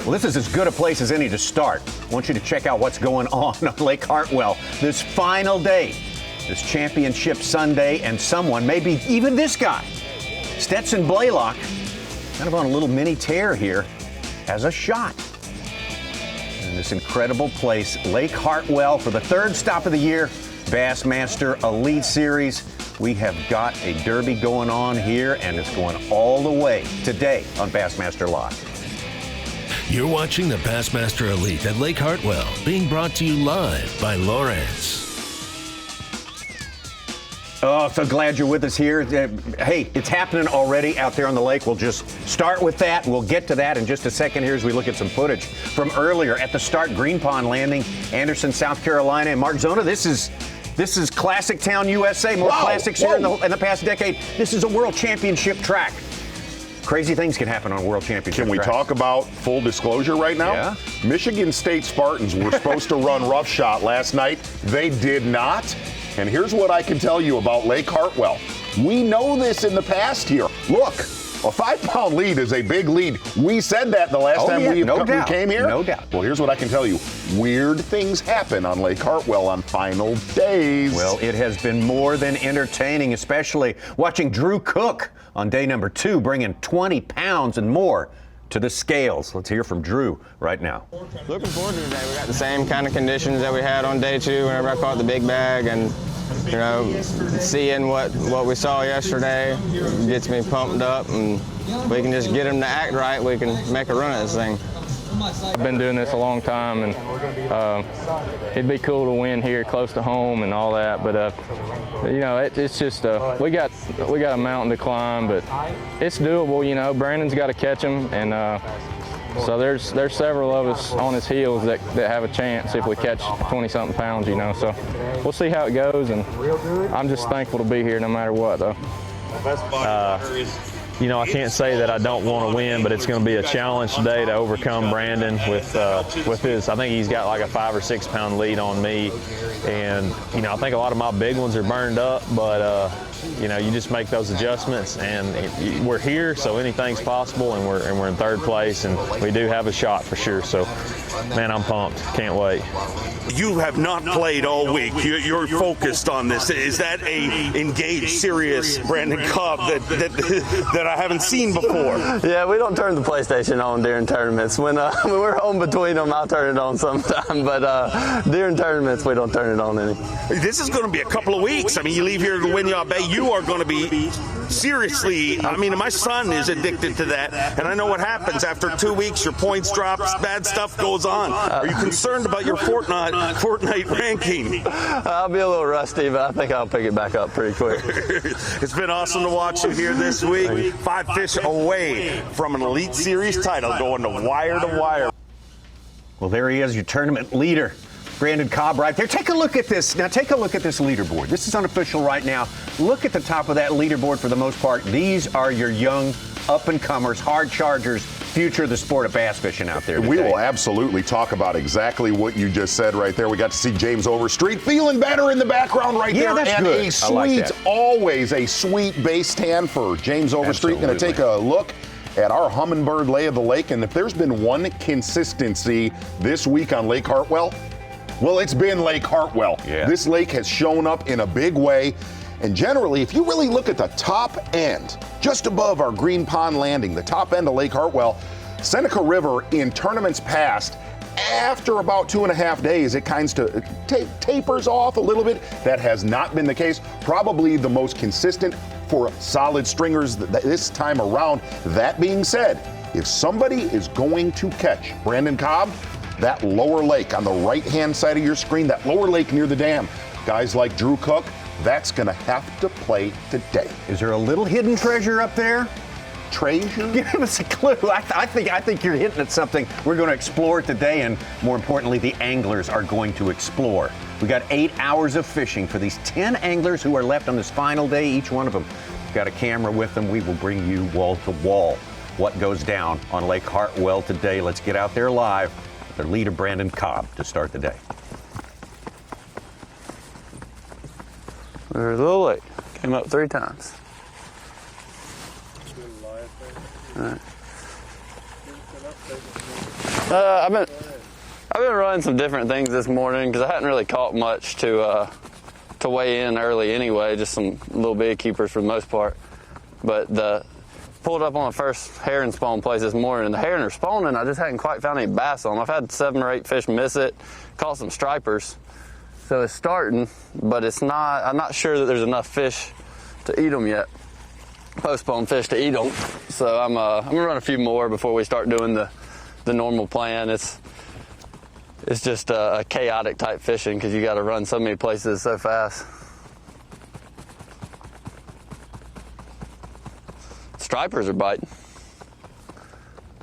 Well, this is as good a place as any to start. I want you to check out what's going on Lake Hartwell this final day, this championship Sunday, and someone, maybe even this guy, Stetson Blaylock, kind of on a little mini tear here, has a shot. In this incredible place, Lake Hartwell, for the third stop of the year, Bassmaster Elite Series. We have got a derby going on here, and it's going all the way today on Bassmaster Live. You're watching the Bassmaster Elite at Lake Hartwell, being brought to you live by Lawrence. Oh, so glad you're with us here. Hey, it's happening already out there on the lake. We'll just start with that. We'll get to that in just a second here as we look at some footage from earlier at the start Green Pond Landing, Anderson, South Carolina. And Mark Zona, this is Classic Town, USA. More classics here in the past decade. This is a world championship track. Crazy things can happen on a world championship. Can we track. talk about full disclosure right now? Yeah. Michigan State Spartans were supposed to run roughshot last night. They did not. And here's what I can tell you about Lake Hartwell. We know this in the past here. Look, a 5-pound lead is a big lead. We said that the last time we came here. No doubt. Well, here's what I can tell you. Weird things happen on Lake Hartwell on final days. Well, it has been more than entertaining, especially watching Drew Cook on day number 2, bringing 20 pounds and more to the scales. Let's hear from Drew right now. Looking forward to today. We got the same kind of conditions that we had on day 2 whenever I caught the big bag, and you know, seeing what we saw yesterday gets me pumped up, and we can just get them to act right. We can make a run at this thing. I've been doing this a long time, and it'd be cool to win here close to home and all that. But you know, it's just we got a mountain to climb, but it's doable. You know, Brandon's got to catch him, and so there's several of us on his heels that have a chance if we catch 20-something pounds. You know, so we'll see how it goes, and I'm just thankful to be here no matter what, though. You know, I can't say that I don't want to win, but it's going to be a challenge today to overcome Brandon with his. I think he's got like a 5 or 6 pound lead on me, and you know, I think a lot of my big ones are burned up, but you know, you just make those adjustments, and we're here, so anything's possible, and we're in 3rd place, and we do have a shot for sure. So, man, I'm pumped. Can't wait. You have not played all week. You're focused on this. Is that a engaged, serious Brandon Cobb that I haven't seen before? Yeah, we don't turn the PlayStation on during tournaments. When we're home between them, I'll turn it on sometime. But during tournaments, we don't turn it on any. This is going to be a couple of weeks. I mean, you leave here to Winyah Bay, you are going to be seriously. I mean, my son is addicted to that, and I know what happens after 2 weeks. Your points drop, bad stuff goes on. Are you concerned about your Fortnite ranking? I'll be a little rusty, but I think I'll pick it back up pretty quick. It's been awesome to watch you here this week. 5 fish away from an Elite Series title, going to wire to wire. Well, there he is, your tournament leader, Brandon Cobb, right there. Take a look at this. Now, take a look at this leaderboard. This is unofficial right now. Look at the top of that leaderboard for the most part. These are your young up-and-comers, hard chargers, future of the sport of bass fishing out there today. We will absolutely talk about exactly what you just said right there. We got to see James Overstreet feeling better in the background right there. That's and good. a sweet, always a sweet base tan for James Overstreet. Going to take a look at our Humminbird lay of the lake. And if there's been one consistency this week on Lake Hartwell, well, it's been Lake Hartwell. Yeah. This lake has shown up in a big way. And generally, if you really look at the top end, just above our Green Pond Landing, the top end of Lake Hartwell, Seneca River in tournaments past, after about 2.5 days, it kind of tapers off a little bit. That has not been the case. Probably the most consistent for solid stringers this time around. That being said, if somebody is going to catch Brandon Cobb, that lower lake on the right-hand side of your screen, that lower lake near the dam, guys like Drew Cook, that's going to have to play today. Is there a little hidden treasure up there? Treasure? Give us a clue. I think you're hitting at something. We're going to explore today, and more importantly, the anglers are going to explore. We got 8 hours of fishing for these 10 anglers who are left on this final day. Each one of them got a camera with them. We will bring you wall to wall what goes down on Lake Hartwell today. Let's get out there live with their leader, Brandon Cobb, to start the day. There's a little lake. Came up 3 times. All right. I've been running some different things this morning because I hadn't really caught much to weigh in early anyway, just some little big keepers for the most part. But pulled up on the first herring spawn place this morning, and the herring are spawning. I just hadn't quite found any bass on them. I've had 7 or 8 fish miss it, caught some stripers. So it's starting, but I'm not sure that there's enough fish to eat them yet. Postpone fish to eat them. So I'm gonna run a few more before we start doing the normal plan. It's just a chaotic type fishing because you got to run so many places so fast. Stripers are biting.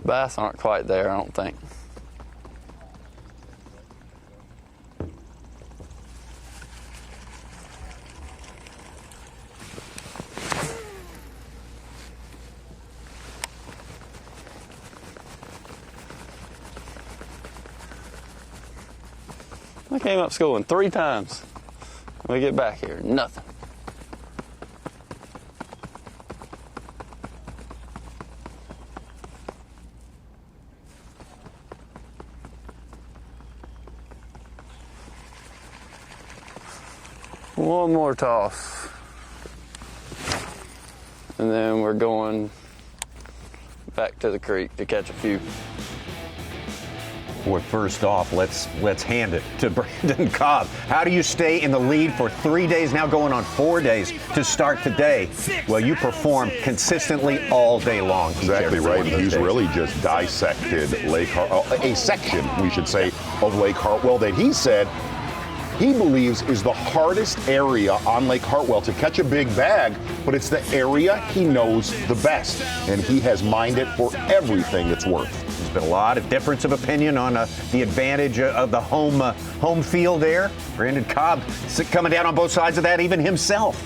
Bass aren't quite there, I don't think. I came up schooling 3 times. When we get back here, nothing. One more toss. And then we're going back to the creek to catch a few. Well, first off, let's hand it to Brandon Cobb. How do you stay in the lead for 3 days, now going on 4 days to start today? Well, you perform consistently all day long. Exactly right. And he's really just dissected a section, we should say, of Lake Hartwell that he said he believes is the hardest area on Lake Hartwell to catch a big bag, but it's the area he knows the best, and he has mined it for everything it's worth. There's been a lot of difference of opinion on the advantage of the home field there. Brandon Cobb coming down on both sides of that, even himself.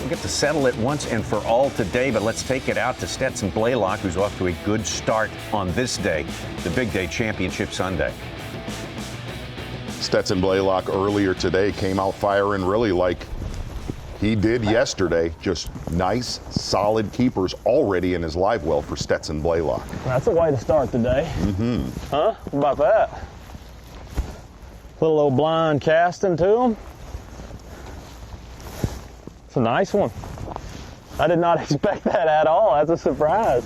We'll get to settle it once and for all today, but let's take it out to Stetson Blaylock, who's off to a good start on this day, the Big Day Championship Sunday. Stetson Blaylock earlier today came out firing really like he did yesterday. Just nice, solid keepers already in his live well for Stetson Blaylock. That's a way to start the day. Mm-hmm. Huh? What about that? Little old blind casting to him. It's a nice one. I did not expect that at all. That's a surprise.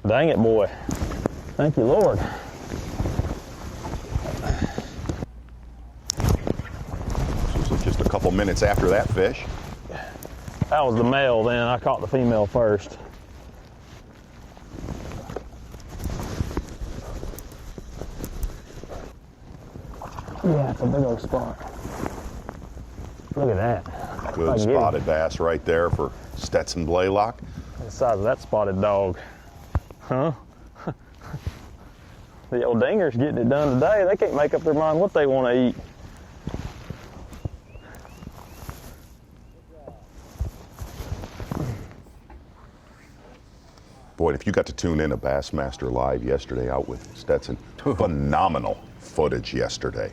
Dang it, boy. Thank you, Lord. This was just a couple minutes after that fish. That was the male then. I caught the female first. Yeah, it's a big old spot. Look at that. Good spotted bass right there for Stetson Blaylock. The size of that spotted dog. Huh? The old dinger's getting it done today. They can't make up their mind what they want to eat. Boy, if you got to tune in to Bassmaster Live yesterday out with Stetson, phenomenal footage yesterday.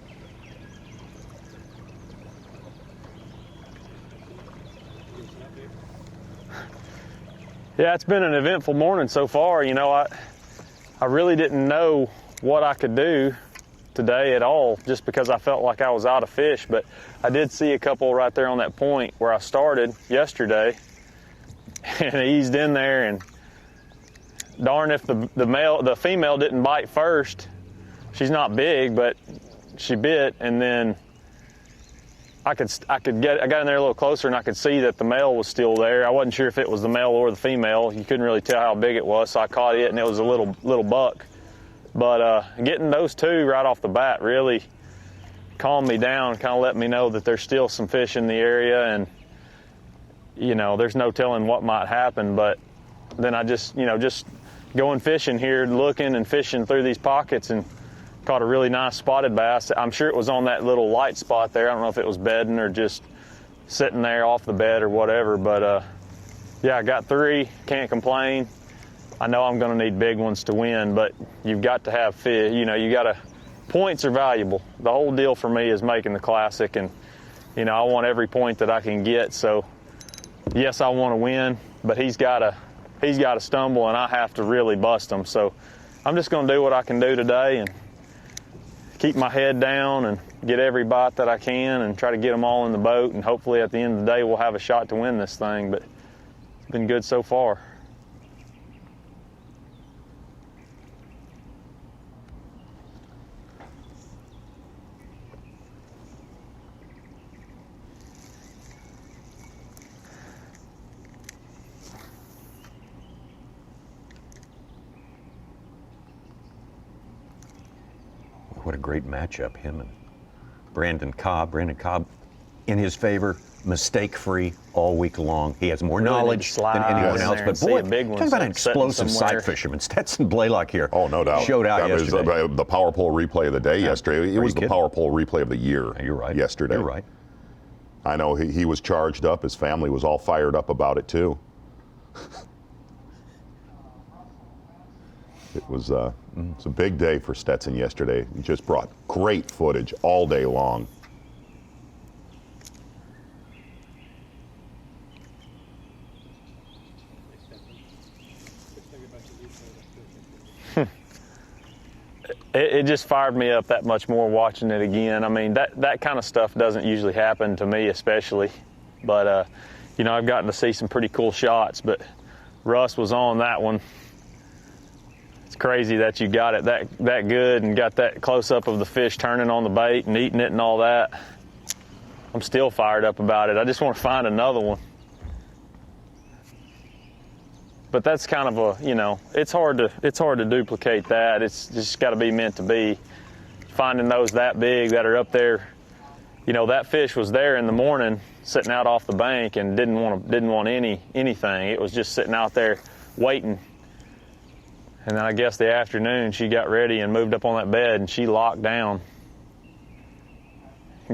Yeah, it's been an eventful morning so far. You know, I really didn't know what I could do today at all, just because I felt like I was out of fish. But I did see a couple right there on that point where I started yesterday, and I eased in there, and darn if the female didn't bite first. She's not big, but she bit, and then I got in there a little closer, and I could see that the male was still there. I wasn't sure if it was the male or the female. You couldn't really tell how big it was, so I caught it, and it was a little buck. But getting those two right off the bat really calmed me down, kind of let me know that there's still some fish in the area, and you know, there's no telling what might happen. But then I just going fishing here, looking and fishing through these pockets, and caught a really nice spotted bass. I'm sure it was on that little light spot there. I don't know if it was bedding or just sitting there off the bed or whatever, but yeah, I got 3, can't complain. I know I'm going to need big ones to win, but you've got to have fish. You know, points are valuable. The whole deal for me is making the Classic, and you know, I want every point that I can get. So yes, I want to win, but he's got to he's got to stumble and I have to really bust him. So I'm just going to do what I can do today and keep my head down and get every bite that I can and try to get them all in the boat, and hopefully at the end of the day we'll have a shot to win this thing, but it's been good so far. What a great matchup, him and Brandon Cobb. Brandon Cobb, in his favor, mistake-free all week long. He has more knowledge than anyone else. But boy, talk about an explosive sight fisherman. Stetson Blaylock here. Oh, no doubt. Showed out yesterday. Was the power pole replay of the day yesterday. It was the power pole replay of the year. You're right. Yesterday. You're right. I know he was charged up. His family was all fired up about it, too. It was a big day for Stetson yesterday. He just brought great footage all day long. It just fired me up that much more watching it again. I mean, that kind of stuff doesn't usually happen to me, especially. But, you know, I've gotten to see some pretty cool shots, but Russ was on that one. It's crazy that you got it that good and got that close-up of the fish turning on the bait and eating it and all that. I'm still fired up about it. I just want to find another one. But that's kind of a, you know, it's hard to duplicate that. It's just got to be meant to be. Finding those that big that are up there, you know, that fish was there in the morning sitting out off the bank and didn't want anything. It was just sitting out there waiting. And then I guess the afternoon she got ready and moved up on that bed and she locked down.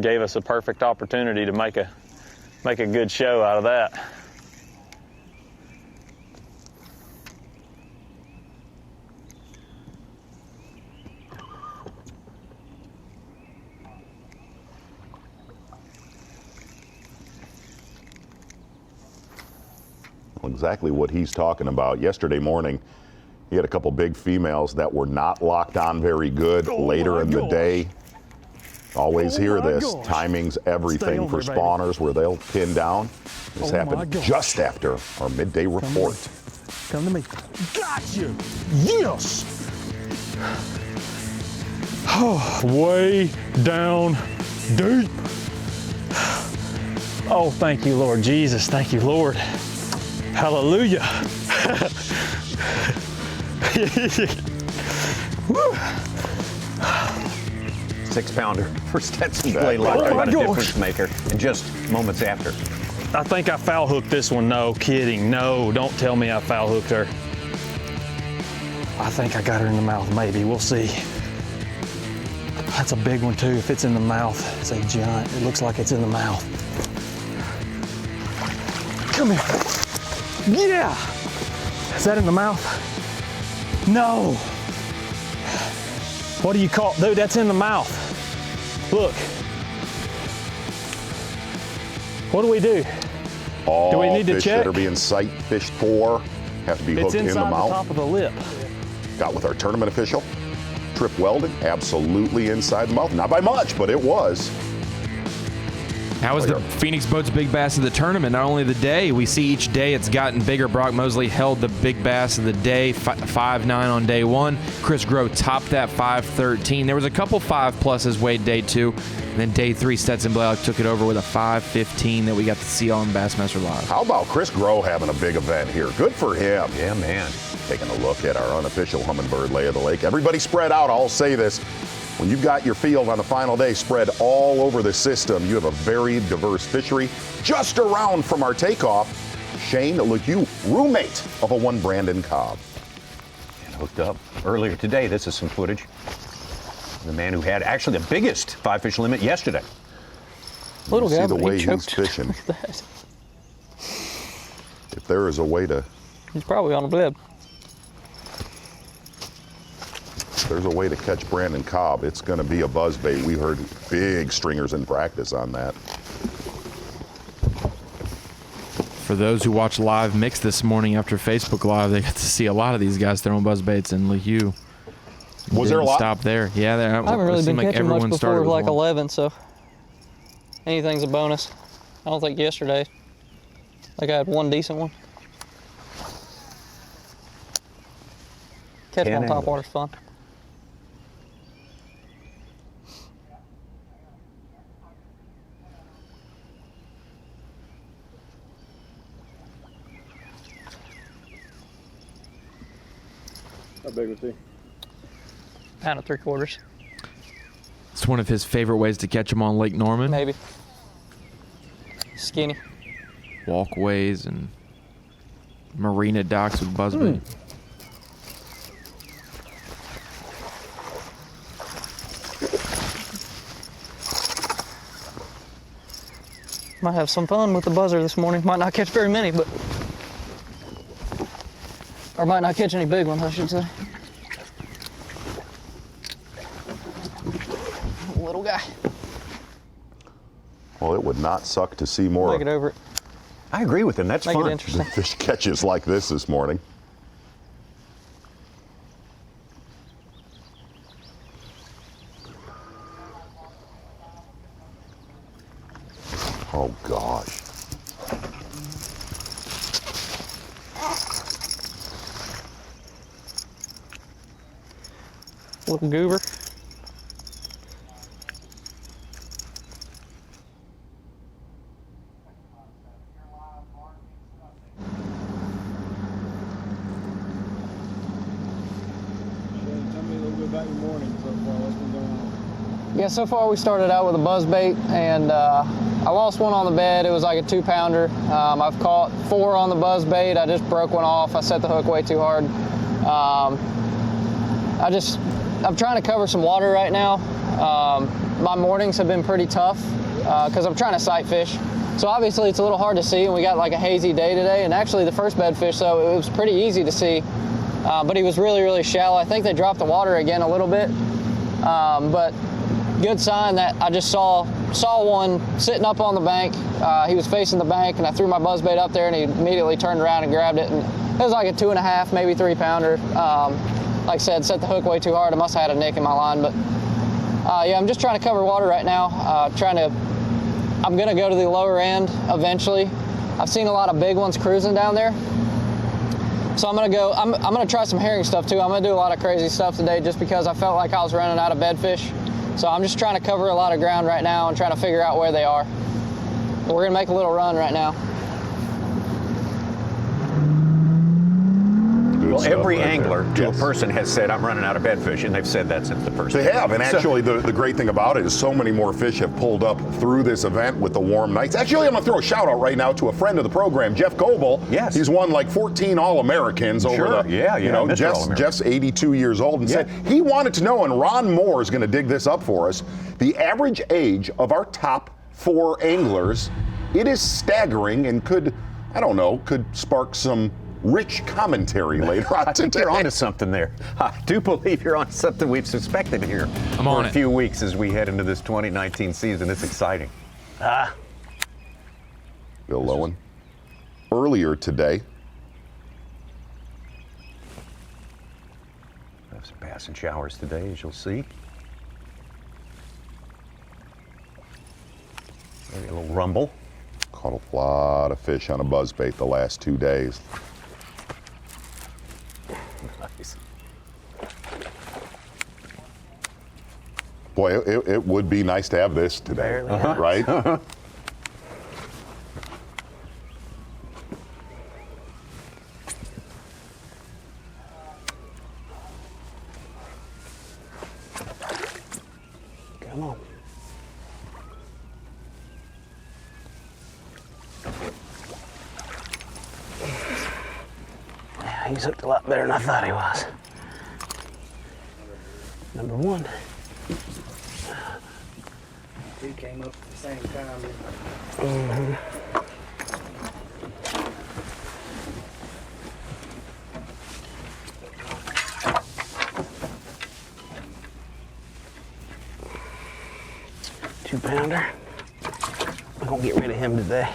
Gave us a perfect opportunity to make a good show out of that. Exactly what he's talking about. Yesterday morning, he had a couple big females that were not locked on very good later in the day. Always hear this. Timing's everything for spawners where they'll pin down. This happened just after our midday report. Come to me. Gotcha! Yes! Way down deep. Oh, thank you, Lord Jesus. Thank you, Lord. Hallelujah. 6-pounder for Stetson Blaylock. Oh my a gosh. difference maker. And just moments after. I think I foul hooked this one. No kidding. No, don't tell me I foul hooked her. I think I got her in the mouth, maybe. We'll see. That's a big one too. If it's in the mouth, it's a giant. It looks like it's in the mouth. Come here. Yeah! Is that in the mouth? No. What do you call it? Dude, that's in the mouth. Look. What do we do? All do we need to fish check? that are being sight fished for have to be hooked in the mouth. It's inside the top of the lip. Got with our tournament official, Trip Weldon, absolutely inside the mouth. Not by much, but it was. How is the Phoenix Boats Big Bass of the tournament? Not only the day, we see each day it's gotten bigger. Brock Mosley held the Big Bass of the day, 5.9 on day one. Chris Groh topped that 5.13. There was a couple 5+s weighed day two. And then day three, Stetson Blaylock took it over with a 5.15 that we got to see on Bassmaster Live. How about Chris Groh having a big event here? Good for him. Yeah, man. Taking a look at our unofficial Humminbird lay of the lake. Everybody spread out. I'll say this. When you've got your field on the final day spread all over the system, you have a very diverse fishery. Just around from our takeoff, Shane LeCue, roommate of a one Brandon Cobb. And hooked up earlier today. This is some footage. The man who had actually the biggest 5-fish limit yesterday. Little guy, see the way he's fishing. Look at that. If there is a way to... He's probably on a blib. If there's a way to catch Brandon Cobb, it's going to be a buzzbait. We heard big stringers in practice on that. For those who watch live mix this morning after Facebook Live, they got to see a lot of these guys throwing buzz baits, and Lehue Was there a lot? Stop there. Yeah, there. I haven't really been like catching much everyone before like one. 11, so anything's a bonus. I don't think yesterday, like I had one decent one. Catching on top water's fun. How big was he? Pound and 3/4. It's one of his favorite ways to catch them on Lake Norman. Maybe. Skinny. Walkways and marina docks with buzzbait. Might have some fun with the buzzer this morning. Might not catch very many, but or might not catch any big ones, I should say. Little guy. Well, it would not suck to see more. Make it over it. I agree with him. That's Make it fun. interesting. Fish catches like this morning. Oh gosh. Little goober. Yeah, so far we started out with a buzzbait, and I lost one on the bed. It was like a 2-pounder. I've caught 4 on the buzzbait. I just broke one off. I set the hook way too hard. I'm trying to cover some water right now. My mornings have been pretty tough because I'm trying to sight fish. So obviously it's a little hard to see, and we got like a hazy day today. And actually the first bed fish, so it was pretty easy to see, but he was really, really shallow. I think they dropped the water again a little bit, but good sign that I just saw one sitting up on the bank. He was facing the bank, and I threw my buzzbait up there, and he immediately turned around and grabbed it. And it was like a 2.5, maybe 3-pounder. Like I said, set the hook way too hard. I must have had a nick in my line, but yeah, I'm just trying to cover water right now. I'm gonna go to the lower end eventually. I've seen a lot of big ones cruising down there. So I'm gonna try some herring stuff too. I'm gonna do a lot of crazy stuff today just because I felt like I was running out of bedfish. So I'm just trying to cover a lot of ground right now and trying to figure out where they are. But we're gonna make a little run right now. Well, every angler to a person has said, I'm running out of bedfish, and they've said that since the first They day. have, and actually the great thing about it is so many more fish have pulled up through this event with the warm nights. Actually, I'm going to throw a shout out right now to a friend of the program, Jeff Coble. Yes. He's won like 14 All-Americans over the, you know, Jeff's 82 years old and said he wanted to know, and Ron Moore is going to dig this up for us, the average age of our top 4 anglers. It is staggering and could spark some rich commentary later on I think you're onto something there. I do believe you're on something we've suspected here for a few weeks as we head into this 2019 season. It's exciting. Bill Lowen. Earlier today, Have some passing showers today, as you'll see. Maybe a little rumble. caught a lot of fish on a buzzbait the last 2 days. Nice. Boy, it would be nice to have this today, right? Come on. Yeah, he's hooked a lot better than I thought he was. Number one. Two came up at the same time. Mm-hmm. Two-pounder. I'm gonna get rid of him today.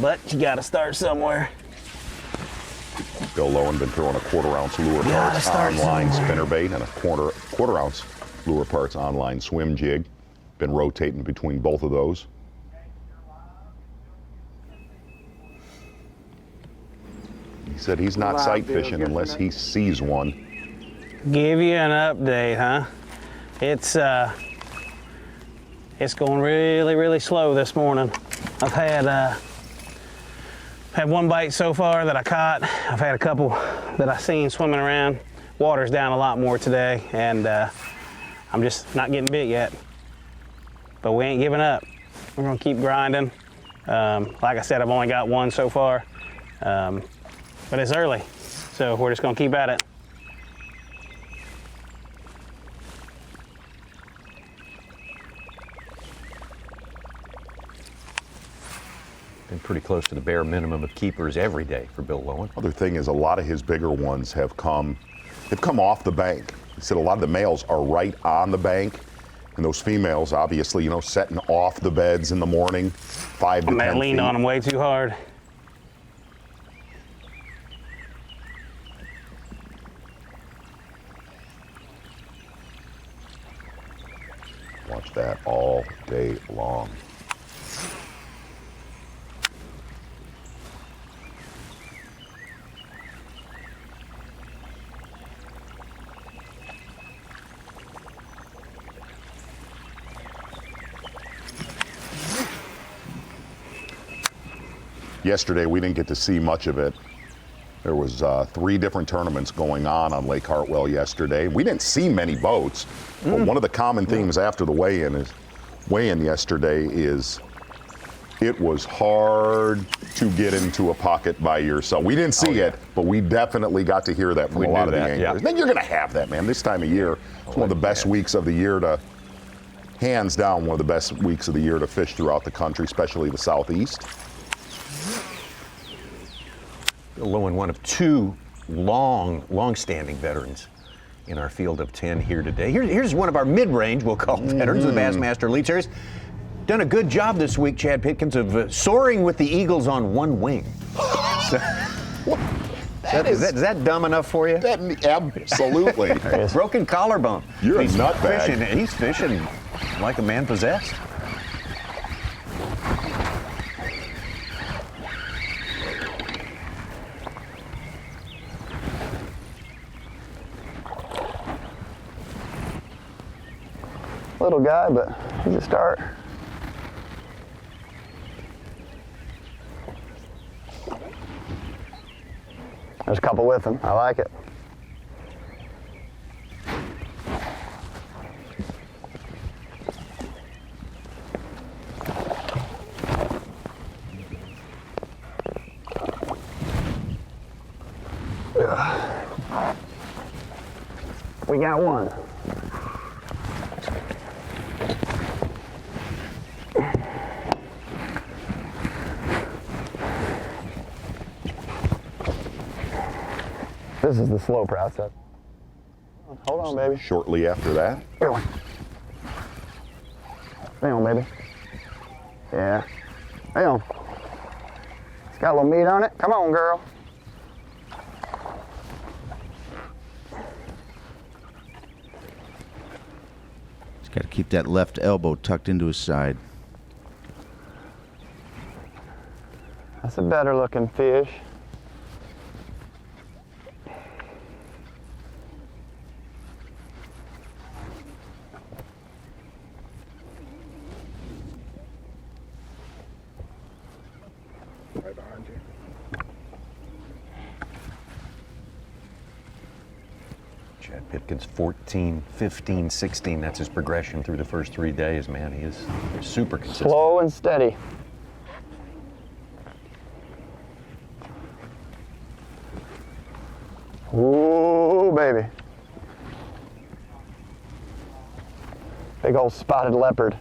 but you got to start somewhere. Bill Lowen been throwing a 1/4 ounce lure parts online spinnerbait and a quarter ounce lure parts online swim jig. Been rotating between both of those. He said he's not sight fishing unless he sees one. Give you an update, huh? It's going really, really slow this morning. I've had one bite so far that I caught. I've had a couple that I've seen swimming around. Water's down a lot more today, and I'm just not getting bit yet. But we ain't giving up. We're gonna keep grinding. Like I said, I've only got one so far, but it's early, so we're just gonna keep at it. Been pretty close to the bare minimum of keepers every day for Bill Lowen. Other thing is, a lot of his bigger ones have come off the bank. He said a lot of the males are right on the bank, and those females, obviously, setting off the beds in the morning, 5 to 10 feet. I leaned on them way too hard. Watch that all day long. Yesterday, we didn't get to see much of it. There was 3 different tournaments going on Lake Hartwell yesterday. We didn't see many boats, but one of the common themes after the weigh-in yesterday is it was hard to get into a pocket by yourself. We didn't see it, but we definitely got to hear that from a lot of the anglers. Yeah. Then you're going to have that, man. This time of year, it's one of the best weeks of the year hands down, one of the best weeks of the year to fish throughout the country, especially the southeast. Bill Lowen, one of 2 long-standing veterans in our field of 10 here today. Here's one of our mid-range, we'll call veterans of the Bassmaster Elite Series. Done a good job this week, Chad Pitkins, of soaring with the Eagles on one wing. Is that dumb enough for you? Absolutely. Broken collarbone. You're a nutbag. He's fishing like a man possessed. Little guy, but he's a start. There's a couple with him. I like it. We got one. This is the slow process. Hold on, baby. Shortly after that. Here one. Hang on, baby. Yeah. Hang on. It's got a little meat on it. Come on, girl. He's got to keep that left elbow tucked into his side. That's a better looking fish. Right behind you. Chad Pitkins, 14, 15, 16. That's his progression through the first 3 days, man. He is super consistent. Slow and steady. Ooh, baby. Big old spotted leopard.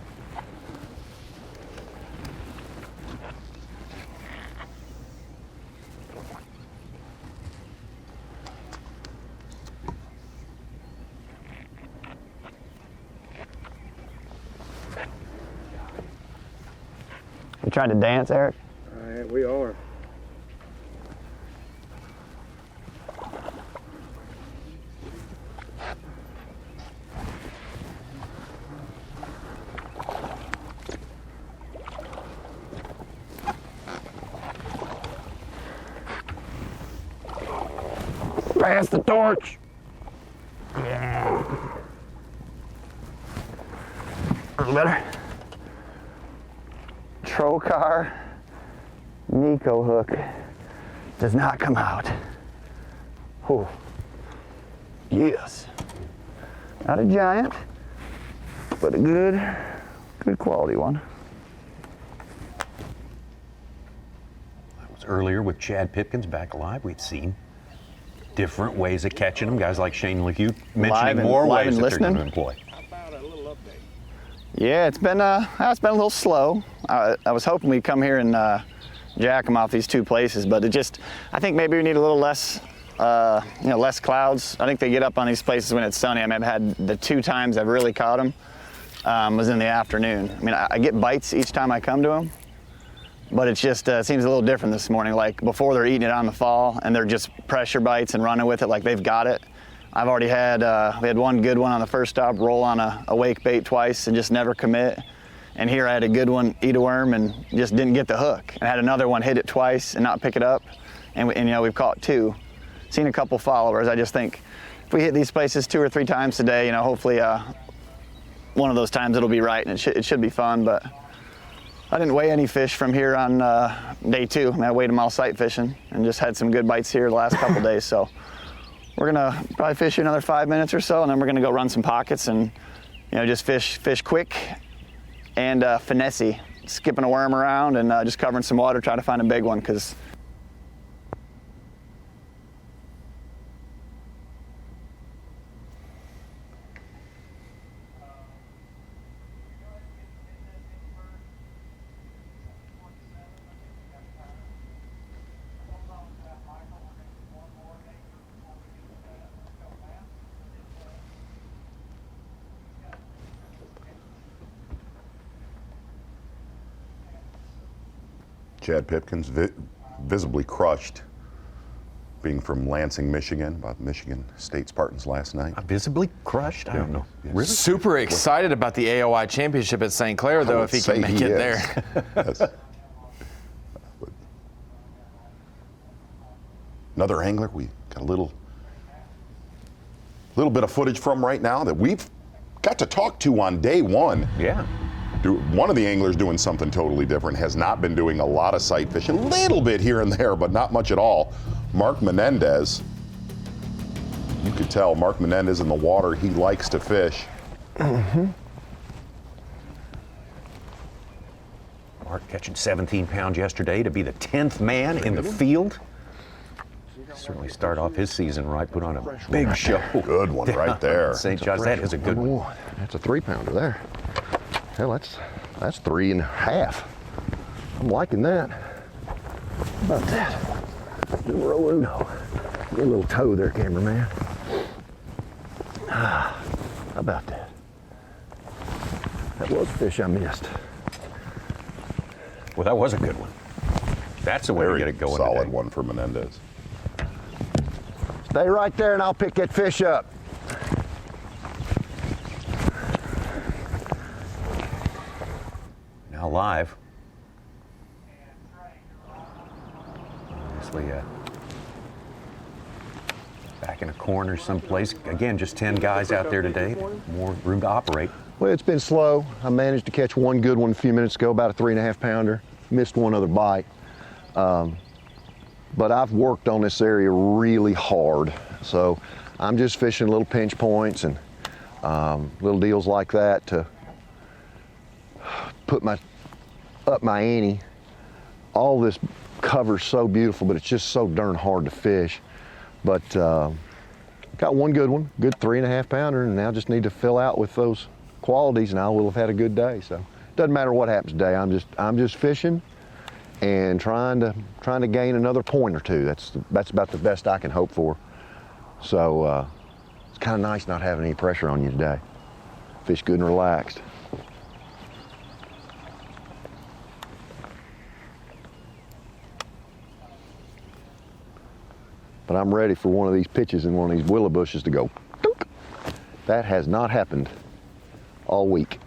You trying to dance, Eric? I man. We are. Pass the torch. Yeah. Better. Trocar Nico hook does not come out. Oh, yes. Not a giant, but a good quality one. That was earlier with Chad Pipkins back alive. We've seen different ways of catching them. Guys like Shane LeCue mentioning more ways that they're going to employ. Yeah, it's been a little slow. I was hoping we'd come here and jack them off these two places, but I think maybe we need a little less, less clouds. I think they get up on these places when it's sunny. I mean, I've had the 2 times I've really caught them was in the afternoon. I mean, I get bites each time I come to them, but it just seems a little different this morning. Like before, they're eating it on the fall and they're just pressure bites and running with it like they've got it. I've already had, we had one good one on the first stop, roll on a wake bait twice and just never commit. And here I had a good one eat a worm and just didn't get the hook. And I had another one hit it twice and not pick it up. And we've caught 2. Seen a couple followers. I just think if we hit these places 2 or 3 times today, hopefully one of those times it'll be right and it should be fun. But I didn't weigh any fish from here on day 2. I mean, I weighed them all sight fishing and just had some good bites here the last couple days. So we're gonna probably fish another 5 minutes or so, and then we're gonna go run some pockets and just fish quick and finessey, skipping a worm around and just covering some water, try to find a big one. Because Chad Pipkins visibly crushed, being from Lansing, Michigan, about Michigan State Spartans last night. Visibly crushed? I don't know. Really? Super excited about the AOI championship at St. Clair, though, if he can make it there. Yes. Another angler we got a little bit of footage from right now that we've got to talk to on day 1. Yeah. One of the anglers doing something totally different, has not been doing a lot of sight fishing, a little bit here and there, but not much at all. Mark Menendez. You could tell Mark Menendez in the water, he likes to fish. Mm-hmm. Mark catching 17 pounds yesterday to be the 10th man in the field. Certainly start off his season right, put on a big show. Good one right there. St. John's, that is a good one. That's a 3-pounder there. Hell, that's 3.5. I'm liking that. How about that? Numero uno. Get a little toe there, cameraman. How about that? That was a fish I missed. Well, that was a good one. That's the way to get it going. Solid today. one for Menendez. Stay right there and I'll pick that fish up. Now live. Obviously, back in a corner someplace. Again, just 10 guys out there today. More room to operate. Well, it's been slow. I managed to catch one good one a few minutes ago, about a 3.5 pounder. Missed one other bite. But I've worked on this area really hard. So I'm just fishing little pinch points and little deals like that to put up my ante. All this cover's so beautiful, but it's just so darn hard to fish. But got one good one, good 3.5 pounder, and now just need to fill out with those qualities and I will have had a good day. So doesn't matter what happens today. I'm just fishing and trying to gain another point or two. That's about the best I can hope for. So it's kind of nice not having any pressure on you today. Fish good and relaxed. but I'm ready for one of these pitches in one of these willow bushes to go. Dunk. That has not happened all week.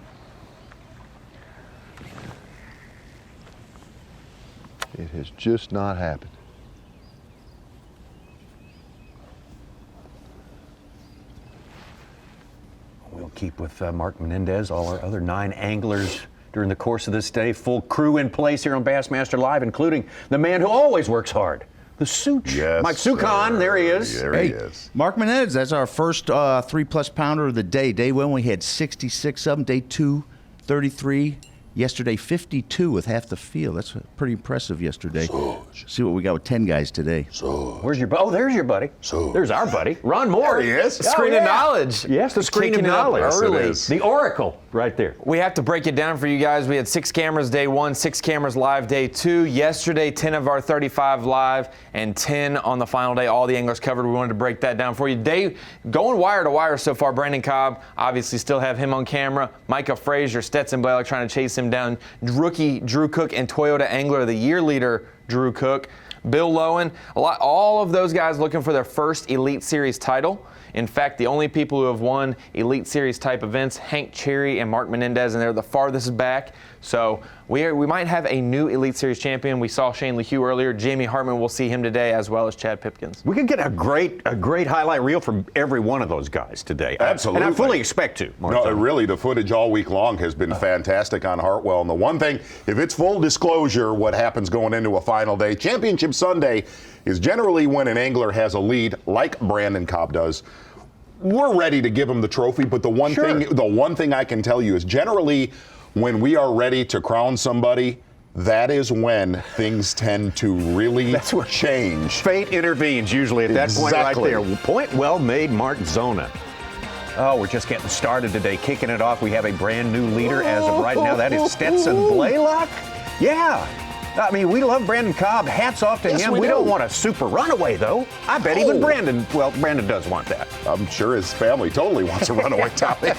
It has just not happened. We'll keep with Mark Menendez, all our other 9 anglers during the course of this day. Full crew in place here on Bassmaster Live, including the man who always works hard, the Such. Yes, Mike Sucon, there he is. There he is. Mark Menendez, that's our first 3+ pounder of the day. Day 1, we had 66 of them. Day 2, 33. Yesterday, 52 with half the field. That's pretty impressive yesterday. See what we got with 10 guys today. Where's your buddy? Oh, there's your buddy. There's our buddy, Ron Moore. There he is. Oh, Screen of knowledge. Yes, the screen of Kicking it up knowledge. early. The Oracle right there. We have to break it down for you guys. We had 6 cameras day 1, 6 cameras live day 2. Yesterday, 10 of our 35 live and 10 on the final day. All the anglers covered. We wanted to break that down for you. Day going wire to wire so far. Brandon Cobb, obviously still have him on camera. Micah Frazier, Stetson Blaylock trying to chase him down. Rookie Drew Cook and Toyota Angler of the Year leader Drew Cook. Bill Lowen, all of those guys looking for their first Elite Series title. In fact, the only people who have won Elite Series type events, Hank Cherry and Mark Menendez, and they're the farthest back. So we might have a new Elite Series champion. We saw Shane LeHue earlier. Jamie Hartman, we'll see him today, as well as Chad Pipkins. We could get a great highlight reel from every one of those guys today. Absolutely. And I fully expect to. No, really, the footage all week long has been fantastic on Hartwell. And the one thing, if it's full disclosure, what happens going into a final day, Championship Sunday is generally when an angler has a lead, like Brandon Cobb does. We're ready to give him the trophy, but the one thing I can tell you is generally when we are ready to crown somebody, that is when things tend to really change. Fate intervenes usually at that point right there. Point well made, Mark Zona. Oh, we're just getting started today. Kicking it off, we have a brand new leader as of right now. That is Stetson Blaylock. Yeah. I mean, we love Brandon Cobb. Hats off to him. We don't want a super runaway, though. I bet even Brandon does want that. I'm sure his family totally wants a runaway topic.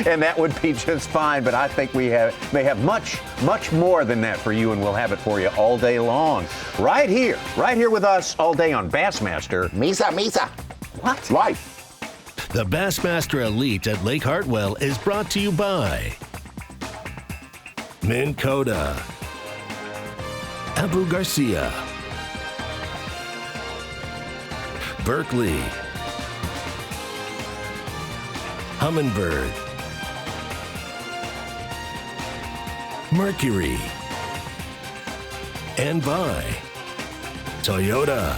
And that would be just fine, but I think may have much, much more than that for you, and we'll have it for you all day long. Right here with us all day on Bassmaster. Misa. What? Life. The Bassmaster Elite at Lake Hartwell is brought to you by Minn Kota, Abu Garcia, Berkeley, Humminbird, Mercury, and by Toyota.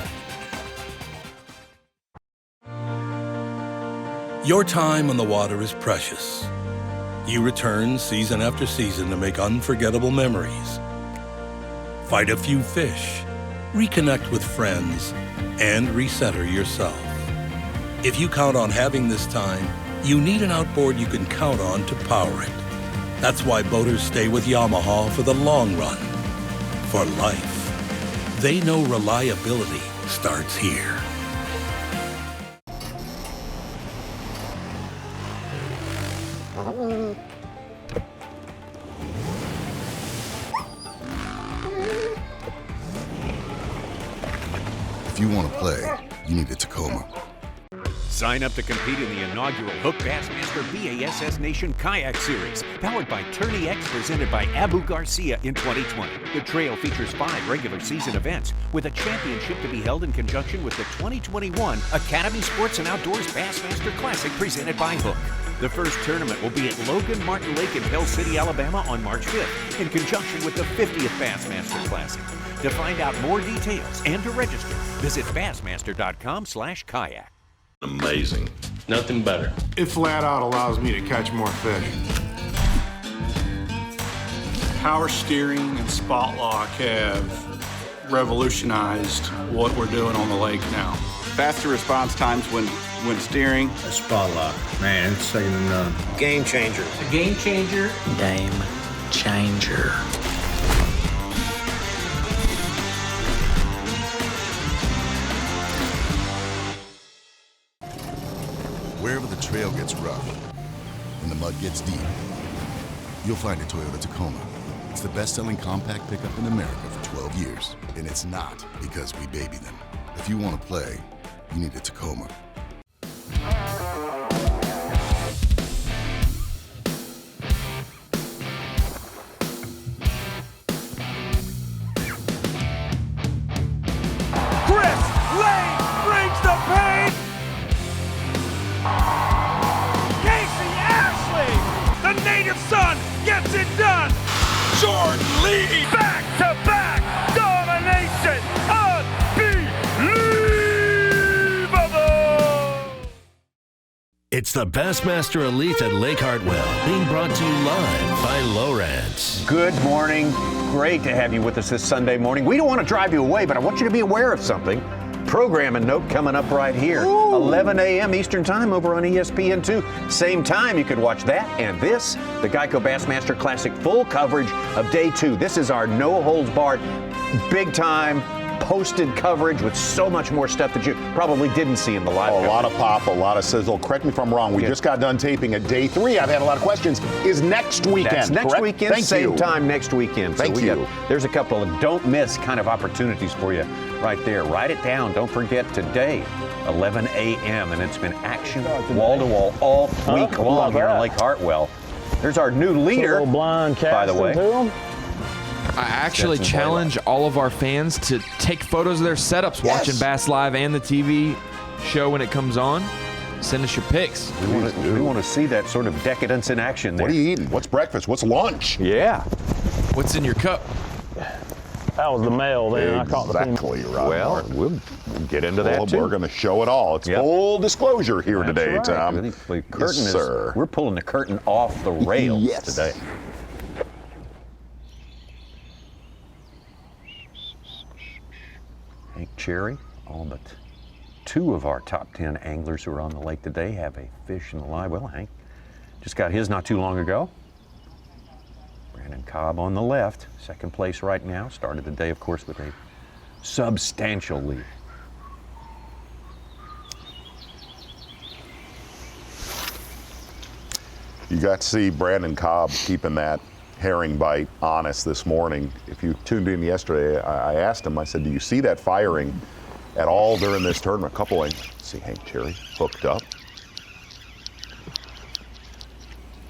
Your time on the water is precious. You return season after season to make unforgettable memories. Fight a few fish, reconnect with friends, and recenter yourself. If you count on having this time, you need an outboard you can count on to power it. That's why boaters stay with Yamaha for the long run, for life. They know reliability starts here. If you want to play, you need a Tacoma. Sign up to compete in the inaugural Hook Bassmaster B.A.S.S. Nation Kayak Series, powered by Tourney X, presented by Abu Garcia in 2020. The trail features 5 regular season events, with a championship to be held in conjunction with the 2021 Academy Sports and Outdoors Bassmaster Classic, presented by Hook. The first tournament will be at Logan Martin Lake in Bell City, Alabama on March 5th, in conjunction with the 50th Bassmaster Classic. To find out more details and to register, visit bassmaster.com/kayak. Amazing. Nothing better. It flat out allows me to catch more fish. Power steering and spot lock have revolutionized what we're doing on the lake now. Faster response times when steering. A spot lock, man, it's second to none. Game changer. A game changer. Game changer. Wherever the trail gets rough and the mud gets deep, you'll find a Toyota Tacoma. It's the best-selling compact pickup in America for 12 years, and it's not because we baby them. If you want to play, you need a Tacoma. Brings the pain. Casey Ashley, the native son, gets it done. Jordan Lee, back-to-back domination, unbelievable. It's the Bassmaster Elite at Lake Hartwell, being brought to you live by Lowrance. Good morning. Great to have you with us this Sunday morning. We don't want to drive you away, but I want you to be aware of something. Programming note coming up right here. 11 a.m. Eastern Time over on ESPN2. Same time, you could watch that and this, the Geico Bassmaster Classic full coverage of day 2. This is our no-holds-barred, big-time, posted coverage with so much more stuff that you probably didn't see in the live coverage. A lot of pop, a lot of sizzle. Correct me if I'm wrong. We just got done taping at day 3. I've had a lot of questions. Is next weekend, That's next correct? weekend, Thank same you. time next weekend. Thank you. There's a couple of don't miss kind of opportunities for you right there. Write it down. Don't forget today, 11 a.m. And it's been action wall to wall all week long here on Lake Hartwell. There's our new leader, by the way. I actually Stetson challenge all of our fans to take photos of their setups watching Bass Live and the TV show when it comes on. Send us your pics. We want to see that sort of decadence in action there. What are you eating? What's breakfast? What's lunch? Yeah. What's in your cup? That was the male then. I caught the female. Exactly right. Well, we'll get into that too. We're going to show it all. It's full disclosure here today, right. Tom. The curtain Yes, sir. We're pulling the curtain off the rails today. Hank Cherry, all but 2 of our top 10 anglers who are on the lake today have a fish in the live. Well, Hank just got his not too long ago. Brandon Cobb on the left, second place right now. Started the day, of course, with a substantial lead. You got to see Brandon Cobb keeping that herring bite honest this morning. If you tuned in yesterday, I asked him, I said, do you see that firing at all during this tournament? A couple of, see Hank Cherry hooked up.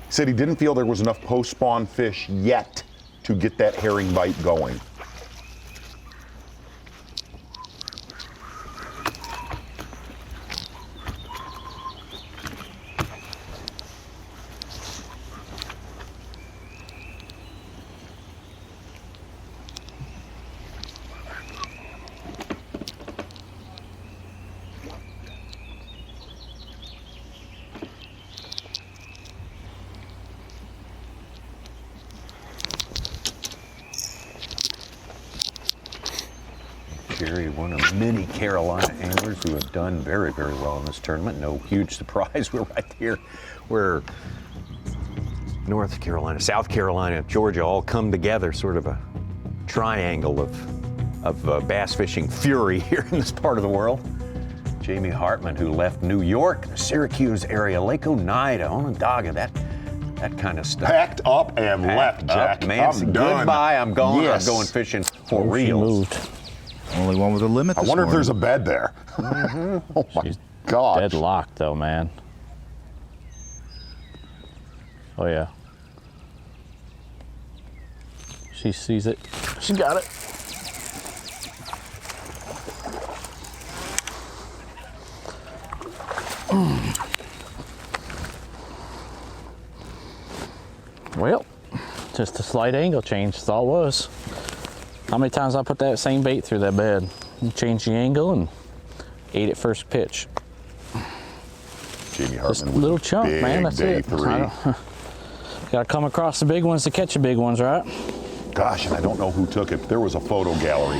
He said he didn't feel there was enough post-spawn fish yet to get that herring bite going. Cherry, one of many Carolina anglers who have done very, very well in this tournament. No huge surprise. We're right here where North Carolina, South Carolina, Georgia all come together, sort of a triangle of bass fishing fury here in this part of the world. Jamie Hartman, who left New York, the Syracuse area, Lake Oneida, Onondaga, that kind of stuff. Packed up and left, Jack. Man, I'm done. Goodbye, I'm gone. Yes. I'm going fishing for reals. Only one with a limit I this wonder morning. if there's a bed there. Oh my gosh. Deadlocked though, man. Oh yeah. She sees it. She got it. Well, just a slight angle change, that's all it was. How many times I put that same bait through that bed? Change the angle and ate it first pitch. Jamie Hartman Just a little chunk, man, that's day it. 3. Gotta come across the big ones to catch the big ones, right? Gosh, and I don't know who took it. There was a photo gallery.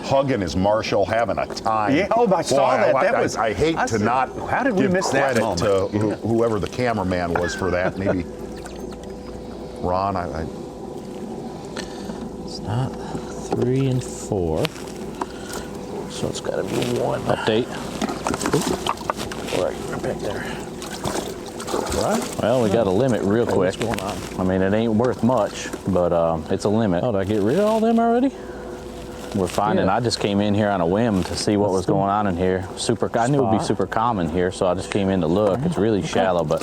Hugging his Marshall, having a time. Yeah, I saw that. I, was. I hate to not How did we give miss that credit moment? to whoever the cameraman was for that. Maybe Ron. It's not 3 and 4, so it's got to be 1. Update. Right back there. Right. Well, we got a limit real quick. What's going on? I mean, it ain't worth much, but it's a limit. Oh, did I get rid of all them already? we're finding. I just came in here on a whim to see what was going on in here. I knew it would be super common here, so I just came in to look. It's really shallow, but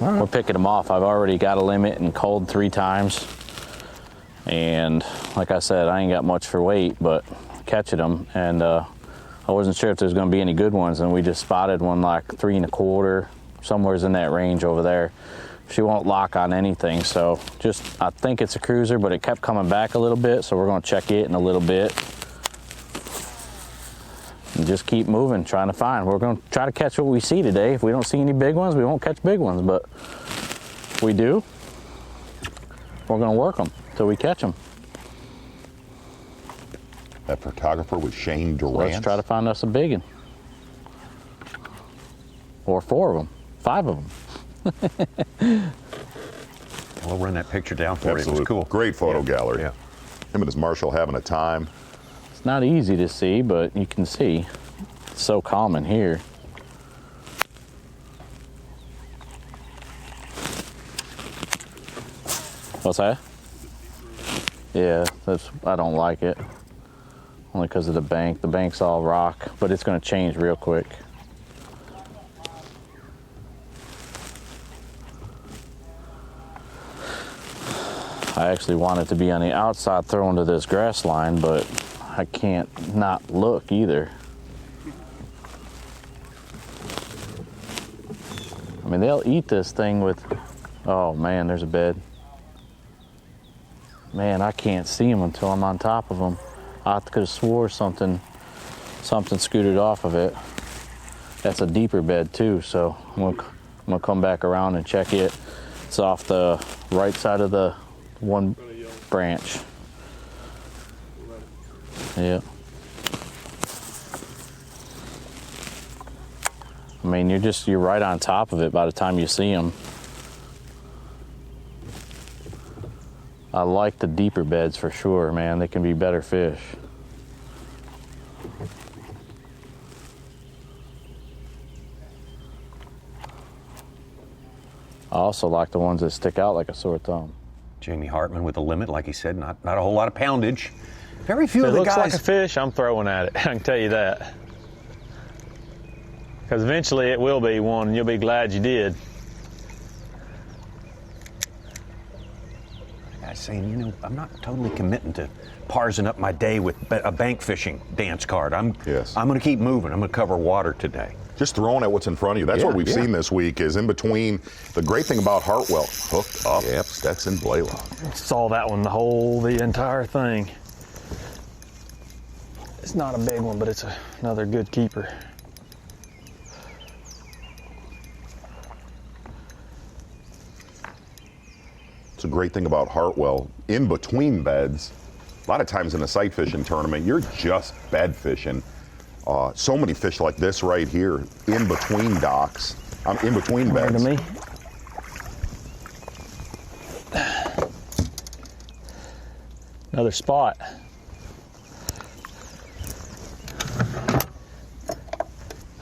we're picking them off. I've already got a limit and cold 3 times. And like I said, I ain't got much for weight, but catching them. And I wasn't sure if there's going to be any good ones, and we just spotted one like 3 1/4, somewhere's in that range over there. She won't lock on anything, so I think it's a cruiser, but it kept coming back a little bit, so we're going to check it in a little bit. And just keep moving, trying to find. We're going to try to catch what we see today. If we don't see any big ones, we won't catch big ones, but if we do, we're going to work them till we catch them. That photographer was Shane Durant. Let's try to find us a big one. Or 4 of them, 5 of them. We'll run that picture down for Absolutely. you. It was cool. Great photo gallery. Yeah. Him and his marshal having a time. It's not easy to see, but you can see. It's so common here. What's that? Yeah, I don't like it. Only because of the bank. The bank's all rock, but it's going to change real quick. I actually want it to be on the outside thrown to this grass line, but I can't not look either. I mean, they'll eat this thing with, oh man, there's a bed. Man, I can't see them until I'm on top of them. I could have swore something scooted off of it. That's a deeper bed too, so I'm gonna come back around and check it. It's off the right side of the one branch. Yep. I mean, you're right on top of it by the time you see them. I like the deeper beds for sure, man. They can be better fish. I also like the ones that stick out like a sore thumb. Jamie Hartman with a limit, like he said, not a whole lot of poundage. Very few of the guys. If it looks like a fish, I'm throwing at it. I can tell you that. Because eventually it will be one, and you'll be glad you did. I'm saying, I'm not totally committing to parsing up my day with a bank fishing dance card. I'm going to keep moving. I'm going to cover water today. Just throwing at what's in front of you. That's what we've seen this week is in between. The great thing about Hartwell, hooked up Stetson Blaylock. Saw that one the entire thing. It's not a big one, but it's another good keeper. It's a great thing about Hartwell. In between beds, a lot of times in a sight fishing tournament, you're just bed fishing. So many fish like this right here, in between docks, in between beds. To me. Another spot.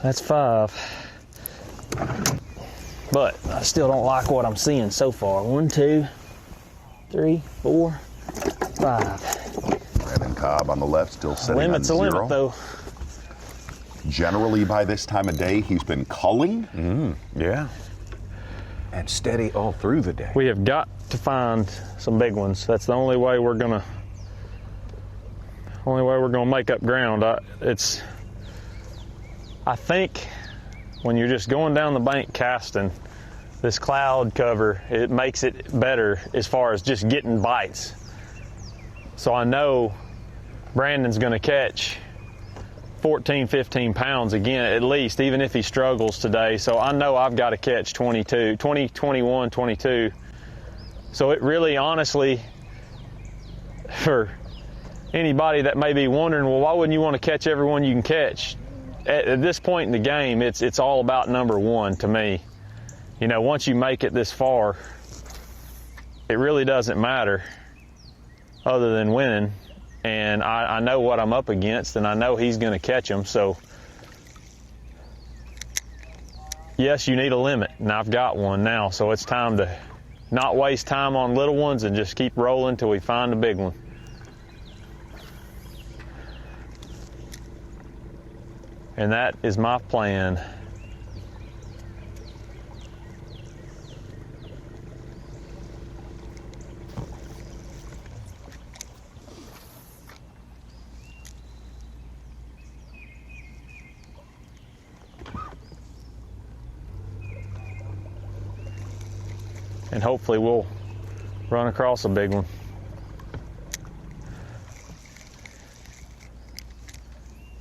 That's 5. But I still don't like what I'm seeing so far. 1, 2, 3, 4, 5. Brandon Cobb on the left, still sitting Limit's on 0. a limit, though. Generally, by this time of day, he's been culling. Yeah. And steady all through the day. We have got to find some big ones. That's the only way we're gonna make up ground. I think when you're just going down the bank casting, this cloud cover, it makes it better as far as just getting bites. So I know Brandon's gonna catch 14, 15 pounds again, at least, even if he struggles today. So I know I've got to catch 22, 20, 21, 22. So it really, honestly, for anybody that may be wondering, well, why wouldn't you want to catch everyone you can catch? At this point in the game, it's all about number 1 to me. Once you make it this far, it really doesn't matter other than winning. And I know what I'm up against, and I know he's going to catch them. So, yes, you need a limit, and I've got one now. So it's time to not waste time on little ones and just keep rolling till we find a big one. And that is my plan. And hopefully we'll run across a big one.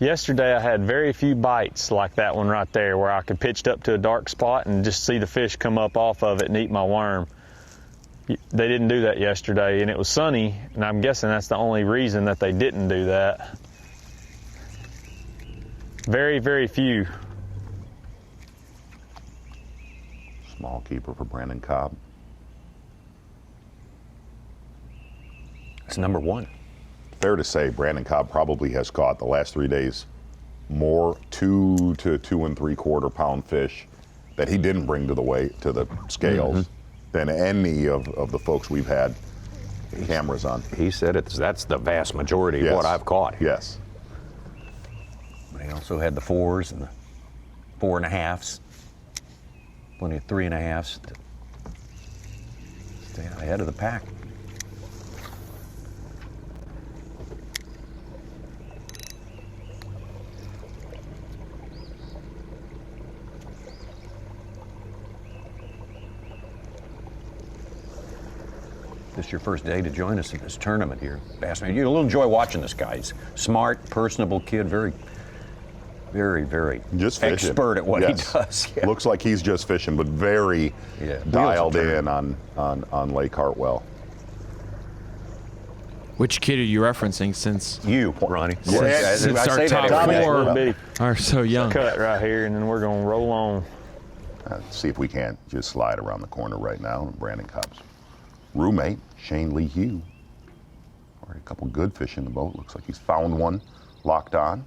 Yesterday I had very few bites like that one right there, where I could pitch up to a dark spot and just see the fish come up off of it and eat my worm. They didn't do that yesterday, and it was sunny, and I'm guessing that's the only reason that they didn't do that. Very, very few. Small keeper for Brandon Cobb. It's number one. Fair to say, Brandon Cobb probably has caught the last 3 days more 2 to 2 3/4 pound fish that he didn't bring to the scales than any of the folks we've had cameras on. He said that's the vast majority of what I've caught. Yes. But he also had the 4s and the 4.5s. Plenty of 3.5s to stay ahead of the pack. This is your first day to join us in this tournament here, Bassmaster. You'll enjoy watching this guy. He's smart, personable kid, very, very, very just expert at what he does. Yeah. Looks like he's just fishing, but very dialed in on Lake Hartwell. Which kid are you referencing, since you, Ronnie? Since our top 4 are so young. Cut right here, and then we're going to roll on. See if we can't just slide around the corner right now. Brandon Cobb's roommate, Shane Lee Hugh. Already a couple good fish in the boat. Looks like he's found one locked on.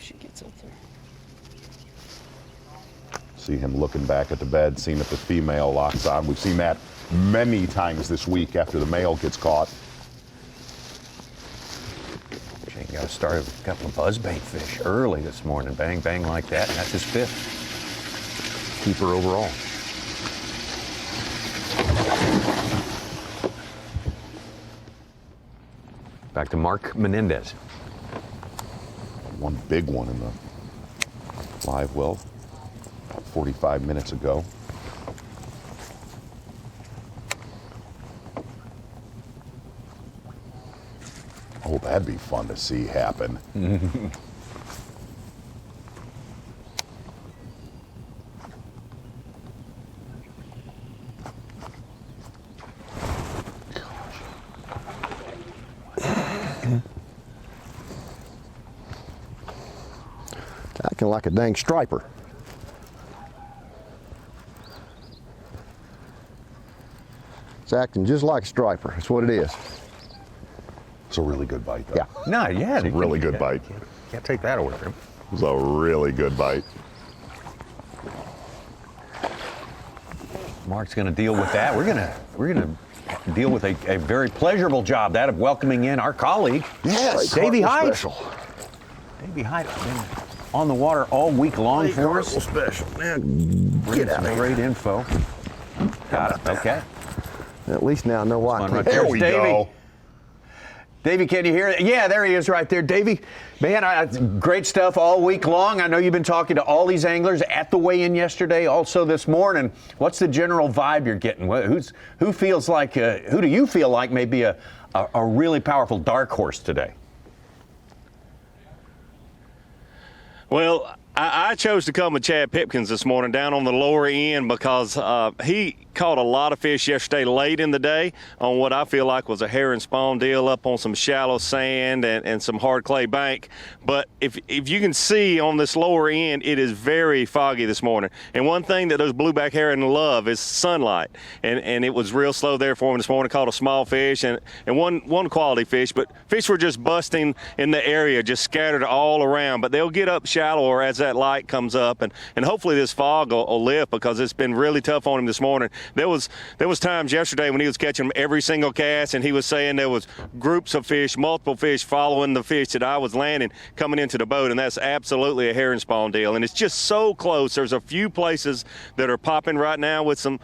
She gets up there. See him looking back at the bed, seeing if the female locks on. We've seen that many times this week after the male gets caught. Shane got started with a couple of buzzbait fish early this morning. Bang, bang like that, and that's his 5th keeper overall. Back to Mark Menendez. One big one in the live well, about 45 minutes ago. Oh, that'd be fun to see happen. Acting like a dang striper. It's acting just like a striper. That's what it is. It's a really good bite, though. Yeah. No, yeah. It's a really good bite. Can't take that away from him. It was a really good bite. Mark's going to deal with that. We're going to deal with a very pleasurable job, that of welcoming in our colleague, Davey Hite. Davey Hite has been on the water all week long for us. Special. Man, get out of here. Great info. Got it. Okay. At least now I know why. Right there we go. Davey, can you hear it? Yeah, there he is right there. Davey, man, great stuff all week long. I know you've been talking to all these anglers at the weigh-in yesterday, also this morning. What's the general vibe you're getting? Who feels like, who do you feel like may be a really powerful dark horse today? Well, I chose to come with Chad Pipkins this morning down on the lower end because he caught a lot of fish yesterday late in the day on what I feel like was a herring spawn deal up on some shallow sand and some hard clay bank. But if you can see on this lower end, it is very foggy this morning. And one thing that those blueback herring love is sunlight. And it was real slow there for them this morning. Caught a small fish and one quality fish, but fish were just busting in the area, just scattered all around. But they'll get up shallower as that light comes up, and hopefully this fog will lift, because it's been really tough on him this morning. There was times yesterday when he was catching them every single cast, and he was saying there was groups of fish, multiple fish following the fish that I was landing coming into the boat, and that's absolutely a herring spawn deal. And it's just so close. There's a few places that are popping right now with some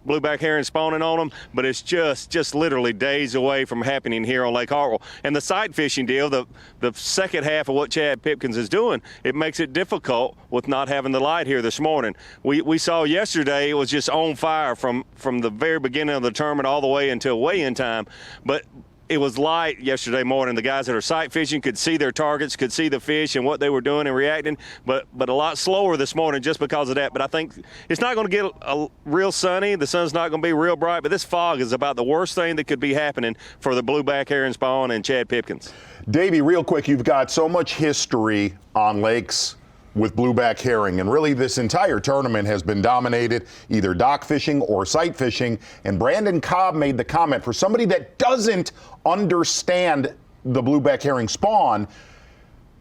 blueback herring spawning on them, but it's just literally days away from happening here on Lake Hartwell. And the sight fishing deal, the second half of what Chad Pipkins is doing, it makes it difficult with not having the light here this morning. We saw yesterday it was just on fire from the very beginning of the tournament all the way until weigh-in time, but it was light yesterday morning. The guys that are sight fishing could see their targets, could see the fish and what they were doing and reacting, but a lot slower this morning just because of that. But I think it's not going to get real sunny. The sun's not going to be real bright, but this fog is about the worst thing that could be happening for the blueback herring spawn and Chad Pipkins. Davey, real quick, you've got so much history on lakes with blueback herring, and really this entire tournament has been dominated either dock fishing or sight fishing. And Brandon Cobb made the comment, for somebody that doesn't understand the blueback herring spawn,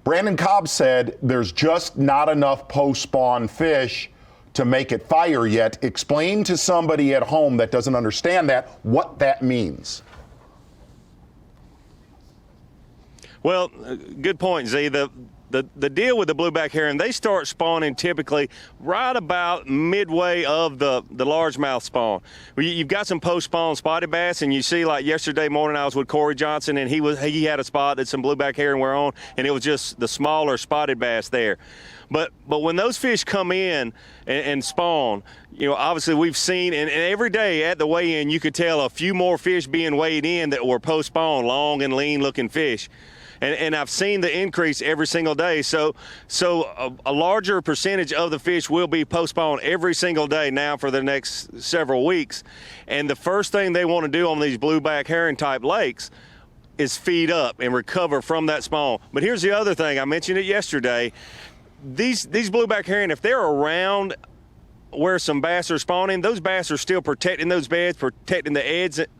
Brandon Cobb said there's just not enough post-spawn fish to make it fire yet. Explain to somebody at home that doesn't understand that what that means. Well, good point, Z. The deal with the blueback herring, they start spawning typically right about midway of the largemouth spawn. You've got some post-spawn spotted bass, and you see, like yesterday morning I was with Corey Johnson, and he had a spot that some blueback herring were on, and it was just the smaller spotted bass there. But when those fish come in and spawn, obviously we've seen, and every day at the weigh-in you could tell a few more fish being weighed in that were post-spawn, long and lean-looking fish. And I've seen the increase every single day. So a larger percentage of the fish will be post-spawn every single day now for the next several weeks. And the first thing they want to do on these blueback herring type lakes is feed up and recover from that spawn. But here's the other thing. I mentioned it yesterday. These blueback herring, if they're around where some bass are spawning, those bass are still protecting those beds, protecting the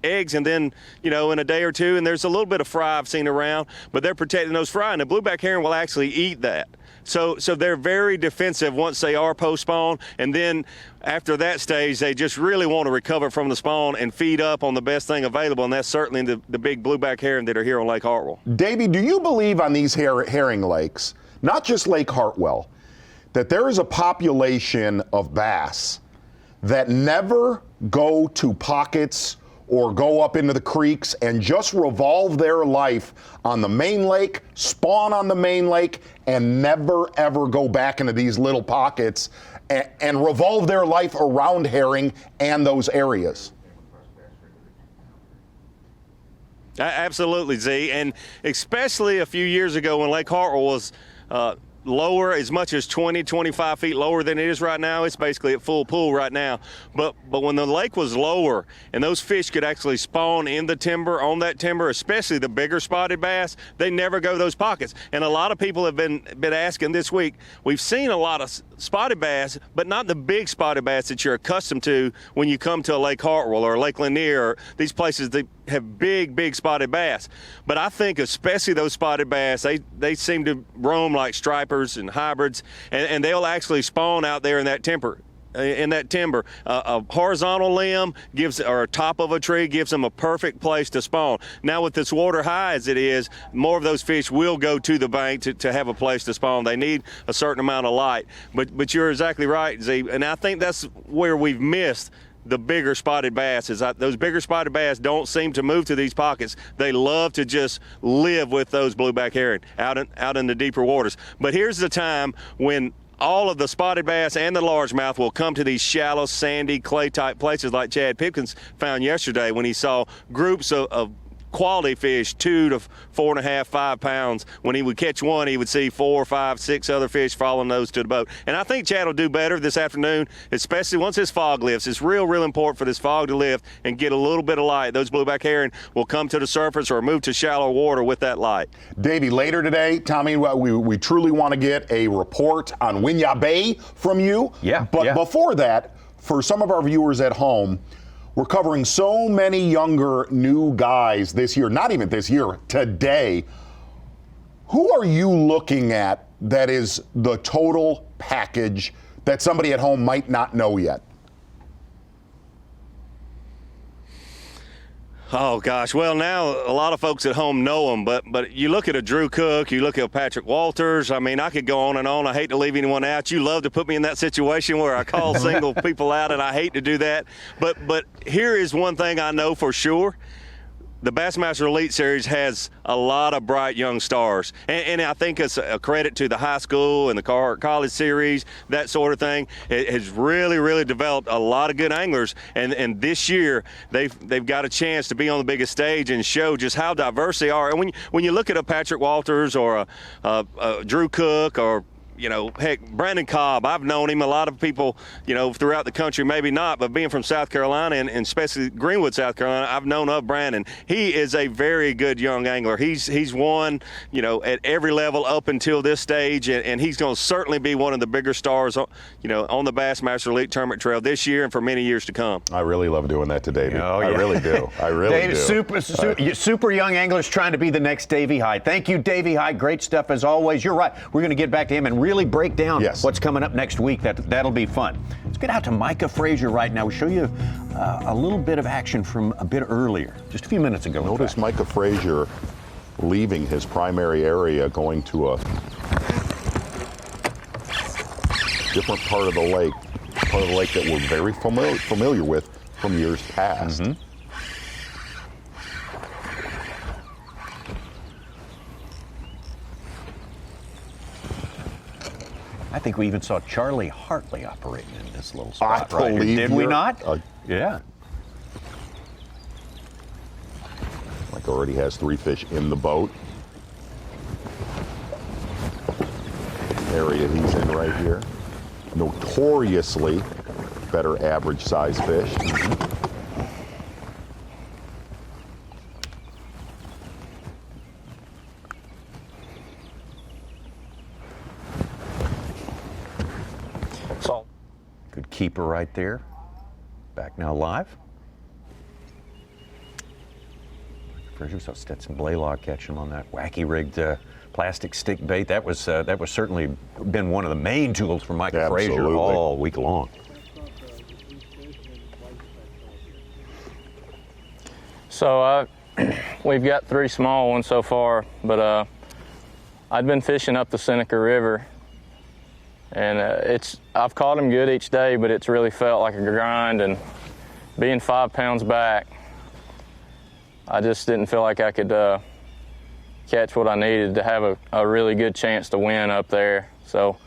eggs, and then, in a day or two, and there's a little bit of fry I've seen around, but they're protecting those fry, and the blueback herring will actually eat that. So they're very defensive once they are post-spawn, and then after that stage, they just really want to recover from the spawn and feed up on the best thing available, and that's certainly the big blueback herring that are here on Lake Hartwell. Davey, do you believe on these herring lakes, not just Lake Hartwell, that there is a population of bass that never go to pockets or go up into the creeks and just revolve their life on the main lake, spawn on the main lake, and never ever go back into these little pockets and revolve their life around herring and those areas? Absolutely, Z, and especially a few years ago when Lake Hartwell was lower, as much as 20, 25 feet lower than it is right now. It's basically at full pool right now. But when the lake was lower and those fish could actually spawn in the timber, on that timber, especially the bigger spotted bass, they never go those pockets. And a lot of people have been asking this week, we've seen a lot of spotted bass, but not the big spotted bass that you're accustomed to when you come to a Lake Hartwell or Lake Lanier or these places that have big spotted bass. But I think especially those spotted bass, they seem to roam like stripers and hybrids, and they'll actually spawn out there in that timber. A horizontal limb or top of a tree gives them a perfect place to spawn. Now with this water high as it is, more of those fish will go to the bank to have a place to spawn. They need a certain amount of light. But you're exactly right, Z, and I think that's where we've missed the bigger spotted bass. Those bigger spotted bass don't seem to move to these pockets. They love to just live with those blueback herring out in the deeper waters. But here's the time when all of the spotted bass and the largemouth will come to these shallow, sandy, clay-type places like Chad Pipkins found yesterday when he saw groups of quality fish, 2 to 4.5, 5 pounds. When he would catch one, he would see 4, 5, 6 other fish following those to the boat. And I think Chad will do better this afternoon, especially once this fog lifts. It's real important for this fog to lift and get a little bit of light. Those blueback herring will come to the surface or move to shallow water with that light. Davey, later today, Tommy, we truly want to get a report on Winyah Bay from you. Yeah. But before that, for some of our viewers at home, we're covering so many younger new guys this year, not even this year, today. Who are you looking at that is the total package that somebody at home might not know yet? Oh, gosh. Well, now a lot of folks at home know them, but you look at a Drew Cook, you look at Patrick Walters. I mean, I could go on and on. I hate to leave anyone out. You love to put me in that situation where I call single people out, and I hate to do that. But here is one thing I know for sure. The Bassmaster Elite Series has a lot of bright young stars. And I think it's a credit to the high school and the college series, that sort of thing. It has really, really developed a lot of good anglers. And this year, they've got a chance to be on the biggest stage and show just how diverse they are. And when you look at a Patrick Walters or a Drew Cook or heck, Brandon Cobb, I've known him. A lot of people, throughout the country, maybe not, but being from South Carolina and especially Greenwood, South Carolina, I've known of Brandon. He is a very good young angler. He's won, at every level up until this stage, and he's going to certainly be one of the bigger stars, on the Bassmaster Elite Tournament Trail this year and for many years to come. I really love doing that to Davey. Oh, yeah. I really do. I really do. Super young anglers trying to be the next Davey Hite. Thank you, Davey Hite. Great stuff as always. You're right. We're going to get back to him and really break down what's coming up next week. That'll be fun. Let's get out to Micah Frazier right now. We'll show you a little bit of action from a bit earlier, just a few minutes ago. Notice Micah Frazier leaving his primary area, going to a different part of the lake that we're very familiar with from years past. Mm-hmm. I think we even saw Charlie Hartley operating in this little spot right here. Did we not? Yeah. Mike already has 3 fish in the boat. Area he's in right here. Notoriously better average size fish. Good keeper right there. Back now live. Frazier saw Stetson Blaylock catch him on that wacky rigged plastic stick bait. That was certainly been one of the main tools for Micah Frazier all week long. So we've got 3 small ones so far, but I've been fishing up the Seneca River. And I've caught them good each day, but it's really felt like a grind. And being 5 pounds back, I just didn't feel like I could catch what I needed to have a really good chance to win up there. So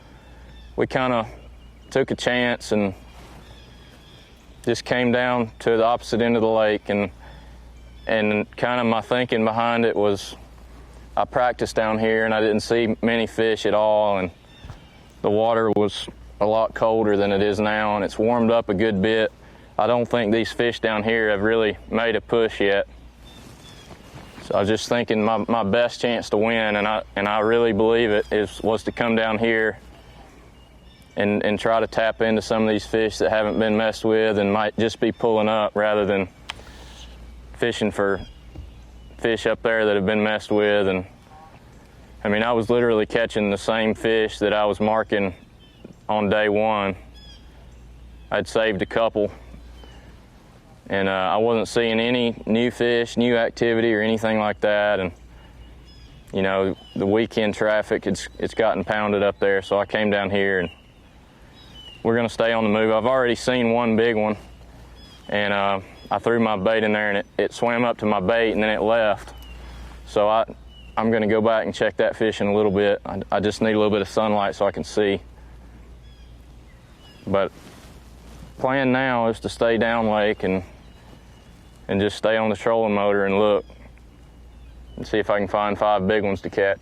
we kind of took a chance and just came down to the opposite end of the lake. And kind of my thinking behind it was I practiced down here and I didn't see many fish at all. And the water was a lot colder than it is now, and it's warmed up a good bit. I don't think these fish down here have really made a push yet. So I was just thinking my best chance to win, and I really believe it was to come down here and try to tap into some of these fish that haven't been messed with and might just be pulling up rather than fishing for fish up there that have been messed with. And I mean, I was literally catching the same fish that I was marking on day 1. I'd saved a couple, and I wasn't seeing any new fish, new activity, or anything like that. And the weekend traffic, it's gotten pounded up there, so I came down here, and we're going to stay on the move. I've already seen one big one, and I threw my bait in there, and it swam up to my bait, and then it left. So I'm going to go back and check that fish in a little bit. I just need a little bit of sunlight so I can see. But plan now is to stay down lake and just stay on the trolling motor and look. and see if I can find 5 big ones to catch.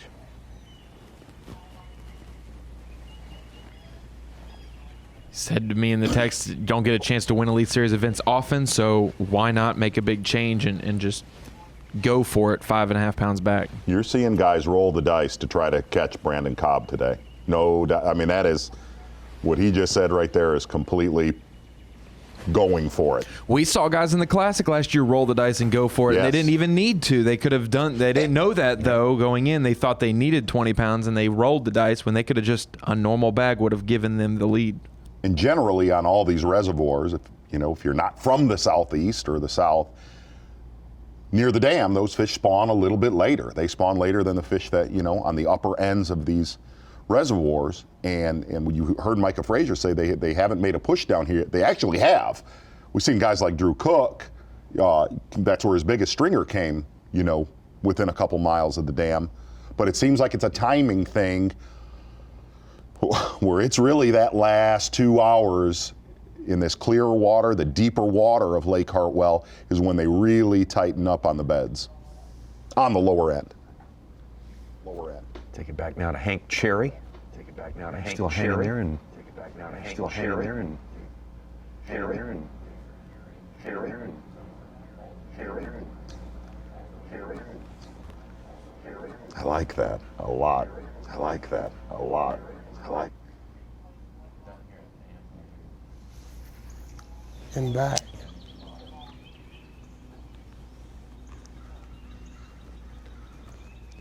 Said to me in the text, don't get a chance to win Elite Series events often, so why not make a big change and just go for it 5.5 pounds back? You're seeing guys roll the dice to try to catch Brandon Cobb today. No, I mean, that is what he just said right there is completely going for it. We saw guys in the Classic last year roll the dice and go for it. Yes. And they didn't even need to. They could have done, they didn't know that though going in. They thought they needed 20 pounds and they rolled the dice when they could have just, a normal bag would have given them the lead. And generally on all these reservoirs, if you're not from the southeast or the south, near the dam, those fish spawn a little bit later. They spawn later than the fish that, on the upper ends of these reservoirs. And when you heard Micah Frazier say they haven't made a push down here, they actually have. We've seen guys like Drew Cook, that's where his biggest stringer came, within a couple miles of the dam. But it seems like it's a timing thing where it's really that last 2 hours in this clearer water, the deeper water of Lake Hartwell, is when they really tighten up on the beds, on the lower end. Take it back now to Hank Cherry. Still hanging there and still hanging there and I like that a lot. I like that a lot. I like. And back.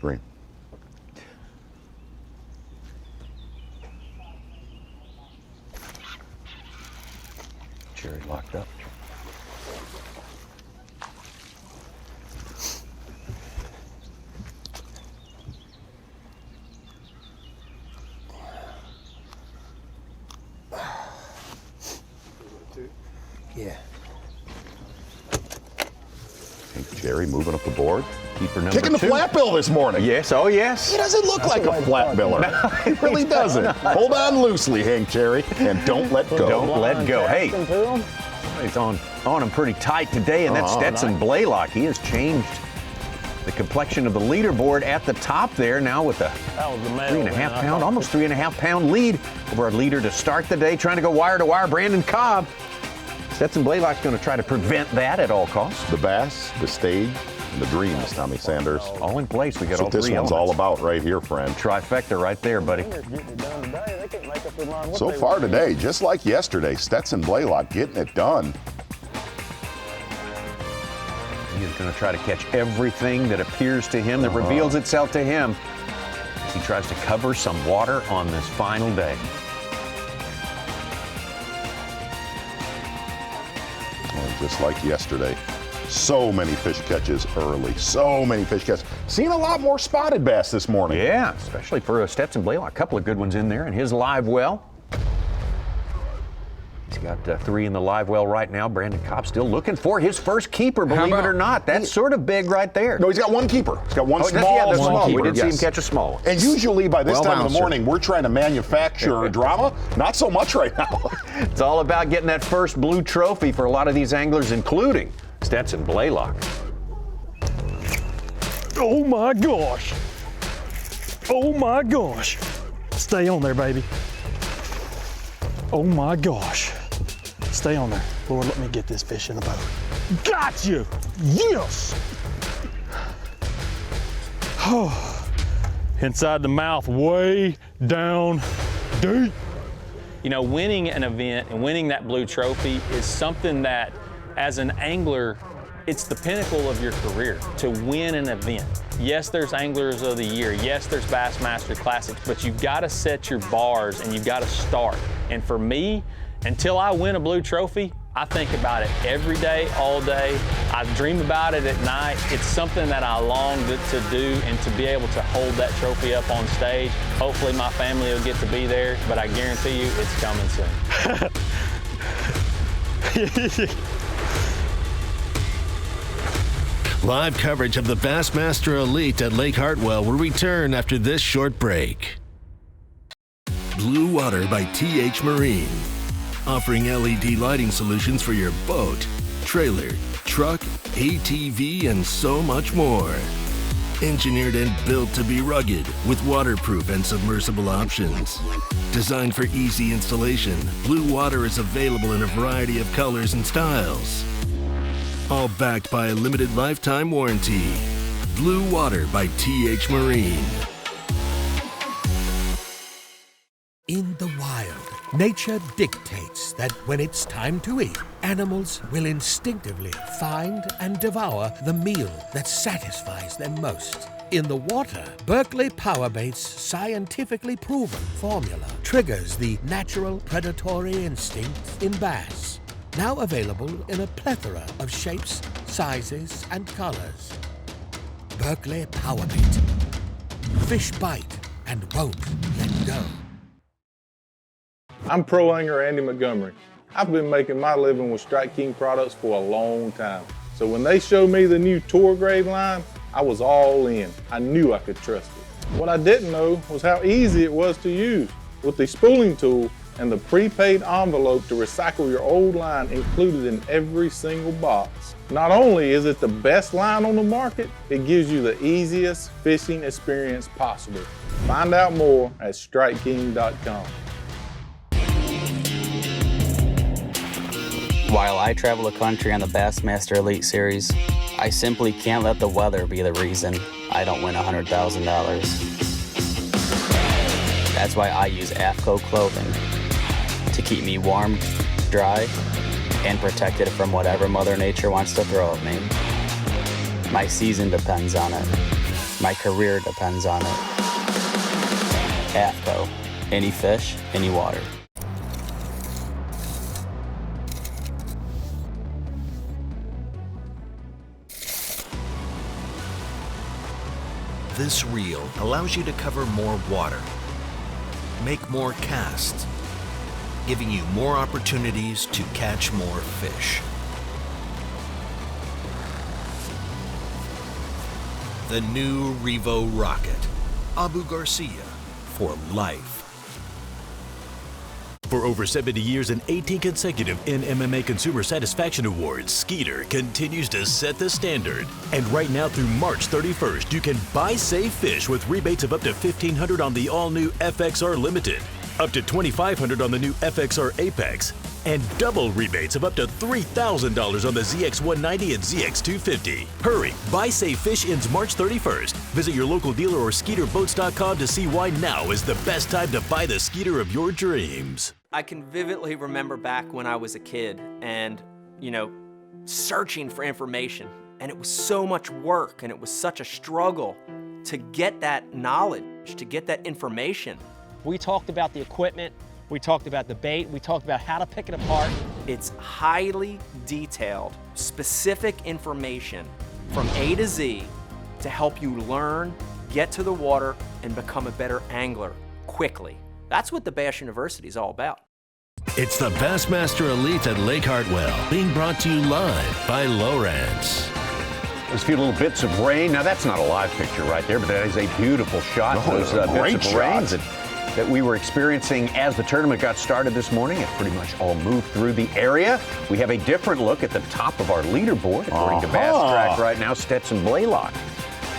Green. Cherry locked up. Yeah. Hank Cherry moving up the board. Keeper number Kicking the 2. flat bill this morning. Yes, oh yes. He doesn't look like a flat biller. No, he really doesn't. Hold on loosely, Hank Cherry, and don't let go. Don't let go. Hey, he's on him pretty tight today, and that's Stetson Blaylock. He has changed the complexion of the leaderboard at the top there now with a 3.5 pound, almost 3.5 pound lead over our leader to start the day, trying to go wire to wire, Brandon Cobb. Stetson Blaylock's going to try to prevent that at all costs. The Bass, the stage, and the dreams, Tommy Sanders. All in place. We got all 3 this one's elements. all about right here, friend. Trifecta right there, buddy. So far today, just like yesterday, Stetson Blaylock getting it done. He's going to try to catch everything that appears to him, that reveals itself to him, as he tries to cover some water on this final day. Well, just like yesterday, so many fish catches early. So many fish catches. Seen a lot more spotted bass this morning. Yeah, especially for Stetson Blaylock. A couple of good ones in there in his live well. He's got 3 in the live well right now. Brandon Cobb still looking for his first keeper, believe it or not. That's sort of big right there. No, he's got one keeper. He's got one small. Yeah, the small. Keeper. We did see him catch a small one. And usually by this time in the bouncer. morning, we're trying to manufacture drama. Not so much right now. It's all about getting that first blue trophy for a lot of these anglers, including Stetson Blaylock. Oh my gosh. Oh my gosh. Stay on there, baby. Oh my gosh. Stay on there. Lord, let me get this fish in the boat. Got you. Yes. Inside the mouth, way down deep. You know, winning an event and winning that blue trophy is something that, as an angler, it's the pinnacle of your career, to win an event. Yes, there's Anglers of the Year. Yes, there's Bassmaster Classics, but you've got to set your bars and you've got to start. And for me, until I win a blue trophy, I think about it every day, all day. I dream about it at night. It's something that I long to do, and to be able to hold that trophy up on stage. Hopefully my family will get to be there, but I guarantee you it's coming soon. Live coverage of the Bassmaster Elite at Lake Hartwell will return after this short break. Blue Water by TH Marine, offering LED lighting solutions for your boat, trailer, truck, ATV, and so much more. Engineered and built to be rugged with waterproof and submersible options. Designed for easy installation, Blue Water is available in a variety of colors and styles. All backed by a limited lifetime warranty. Blue Water by TH Marine. In the wild, nature dictates that when it's time to eat, animals will instinctively find and devour the meal that satisfies them most. In the water, Berkeley Powerbait's scientifically proven formula triggers the natural predatory instinct in bass. Now available in a plethora of shapes, sizes, and colors. Berkeley Powerbait. Fish bite and won't let go. I'm pro angler Andy Montgomery. I've been making my living with Strike King products for a long time. So when they showed me the new Tour Grade line, I was all in. I knew I could trust it. What I didn't know was how easy it was to use. With the spooling tool and the prepaid envelope to recycle your old line included in every single box. Not only is it the best line on the market, it gives you the easiest fishing experience possible. Find out more at StrikeKing.com. While I travel the country on the Bassmaster Elite Series, I simply can't let the weather be the reason I don't win $100,000. That's why I use AFCO clothing to keep me warm, dry, and protected from whatever Mother Nature wants to throw at me. My season depends on it. My career depends on it. AFCO, any fish, any water. This reel allows you to cover more water, make more casts, giving you more opportunities to catch more fish. The new Revo Rocket, Abu Garcia for life. For over 70 years and 18 consecutive NMMA Consumer Satisfaction Awards, Skeeter continues to set the standard. And right now through March 31st, you can buy Save Fish with rebates of up to $1,500 on the all-new FXR Limited, up to $2,500 on the new FXR Apex, and double rebates of up to $3,000 on the ZX190 and ZX250. Hurry! Buy Save Fish ends March 31st. Visit your local dealer or SkeeterBoats.com to see why now is the best time to buy the Skeeter of your dreams. I can vividly remember back when I was a kid and, searching for information. And it was so much work and it was such a struggle to get that knowledge, to get that information. We talked about the equipment, we talked about the bait, we talked about how to pick it apart. It's highly detailed, specific information from A to Z to help you learn, get to the water, and become a better angler quickly. That's what the Bass University is all about. It's the Bassmaster Elite at Lake Hartwell, being brought to you live by Lowrance. There's a few little bits of rain. Now, that's not a live picture right there, but that is a beautiful shot. Oh, those great bits of rain shot. that we were experiencing as the tournament got started this morning. It pretty much all moved through the area. We have a different look at the top of our leaderboard. According to Bass Track right now, Stetson Blaylock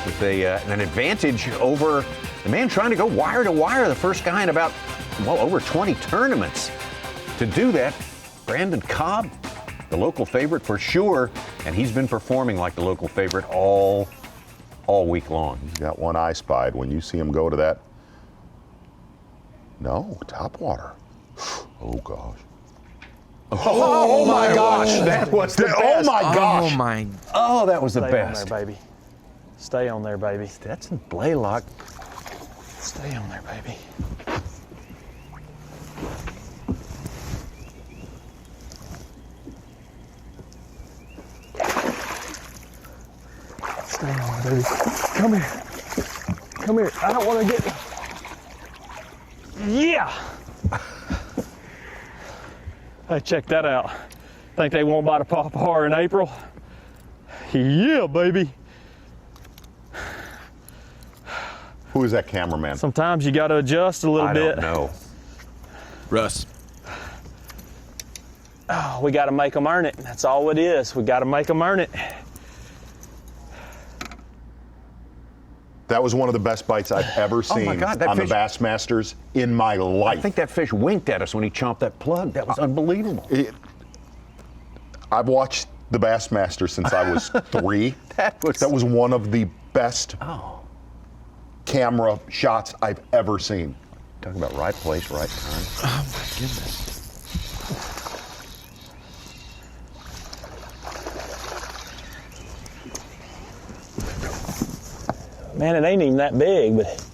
with an advantage over the man trying to go wire to wire, the first guy in about, over 20 tournaments. To do that, Brandon Cobb, the local favorite for sure, and he's been performing like the local favorite all week long. He's got one eye spied. When you see him go to that, no, Topwater. Oh, gosh. Oh my gosh, that was the best. Oh, my gosh. Oh, my. Oh, that was the Stay best. on there, baby. Stay on there, baby. Stetson Blaylock. Stay on there, baby. Stay on, baby. Come here. Come here. I don't want to get... Yeah! Hey, check that out. Think they won't bite a pawpaw in April? Yeah, baby. Who is that cameraman? Sometimes you got to adjust a little bit. I don't know. Russ. Oh, we got to make them earn it. That's all it is. We got to make them earn it. That was one of the best bites I've ever seen my God, on the Bassmasters in my life. I think that fish winked at us when he chomped that plug. That was unbelievable. I've watched the Bassmasters since I was 3. That was one of the best camera shots I've ever seen. Talking about right place, right time. Oh my goodness. Man, it ain't even that big, but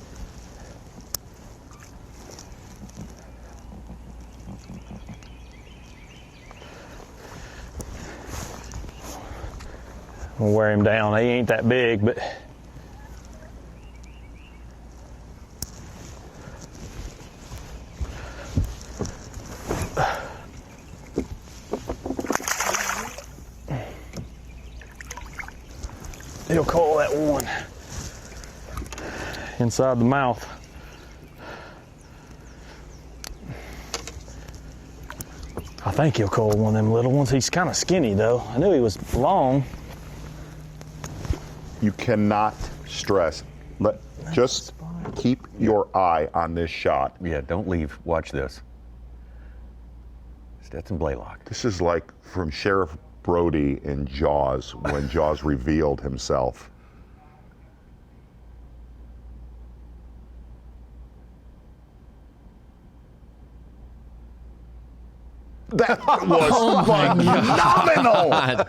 we'll wear him down. He ain't that big, but he'll call that one inside the mouth. I think he'll call one of them little ones. He's kind of skinny though. I knew he was long. You cannot stress. Just keep your eye on this shot. Yeah, don't leave. Watch this. Stetson Blaylock. This is like from Sheriff Brody in Jaws when Jaws revealed himself. That was phenomenal.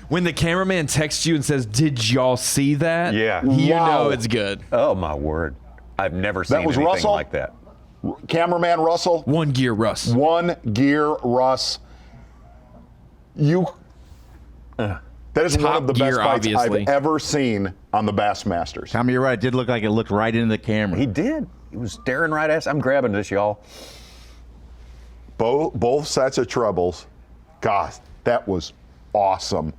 When the cameraman texts you and says, "Did y'all see that?" Yeah. You Wow. know it's good. Oh my word. I've never seen That was anything Russell? like that. Cameraman Russell. One gear Russ. One gear Russ. That is one Top of the gear, best bites obviously. I've ever seen on the Bassmasters. Tommy, you're right. It did look like it looked right into the camera. He did. He was staring right at us. I'm grabbing this, y'all. Both sets of trebles. God, that was awesome.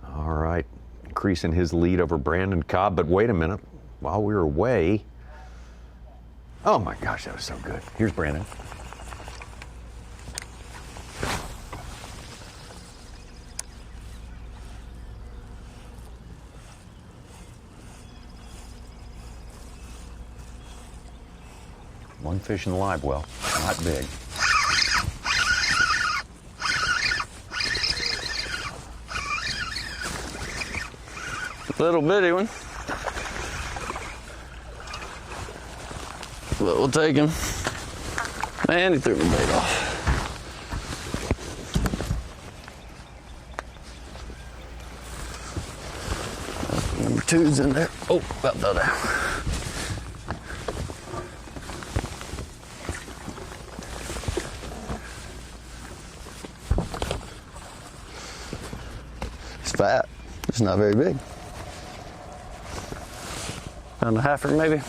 All right. Increasing his lead over Brandon Cobb. But wait a minute. While we were away. Oh my gosh, that was so good. Here's Brandon. One fish in the live well. Not big. Little bitty one. But we'll take him. Man, he threw my bait off. Number 2's in there. Oh, about fell down. It's fat. It's not very big. Pound and a halfer maybe.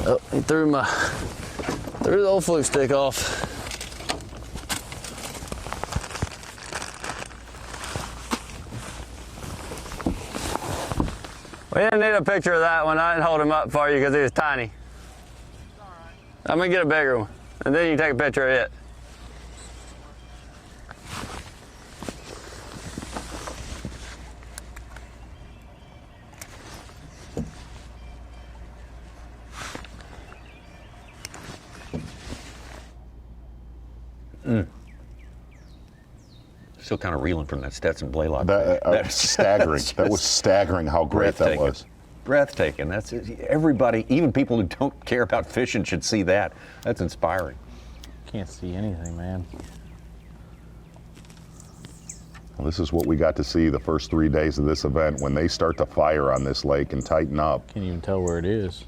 Oh, he threw the old fluke stick off. We didn't need a picture of that one. I didn't hold him up for you because he was tiny. I'm gonna get a bigger one, and then you can take a picture of it. Still kind of reeling from that Stetson Blaylock. That's staggering. That was staggering how great that was. Breathtaking. That's everybody, even people who don't care about fishing, should see that. That's inspiring. Can't see anything, man. Well, this is what we got to see the first 3 days of this event. When they start to fire on this lake and tighten up. Can't even tell where it is.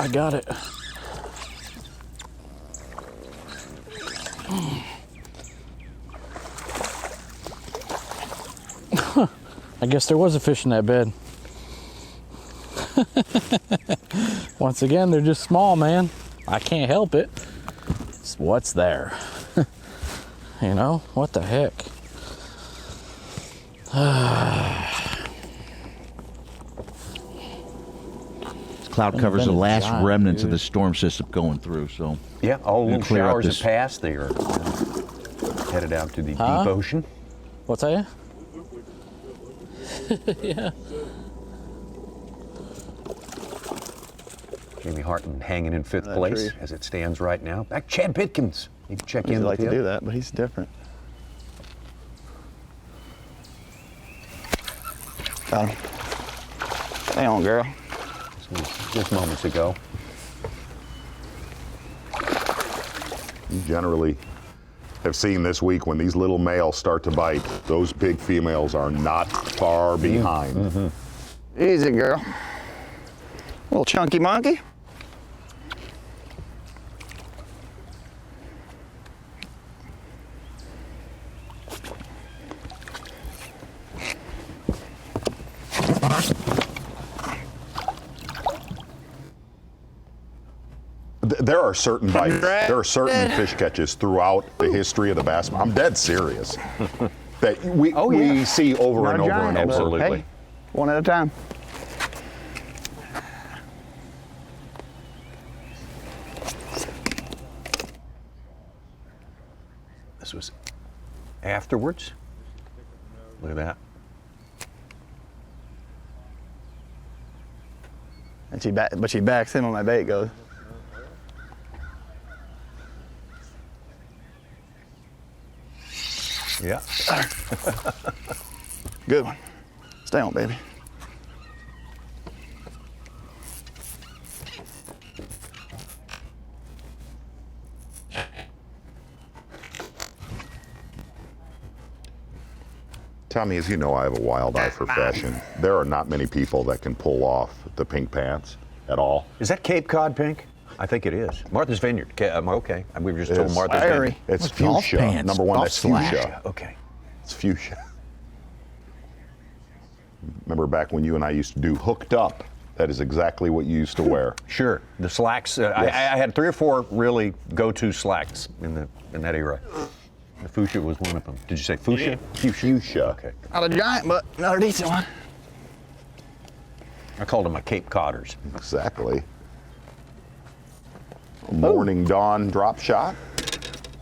I got it. I guess there was a fish in that bed. Once again, they're just small, man. I can't help it. It's what's there. You know, what the heck? cloud cover's the last remnants of the storm system going through. So yeah, all we'll little clear up showers this. have passed. They are headed out to the deep ocean. What's that? Yeah. Davey Hite hanging in 5th place as it stands right now. Back Chad Pitkins. You can check in. He'd with like to him. do that, but he's different. Got him. Stay on, girl. Just moments ago. You generally have seen this week when these little males start to bite, those big females are not far behind. Easy, girl. Little chunky monkey. There are certain bites, there are certain fish catches throughout the history of the bass. I'm dead serious. That we see over and over and over. Absolutely. Hey, one at a time. This was afterwards. Look at that. And she backs in when my bait goes. Yeah. Good one. Stay on, baby. Tommy, as you know, I have a wild eye for fashion. There are not many people that can pull off the pink pants at all. Is that Cape Cod pink? I think it is. Martha's Vineyard. Okay. We were just told Martha's Vineyard. It's fuchsia. Number one, that's fuchsia. Okay. It's fuchsia. Remember back when you and I used to do hooked up? That is exactly what you used to wear. Sure. The slacks. Yes. I had 3 or 4 really go-to slacks in that era. The fuchsia was one of them. Did you say fuchsia? Fuchsia. Okay. Not a giant, but another decent one. I called them my Cape Codders. Exactly. Morning dawn drop shot.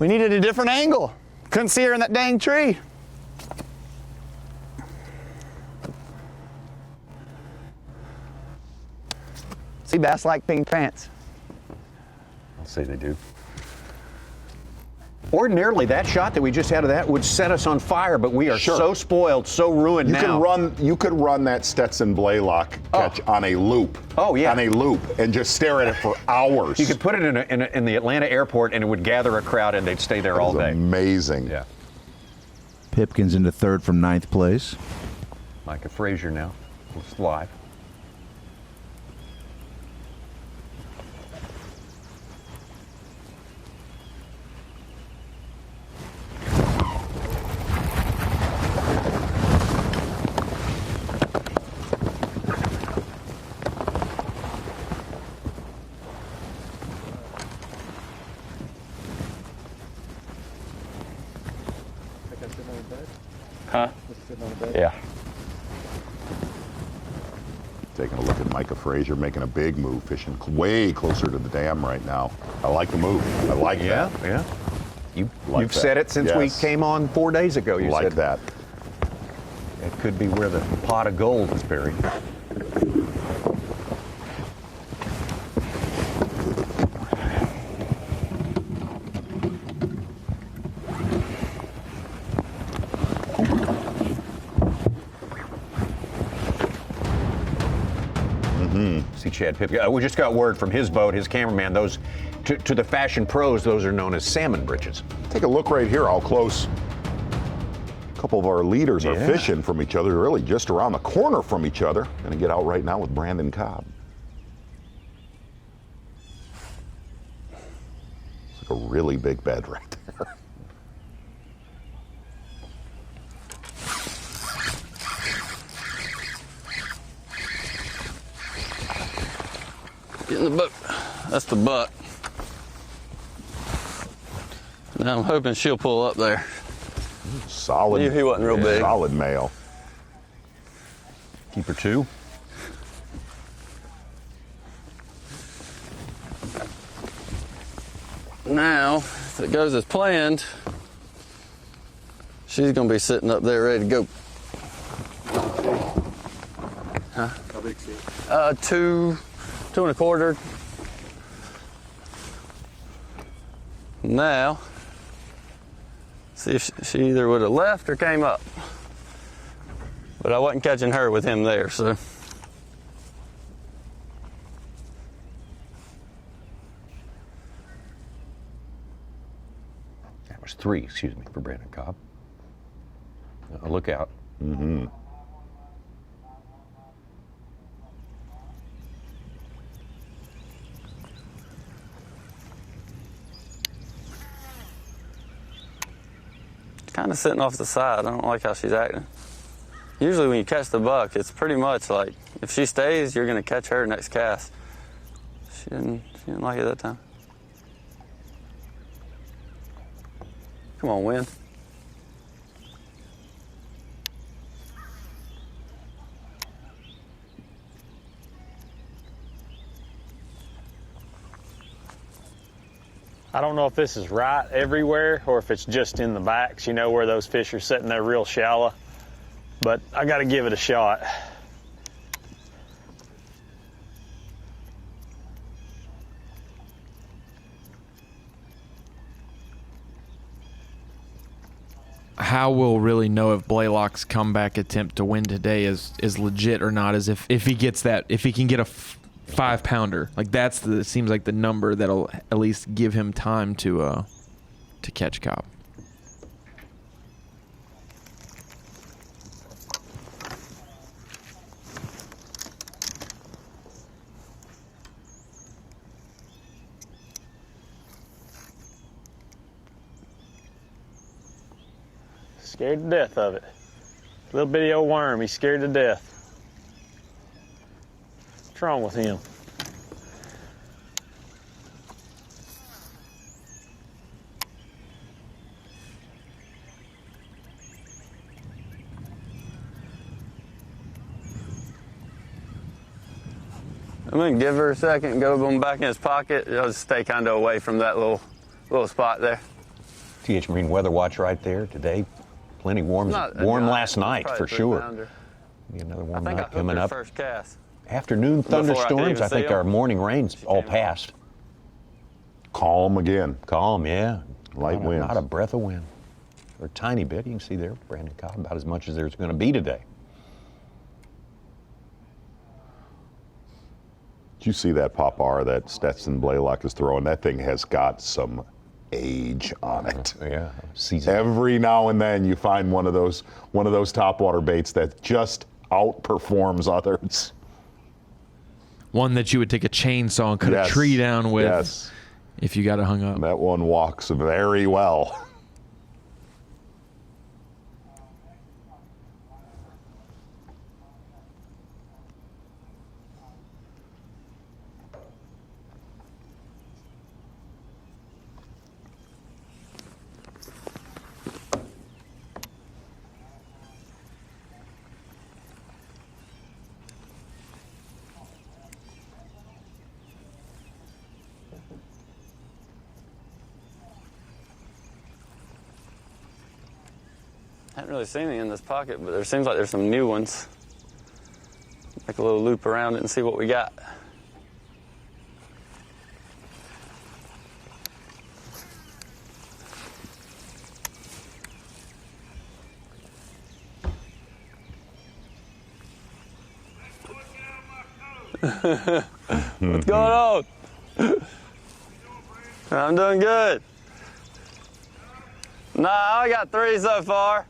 We needed a different angle. Couldn't see her in that dang tree. See, bass like pink pants. I'll say they do. Ordinarily, that shot that we just had of that would set us on fire, but we are so spoiled, so ruined now. You could run that Stetson Blaylock catch on a loop. Oh, yeah. On a loop and just stare at it for hours. You could put it in the Atlanta airport and it would gather a crowd and they'd stay there all day. Amazing. Yeah. Pipkins into 3rd from 9th place. Micah Frazier now. It's live. Huh? Yeah. Taking a look at Micah Frazier making a big move, fishing way closer to the dam right now. I like the move. I like that. Yeah. You've that. said it since we came on 4 days ago. You like said that. It could be where the pot of gold is buried. See Chad Pipkin. We just got word from his boat, his cameraman, those, to the fashion pros, those are known as salmon bridges. Take a look right here how close a couple of our leaders are fishing from each other, really just around the corner from each other. Gonna get out right now with Brandon Cobb. It's like a really big bed right there. Get in the boat. That's the buck. Now I'm hoping she'll pull up there. Solid. He wasn't real big. Solid male. Keeper 2. Now, if it goes as planned, she's gonna be sitting up there ready to go. Huh? How big is it? 2 1/4. Now, see if she either would have left or came up. But I wasn't catching her with him there, so. That was 3, excuse me, for Brandon Cobb. Look out. Mm-hmm. Kind of sitting off the side. I don't like how she's acting. Usually when you catch the buck, it's pretty much like, if she stays, you're gonna catch her next cast. She didn't like it that time. Come on, wind. I don't know if this is right everywhere or if it's just in the backs, you know, where those fish are sitting there real shallow. But I got to give it a shot. How we'll really know if Blaylock's comeback attempt to win today is legit or not is if he gets that, if he can get a 5-pounder. Like it seems like the number that'll at least give him time to catch Cobb. Scared to death of it. Little bitty old worm, he's scared to death. What's wrong with him? I'm gonna give her a second and go back in his pocket. I'll just stay kind of away from that little spot there. TH Marine Weather Watch right there today. Plenty warm last night for sure. Be another warm night coming up. First cast. Afternoon thunderstorms. I think our morning rain's all past. Calm again. Calm, yeah. Light winds. Not a breath of wind. Or a tiny bit. You can see there, Brandon Cobb, about as much as there's going to be today. Did you see that pop-R that Stetson Blaylock is throwing? That thing has got some age on it. Yeah. Every now and then you find one of those topwater baits that just outperforms others. One that you would take a chainsaw and cut a tree down with if you got it hung up. That one walks very well. I haven't really seen any in this pocket, but there seems like there's some new ones. Make a little loop around it and see what we got. What's going on? I'm doing good. Nah, I got 3 so far.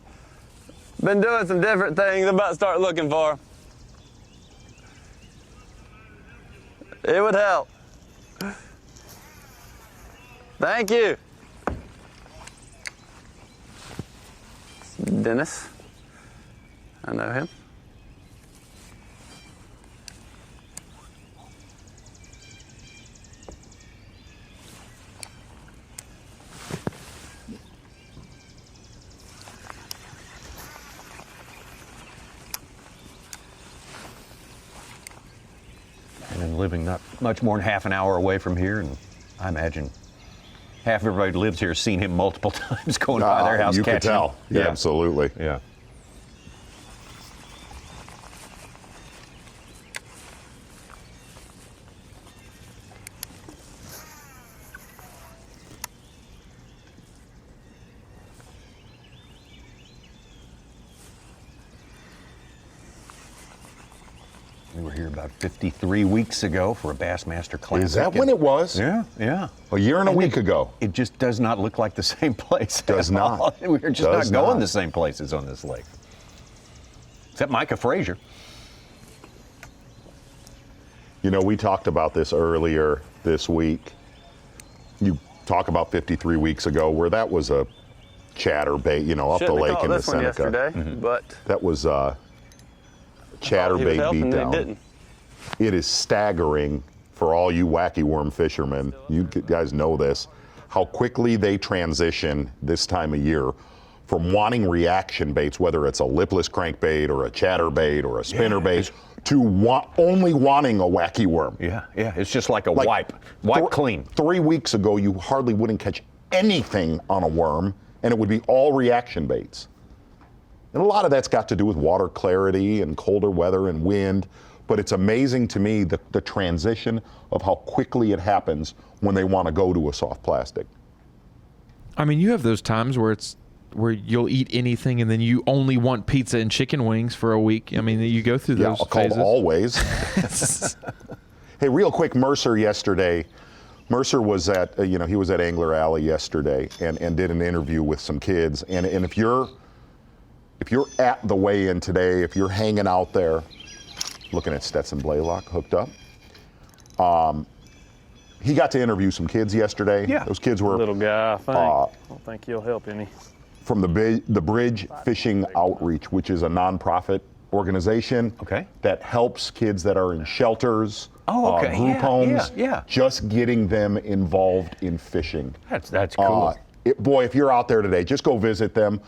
Been doing some different things. I'm about to start looking for them. It would help. Thank you. Dennis. I know him. And living not much more than half an hour away from here, and I imagine half of everybody who lives here has seen him multiple times going by their house you catching. could tell. Yeah, absolutely. Yeah. We were here about 53 weeks ago for a Bassmaster Classic. Is that when it was? Yeah, yeah. A year and a week ago. It just does not look like the same place. Does not. We're just not going the same places on this lake. Except Micah Frazier. You know, we talked about this earlier this week. You talk about 53 weeks ago where that was a chatterbait, you know, up the lake in the Seneca. Yesterday, but that was chatterbait beatdown. It is staggering for all you wacky worm fishermen. You guys know this, how quickly they transition this time of year from wanting reaction baits, whether it's a lipless crankbait or a chatterbait or a spinnerbait, to only wanting a wacky worm. Yeah, yeah. It's just like a wipe clean. 3 weeks ago, you hardly wouldn't catch anything on a worm, and it would be all reaction baits. And a lot of that's got to do with water clarity and colder weather and wind, but it's amazing to me the transition of how quickly it happens when they want to go to a soft plastic. I mean, you have those times where you'll eat anything and then you only want pizza and chicken wings for a week. I mean, you go through those phases. Always. Hey, real quick, Mercer yesterday. Mercer was at, he was at Angler Alley yesterday and did an interview with some kids. And if you're at the weigh-in today, if you're hanging out there, looking at Stetson Blaylock hooked up, he got to interview some kids yesterday. Yeah. Those kids were Little guy, I think. I don't think he'll help any. From the Bridge Fishing Outreach, which is a nonprofit organization that helps kids that are in shelters, group homes, just getting them involved in fishing. That's cool. Boy, if you're out there today, just go visit them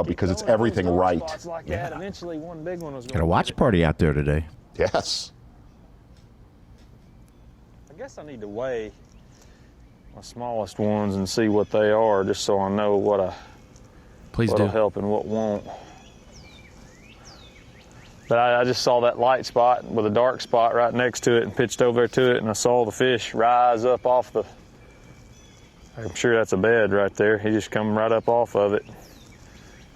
because it's everything right. Like that. Eventually, one big one was Got a watch party out there today. Yes. I guess I need to weigh my smallest ones and see what they are, just so I know what'll help and what won't. But I just saw that light spot with a dark spot right next to it and pitched over to it, and I saw the fish rise up off the. I'm sure that's a bed right there. He just come right up off of it,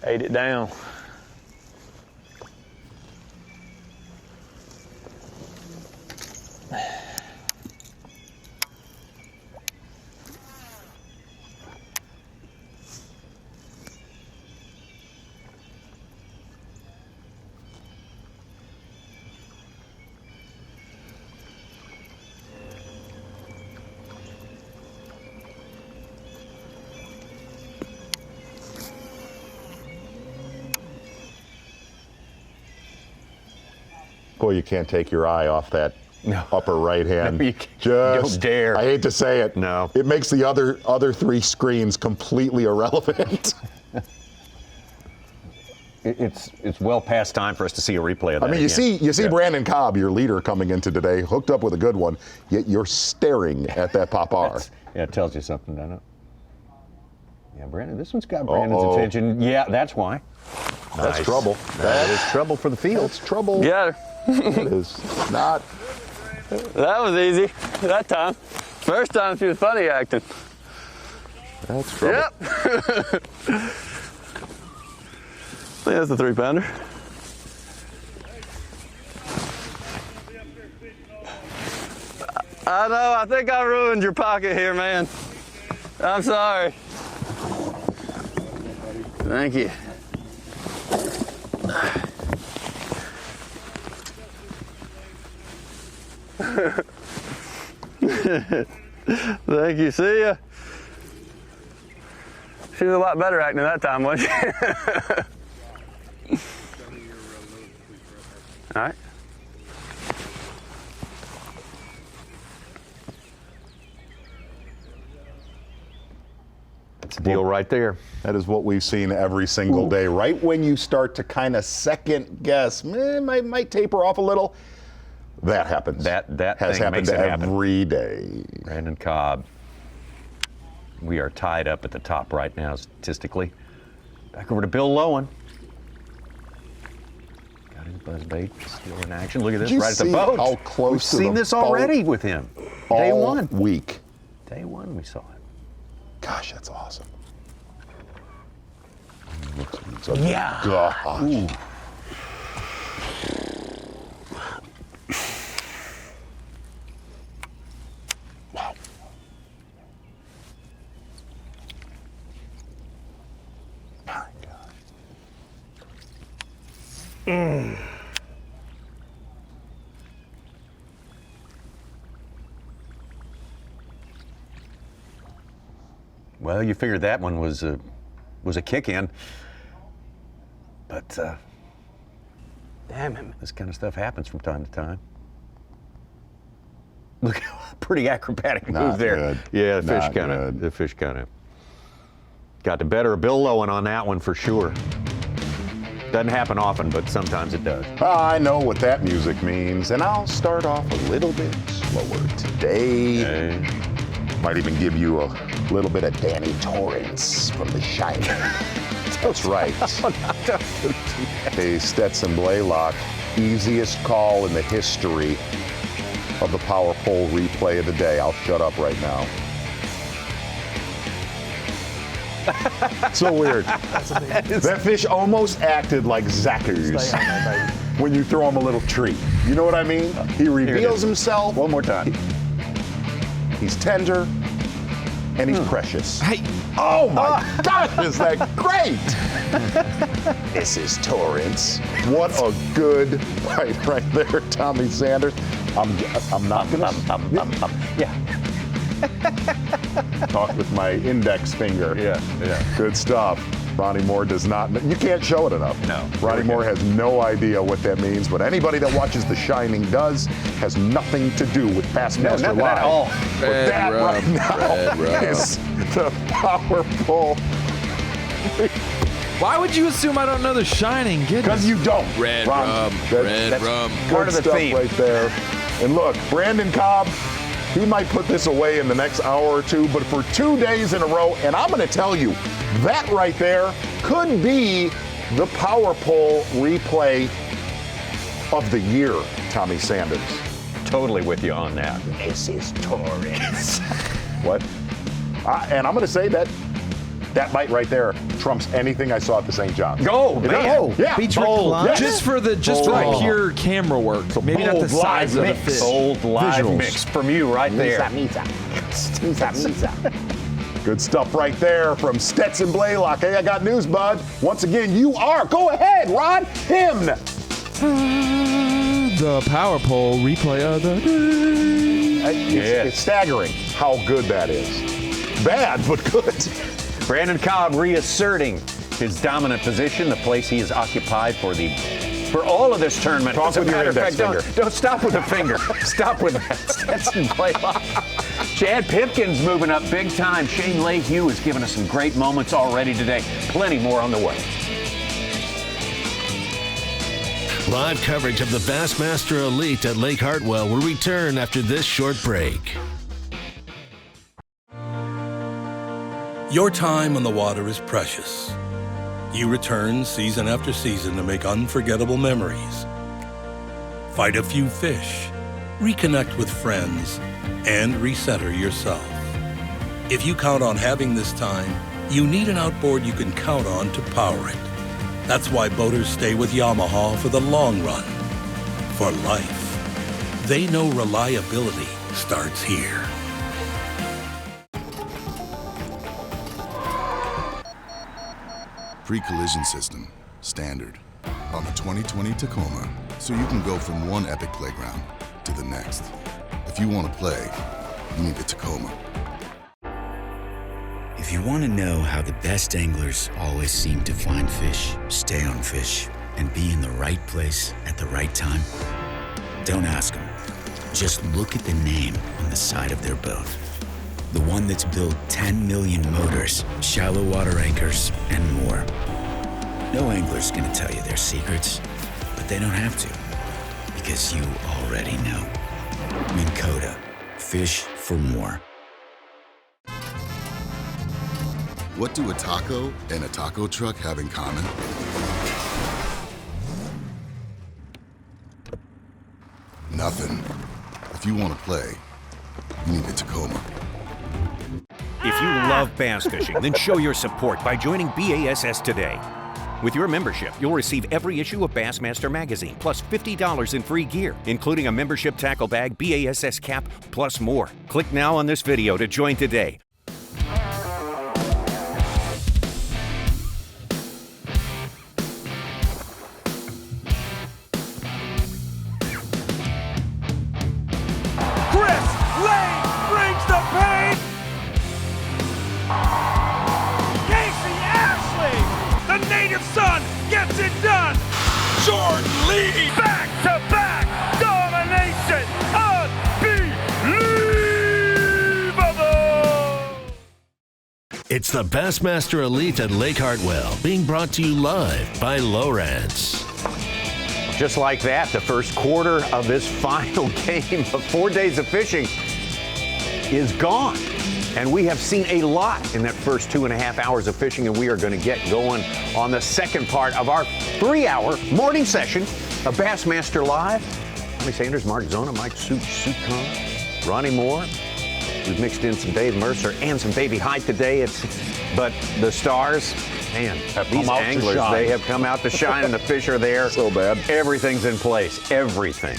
ate it down. Boy, you can't take your eye off that upper right hand. No, you don't dare. I hate to say it. No. It makes the other three screens completely irrelevant. It's well past time for us to see a replay of that. I mean, you see Brandon Cobb, your leader, coming into today, hooked up with a good one, yet you're staring at that popar. Yeah, it tells you something, doesn't it? Yeah, Brandon, this one's got Brandon's attention. Yeah, that's why. That's trouble. That is trouble for the field. That's trouble. Got her. It is not. That was easy that time. First time she was funny acting. That's trouble. Yep. I think that's a 3-pounder. I know, I think I ruined your pocket here, man. I'm sorry. Thank you. Thank you. See ya. She was a lot better acting that time, wasn't she? All right. That's a deal right there. That is what we've seen every single day. Right when you start to kind of second guess, might taper off a little. That happens. That has thing happened makes it happen. every day. Brandon Cobb. We are tied up at the top right now statistically. Back over to Bill Lowen. Got his buzzbait still in action. Look at this, right at the boat. How close We've to seen the this already boat with him. Day all one. week. Day one we saw it. Gosh, that's awesome. Yeah. Gosh. Ooh. Wow. My God. Well, you figured that one was a kick in, but Damn it. this kind of stuff happens from time to time. Look, pretty acrobatic Not move there. good. Yeah, Not good. the fish kind of got the better of Bill Lowen on that one for sure. Doesn't happen often, but sometimes it does. I know what that music means, and I'll start off a little bit slower today. Might even give you a little bit of Danny Torrance from The Shining. That's right. Hey, Stetson Blaylock, easiest call in the history of the power pole replay of the day. I'll shut up right now. So weird. That fish almost acted like Zachary when you throw him a little treat. You know what I mean? He reveals himself. One more time. He's tender and he's precious. Hey. Oh my gosh, is that great? This is Torrance. What a good bite right there, Tommy Sanders. I'm not gonna. Yeah. Talk with my index finger. Yeah. Good stuff. Ronnie Moore does not. You can't show it enough. No. Ronnie Moore has no idea what that means, but anybody that watches The Shining does has nothing to do with Bassmaster nothing Live. at all. But Red that rum, right now is the power pole. Why would you assume I don't know The Shining? Because you don't. Red Ron, rum, that's rum. Part of the theme right there. And look, Brandon Cobb, he might put this away in the next hour or two, but for 2 days in a row, and I'm going to tell you, that right there could be the power pole replay of the year, Tommy Sanders. Totally with you on that. This is Torrance. What? And I'm going to say that bite right there trumps anything I saw at the St. John's. Go, man. Yeah. Bold. Yes. Just for the pure camera work. So Maybe not the bold size of live the mix. fish. Bold live Visuals. mix from you right there. Good stuff right there from Stetson Blaylock. Hey, I got news, bud. Once again, you are. Go ahead, Ron. Him. The power pole replay of the day. It's staggering how good that is. Bad, but good. Brandon Cobb reasserting his dominant position, the place he has occupied for all of this tournament. Talk As a with your matter of index fact, finger. don't stop with the finger. Stop with that. Stetson Blaylock. Chad Pipkin's moving up big time. Shane Leahew has given us some great moments already today. Plenty more on the way. Live coverage of the Bassmaster Elite at Lake Hartwell will return after this short break. Your time on the water is precious. You return season after season to make unforgettable memories. Fight a few fish, reconnect with friends, and recenter yourself. If you count on having this time, you need an outboard you can count on to power it. That's why boaters stay with Yamaha for the long run, for life. They know reliability starts here. Pre-collision system, standard, on a 2020 Tacoma, so you can go from one epic playground to the next. If you want to play, you need the Tacoma. If you want to know how the best anglers always seem to find fish, stay on fish, and be in the right place at the right time, don't ask them. Just look at the name on the side of their boat. The one that's built 10 million motors, shallow water anchors, and more. No angler's gonna tell you their secrets, but they don't have to, because you already know. Minn Kota, fish for more. What do a taco and a taco truck have in common? Nothing. If you want to play, you need a Tacoma. If you love bass fishing, then show your support by joining B.A.S.S today. With your membership, you'll receive every issue of Bassmaster magazine, plus $50 in free gear, including a membership tackle bag, B.A.S.S cap, plus more. Click now on this video to join today. Son gets it done. Jordan Lee, back-to-back domination, unbelievable. It's the Bassmaster Elite at Lake Hartwell, being brought to you live by Lowrance. Just like that, the first quarter of this final game of 4 days of fishing is gone. And we have seen a lot in that first 2.5 hours of fishing, and we are going to get going on the second part of our 3-hour morning session of Bassmaster Live. Tommy Sanders, Mark Zona, Mike Sukon, Ronnie Moore. We've mixed in some Dave Mercer and some Davey Hite today. But the stars, man, these anglers, they have come out to shine, and the fish are there. So bad. Everything's in place. Everything.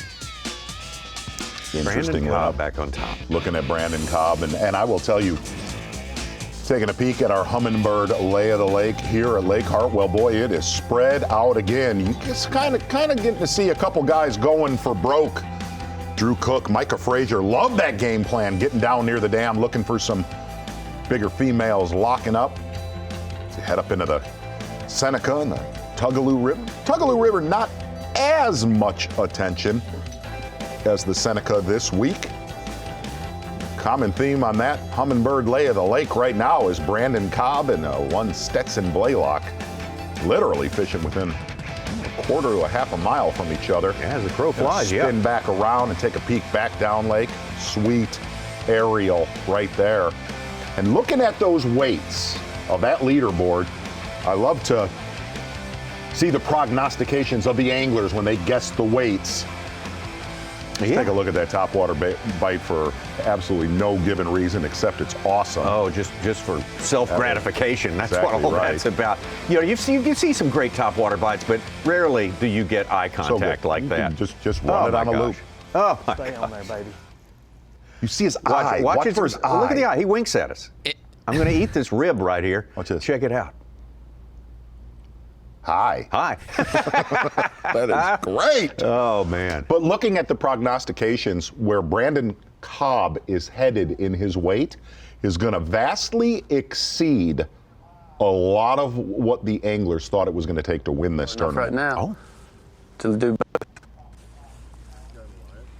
Interesting. Brandon Cobb back on top. Looking at Brandon Cobb, and I will tell you, taking a peek at our Humminbird lay of the lake here at Lake Hartwell, boy, it is spread out again. You just kind of getting to see a couple guys going for broke. Drew Cook, Micah Frazier, love that game plan, getting down near the dam, looking for some bigger females locking up. To head up into the Seneca and the Tugaloo River. Tugaloo River, not as much attention as the Seneca this week. Common theme on that Humminbird lay of the lake right now is Brandon Cobb and one Stetson Blaylock, literally fishing within a quarter to a half a mile from each other. Yeah, as the crow flies, spin back around and take a peek back down lake. Sweet aerial right there. And looking at those weights of that leaderboard, I love to see the prognostications of the anglers when they guess the weights. Let's take a look at that topwater bite for absolutely no given reason except it's awesome. Oh, just for self-gratification. That's exactly what all that's about. You know, you see some great topwater bites, but rarely do you get eye contact like that. Just run it on a loop. Oh, my Stay gosh. on there, baby. You see his eye. Watch for his eye. Look at the eye. He winks at us. I'm going to eat this rib right here. Watch this. Check it out. Hi. That is great. Oh, man. But looking at the prognostications where Brandon Cobb is headed in his weight is going to vastly exceed a lot of what the anglers thought it was going to take to win this tournament. Right now. To do.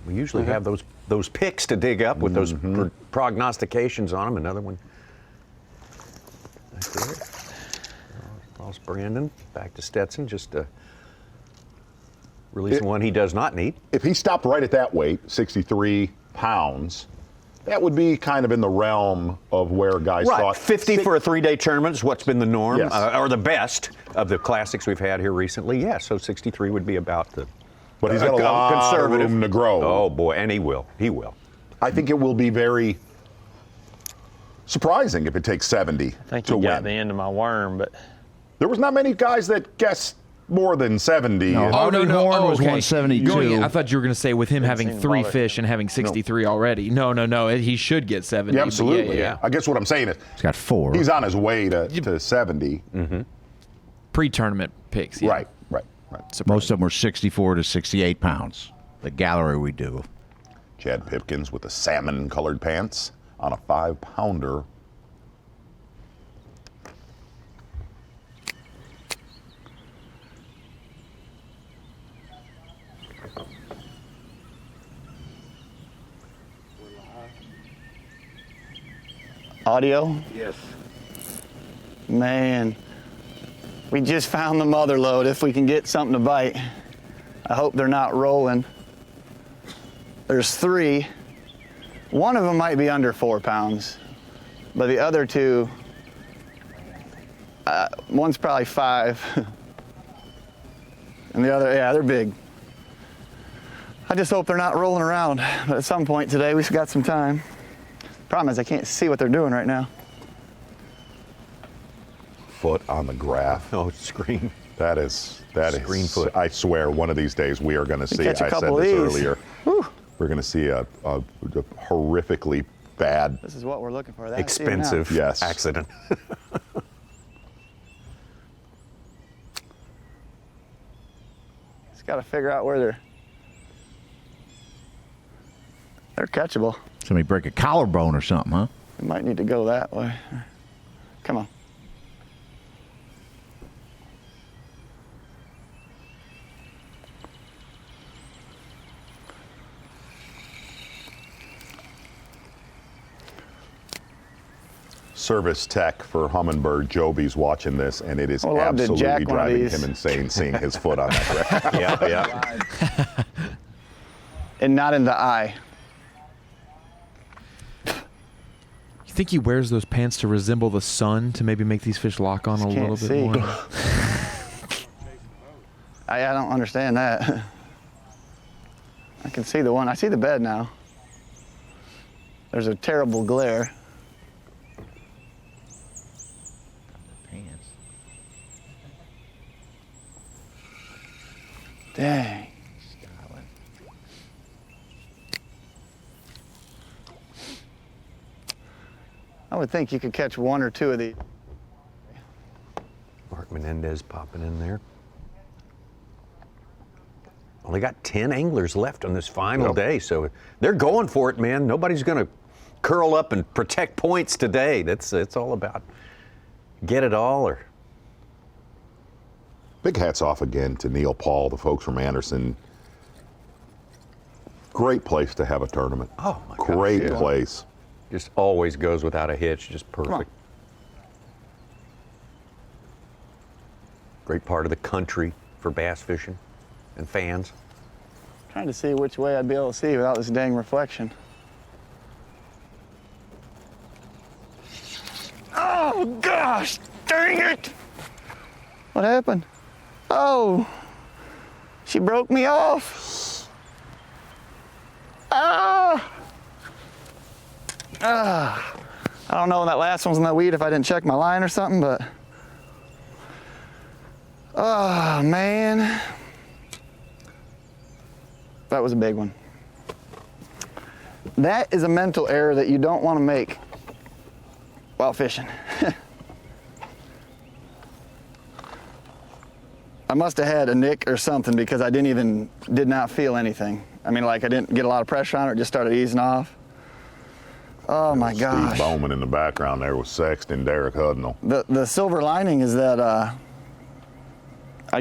We usually have those picks to dig up with those prognostications on them. Another one. Right there. Lost Brandon. Back to Stetson, just releasing one he does not need. If he stopped right at that weight, 63 pounds, that would be kind of in the realm of where guys thought. 50 for a 3-day tournament is what's been the norm, Yes. Or the best of the classics we've had here recently. Yeah, so 63 would be about the. But he's got a lot conservative of room to grow. Oh boy, and he will. He will. I think it will be very surprising if it takes 70 I think to he win. got the end of my worm, but There was not many guys that guessed more than 70. No, Harvey Horn was okay. 172. I thought you were going to say with him having 3 fish and having 63 already. No. He should get 70. Yeah, absolutely. Yeah. I guess what I'm saying is he's got 4. He's on his way to 70. Pre-tournament picks. Yeah. Right. Most of them were 64 to 68 pounds. The gallery we do. Chad Pipkins with the salmon-colored pants on a 5-pounder. Audio? Yes. Man, we just found the mother lode if we can get something to bite. I hope they're not rolling. There's 3. One of them might be under 4 pounds, but the other 2 One's probably 5. And the other, yeah, they're big. I just hope they're not rolling around. But at some point today, we've got some time. Problem is I can't see what they're doing right now. Foot on the graph. Oh, screen. That is Screen foot. I swear, one of these days we are going to see. catch a I said couple of this these. earlier. Whew. We're going to see a horrifically bad, This is what we're looking for. Expensive Yes. accident. Just got to figure out where they're catchable. Somebody break a collarbone or something, huh? We might need to go that way. Come on. service tech for Humminbird. Joby's watching this, and it is I'd love to absolutely jack one of driving these. him insane seeing his foot on that grab. Yeah. And not in the eye. You think he wears those pants to resemble the sun to maybe make these fish lock on a little bit see. more? I don't understand that. I can see the one. I see the bed now. There's a terrible glare. Pants. Dang. I would think you could catch one or two of these. Mark Menendez popping in there. Only got 10 anglers left on this final day, so they're going for it, man. Nobody's going to curl up and protect points today. It's all about get it all or. Big hats off again to Neil Paul, the folks from Anderson. Great place to have a tournament. Oh my Great gosh, yeah. place. Just always goes without a hitch, just perfect. Great part of the country for bass fishing and fans. Trying to see which way I'd be able to see without this dang reflection. Oh gosh, dang it! What happened? Oh, she broke me off. Ah! I don't know when that last one was in that weed if I didn't check my line or something, but oh man, that was a big one. That is a mental error that you don't want to make while fishing. I must have had a nick or something because I did not feel anything. I mean, like I didn't get a lot of pressure on it, it just started easing off. Oh my gosh. Steve Bowman in the background there with Sexton, Derek Hudnall. The silver lining is that I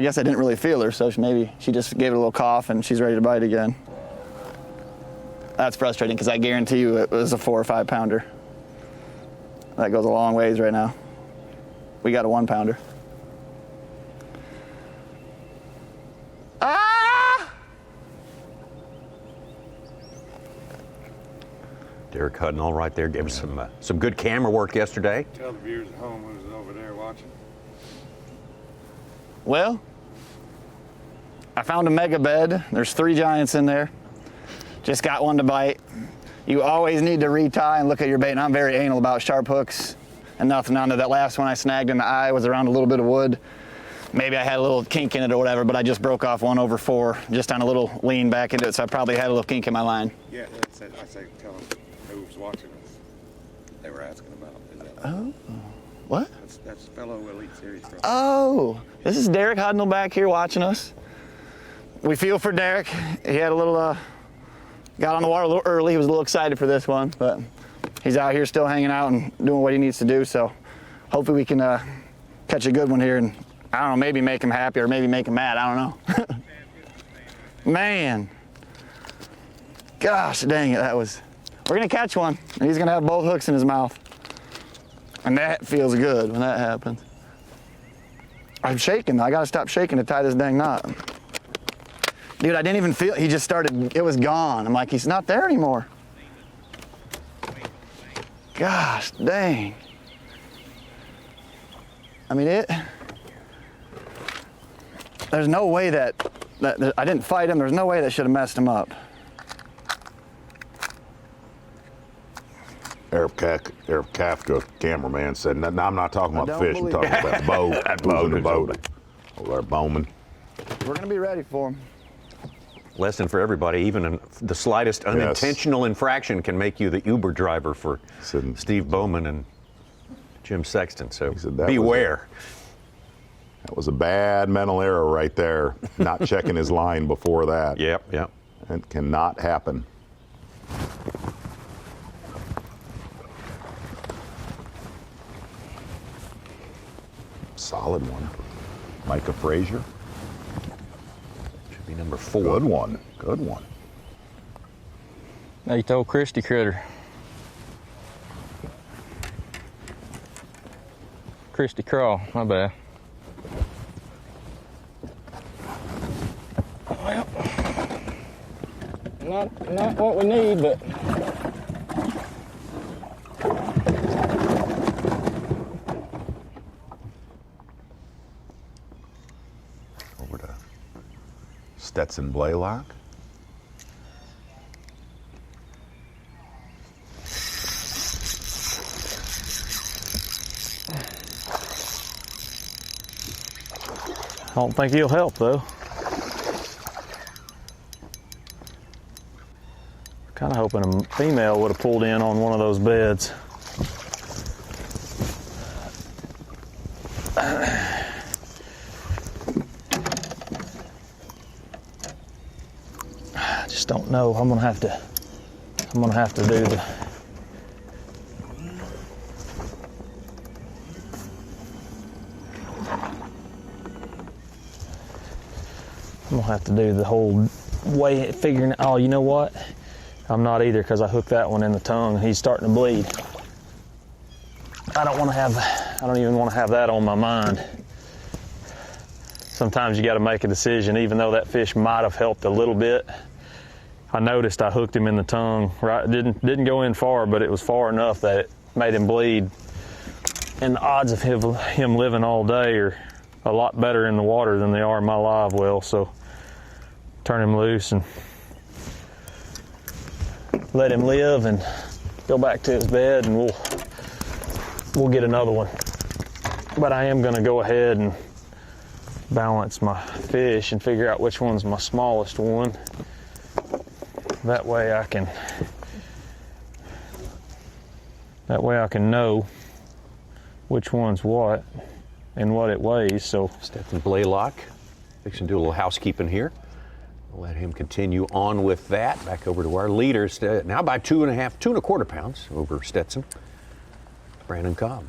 guess I didn't really feel her, so maybe she just gave it a little cough and she's ready to bite again. That's frustrating because I guarantee you it was a 4 or 5 pounder. That goes a long ways right now. We got a 1 pounder. Ah! Derek Hudnall right there gave us some good camera work yesterday. Tell the viewers at home who's over there watching. Well, I found a mega bed. There's 3 giants in there. Just got one to bite. You always need to retie and look at your bait, and I'm very anal about sharp hooks and nothing on there. That last one I snagged in the eye was around a little bit of wood. Maybe I had a little kink in it or whatever, but I just broke off 1/4 just on a little lean back into it, so I probably had a little kink in my line. Yeah, I say tell them who's watching us. They were asking about. Is that Oh, what? That's fellow Elite Series. Oh, this is Derek Hudnall back here watching us. We feel for Derek. He had a little, got on the water a little early. He was a little excited for this one, but he's out here still hanging out and doing what he needs to do. So hopefully we can catch a good one here and, I don't know, maybe make him happy or maybe make him mad. I don't know. Man. Gosh dang it, we're gonna catch one. And he's gonna have both hooks in his mouth. And that feels good when that happens. I'm shaking. I gotta stop shaking to tie this dang knot. Dude, I didn't even feel it. He just started, it was gone. I'm like, he's not there anymore. Gosh, dang. I mean, there's no way that I didn't fight him. There's no way that should have messed him up. Eric Kafka, cameraman, said, no, I'm not talking about the fish. I'm talking about the boat. That boat in the boat. Over there, Bowman. We're going to be ready for him. Lesson for everybody, even the slightest unintentional infraction can make you the Uber driver for Steve Bowman and Jim Sexton, so beware. That was a bad mental error right there, not checking his line before that. Yep. It cannot happen. Solid one. Micah Frazier. Should be number 4. Good one. Good one. Now you told Christy critter. Christy crawl, my bad. Well, not what we need, but over to Stetson Blaylock. I don't think he'll help though. Kind of hoping a female would have pulled in on one of those beds. I just don't know. I'm gonna have to do the whole way figuring. Oh, you know what? I'm not either, because I hooked that one in the tongue and he's starting to bleed. I don't even want to have that on my mind. Sometimes you got to make a decision, even though that fish might have helped a little bit. I noticed I hooked him in the tongue. Right, didn't go in far, but it was far enough that it made him bleed. And the odds of him living all day are a lot better in the water than they are in my live well. So turn him loose and let him live and go back to his bed, and we'll get another one. But I am going to go ahead and balance my fish and figure out which one's my smallest one. That way I can know which one's what and what it weighs. So Stetson Blaylock, fixing to do a little housekeeping here. We'll let him continue on with that. Back over to our leaders, now by 2.25 pounds over Stetson. Brandon Cobb.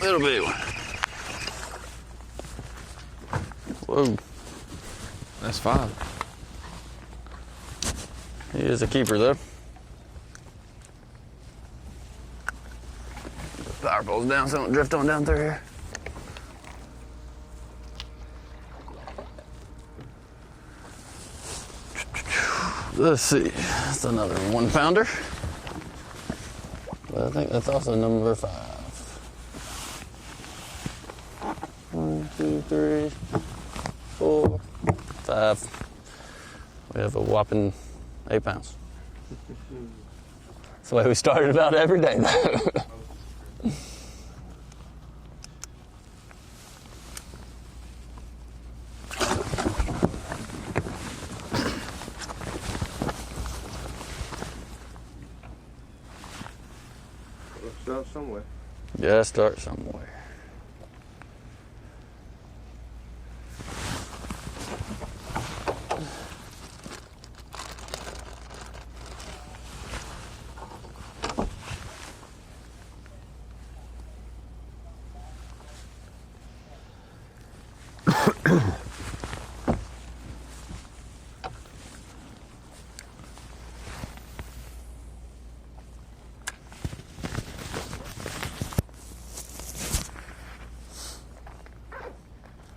Little big one. Whoa. That's 5. He is a keeper though. Power pole's down so it don't drift on down through here. Let's see, that's another 1 pounder. But I think that's also number 5. 1, 2, 3, 4, 5. We have a whopping 8 pounds. That's the way we started about every day though. Start somewhere. Yeah, start somewhere.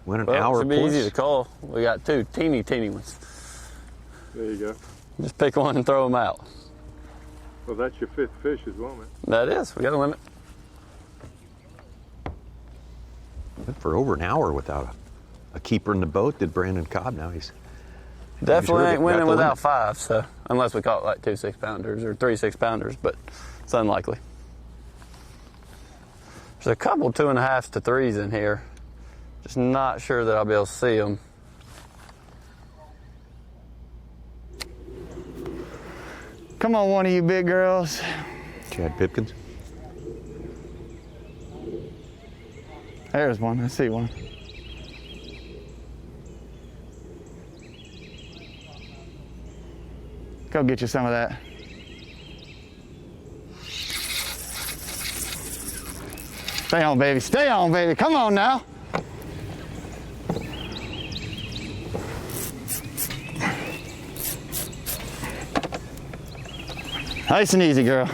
Went an hour Should be plus. easy to call. We got 2 teeny ones. There you go. Just pick one and throw them out. Well, that's your 5th fish as well, man. That is. We got a limit. Went for over an hour without a keeper in the boat. Did Brandon Cobb. Now he's Definitely he's ain't winning got the without limit. 5, so unless we caught like 2 6-pounders or 3 6-pounders, but it's unlikely. There's a couple 2.5s to 3s in here. Just not sure that I'll be able to see them. Come on, one of you big girls. Chad Pipkins. There's one. I see one. Go get you some of that. Stay on, baby. Stay on, baby. Come on now. Nice and easy, girl.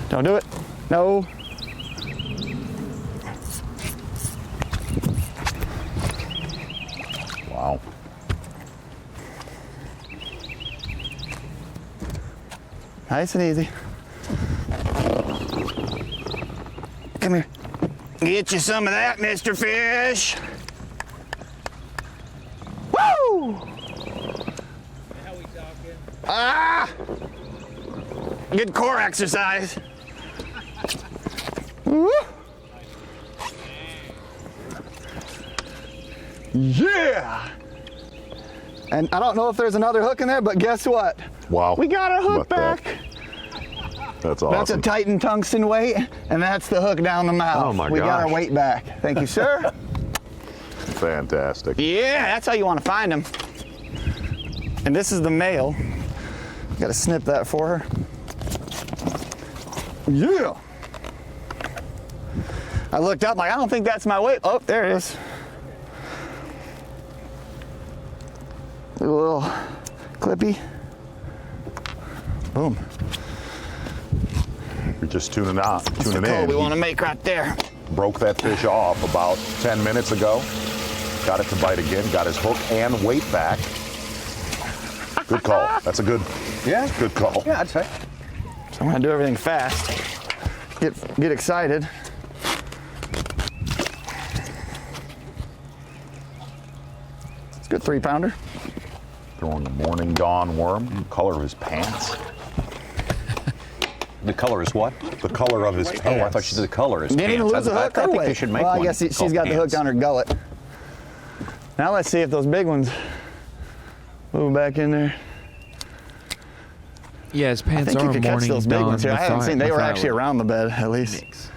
Don't do it. No. Wow. Nice and easy. Come here. Get you some of that, Mr. Fish. Woo! Ah! Good core exercise. Woo! Yeah! And I don't know if there's another hook in there, but guess what? Wow. We got our hook back. That's awesome. That's a Titan tungsten weight, and that's the hook down the mouth. Oh my We got our gosh. weight back. Thank you, sir. Fantastic. Yeah, that's how you want to find them. And this is the male. Got to snip that for her. Yeah. I looked up like, I don't think that's my weight. Oh, there it is. A little clippy. Boom. You're just tuning out, tuning Call in. we want to make right there. Broke that fish off about 10 minutes ago. Got it to bite again. Got his hook and weight back. Good call. That's a good, good call. Yeah, I'd say. So I'm gonna do everything fast. Get excited. It's a good 3-pounder. Throwing a morning dawn worm. Color of his pants. The color is what? The color of his pants. Oh, I thought she said the color is Didn't even pants. lose the hook. I think or they weight? should make well, one. I guess she's called got the hook pants. down her gullet. Now let's see if those big ones move back in there. Yeah, his I pants think are you could catch morning those big dawn ones here. I haven't seen. They were Messiah. actually around the bed at least.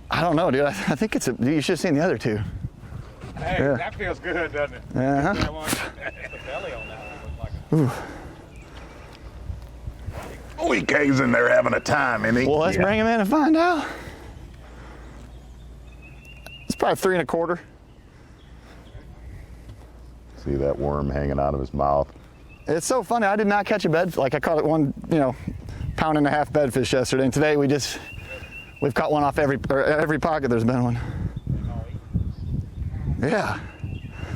I don't know, dude. I think it's a. You should have seen the other two. Hey, Yeah. that feels good, doesn't it? Uh-huh. That one, the belly on that one looks like Oh, he caves in there having a time, isn't he? Well, let's bring him in and find out. It's probably 3 1/4. See that worm hanging out of his mouth. It's so funny. I did not catch a bed. Like I caught it 1, 1.5 pound bedfish yesterday, and today we've caught one off every pocket. There's been one. Yeah.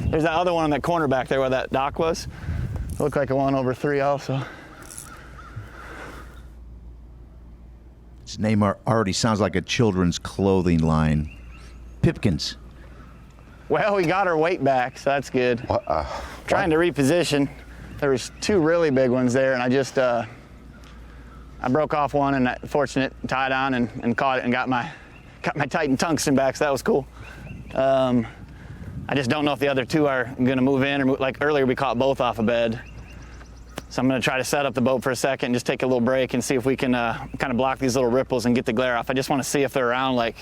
There's that other one in that corner back there where that dock was. It looked like a one over 3 also. His name already sounds like a children's clothing line. Pipkins. Well, we got our weight back, so that's good. Trying to reposition. There was 2 really big ones there, and I just I broke off one, and fortunate tied on and caught it and got my Titan tungsten back, so that was cool. I just don't know if the other 2 are gonna move in, or like earlier we caught both off a bed. So I'm gonna try to set up the boat for a second and just take a little break and see if we can kind of block these little ripples and get the glare off. I just wanna see if they're around, like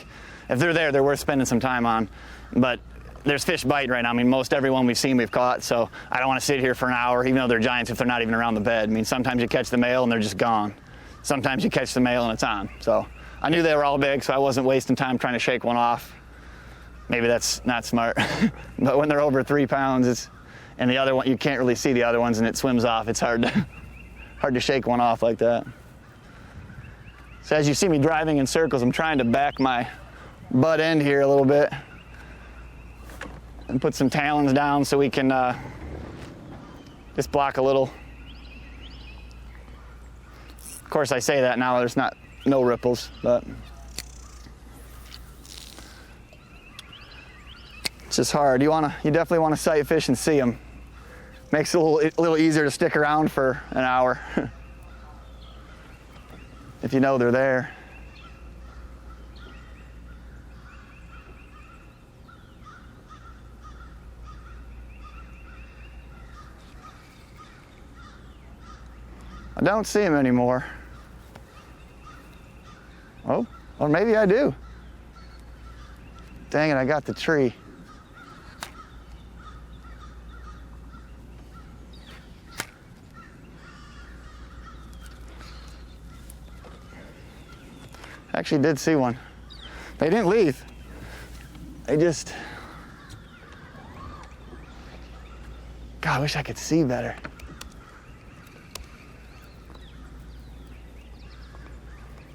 if they're there, they're worth spending some time on. But there's fish biting right now. I mean, most everyone we've seen we've caught, so I don't wanna sit here for an hour, even though they're giants, if they're not even around the bed. I mean, sometimes you catch the male and they're just gone. Sometimes you catch the male and it's on. So I knew they were all big, so I wasn't wasting time trying to shake one off. Maybe that's not smart. But when they're over 3 pounds, and the other one, you can't really see the other ones and it swims off, it's hard to shake one off like that. So as you see me driving in circles, I'm trying to back my butt end here a little bit and put some talons down so we can just block a little. Of course, I say that now, there's no ripples, but it's just hard. You definitely want to sight fish and see them. Makes it a little easier to stick around for an hour if you know they're there. I don't see him anymore. Oh, or maybe I do. Dang it, I got the tree. Actually did see one. They didn't leave. They just, God, I wish I could see better.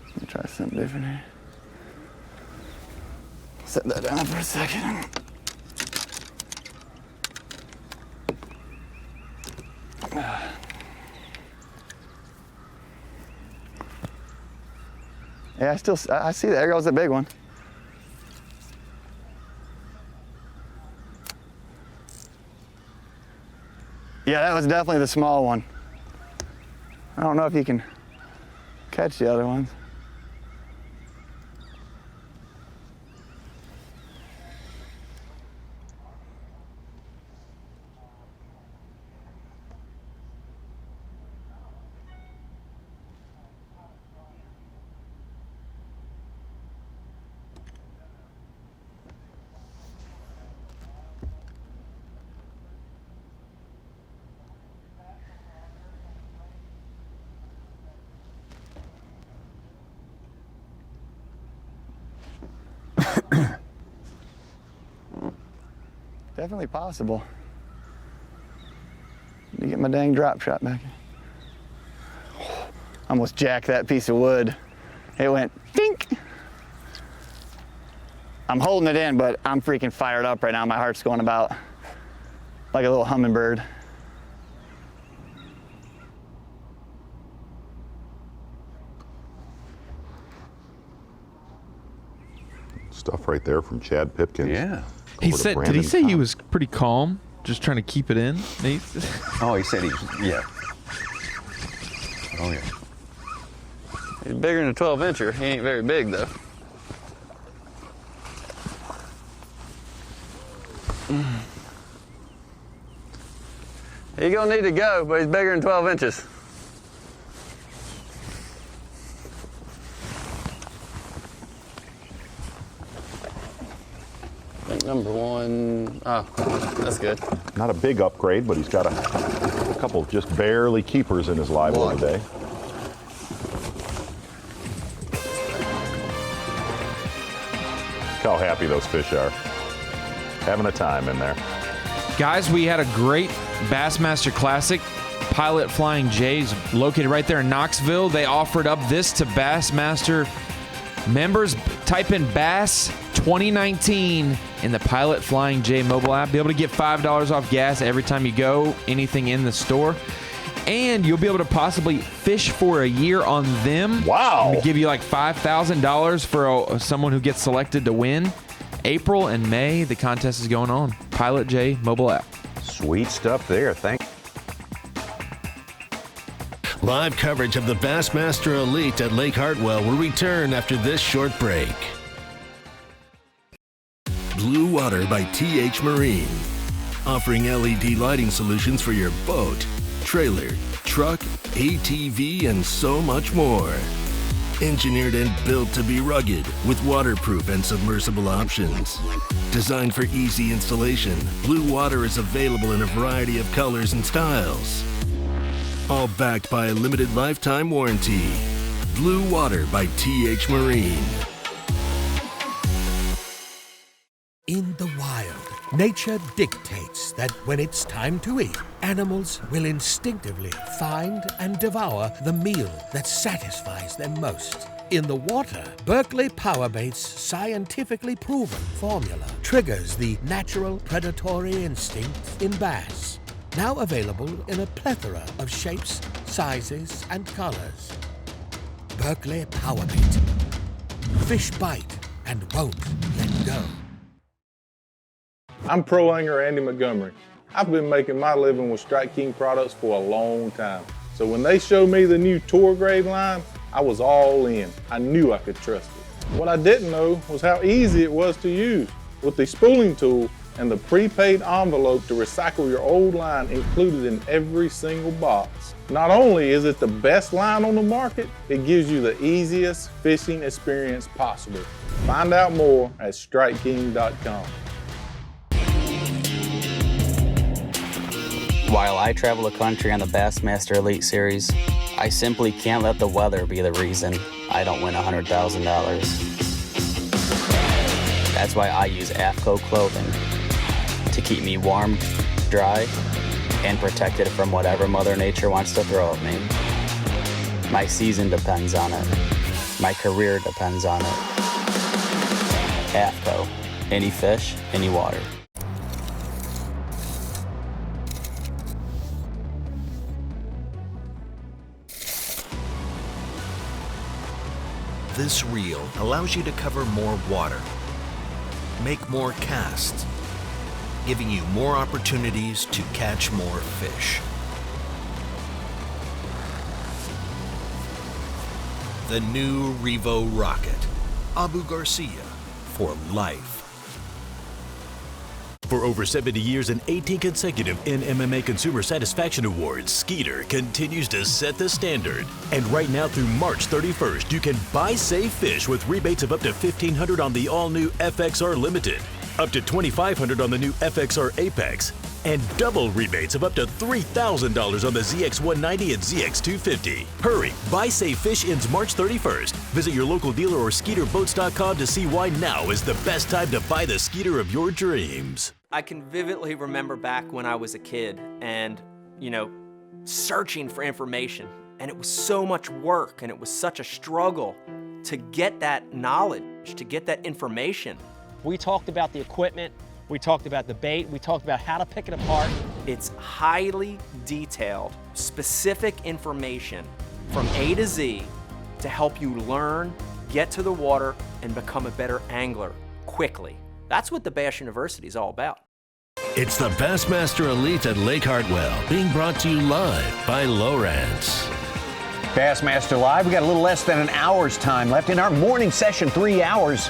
Let me try something different here. Set that down for a second. Yeah, I see that. There goes the big one. Yeah, that was definitely the small one. I don't know if you can catch the other ones. Definitely possible. Let me get my dang drop shot back. Almost jacked that piece of wood. It went dink. I'm holding it in, but I'm freaking fired up right now. My heart's going about like a little hummingbird. Stuff right there from Chad Pipkins. Yeah. He said, did he say he was pretty calm, just trying to keep it in? Oh, he said yeah. Oh, yeah. He's bigger than a 12-incher. He ain't very big, though. He's gonna need to go, but he's bigger than 12 inches. Number one. Oh, that's good. Not a big upgrade, but he's got a couple just barely keepers in his live one today. Look how happy those fish are. Having a time in there. Guys, we had a great Bassmaster Classic. Pilot Flying J's located right there in Knoxville. They offered up this to Bassmaster members. Type in Bass 2019 in the Pilot Flying J mobile app. Be able to get $5 off gas every time you go, anything in the store. And you'll be able to possibly fish for a year on them. Wow. We give you like $5,000 for someone who gets selected to win. April and May, the contest is going on. Pilot J mobile app. Sweet stuff there. Thanks. Live coverage of the Bassmaster Elite at Lake Hartwell will return after this short break. Blue Water by TH Marine. Offering LED lighting solutions for your boat, trailer, truck, ATV, and so much more. Engineered and built to be rugged with waterproof and submersible options. Designed for easy installation, Blue Water is available in a variety of colors and styles. All backed by a limited lifetime warranty. Blue Water by TH Marine. In the wild, nature dictates that when it's time to eat, animals will instinctively find and devour the meal that satisfies them most. In the water, Berkeley Powerbait's scientifically proven formula triggers the natural predatory instinct in bass. Now available in a plethora of shapes, sizes, and colors. Berkeley Powerbait. Fish bite and won't let go. I'm pro angler Andy Montgomery. I've been making my living with Strike King products for a long time. So when they showed me the new Tour Grade line, I was all in. I knew I could trust it. What I didn't know was how easy it was to use. With the spooling tool and the prepaid envelope to recycle your old line included in every single box. Not only is it the best line on the market, it gives you the easiest fishing experience possible. Find out more at StrikeKing.com. While I travel the country on the Bassmaster Elite Series, I simply can't let the weather be the reason I don't win $100,000. That's why I use AFCO clothing to keep me warm, dry, and protected from whatever Mother Nature wants to throw at me. My season depends on it. My career depends on it. AFCO, any fish, any water. This reel allows you to cover more water, make more casts, giving you more opportunities to catch more fish. The new Revo Rocket, Abu Garcia, for life. For over 70 years and 18 consecutive NMMA Consumer Satisfaction Awards, Skeeter continues to set the standard. And right now through March 31st, you can buy Save Fish with rebates of up to $1,500 on the all-new FXR Limited, up to $2,500 on the new FXR Apex, and double rebates of up to $3,000 on the ZX190 and ZX250. Hurry! Buy Save Fish ends March 31st. Visit your local dealer or SkeeterBoats.com to see why now is the best time to buy the Skeeter of your dreams. I can vividly remember back when I was a kid and, searching for information. And it was so much work and it was such a struggle to get that knowledge, to get that information. We talked about the equipment, we talked about the bait, we talked about how to pick it apart. It's highly detailed, specific information from A to Z to help you learn, get to the water, and become a better angler quickly. That's what the Bass University is all about. It's the Bassmaster Elite at Lake Hartwell, being brought to you live by Lowrance. Bassmaster Live, we got a little less than an hour's time left in our morning session, 3 hours.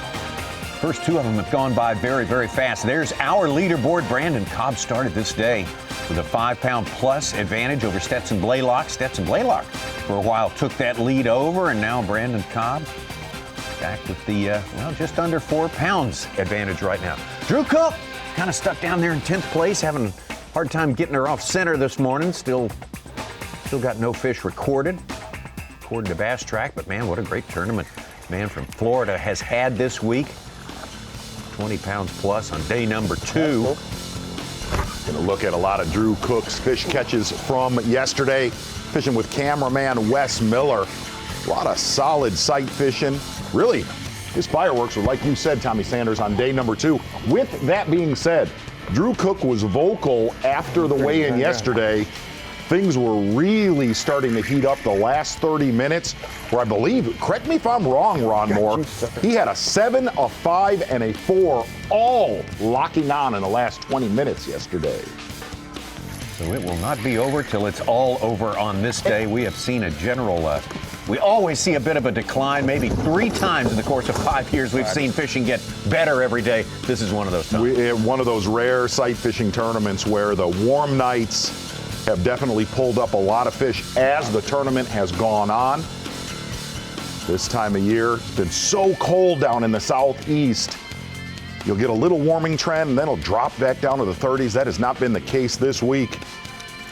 First two of them have gone by very, very fast. There's our leaderboard. Brandon Cobb started this day with a 5-pound plus advantage over Stetson Blaylock. Stetson Blaylock for a while took that lead over, and now Brandon Cobb back with the, just under 4 pounds advantage right now. Drew Cook kind of stuck down there in 10th place, having a hard time getting her off center this morning. Still got no fish recorded, according to Bass Track, but man, what a great tournament. Man from Florida has had this week. 20 pounds plus on day number 2. Going to look at a lot of Drew Cook's fish catches from yesterday. Fishing with cameraman Wes Miller. A lot of solid sight fishing. Really, his fireworks were, like you said, Tommy Sanders, on day number 2. With that being said, Drew Cook was vocal after the weigh-in yesterday. Things were really starting to heat up the last 30 minutes, where I believe, correct me if I'm wrong, Ron Moore, he had a 7, a 5, and a 4 all locking on in the last 20 minutes yesterday. So it will not be over till it's all over on this day. We have seen a general, we always see a bit of a decline. Maybe 3 times in the course of 5 years we've seen fishing get better every day. This is one of those times. One of those rare sight fishing tournaments where the warm nights have definitely pulled up a lot of fish as the tournament has gone on. This time of year, it's been so cold down in the southeast. You'll get a little warming trend, and then it'll drop back down to the 30s. That has not been the case this week.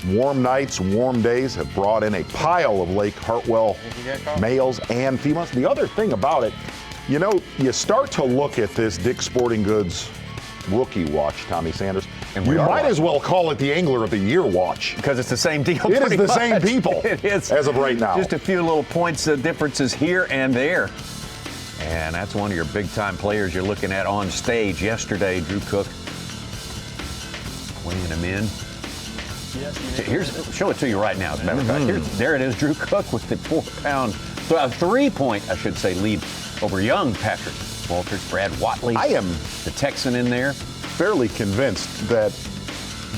Warm nights, warm days have brought in a pile of Lake Hartwell males and females. The other thing about it, you start to look at this Dick's Sporting Goods rookie watch, Tommy Sanders, And you might as well call it the Angler of the Year watch. Because it's the same deal. It is the much. same people It is. as of right now. Just a few little points differences here and there. And that's one of your big-time players you're looking at on stage yesterday, Drew Cook. Weighing him in. Show it to you right now, as a matter of fact. There it is, Drew Cook with the 3-point, I should say, lead over young Patrick Walters, Brad Watley. I am the Texan in there. Fairly convinced that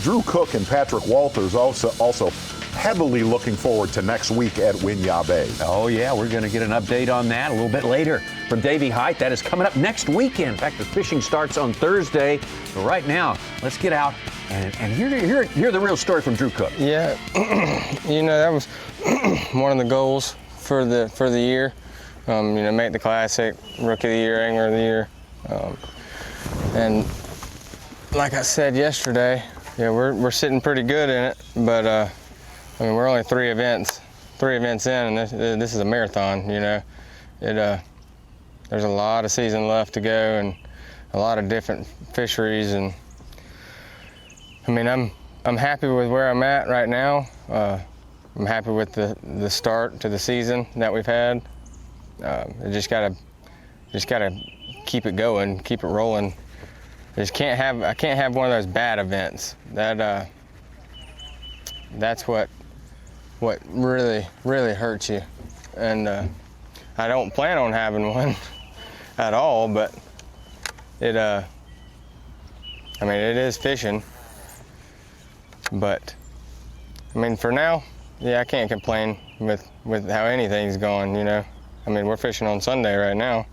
Drew Cook and Patrick Walters also heavily looking forward to next week at Winyah Bay. Oh, yeah, we're going to get an update on that a little bit later from Davey Hite. That is coming up next weekend. In fact, the fishing starts on Thursday. But right now, let's get out and hear the real story from Drew Cook. Yeah, you know, that was one of the goals for the year. You know, make the Classic, Rookie of the Year, Angler of the Year. And like I said yesterday, yeah, we're sitting pretty good in it, but I mean, we're only three events in, and this is a marathon. You know, there's a lot of season left to go, and a lot of different fisheries, and I mean, I'm happy with where I'm at right now. I'm happy with the start to the season that we've had. Just gotta keep it going, keep it rolling. I can't have one of those bad events. That's what really hurts you. And I don't plan on having one at all, but I mean, it is fishing. But I mean, for now, yeah, I can't complain with how anything's going, you know. I mean, we're fishing on Sunday right now.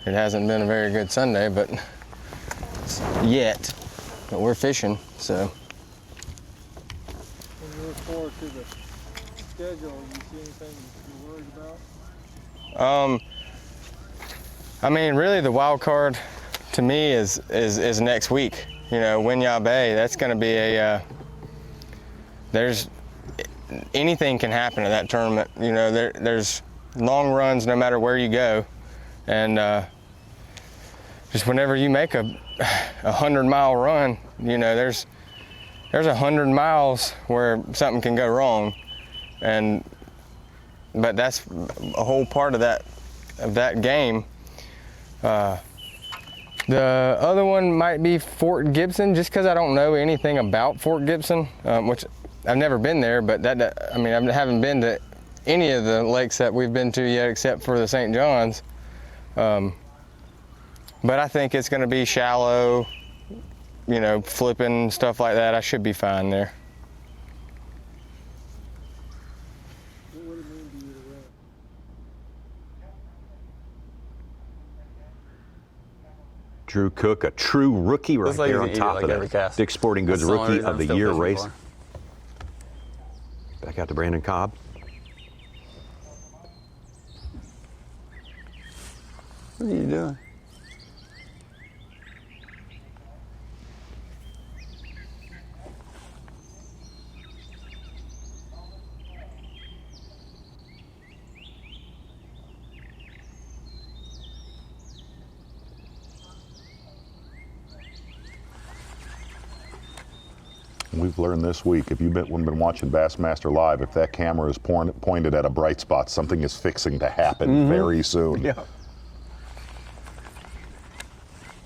It hasn't been a very good Sunday, but we're fishing, so. When you look forward to the schedule, you see anything you're worried about? I mean, really, the wild card to me is next week. You know, Winyah Bay. That's going to be there's anything can happen at that tournament. You know, there's long runs no matter where you go, and just whenever you make a 100-mile run, you know, there's 100 miles where something can go wrong, but that's a whole part of that game. The other one might be Fort Gibson, just because I don't know anything about Fort Gibson, which I've never been there, but I mean, I haven't been to any of the lakes that we've been to yet except for the St. John's. But I think it's going to be shallow, you know, flipping, stuff like that. I should be fine there. What would it mean to you to win? Drew Cook, a true rookie right there on top of that. Dick's Sporting Goods Rookie of the Year race. Back out to Brandon Cobb. What are you doing? We've learned this week, if you've been watching Bassmaster Live, if that camera is pointed at a bright spot, something is fixing to happen very soon. Yeah.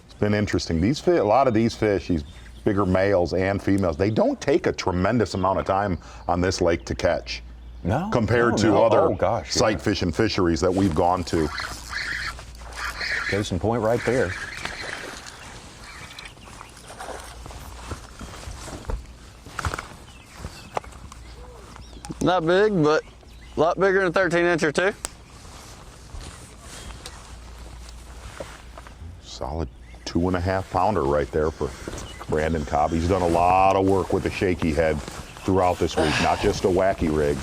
It's been interesting. A lot of these fish, these bigger males and females, they don't take a tremendous amount of time on this lake to catch. No. Compared to other sight yeah. fishing fisheries that we've gone to. Case in point right there. Not big, but a lot bigger than a 13-inch or two. Solid 2.5 pounder right there for Brandon Cobb. He's done a lot of work with the shaky head throughout this week, not just a wacky rig.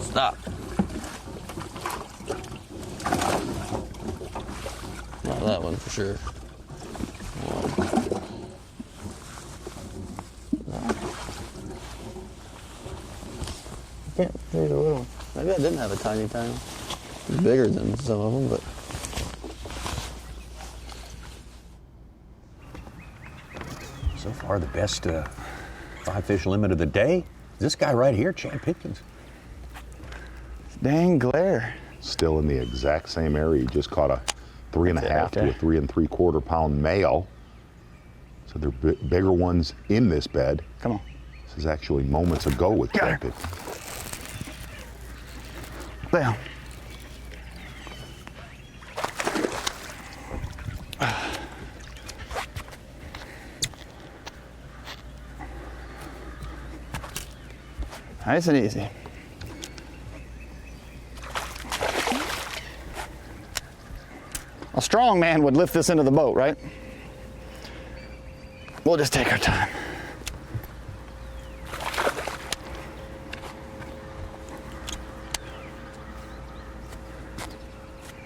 Stop. Not that one for sure. I can't see the little one. Maybe I didn't have a tiny tail. It's bigger than some of them, but So far, the best 5-fish limit of the day. This guy right here, Chad Pipkins. Dang glare. Still in the exact same area. He just caught a 3.5 to a 3 3/4 pound male. So they're bigger ones in this bed. Come on. This is actually moments ago with Chad Pipkins. Down. Nice and easy. A strong man would lift this into the boat, right? We'll just take our time.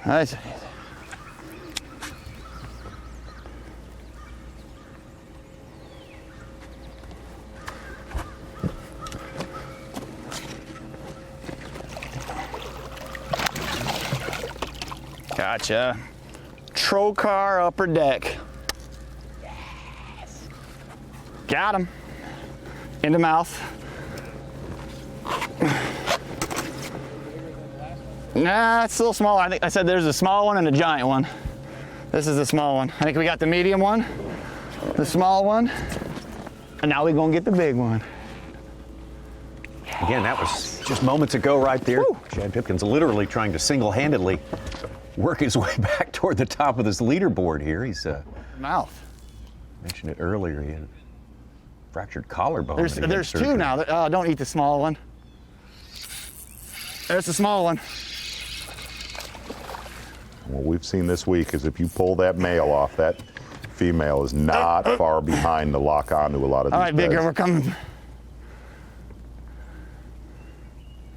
Nice and easy. Gotcha. Trocar upper deck. Yes. Got him. In the mouth. Nah, it's a little smaller. I think I said there's a small one and a giant one. This is the small one. I think we got the medium one, the small one, and now we're gonna get the big one. Again, that was just moments ago right there. Woo. Chad Pipkins literally trying to single-handedly work his way back toward the top of this leaderboard here. He's mouth. Mentioned it earlier. He had a fractured collarbone. There's two now. Don't eat the small one. There's the small one. What we've seen this week is if you pull that male off, that female is not far behind to lock onto a lot of these All right, bigger, beds. we're coming.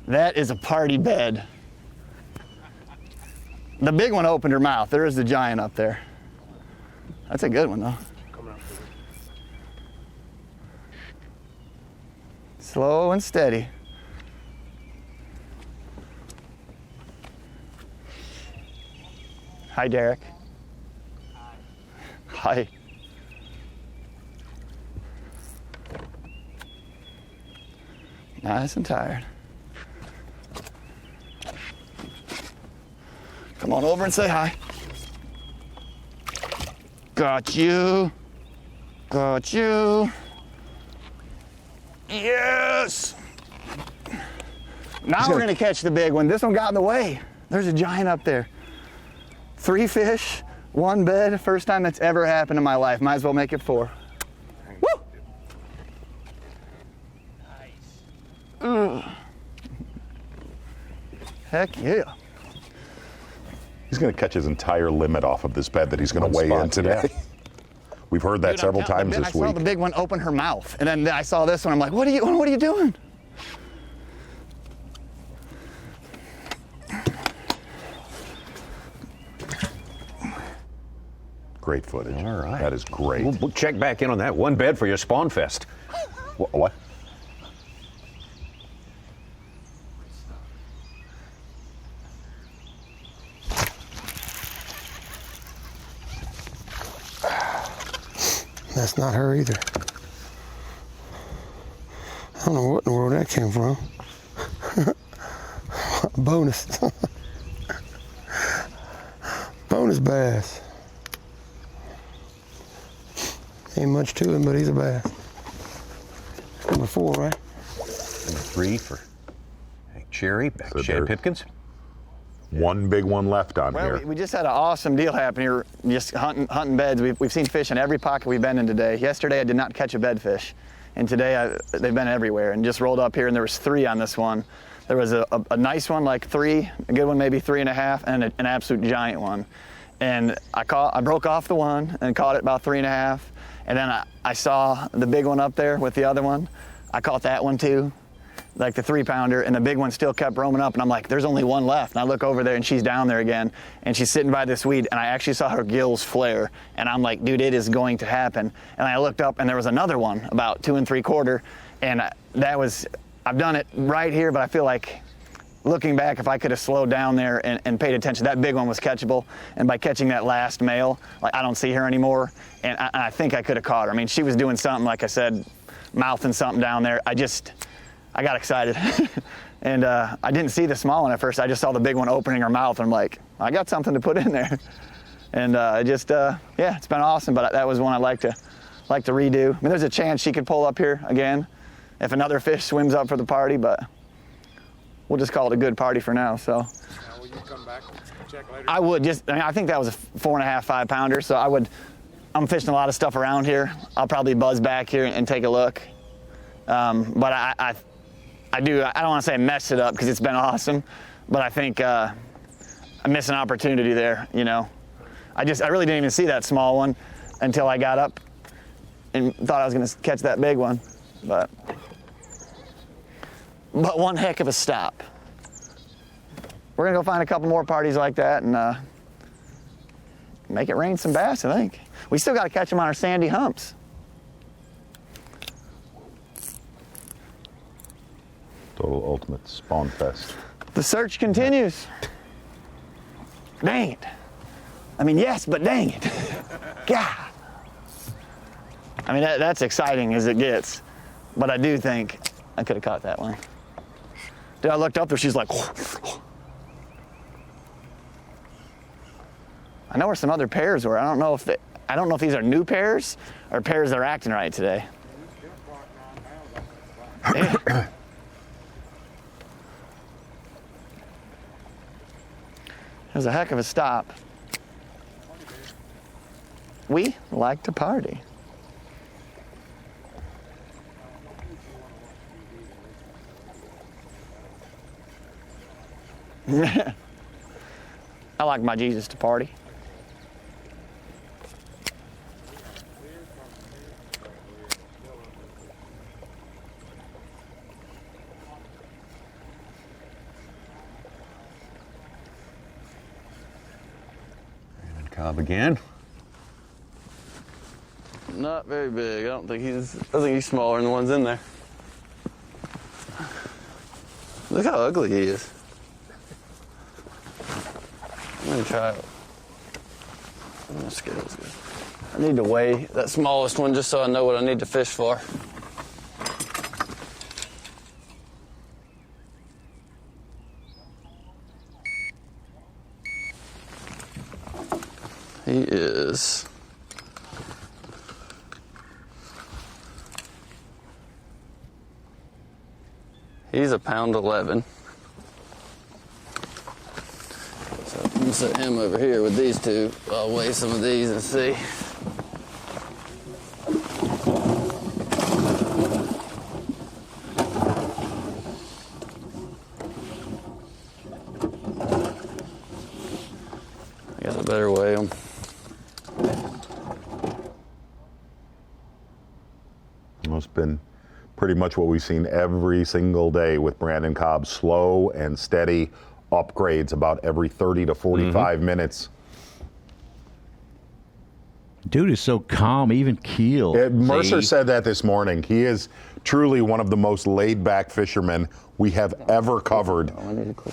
That is a party bed. The big one opened her mouth. There is the giant up there. That's a good one, though. Slow and steady. Hi, Derek. Hi. Nice and tired. Come on over and say hi. Got you. Got you. Yes. Now we're gonna catch the big one. This one got in the way. There's a giant up there. 3 fish, 1 bed. First time that's ever happened in my life. Might as well make it 4. Woo! Nice. Heck yeah. He's going to catch his entire limit off of this bed that he's going to weigh spot, in today. yeah. We've heard that several times this week. I saw the big one open her mouth, and then I saw this one. I'm like, what are you doing? Great footage. All right. That is great. We'll check back in on that. 1 bed for your Spawn Fest. What? That's not her either. I don't know what in the world that came from. Bonus. Bonus bass. Ain't much to him, but he's a bass. Number 4, right? Number 3 for Cherry, back to Chad Pipkins. 1 big one left on here. We just had an awesome deal happen here, just hunting beds. We've seen fish in every pocket we've been in today. Yesterday I did not catch a bedfish, and today they've been everywhere. And just rolled up here, and there was 3 on this one. There was a nice one, like 3, a good one, maybe 3.5, and an absolute giant one. And I broke off the one and caught it about 3.5, and then I saw the big one up there with the other one. I caught that one too, like the 3-pounder, and the big one still kept roaming up, and I'm like, there's only one left. And I look over there, and she's down there again, and she's sitting by this weed, and I actually saw her gills flare, and I'm like, dude, it is going to happen. And I looked up, and there was another one about 2 3/4, and that was, I've done it right here, but I feel like looking back, if I could have slowed down there and paid attention, that big one was catchable. And by catching that last male, like, I don't see her anymore. And I think I could have caught her. I mean, she was doing something, like I said, mouthing something down there. I got excited. And I didn't see the small one at first. I just saw the big one opening her mouth. And I'm like, I got something to put in there. And yeah, it's been awesome. But that was one I'd like to redo. I mean, there's a chance she could pull up here again if another fish swims up for the party, but we'll just call it a good party for now. So Will you come back and check later? I would I think that was a 4.5, 5 pounder. So I'm fishing a lot of stuff around here. I'll probably buzz back here and take a look. But I don't want to say I messed it up because it's been awesome, but I think I missed an opportunity there, you know. I really didn't even see that small one until I got up and thought I was going to catch that big one. But one heck of a stop. We're going to go find a couple more parties like that and make it rain some bass, I think. We still got to catch them on our sandy humps. Total ultimate spawn fest. The search continues. Dang it. I mean, yes, but dang it. God. I mean, that's exciting as it gets. But I do think I could have caught that one. Dude, I looked up there, she's like, I know where some other pairs were. I don't know if these are new pairs or pairs that are acting right today. It was a heck of a stop. We like to party. I like my Jesus to party. Brandon Cobb again. Not very big. I think he's smaller than the ones in there. Look how ugly he is. I'm gonna try it. That's good. I need to weigh that smallest one just so I know what I need to fish for. He is He's a pound 11. So I'm gonna set him over here with these two. I'll weigh some of these and see. I guess I better weigh them. It's been pretty much what we've seen every single day with Brandon Cobb. Slow and steady upgrades about every 30 to 45 minutes. Dude is so calm, even keeled. Mercer said that this morning. He is truly one of the most laid-back fishermen we have ever covered,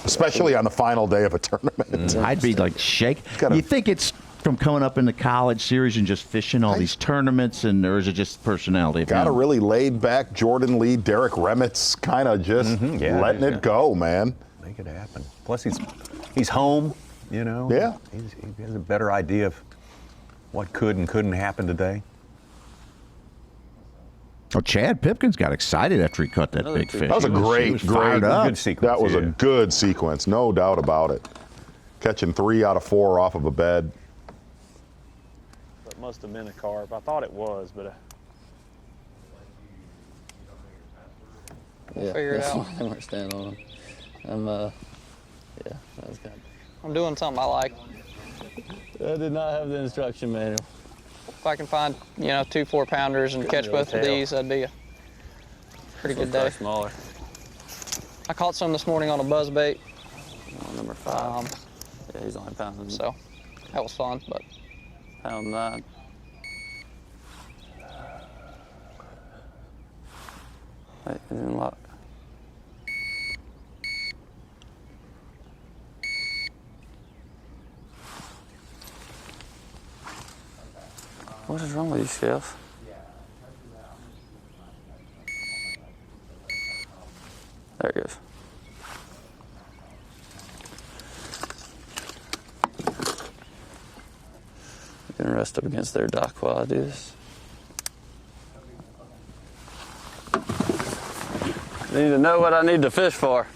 especially on the final day of a tournament. I'd be like shake. You think it's from coming up in the college series and just fishing all these tournaments, or is it just personality? Got a really laid-back Jordan Lee, Derek Remitz, kind of just letting it go, man. Make it happen. Plus, he's home, you know. Yeah. He has a better idea of what could and couldn't happen today. Oh, Chad Pipkins got excited after he caught that big fish. That was a great good sequence. That was a good sequence, no doubt about it. Catching 3 out of 4 off of a bed. That must have been a carp. I thought it was, but. Yeah, figure it that's out. why we're standing on them. Yeah, that was good. I'm doing something I like. I did not have the instruction manual. If I can find, 2 4-pounders and catch both of these, that'd be a pretty good day. Smaller. I caught some this morning on a buzz bait. Number 5. Yeah, he's only pounding. So that was fun, but. Pound 9. Wait, is it in lock? What is wrong with these scales? There it goes. I'm gonna rest up against their dock while I do this. I need to know what I need to fish for.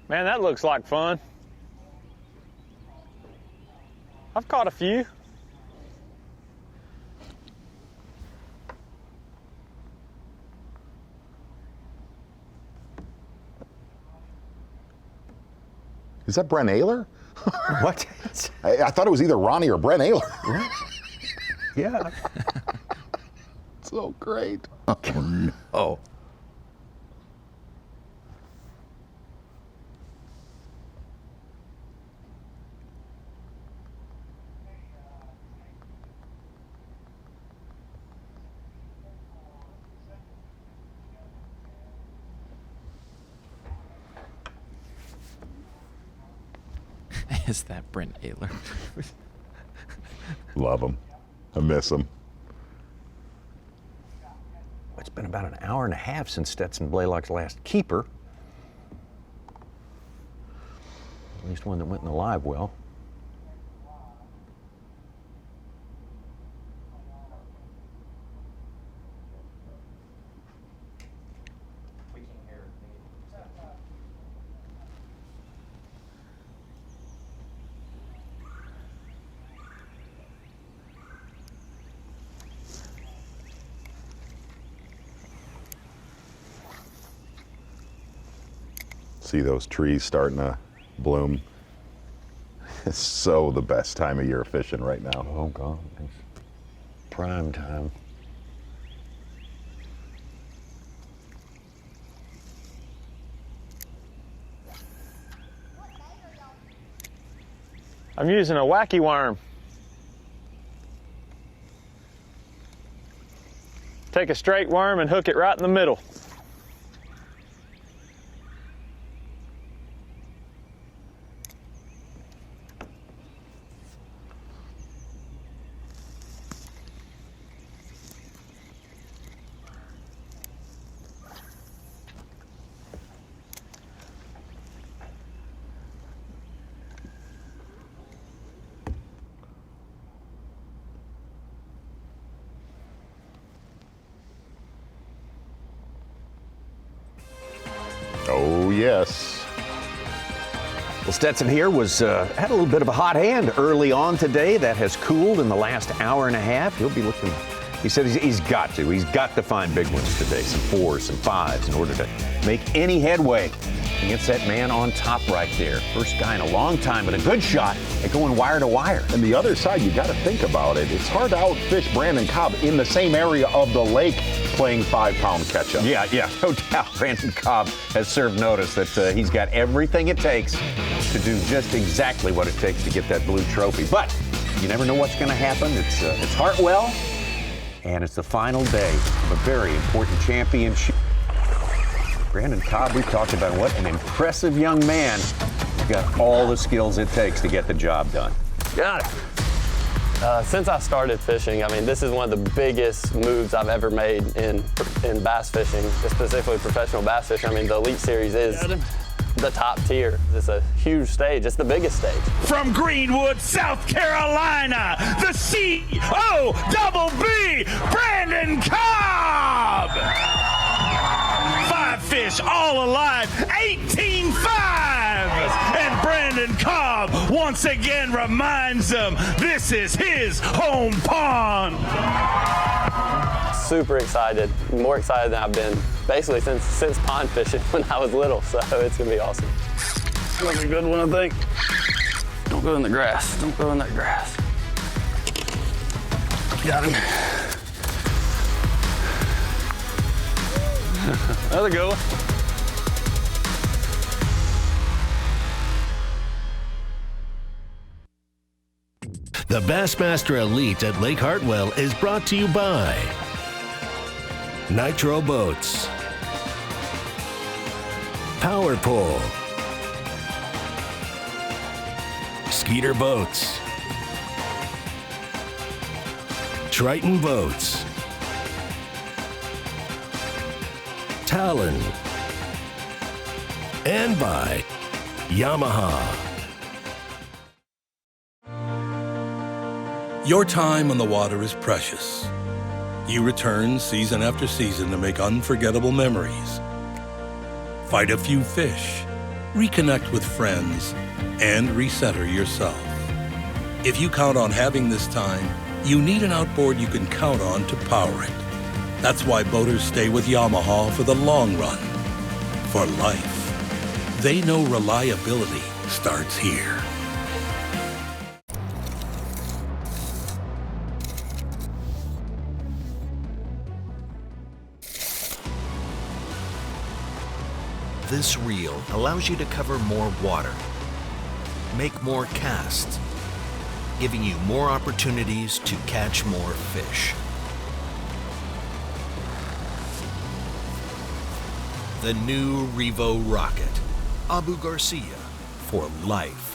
Man, that looks like fun. I've caught a few. Is that Brent Ayler? What? I thought it was either Ronnie or Brent Ayler. Yeah. So great. Oh, no. Is that Brent Ayler? Love him. I miss him. It's been about an hour and a half since Stetson Blaylock's last keeper. At least one that went in the live well. See those trees starting to bloom. It's so the best time of year fishing right now. Oh, God. It's prime time. I'm using a wacky worm. Take a straight worm and hook it right in the middle. Oh, yes. Well, Stetson here had a little bit of a hot hand early on today. That has cooled in the last hour and a half. He'll be looking. He said he's got to find big ones today, some 4s, some 5s, in order to make any headway against that man on top right there. First guy in a long time, but a good shot at going wire to wire. And the other side, you got to think about it. It's hard to outfish Brandon Cobb in the same area of the lake playing 5-pound catch-up. Yeah, no doubt. Brandon Cobb has served notice that he's got everything it takes to do just exactly what it takes to get that blue trophy. But you never know what's going to happen. It's Hartwell, and it's the final day of a very important championship. Brandon Cobb, we talked about what an impressive young man. He's got all the skills it takes to get the job done. Got it. Since I started fishing, I mean, this is one of the biggest moves I've ever made in bass fishing, specifically professional bass fishing. I mean, the Elite Series is the top tier. It's a huge stage. It's the biggest stage. From Greenwood, South Carolina, the C-O-double-B, Brandon Cobb! 5 fish, all alive, 18.5! And Brandon Cobb once again reminds them this is his home pond. super excited, more excited than I've been basically since pond fishing when I was little, so it's gonna be awesome. That's a good one, I think. Don't go in the grass, don't go in that grass. Got him. Another good one. The Bassmaster Elite at Lake Hartwell is brought to you by Nitro Boats, Power Pole, Skeeter Boats, Triton Boats, Talon, and by Yamaha. Your time on the water is precious. You return season after season to make unforgettable memories, fight a few fish, reconnect with friends, and recenter yourself. If you count on having this time, you need an outboard you can count on to power it. That's why boaters stay with Yamaha for the long run, for life. They know reliability starts here. This reel allows you to cover more water, make more casts, giving you more opportunities to catch more fish. The new Revo Rocket, Abu Garcia, for life.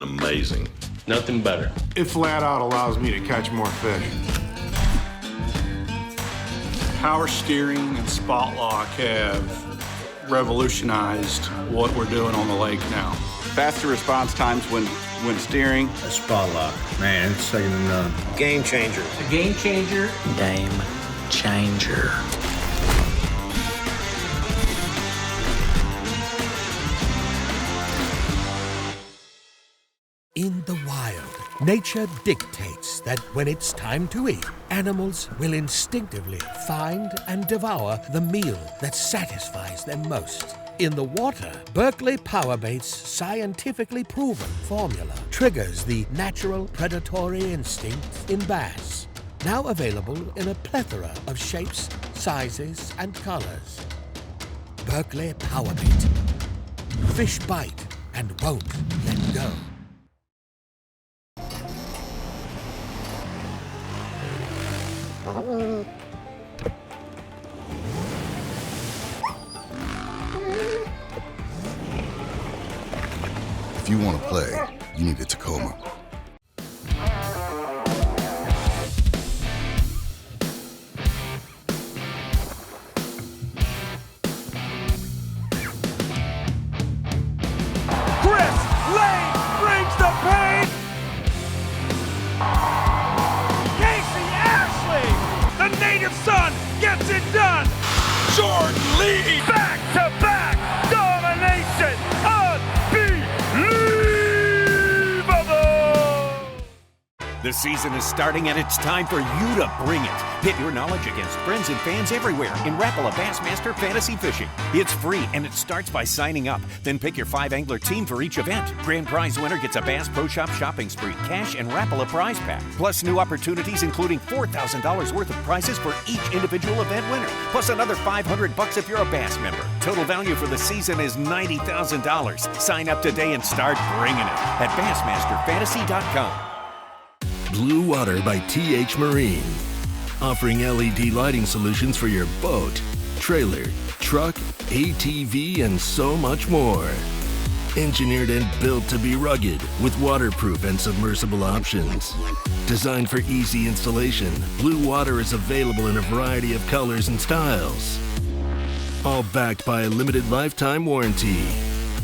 Amazing. Nothing better. It flat out allows me to catch more fish. Power steering and spot lock have revolutionized what we're doing on the lake now. Faster response times when steering. A spot lock, man, it's second to none. Game changer. A game changer. Game changer. In the wild, nature dictates that when it's time to eat, animals will instinctively find and devour the meal that satisfies them most. In the water, Berkeley Powerbait's scientifically proven formula triggers the natural predatory instinct in bass. Now available in a plethora of shapes, sizes, and colors. Berkeley Powerbait. Fish bite and won't let go. If you want to play, you need a Tacoma. Son gets it done. Jordan Lee, back-to-back domination, unbelievable. The season is starting and it's time for you to bring it. Pit your knowledge against friends and fans everywhere in Rapala Bassmaster Fantasy Fishing. It's free and it starts by signing up. Then pick your 5-angler team for each event. Grand prize winner gets a Bass Pro Shop shopping spree, cash, and Rapala prize pack. Plus new opportunities including $4,000 worth of prizes for each individual event winner. Plus another $500 if you're a Bass member. Total value for the season is $90,000. Sign up today and start bringing it at BassmasterFantasy.com. Blue Water by TH Marine. Offering LED lighting solutions for your boat, trailer, truck, ATV, and so much more. Engineered and built to be rugged with waterproof and submersible options. Designed for easy installation, Blue Water is available in a variety of colors and styles. All backed by a limited lifetime warranty.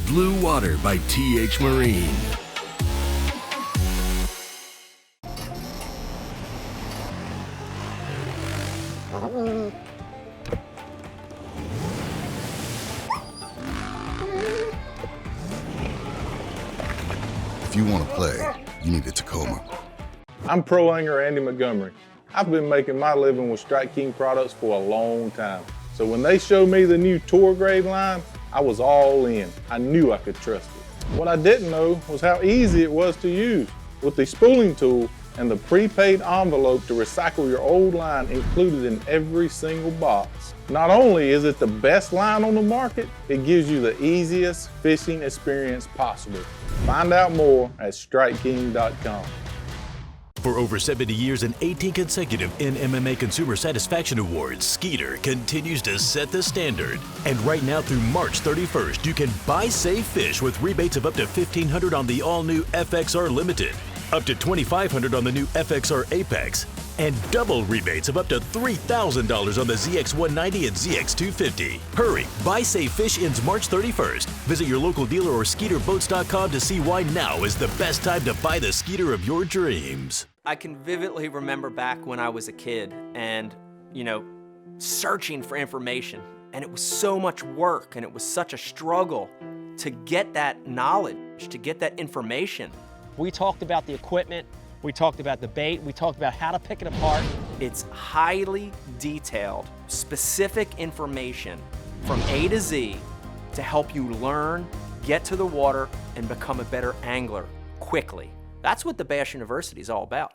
Blue Water by TH Marine. If you want to play, you need a Tacoma. I'm pro angler Andy Montgomery. I've been making my living with Strike King products for a long time. So when they showed me the new tour grade line, I was all in. I knew I could trust it. What I didn't know was how easy it was to use. With the spooling tool and the prepaid envelope to recycle your old line included in every single box. Not only is it the best line on the market, it gives you the easiest fishing experience possible. Find out more at StrikeKing.com. For over 70 years and 18 consecutive NMMA Consumer Satisfaction Awards, Skeeter continues to set the standard. And right now through March 31st, you can buy Save Fish with rebates of up to $1,500 on the all-new FXR Limited, up to $2,500 on the new FXR Apex, and double rebates of up to $3,000 on the ZX190 and ZX250. Hurry! Buy Save Fish ends March 31st. Visit your local dealer or SkeeterBoats.com to see why now is the best time to buy the Skeeter of your dreams. I can vividly remember back when I was a kid and, searching for information. And it was so much work and it was such a struggle to get that knowledge, to get that information. We talked about the equipment, we talked about the bait, we talked about how to pick it apart. It's highly detailed, specific information from A to Z to help you learn, get to the water, and become a better angler quickly. That's what the Bass University is all about.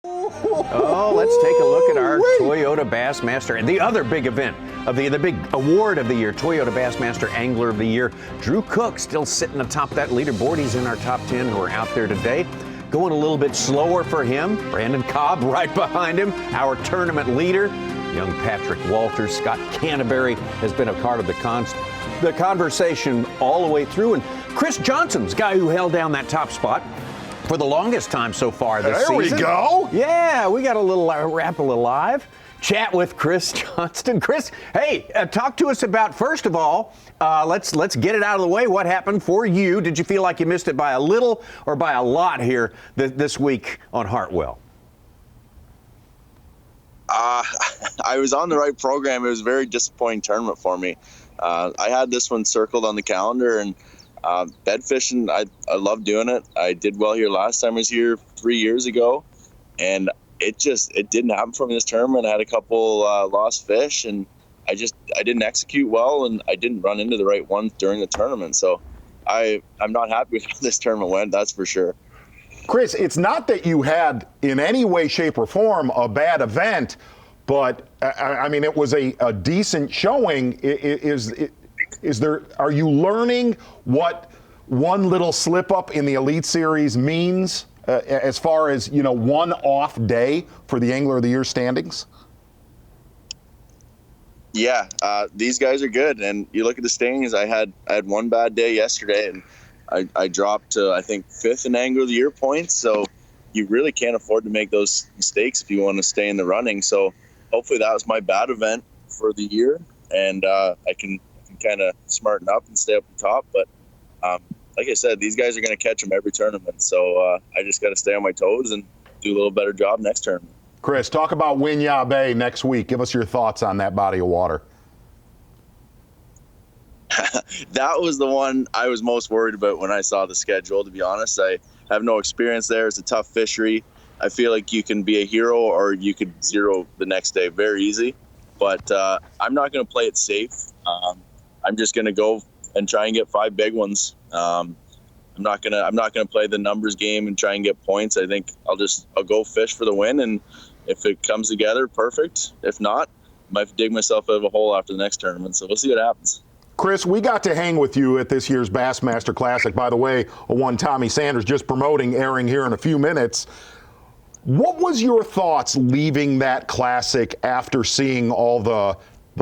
Oh, let's take a look at our Toyota Bassmaster and the other big event of the big award of the year, Toyota Bassmaster Angler of the Year. Drew Cook still sitting atop that leaderboard. He's in our top 10 who are out there today. Going a little bit slower for him. Brandon Cobb right behind him, our tournament leader. Young Patrick Walters, Scott Canterbury has been a part of the conversation all the way through. And Chris Johnson's the guy who held down that top spot for the longest time so far this season. There we go. Yeah, we got a little Rapala Live chat with Chris Johnston. Chris, hey, talk to us about, first of all, let's get it out of the way. What happened for you? Did you feel like you missed it by a little or by a lot here this week on Hartwell? I was on the right program. It was a very disappointing tournament for me. I had this one circled on the calendar, and bed fishing, I love doing it. I did well here last time I was here 3 years ago, and it didn't happen for me this tournament. I had a couple lost fish, and I didn't execute well, and I didn't run into the right ones during the tournament. So I'm not happy with how this tournament went, that's for sure. Chris, it's not that you had in any way, shape, or form a bad event, but I mean, it was a decent showing. Are you learning what one little slip up in the Elite Series means as far as, one off day for the Angler of the Year standings? Yeah, these guys are good. And you look at the standings, I had one bad day yesterday, and I dropped to, I think, 5th in Angler of the Year points. So you really can't afford to make those mistakes if you want to stay in the running. So hopefully that was my bad event for the year, and I can kind of smarten up and stay up the top. But like I said, these guys are going to catch them every tournament. So I just got to stay on my toes and do a little better job next tournament. Chris, talk about Winyah Bay next week. Give us your thoughts on that body of water. That was the one I was most worried about when I saw the schedule, to be honest. I have no experience there. It's a tough fishery. I feel like you can be a hero or you could zero the next day very easy. But I'm not going to play it safe. I'm just going to go and try and get 5 big ones. I'm not gonna play the numbers game and try and get points. I think I'll go fish for the win, and if it comes together, perfect. If not, I might dig myself out of a hole after the next tournament. So we'll see what happens. Chris, we got to hang with you at this year's Bassmaster Classic. By the way, one Tommy Sanders just promoting, airing here in a few minutes. What was your thoughts leaving that classic after seeing all the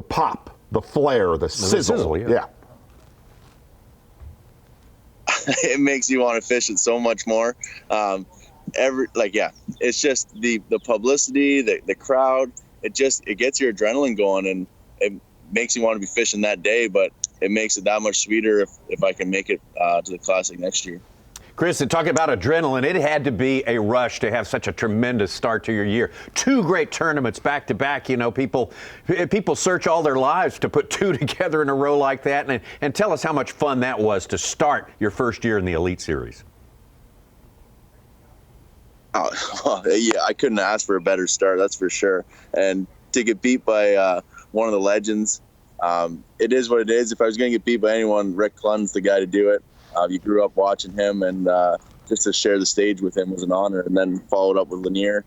pop, the flare, the sizzle? Yeah. It makes you want to fish it so much more. It's just the publicity, the crowd. It gets your adrenaline going, and it makes you want to be fishing that day. But it makes it that much sweeter if I can make it to the Classic next year. Chris, and talking about adrenaline, it had to be a rush to have such a tremendous start to your year. 2 great tournaments back to back. People search all their lives to put 2 together in a row like that. And tell us how much fun that was to start your first year in the Elite Series. Well, yeah, I couldn't ask for a better start, that's for sure. And to get beat by one of the legends, it is what it is. If I was going to get beat by anyone, Rick Clunn's the guy to do it. You grew up watching him, and just to share the stage with him was an honor. And then followed up with Lanier.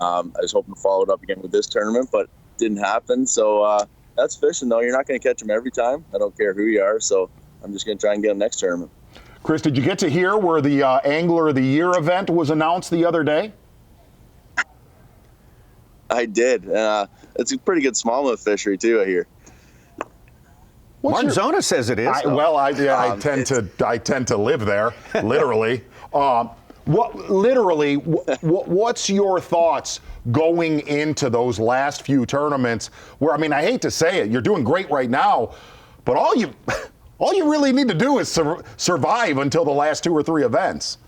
I was hoping to follow it up again with this tournament, but didn't happen. So that's fishing, though. You're not going to catch him every time. I don't care who you are. So I'm just going to try and get him next tournament. Chris, did you get to hear where the Angler of the Year event was announced the other day? I did. It's a pretty good smallmouth fishery, too, I hear. Zona says it is. I tend to live there, literally. What's your thoughts going into those last few tournaments where, I mean, I hate to say it, you're doing great right now, but all you really need to do is survive until the last 2 or 3 events.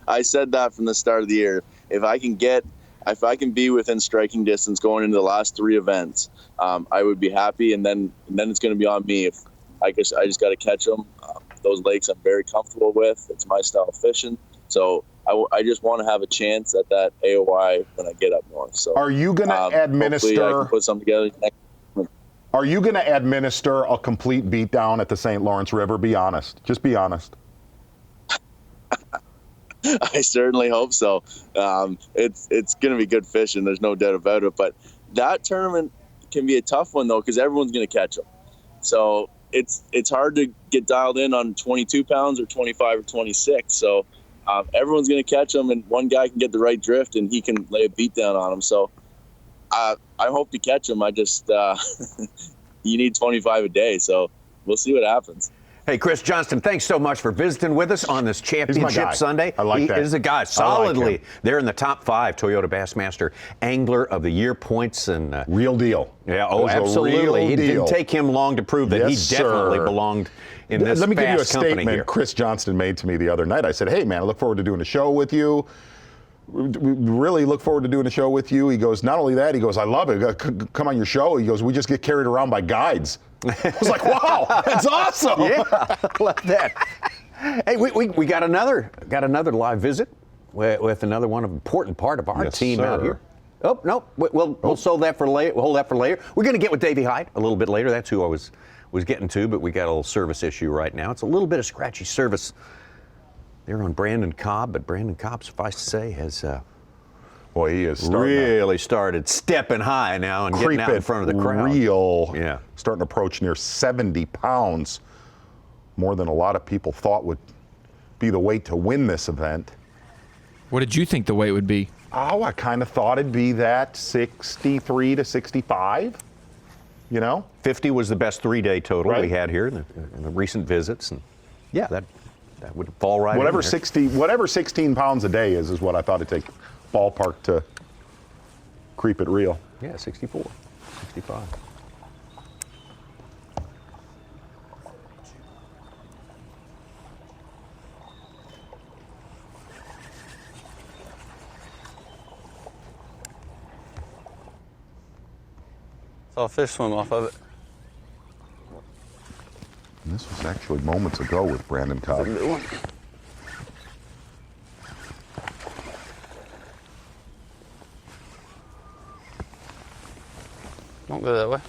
I said that from the start of the year. If I can be within striking distance going into the last 3 events, I would be happy, and then it's going to be on me. If I just got to catch them. Those lakes I'm very comfortable with. It's my style of fishing, so I just want to have a chance at that AOI when I get up north. So, are you going to administer? Hopefully I can put something together next. Are you going to administer a complete beatdown at the St. Lawrence River? Be honest. Just be honest. I certainly hope so. It's going to be good fishing. There's no doubt about it. But that tournament can be a tough one, though, because everyone's going to catch them. So it's hard to get dialed in on 22 pounds or 25 or 26. So everyone's going to catch them, and one guy can get the right drift, and he can lay a beat down on them. So I hope to catch them. I just you need 25 a day, so we'll see what happens. Hey, Chris Johnston, thanks so much for visiting with us on this Championship Sunday. I like that. He is a guy solidly there in the top 5 Toyota Bassmaster Angler of the Year points. And real deal. Yeah, absolutely. It didn't take him long to prove that he definitely belonged in this Let me give you a fast company statement here. Chris Johnston made to me the other night. I said, hey, man, I look forward to doing a show with you. We really look forward to doing a show with you. He goes, not only that, he goes, I love it. Come on your show. He goes, we just get carried around by guides. I was like, wow, that's awesome. Yeah, I love that. Hey, we got another live visit with another important part of our team out here. Oh, no, we'll hold that for later. We're going to get with Davey Hite a little bit later. That's who I was getting to, but we got a little service issue right now. It's a little bit of scratchy service there on Brandon Cobb, but Brandon Cobb, suffice to say, has he is really started stepping high now and getting out in front of the crowd. Starting to approach near 70 pounds, more than a lot of people thought would be the weight to win this event. What did you think the weight would be? Oh, I kind of thought it'd be that 63 to 65. 50 was the best 3-day total we had here in the recent visits, and yeah, that would fall right whatever in there. Whatever 16 pounds a day is what I thought it'd take ballpark to creep it real. Yeah, 64, 65. Saw a fish swim off of it. And this was actually moments ago with Brandon Cobb. That's a good one. Don't go that way.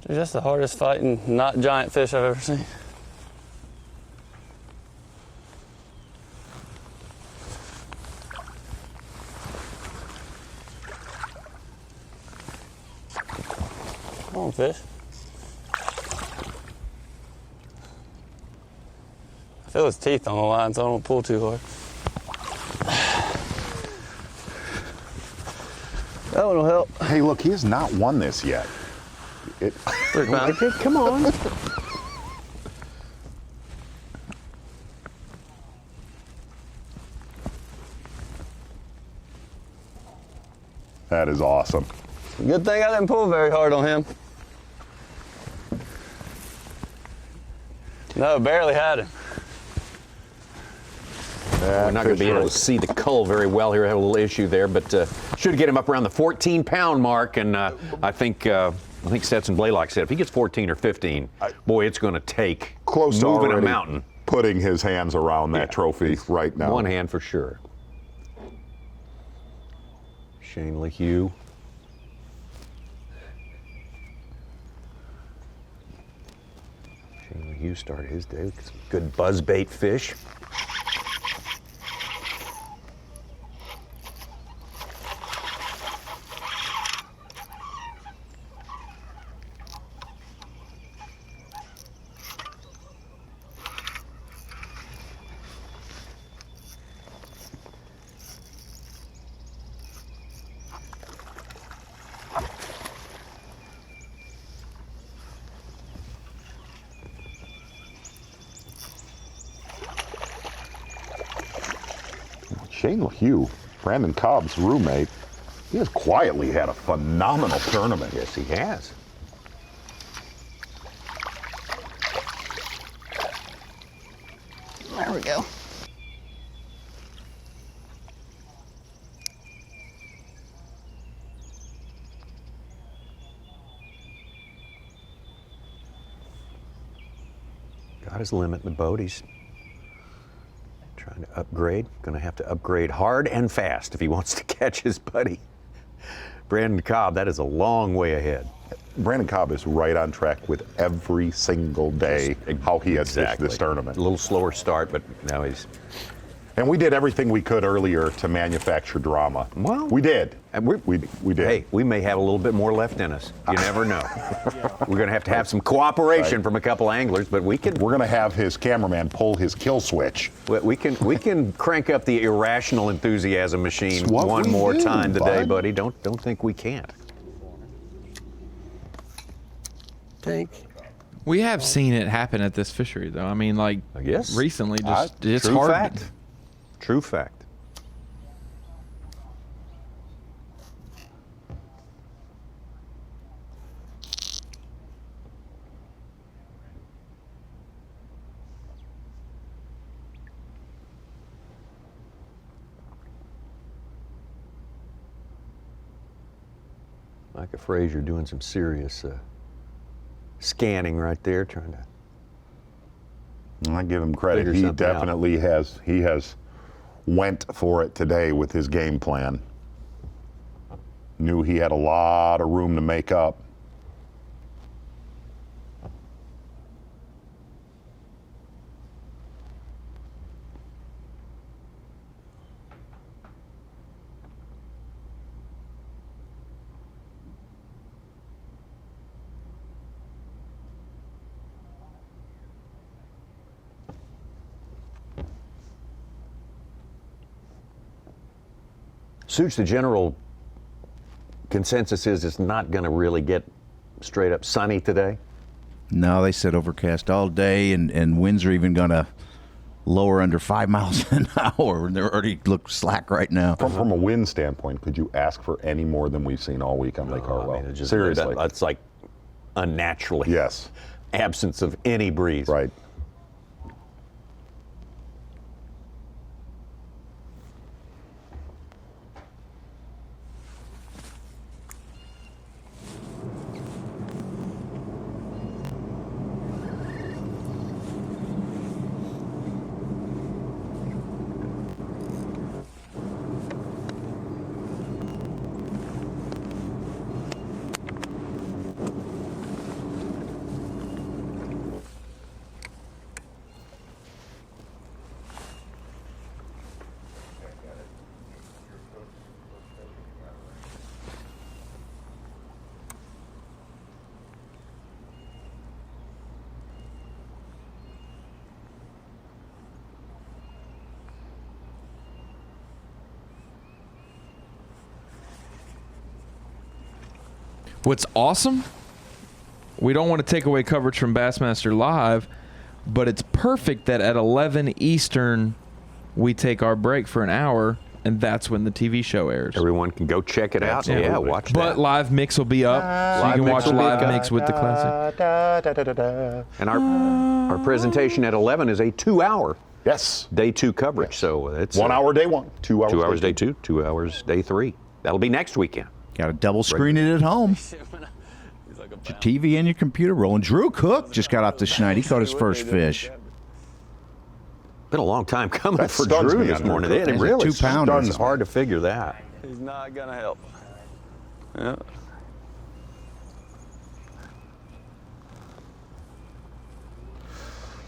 Dude, that's the hardest fighting, not giant fish I've ever seen. Come on, fish. I feel his teeth on the line, so I don't pull too hard. That one will help. Hey, look, he has not won this yet. Come on. That is awesome. Good thing I didn't pull very hard on him. No, barely had him. We're not going to be able to see the cull very well here. I have a little issue there, but should get him up around the 14-pound mark. And I think Stetson Blaylock said if he gets 14 or 15, boy, it's going to take close to moving a mountain. Putting his hands around that trophy right now. One hand for sure. Shane LeHue. Shane LeHue started his day with some good buzzbait fish. Shane LeHue, Brandon Cobb's roommate, he has quietly had a phenomenal tournament. Yes, he has. There we go. Got his limit in the boat. He's trying to upgrade. Going to have to upgrade hard and fast if he wants to catch his buddy. Brandon Cobb, that is a long way ahead. Brandon Cobb is right on track with every single day how he has fished this tournament. A little slower start, but now he's... And we did everything we could earlier to manufacture drama. Well, we did. And we did. Hey, we may have a little bit more left in us. You never know. We're going to have some cooperation from a couple anglers, but we can... We're going to have his cameraman pull his kill switch. We can crank up the irrational enthusiasm machine one more time today, buddy. Don't think we can't. We have seen it happen at this fishery, though. I mean, like, recently, it's true hard. Fact. True fact. Micah Frazier doing some serious scanning right there, trying to... I give him credit. He definitely has. He has went for it today with his game plan. Knew he had a lot of room to make up. Such the general consensus is it's not going to really get straight up sunny today? No, they said overcast all day, and winds are even going to lower under 5 miles an hour. They already look slack right now. From a wind standpoint, could you ask for any more than we've seen all week on Lake Hartwell? I mean, Seriously. That's like unnaturally. Yes. Absence of any breeze. Right. What's awesome, we don't want to take away coverage from Bassmaster Live, but it's perfect that at 11 Eastern, we take our break for an hour, and that's when the TV show airs. Everyone can go check it out. Yeah, watch that. But live mix will be up, so you can watch live mix with the classic. And our presentation at 11 is a 2-hour Yes. Day 2 coverage. So it's 1 hour day 1, 2 hours. 2 hours day 2, 2 hours day 3. That'll be next weekend. Got to double screen it at home. Your TV and your computer rolling. Drew Cook just got off the schneid. He caught his first fish. Been a long time coming That for stuns Drew me this on morning. Drew It Cook. really 2 pounders. It's hard to figure that. He's not going to help. Yeah.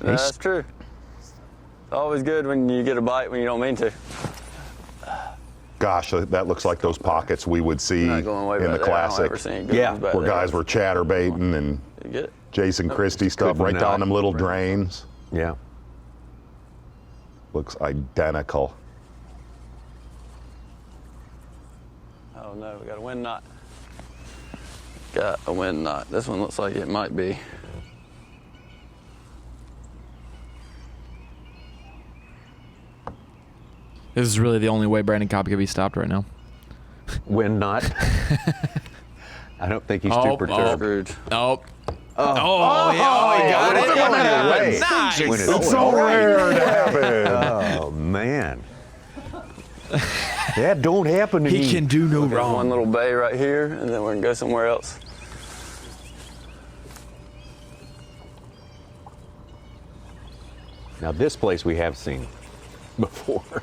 That's true. It's always good when you get a bite when you don't mean to. Gosh, that looks like those pockets we would see in the Classic. Where guys were chatterbaiting and Jason Christie stuff right down them little drains. Yeah. Looks identical. Oh no, we got a wind knot. Got a wind knot. This one looks like it might be. This is really the only way Brandon Cobb could be stopped right now. Wind knot. I don't think he's too perturbed. Oh, he got it. Nice. It's so rare to happen. Oh, man. That don't happen to me. He can do no Got wrong. one little bay right here, and then we're gonna go somewhere else. Now, this place we have seen before.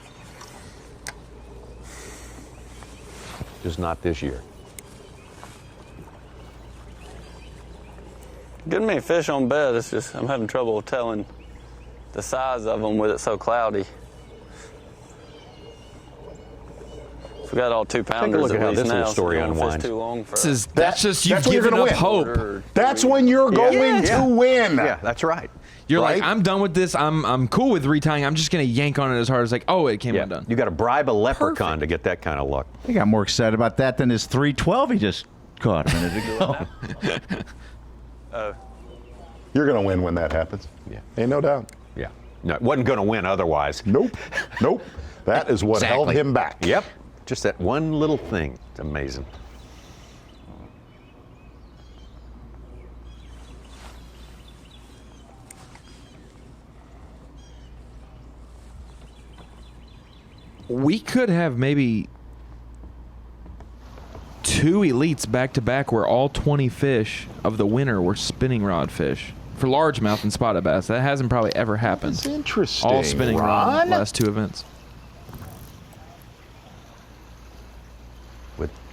Just not this year. Good many fish on bed. It's just I'm having trouble telling the size of them with it so cloudy. So we got all 2 pounders. Take a look at how least this now, little story so unwinds. too long for That's just you that's when you're giving gonna up win. hope. That's when you're going to win. Yeah, that's right. You're Right? like, I'm done with this. I'm cool with retying. I'm just gonna yank on it as hard as like, oh, it came undone. You got to bribe a leprechaun to get that kind of luck. He got more excited about that than his 312 he just caught a minute ago. You're going to win when that happens. Yeah. Ain't no doubt. Yeah. No, wasn't going to win otherwise. Nope. Nope. That is what held him back. Yep. Just that one little thing. It's amazing. We could have maybe 2 elites back to back where all 20 fish of the winter were spinning rod fish for largemouth and spotted bass. That hasn't probably ever happened. That's interesting. All spinning rod last 2 events.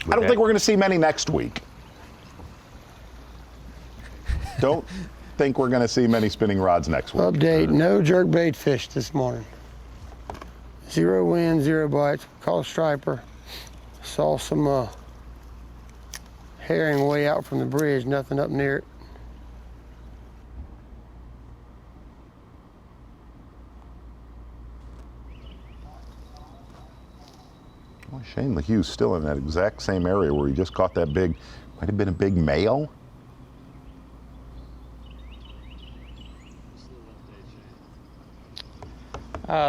I don't think we're going to see many next week. Don't think we're going to see many spinning rods next week. Update, no jerkbait fish this morning. 0 wind, 0 bites. Caught a striper. Saw some herring way out from the bridge, nothing up near it. Well, Shane LaHue's still in that exact same area where he just caught that big, might have been a big male.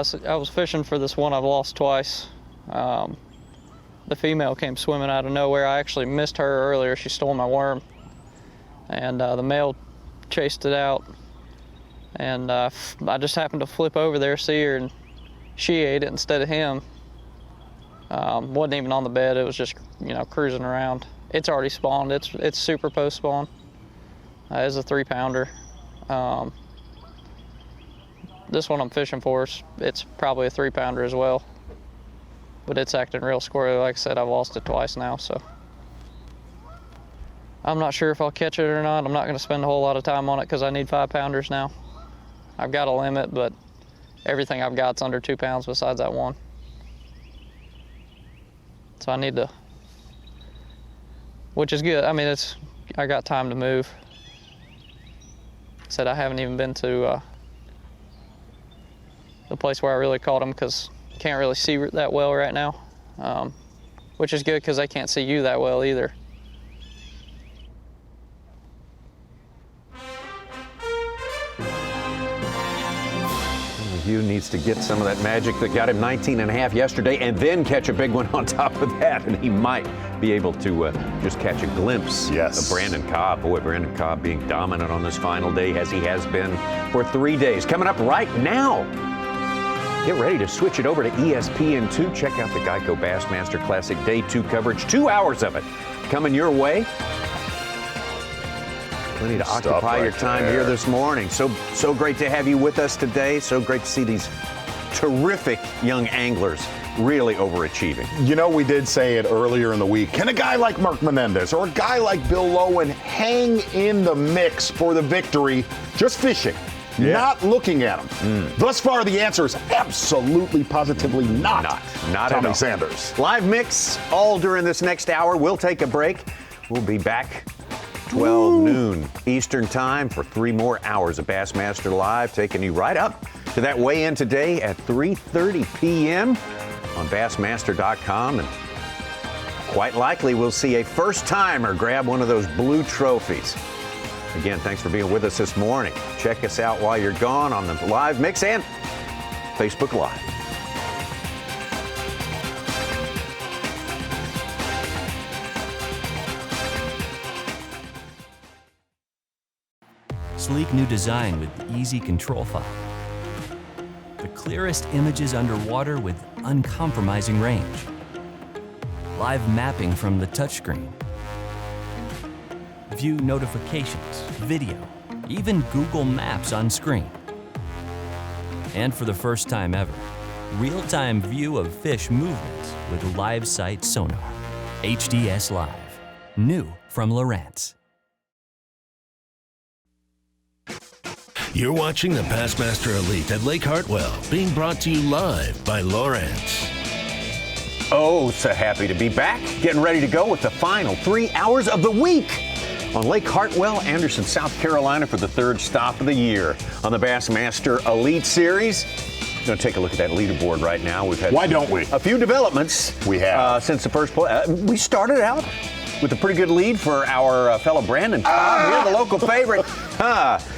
So I was fishing for this one I've lost twice. The female came swimming out of nowhere. I actually missed her earlier. She stole my worm. And the male chased it out. And I just happened to flip over there, see her, and she ate it instead of him. Wasn't even on the bed. It was just, cruising around. It's already spawned. It's super post spawn. It's a 3-pounder. This one I'm fishing for, it's probably a 3-pounder as well. But it's acting real squirrely. Like I said, I've lost it twice now, so. I'm not sure if I'll catch it or not. I'm not gonna spend a whole lot of time on it because I need 5-pounders now. I've got a limit, but everything I've got's under 2 pounds besides that one. So I need to, which is good. I mean, I got time to move. Said I haven't even been to the place where I really caught them because you can't really see that well right now, which is good because they can't see you that well either. Hugh needs to get some of that magic that got him 19.5 yesterday and then catch a big one on top of that, and he might be able to just catch a glimpse of Brandon Cobb. Boy, Brandon Cobb being dominant on this final day as he has been for 3 days. Coming up right now, Get ready to switch it over to ESPN2. Check out the Geico Bassmaster Classic Day 2 coverage. 2 hours of it coming your way. Plenty to occupy your time here this morning. So great to have you with us today. So great to see these terrific young anglers really overachieving. You know, we did say it earlier in the week. Can a guy like Mark Menendez or a guy like Bill Lowen hang in the mix for the victory just fishing, not looking at them? Thus far, the answer is absolutely, positively not. Not Tommy at all. Sanders. Live mix all during this next hour. We'll take a break. We'll be back 12 noon Eastern time for 3 more hours of Bassmaster Live, taking you right up to that weigh-in today at 3:30 p.m. on Bassmaster.com. And quite likely we'll see a first-timer grab one of those blue trophies. Again, thanks for being with us this morning. Check us out while you're gone on the Live Mix and Facebook Live. Sleek new design with easy control file. The clearest images underwater with uncompromising range. Live mapping from the touchscreen. View notifications, video, even Google Maps on screen. And for the first time ever, real-time view of fish movements with live sight sonar. HDS Live. New from Lowrance. You're watching the Bassmaster Elite at Lake Hartwell, being brought to you live by Lowrance. Oh, so happy to be back. Getting ready to go with the final 3 hours of the week on Lake Hartwell, Anderson, South Carolina for the 3rd stop of the year on the Bassmaster Elite Series. Going to take a look at that leaderboard right now. We've had a few developments. We have since the first play. We started out with a pretty good lead for our fellow Brandon Cobb here, the local favorite.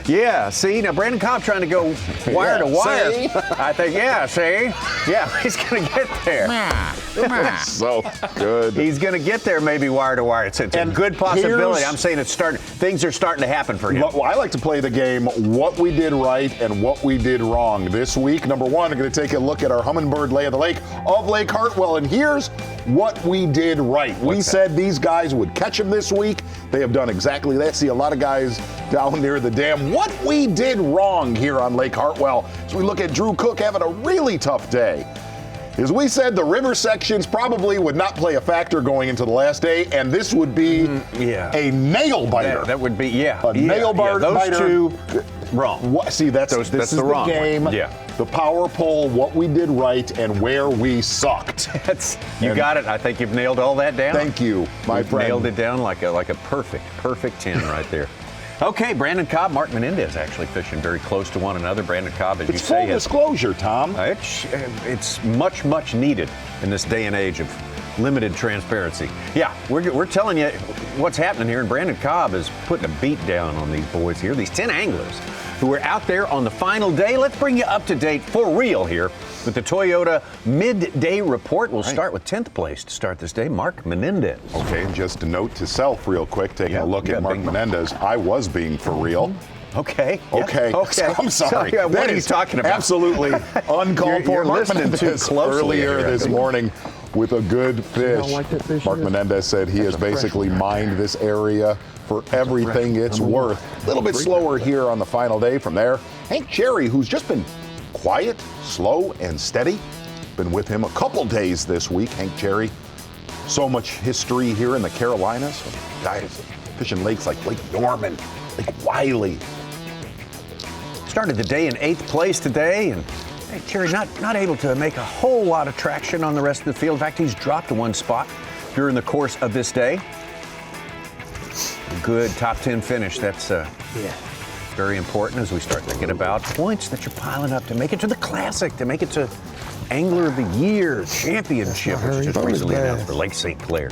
Yeah, see, now Brandon Cobb trying to go wire to wire. See? I think, he's going to get there. So good. He's going to get there maybe wire to wire. It's a good possibility. I'm saying things are starting to happen for him. Well, I like to play the game, what we did right and what we did wrong this week. Number one, I'm going to take a look at our Humminbird Lay of the Lake of Lake Hartwell, and here's what we did right. We said these guys would catch him this week. They have done exactly that. See a lot of guys down near the dam. What we did wrong here on Lake Hartwell, as we look at Drew Cook having a really tough day, is we said the river sections probably would not play a factor going into the last day, and this would be a nail biter. That would be, a nail biter. Those two wrong. See, this is the wrong game. One. The power poll, what we did right and where we sucked. You got it. I think you've nailed all that down. Thank you, my friend. Nailed it down like a perfect 10 right there. Okay, Brandon Cobb, Mark Menendez actually fishing very close to one another. Brandon Cobb, as you say, full disclosure, Tom. It's much needed in this day and age of limited transparency. Yeah, we're telling you what's happening here, and Brandon Cobb is putting a beat down on these boys here, these 10 anglers who are out there on the final day. Let's bring you up to date for real here with the Toyota midday report. We'll start with 10th place to start this day, Mark Menendez. Okay, and just a note to self real quick, taking a look at Mark Menendez. I was being for real. Okay. I'm sorry. What are you talking about? Absolutely uncalled for. You're Mark listening too Menendez closely earlier here, this morning with a good fish. Mark Menendez said he has basically mined this area for everything it's worth. A little bit slower here on the final day. From there, Hank Cherry, who's just been quiet, slow, and steady. Been with him a couple days this week. Hank Cherry, so much history here in the Carolinas. Guys fishing lakes like Lake Norman, Lake Wiley. Started the day in 8th place today, and Cherry not able to make a whole lot of traction on the rest of the field. In fact, he's dropped one spot during the course of this day. Good top 10 finish. That's very important as we start thinking about points that you're piling up to make it to the Classic, to make it to Angler of the Year Championship, which just recently announced for Lake St. Clair.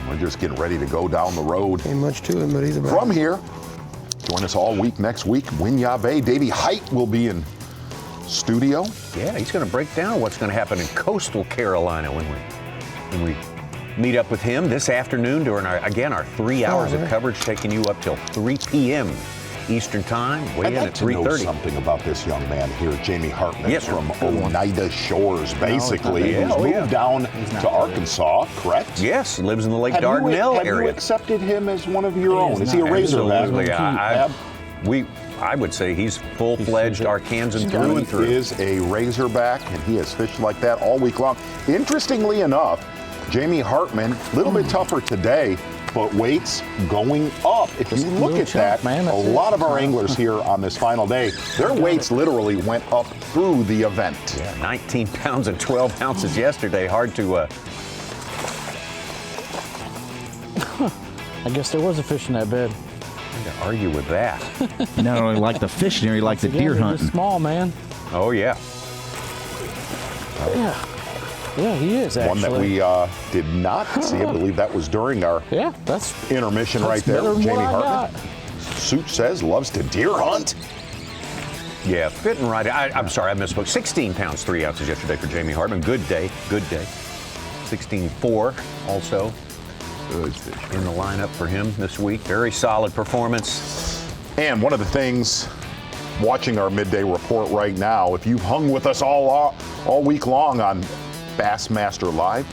We're just getting ready to go down the road. Ain't much to him, but he's a From here, join us all week next week. Winyah Bay. Davey Hite will be in studio. Yeah, he's going to break down what's going to happen in coastal Carolina when we meet up with him this afternoon during our 3 hours of coverage, taking you up till 3 p.m. Eastern Time. Weigh in I'd like at to know 3:30. something about this young man here, Jamie Hartman, Yes, sir. from Good one. Oneida Shores, basically, Yeah, who's moved down to Arkansas, correct? Yes, lives in the Lake Have Dardanelle you area. accepted him as one of your own? Is he a Razorback? Absolutely. I would say he's full-fledged Arkansan through and through. He is a Razorback, and he has fished like that all week long. Interestingly enough, Jamie Hartman, a little bit tougher today, but weights going up. If you look at that, a lot of our anglers here on this final day, their weights literally went up through the event. Yeah, 19 pounds and 12 ounces yesterday. Hard to... I guess there was a fish in that bed. To argue with that. You not only like the fishing, you like the deer hunting. Small, man. Oh, yeah. Yeah, he is, actually. One that we did not see. I believe that was during our intermission right there with Jamie Hartman. Such says loves to deer hunt. Yeah, fit and right. I'm sorry, I misspoke. 16 pounds, 3 ounces yesterday for Jamie Hartman. Good day, good day. 16.4 also. Good fish in the lineup for him this week. Very solid performance. And one of the things, watching our midday report right now, if you've hung with us all week long on Bassmaster Live,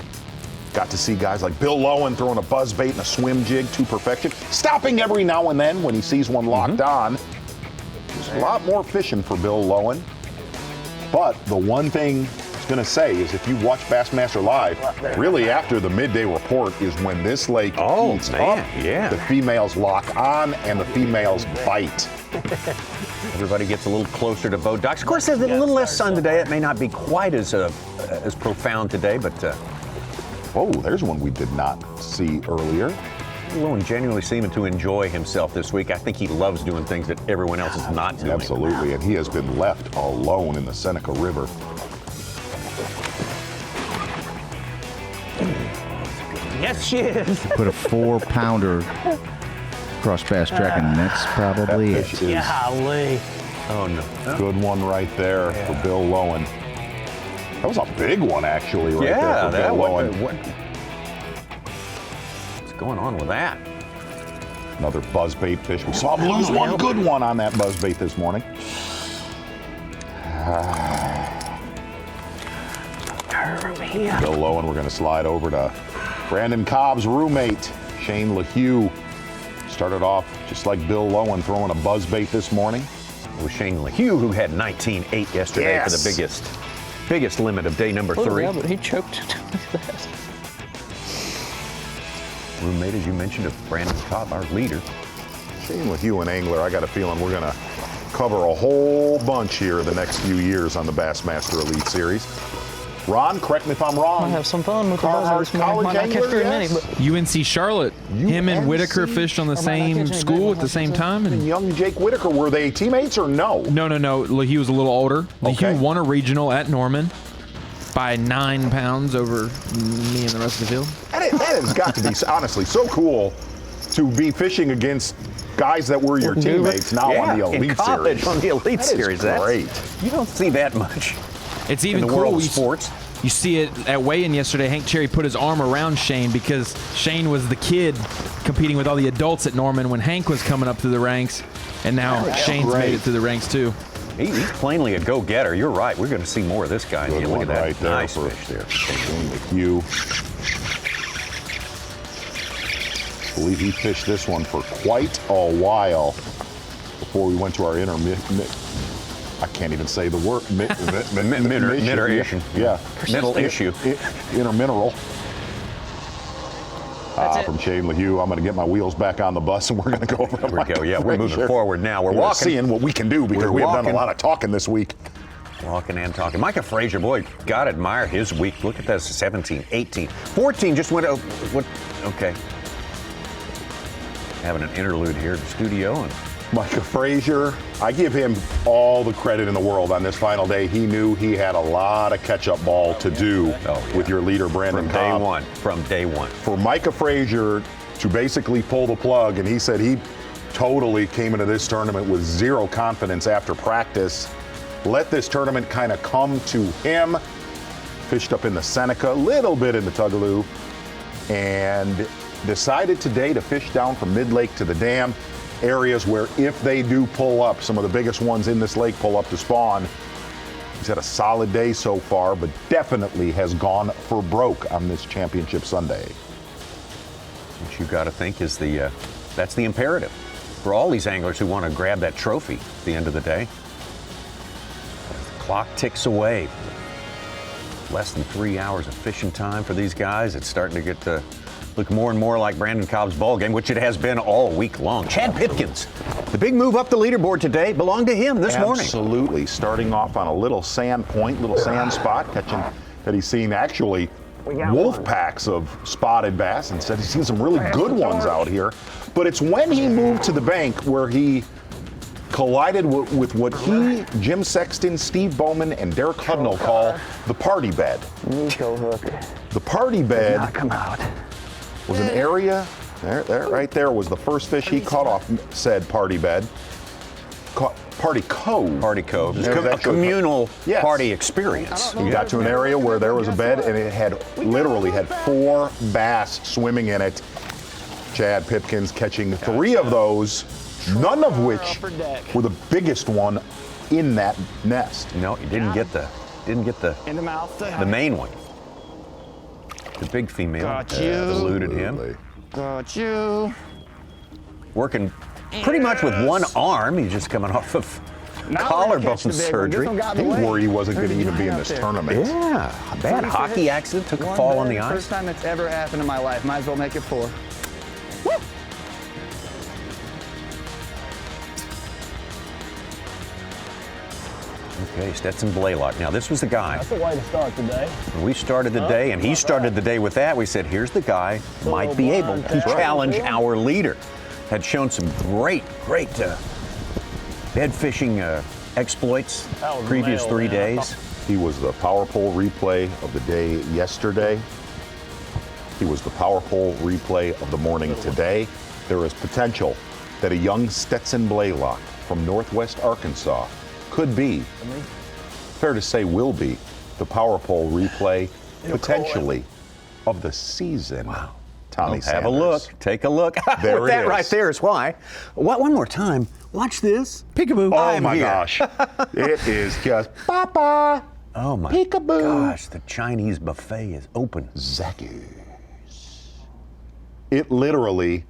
got to see guys like Bill Lowen throwing a buzzbait and a swim jig to perfection, stopping every now and then when he sees one locked on. There's a lot more fishing for Bill Lowen. But the one thing I was going to say is if you watch Bassmaster Live, really after the midday report is when this lake heats up. Yeah. The females lock on and the females bite. Everybody gets a little closer to boat docks. Of course, there's a little less sun today. It may not be quite as profound today, but... oh, there's one we did not see earlier. Lowen genuinely seeming to enjoy himself this week. I think he loves doing things that everyone else is not doing. Absolutely, and he has been left alone in the Seneca River. Yes, she is. Put a 4-pounder cross bass track, and that's probably it. Golly. Oh, no. Good one right there for Bill Lowen. That was a big one, actually, right there for Bill Lowen. What's going on with that? Another buzzbait fish. We saw him lose one good one on that buzzbait this morning. Bill Lowen, we're going to slide over to Brandon Cobb's roommate, Shane LaHue. Started off just like Bill Lowen, throwing a buzzbait this morning. It was Shane LaHue who had 19.8 yesterday for the biggest limit of day number 3. Yeah, but he choked. Look at that. Roommate, as you mentioned, of Brandon Cobb, our leader. Shane LaHue, an angler, I got a feeling we're going to cover a whole bunch here the next few years on the Bassmaster Elite Series. Ron, correct me if I'm wrong. Might have some fun with the Carhartt buzzers. Might not catch very many, but UNC Charlotte. Him and Whitaker fished on the same school at the same time. And young Jake Whitaker, were they teammates or no? No. LaHue was a little older. Okay. LaHue won a regional at Norman by 9 pounds over me and the rest of the field. That has got to be, honestly, so cool to be fishing against guys that were your teammates now on the Elite in college, Series. on the Elite Series. That's great. You don't see that much. It's even in the cool. world of sports. You see it at weigh-in yesterday. Hank Cherry put his arm around Shane because Shane was the kid competing with all the adults at Norman when Hank was coming up through the ranks, and now Shane's made it through the ranks too. He's plainly a go-getter. You're right. We're going to see more of this guy. Good Look one at that right there nice for fish there. You. I believe he fished this one for quite a while before we went to our I can't even say the word. Iteration. Yeah. Middle issue. Intermineral. From Shane LaHue, I'm going to get my wheels back on the bus and we're going to go over to Here we go. Yeah, we're moving forward now. We're walking. Seeing what we can do because we have done a lot of talking this week. Walking and talking. Micah Frazier, boy, gotta admire his week. Look at that, 17, 18, 14 just went. Okay. Having an interlude here in the studio. And Micah Frazier, I give him all the credit in the world on this final day. He knew he had a lot of catch-up ball to do with your leader, Brandon Cobb. From day one. For Micah Frazier to basically pull the plug, and he said he totally came into this tournament with zero confidence after practice. Let this tournament kind of come to him. Fished up in the Seneca, a little bit in the Tougaloo, and decided today to fish down from Mid-Lake to the dam. areas where if they do pull up, some of the biggest ones in this lake pull up to spawn. He's had a solid day so far, but definitely has gone for broke on this championship Sunday. What you got to think is that's the imperative for all these anglers who want to grab that trophy at the end of the day. As the clock ticks away, less than 3 hours of fishing time for these guys. It's starting to get to look more and more like Brandon Cobb's ball game, which it has been all week long. Chad Pipkins, the big move up the leaderboard today belonged to him this morning. Absolutely. Starting off on a little sand point, little sand spot, catching that he's seen actually wolf packs of spotted bass, and said he's seen some really good ones out here. But it's when he moved to the bank where he collided with what he, Jim Sexton, Steve Bowman, and Derek Hudnall call the party bed. The party bed was an area, there, right there was the first fish he caught off said party bed. Party Cove. Party Cove. A communal party experience. You got to an area where there was a bed and it had literally had 4 bass swimming in it. Chad Pipkins catching 3 of those, none of which were the biggest one in that nest. No, you didn't get the in the mouth. The main one. The big female eluded him. Got you. Working pretty much with one arm. He's just coming off of collarbone surgery. He was worried he wasn't going to even be in this tournament. Yeah, a bad hockey accident. Took a fall on the ice. First time it's ever happened in my life. Might as well make it 4. Woo! Okay, Stetson Blaylock. Now, this was the guy. That's the way to start the day. When we started the day, and he started the day with that, we said, here's the guy who might be able to challenge our leader. Had shown some great bed fishing exploits previous 3 days. He was the power pole replay of the day yesterday. He was the power pole replay of the morning today. There is potential that a young Stetson Blaylock from Northwest Arkansas could be, fair to say will be, the power pole replay potentially of the season. Wow. Tommy Sanders. Have a look. Take a look. There that it is. right there is why. One more time. Watch this. Peekaboo. Oh my gosh. It is just Papa. Oh my Peekaboo. gosh. The Chinese buffet is open. Zackus. It literally.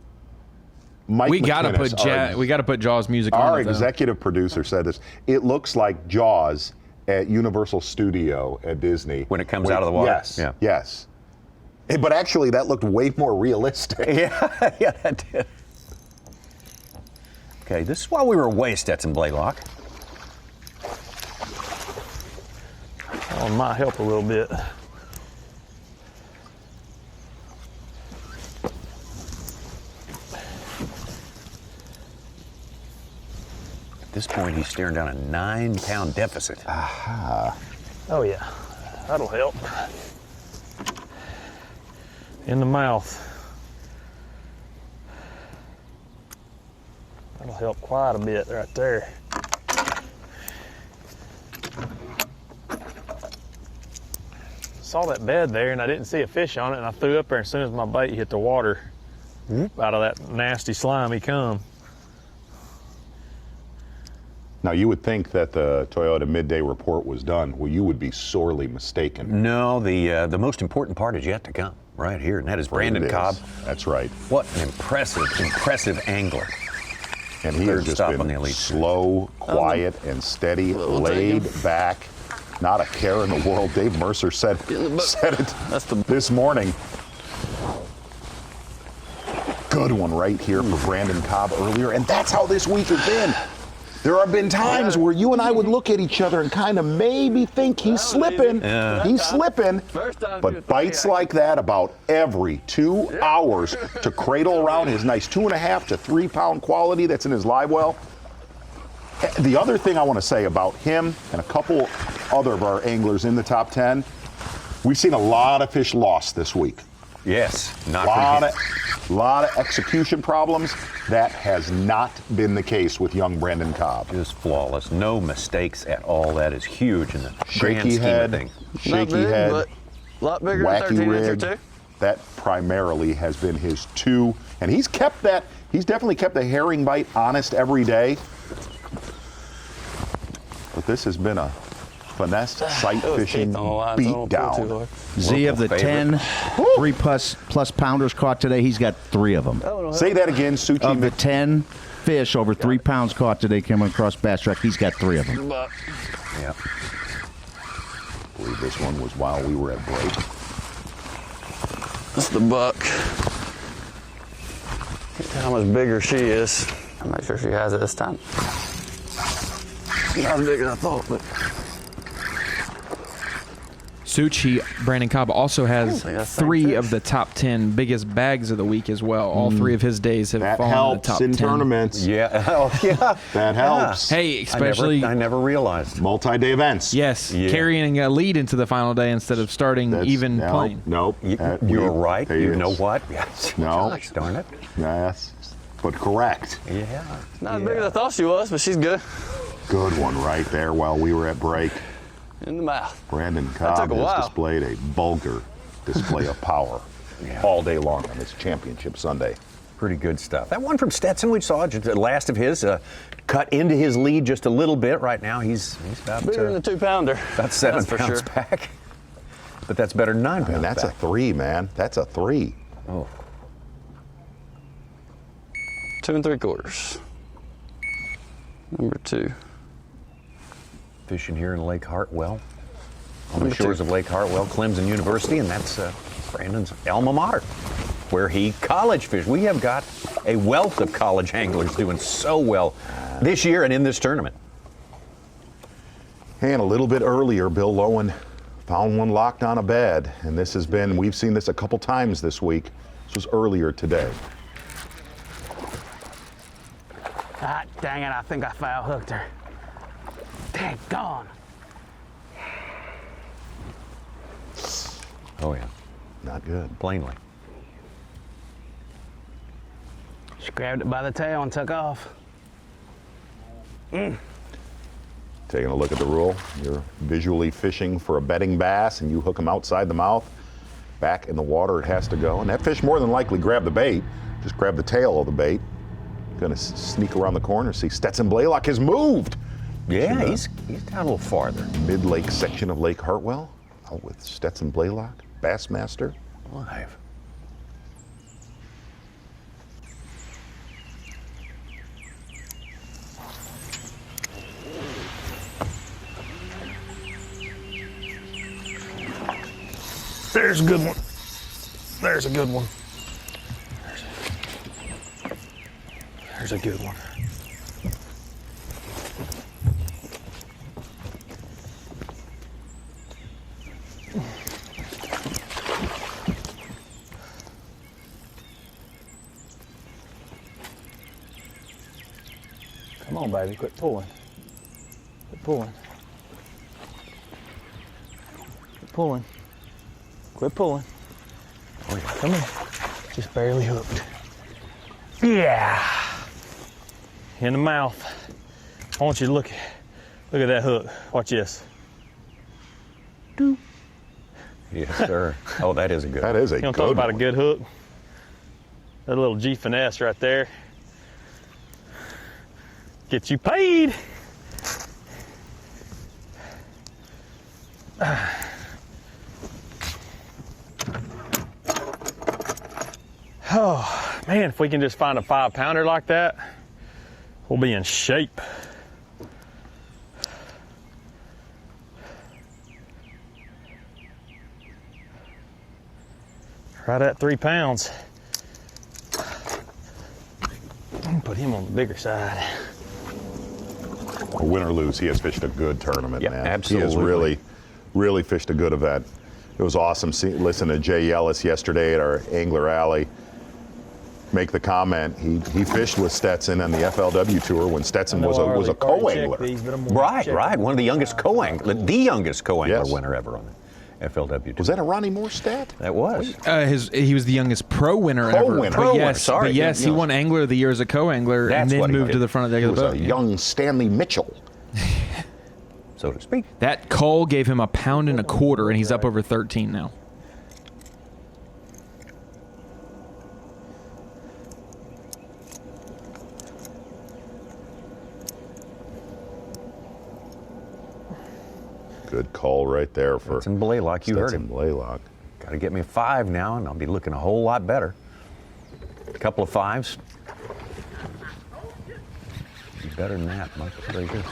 Mike We gotta McInnes, put Jaws music on. Our it, though. executive producer said this. It looks like Jaws at Universal Studio at Disney when it comes out of the water. Yes. Yeah. Yes. But actually, that looked way more realistic. Yeah, that did. Okay, this is while we were away, Stetson Blaylock. Oh, it might help a little bit. At this point, he's staring down a 9-pound deficit. Aha. Oh yeah, that'll help. In the mouth. That'll help quite a bit right there. Saw that bed there and I didn't see a fish on it, and I threw up there as soon as my bait hit the water. Out of that nasty slimy come. Now, you would think that the Toyota midday report was done. Well, you would be sorely mistaken. No, the most important part is yet to come. Right here, and that is Brandon Cobb. That's right. What an impressive angler. And he has just been slow, quiet, and steady, laid back, not a care in the world. Dave Mercer said it this morning. Good one right here for Brandon Cobb earlier, and that's how this week has been. There have been times where you and I would look at each other and kind of maybe think he's slipping. Yeah. He's slipping. But bites like that about every 2 hours to cradle around his nice 2.5 to 3 pound quality that's in his live well. The other thing I want to say about him and a couple other of our anglers in the top 10, we've seen a lot of fish lost this week. Yes, not a lot of execution problems. That has not been the case with young Brandon Cobb. Just flawless, no mistakes at all. That is huge in the grand scheme of things. Shaky head, but a lot bigger wacky than 13 rig. inch or 2. That primarily has been his 2, and he's definitely kept the herring bite honest every day. But this has been a finesse sight fishing beat down. Z, of the 10 3-plus pounders caught today, he's got 3 of them. Say that again, Suchi. Of the 10 fish over 3 pounds caught today coming across Bass Track, he's got 3 of them. Yep. I believe this one was while we were at break. That's the buck. How much bigger she is. I'm not sure she has it this time. Not as big as I thought, but. Suchi, Brandon Cobb, also has 3 of the top 10 biggest bags of the week as well. All 3 of his days have fallen in the top 10. That helps in tournaments. Yeah. Oh, yeah. That helps. Hey, especially... I never realized. Multi-day events. Yes, carrying a lead into the final day instead of starting playing. Nope. You're right. You know what? Yes. No. Gosh, darn it. Yes. But correct. Yeah. Not as big as I thought she was, but she's good. Good one right there while we were at break. In the mouth. Brandon Cobb has displayed a vulgar display of power all day long on this championship Sunday. Pretty good stuff. That one from Stetson we saw, just the last of his, cut into his lead just a little bit. Right now he's about bigger than a 2-pounder. About 7 pounds back. But that's better than 9 pounds. And that's back. a 3, man. That's a 3. Oh. 2 3/4. Number 2. Fishing here in Lake Hartwell, on the shores of Lake Hartwell, Clemson University, and that's Brandon's alma mater, where he college fished. We have got a wealth of college anglers doing so well this year and in this tournament. And a little bit earlier, Bill Lowen found one locked on a bed, and this has been, we've seen this a couple times this week. This was earlier today. Ah, dang it, I think I foul hooked her. Dang, gone. Oh, yeah. Not good. Plainly. She grabbed it by the tail and took off. Taking a look at the rule. You're visually fishing for a bedding bass and you hook them outside the mouth. Back in the water it has to go. And that fish more than likely grabbed the bait. Just grab the tail of the bait. Gonna sneak around the corner, see Stetson Blaylock has moved. Yeah, he's down a little farther. Mid-lake section of Lake Hartwell, out with Stetson Blaylock, Bassmaster Live. There's a good one. There's a good one. There's a good one. Come on, baby, quit pulling. Quit pulling. Quit pulling. Quit pulling. Oh, yeah. Come here. Just barely hooked. Yeah. In the mouth. I want you to look at that hook. Watch this. Doop. Yes, sir. Oh, that is a good. That is a you good talk about one. a good hook. That little G finesse right there. Get you paid. Oh, man, if we can just find a 5-pounder like that, we'll be in shape. Right at 3 pounds. Put him on the bigger side. Win or lose, he has fished a good tournament, Yeah, man. absolutely. He has really fished a good event. It was awesome listening to Jay Ellis yesterday at our Angler Alley make the comment. He fished with Stetson on the FLW tour when Stetson was a co-angler. Right. One of the youngest co-angler, the youngest co-angler winner ever on the FLW tour. Was that a Ronnie Moore stat? That was. He was the youngest pro winner ever. Pro winner. But yes, he won Angler of the Year as a co-angler and then moved to the front of the deck of the boat. He was a young Stanley Mitchell. So to speak. That cull gave him 1.25 pounds and he's up over 13 now. Good call right there for Stetson Blaylock. You heard him. Blaylock. Got to get me a 5 now, and I'll be looking a whole lot better. A couple of 5s. Better than that, Micah Frazier.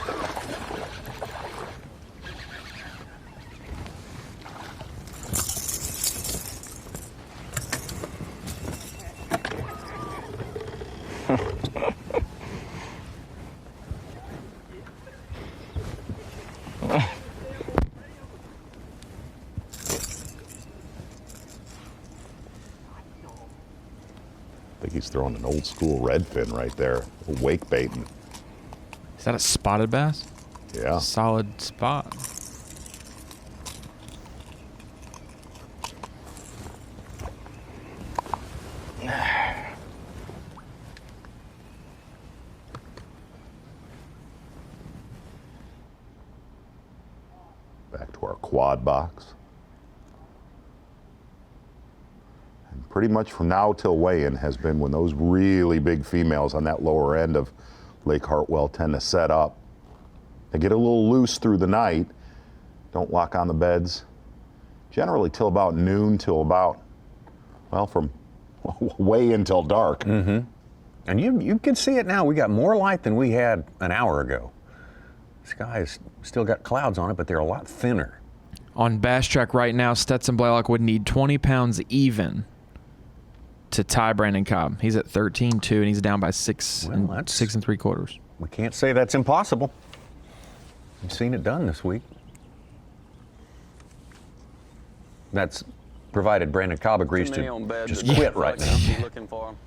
I think he's throwing an old school redfin right there, wake baiting. Is that a spotted bass? Yeah. Solid spot. Back to our quad box. And pretty much from now till weigh-in has been when those really big females on that lower end of Lake Hartwell tend to set up. They get a little loose through the night, don't lock on the beds, generally till about noon, till about, well, from way until dark. Mm-hmm. And you can see it now. We got more light than we had an hour ago. The sky's still got clouds on it, but they're a lot thinner. On Bass Track right now, Stetson Blaylock would need 20 pounds even to tie Brandon Cobb. He's at 13.2, and he's down by 6 and 3/4. We can't say that's impossible. We've seen it done this week. That's provided Brandon Cobb agrees to just quit right now. Looking for him.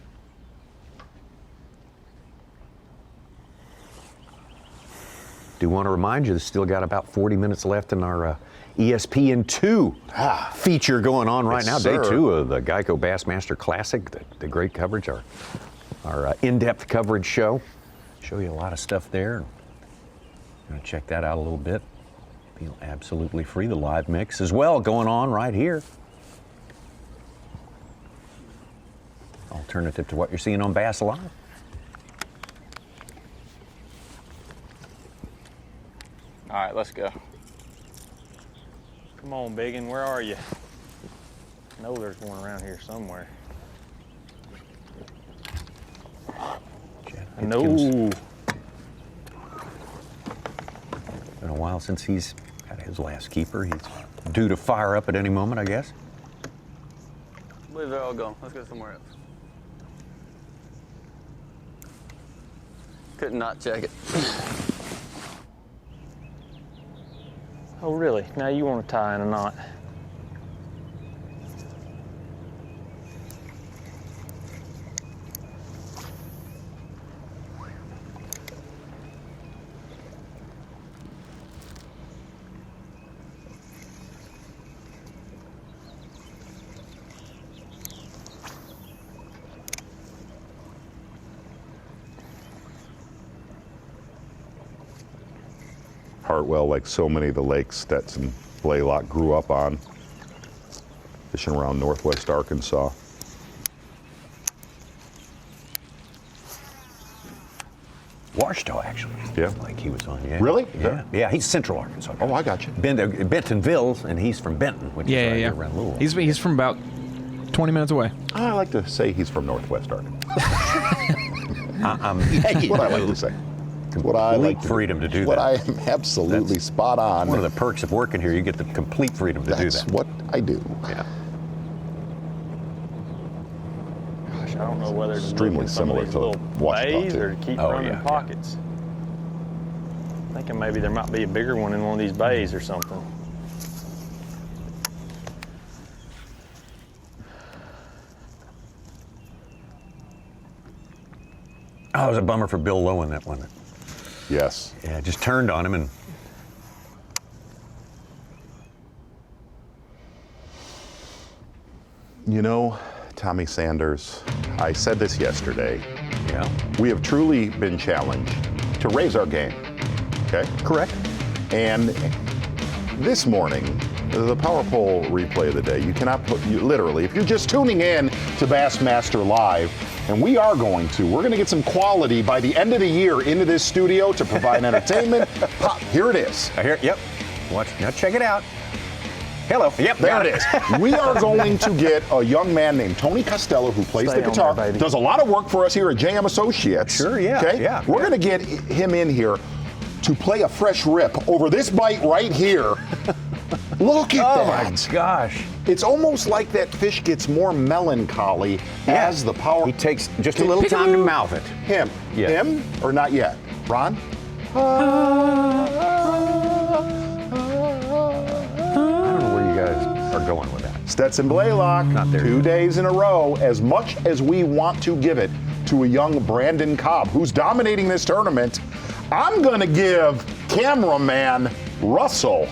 Do want to remind you, there's still got about 40 minutes left in our ESPN2 feature going on right now. sir. Day 2 of the Geico Bassmaster Classic, the great coverage, our in-depth coverage show. Show you a lot of stuff there. Gonna check that out a little bit. Feel absolutely free. The live mix as well going on right here. Alternative to what you're seeing on Bass Live. All right, let's go. Come on, Biggin, where are you? I know there's one around here somewhere. No. Been a while since he's had his last keeper. He's due to fire up at any moment, I guess. I believe they're all gone. Let's go somewhere else. Could not check it. Oh, really? Now you want to tie in a knot. Hartwell, like so many of the lakes Stetson Blaylock grew up on, fishing around northwest Arkansas. Washita, actually. Yeah. Like he was on, yeah. Really? Yeah, he's Central Arkansas. Oh, I got you. Bentonville, and he's from Benton, which is right here around Louisville. He's from about 20 minutes away. I like to say he's from northwest Arkansas. That's what I like to say. What I like freedom to do what that. I am absolutely spot on. One of the perks of working here, you get the complete freedom to do that. That's what I do. Yeah. Gosh, I don't know whether to Extremely look at some of similar these to little Washita, bays too. or to keep Oh, running yeah, pockets. Thinking maybe there might be a bigger one in one of these bays or something. Oh, it was a bummer for Bill Lowen, that one. Yes. Yeah, just turned on him and. You know, Tommy Sanders, I said this yesterday. Yeah. We have truly been challenged to raise our game. Okay? Correct. And this morning, the Power Pole replay of the day, you cannot put, literally, if you're just tuning in to Bassmaster Live, and we're going to get some quality by the end of the year into this studio to provide entertainment. Pop, here it is. Yep. Watch. Now check it out. Hello. Yep, There it is. We are going to get a young man named Tony Costello who plays the guitar, does a lot of work for us here at JM Associates. Sure, yeah. Okay? Yeah. We're going to get him in here to play a fresh rip over this bite right here. Look at that. Oh my gosh. It's almost like that fish gets more melancholy as the power. He takes just a little time to mouth it. Him. Yeah. Him or not yet? Ron? I don't know where you guys are going with that. Stetson Blaylock, Not there 2 yet. days in a row. As much as we want to give it to a young Brandon Cobb, who's dominating this tournament, I'm going to give cameraman Russell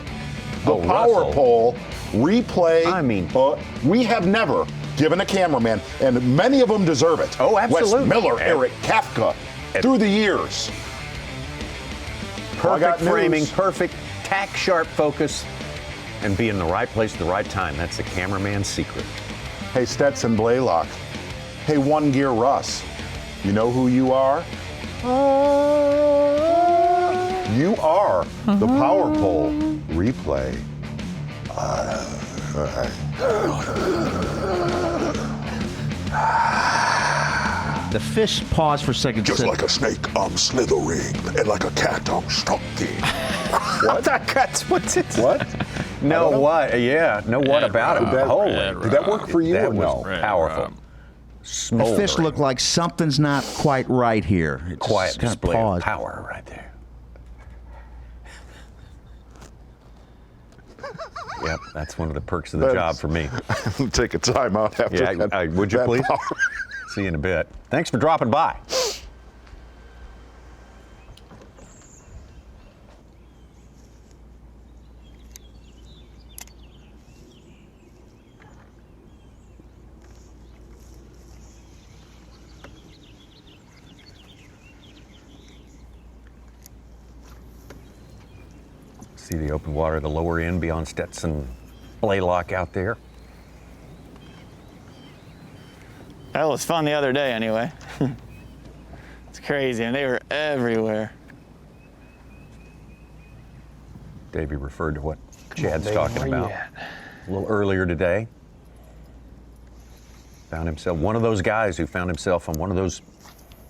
the power pole replay. I mean, we have never given a cameraman, and many of them deserve it. Oh, absolutely. Wes Miller, Eric Kafka, through the years. Perfect framing, perfect tack sharp focus, and be in the right place at the right time. That's the cameraman's secret. Hey, Stetson Blaylock. Hey, One Gear Russ. You know who you are? You are the power pole replay. The fish paused for a second. Just like a snake, I'm slithering, and like a cat, I'm stalking. What? What's it? What? No, what? Yeah, no, what about it? Did that work for you That or no? was powerful. The Smoldering. fish looked like something's not quite right here. It's Quiet kinda display of paused. power right there. Yep, that's one of the perks of the job for me. Take a time out after that. Would you that please? power. See you in a bit. Thanks for dropping by. See the open water, the lower end beyond Stetson Blaylock out there. That was fun the other day anyway. It's crazy, and they were everywhere. Davey referred to what Chad's talking about a little earlier today. Found himself one of those guys who found himself on one of those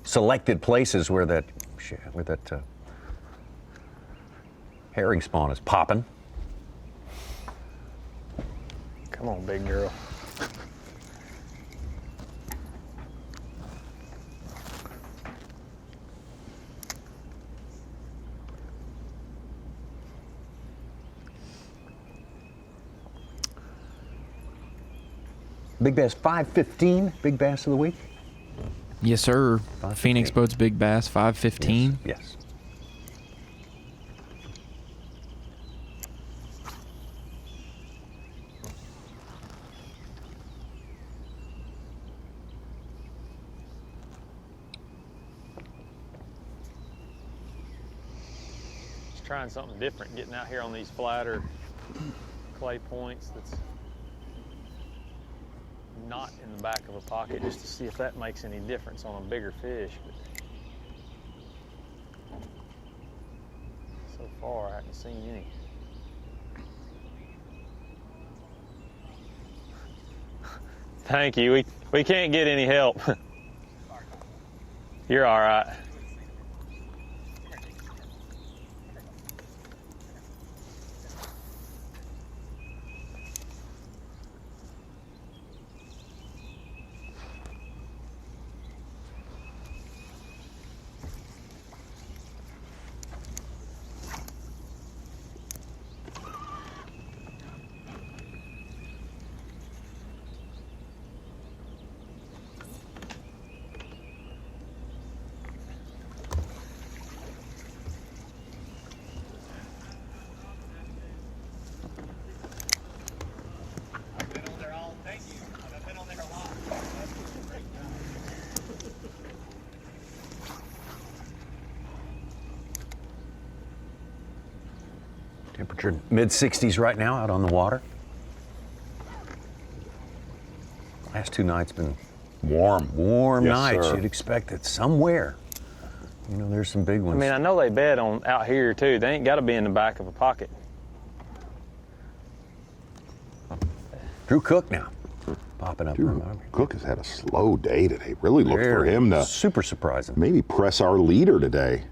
selected places where that herring spawn is popping. Come on, big girl. Big Bass 515, Big Bass of the week. Yes, sir. Phoenix Boats Big Bass 515. Yes. Just trying something different, getting out here on these flatter clay points that's not in the back of a pocket, just to see if that makes any difference on a bigger fish. But so far, I haven't seen any. Thank you. We can't get any help. You're all right. Temperature mid-60s right now out on the water. Last 2 nights been warm Yes, nights. sir. You'd expect it somewhere. You know, there's some big ones. I mean, I know they bed on out here too. They ain't got to be in the back of a pocket. Drew Cook now popping up. Drew Cook has had a slow day today. Really look for him to super surprising. Maybe press our leader today.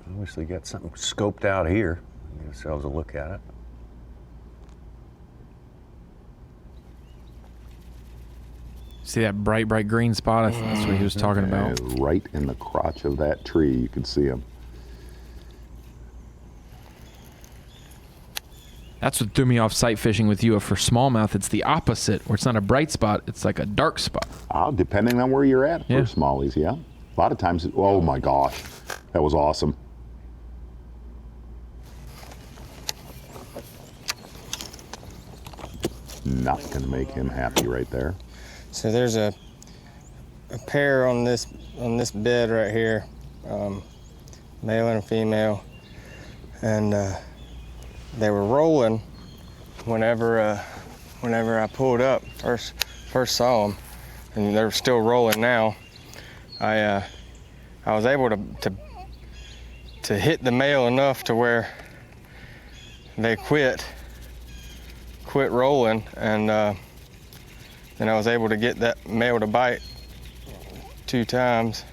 Obviously got something scoped out here. Give ourselves a look at it. See that bright green spot? That's what he was talking about. Right in the crotch of that tree, you can see him. That's what threw me off sight fishing with you. For smallmouth, it's the opposite, where it's not a bright spot, it's like a dark spot. Depending on where you're at for smallies, yeah. A lot of times, oh my gosh, that was awesome. Not gonna make him happy right there. So there's a pair on this bed right here, male and a female, and they were rolling whenever I pulled up first saw them, and they're still rolling now. I was able to hit the male enough to where they quit rolling, and then I was able to get that male to bite 2 times,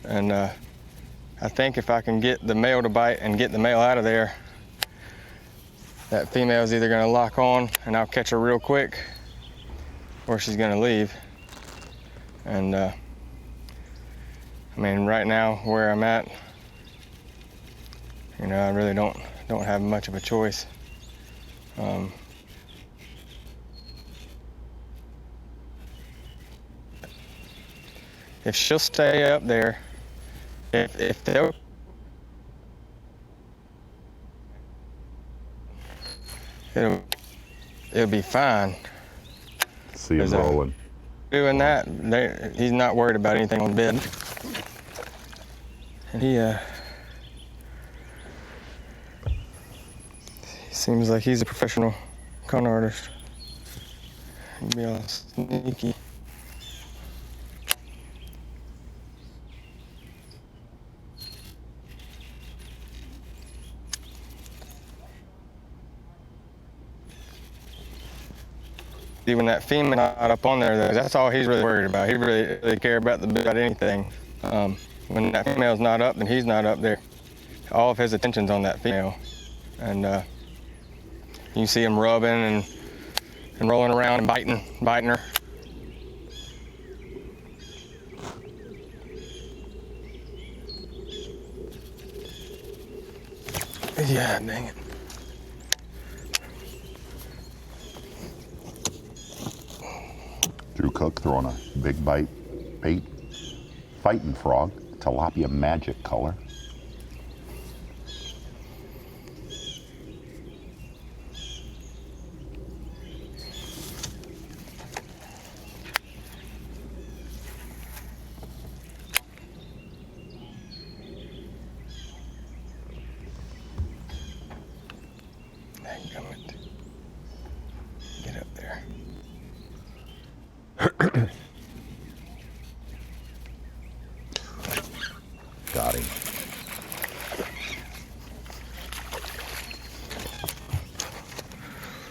and I think if I can get the male to bite and get the male out of there, that female's either gonna lock on and I'll catch her real quick, or she's gonna leave. And I mean, right now where I'm at, you know, I really don't have much of a choice. If she'll stay up there, if they'll, it'll be fine. See him rolling. Doing that, he's not worried about anything on the bed. And he seems like he's a professional con artist. He'd be all sneaky. When that female not up on there, that's all he's really worried about. He really care about anything. When that female's not up, then he's not up there. All of his attention's on that female, and you see him rubbing and rolling around and biting her. Yeah, dang it. Drew Cook throwing a big bait, fighting frog, tilapia magic color. Get up there. Got him.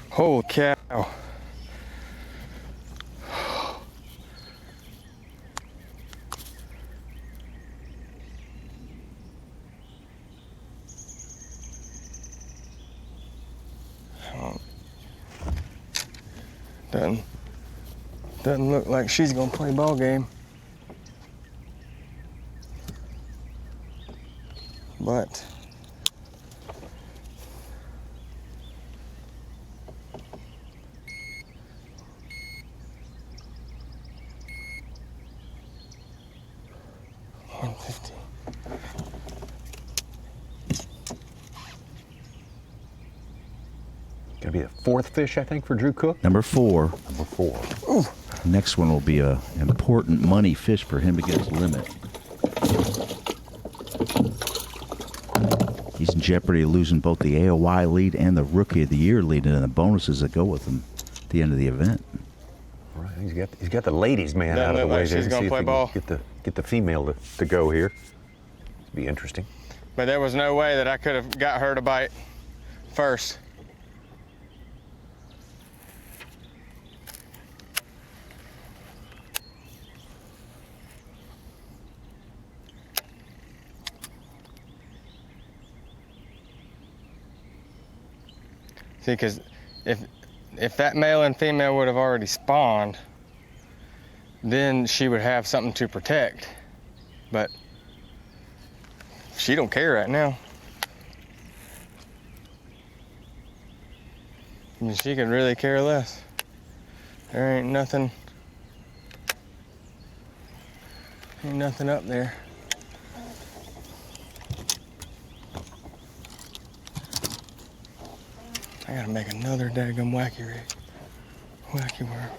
Holy cow. Doesn't look like she's gonna play ball game. But $150. Gonna be the 4th fish, I think, for Drew Cook. Number 4. Number 4. Ooh. Next one will be a important money fish for him to get his limit. He's in jeopardy of losing both the AOY lead and the Rookie of the Year lead, and the bonuses that go with him at the end of the event. Right, he's got the ladies man Doesn't out of the look way. like she's gonna play ball. Get the female to go here. Be interesting. But there was no way that I could have got her to bite first. See, because if that male and female would have already spawned, then she would have something to protect. But she don't care right now. I mean, she could really care less. There ain't nothing up there. I gotta make another daggum wacky rig. Wacky worm.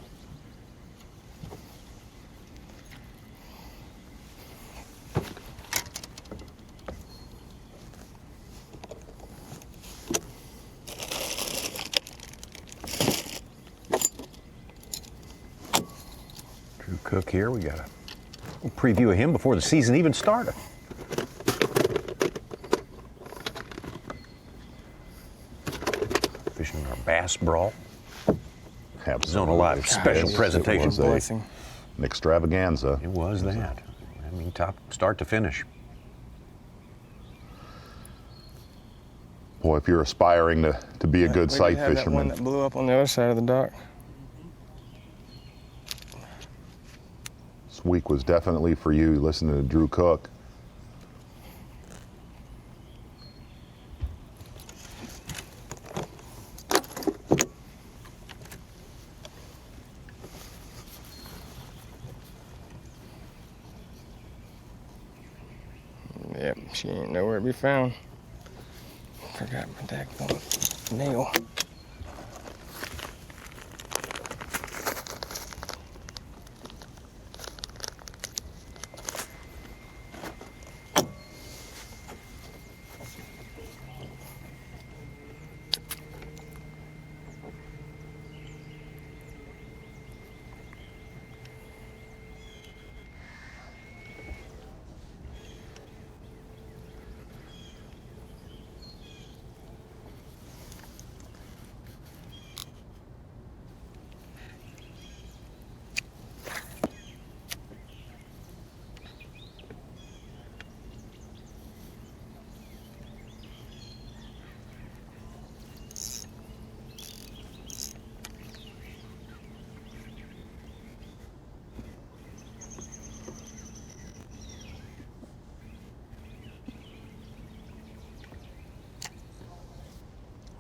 Drew Cook here. We got a preview of him before the season even started. Fishing our bass brawl. Zona Live special presentation. It was an extravaganza. It was that. I mean, top start to finish. Boy, if you're aspiring to be a good sight That one fisherman, that blew up on the other side of the dock. this week was definitely for you, listening to Drew Cook. Yep, she ain't nowhere to be found. Forgot my daggone nail.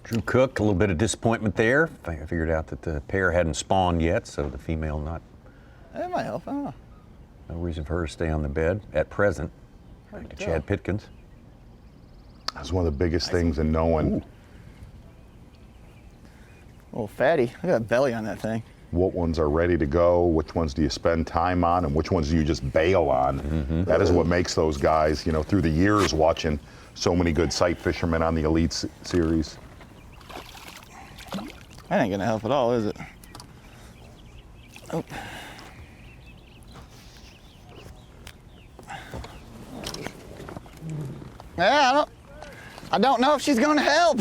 Drew Cook, a little bit of disappointment there. I figured out that the pair hadn't spawned yet, so the female not. That might help. I don't know. No reason for her to stay on the bed at present. Back to Chad Pitkins. That's one of the biggest things in knowing Oh, fatty. Look at that belly on that thing. what ones are ready to go, which ones do you spend time on, and which ones do you just bail on. That is what makes those guys, you know, through the years watching so many good sight fishermen on the Elite Series. That ain't gonna help at all, is it? Oh. Yeah, I don't know if she's gonna help.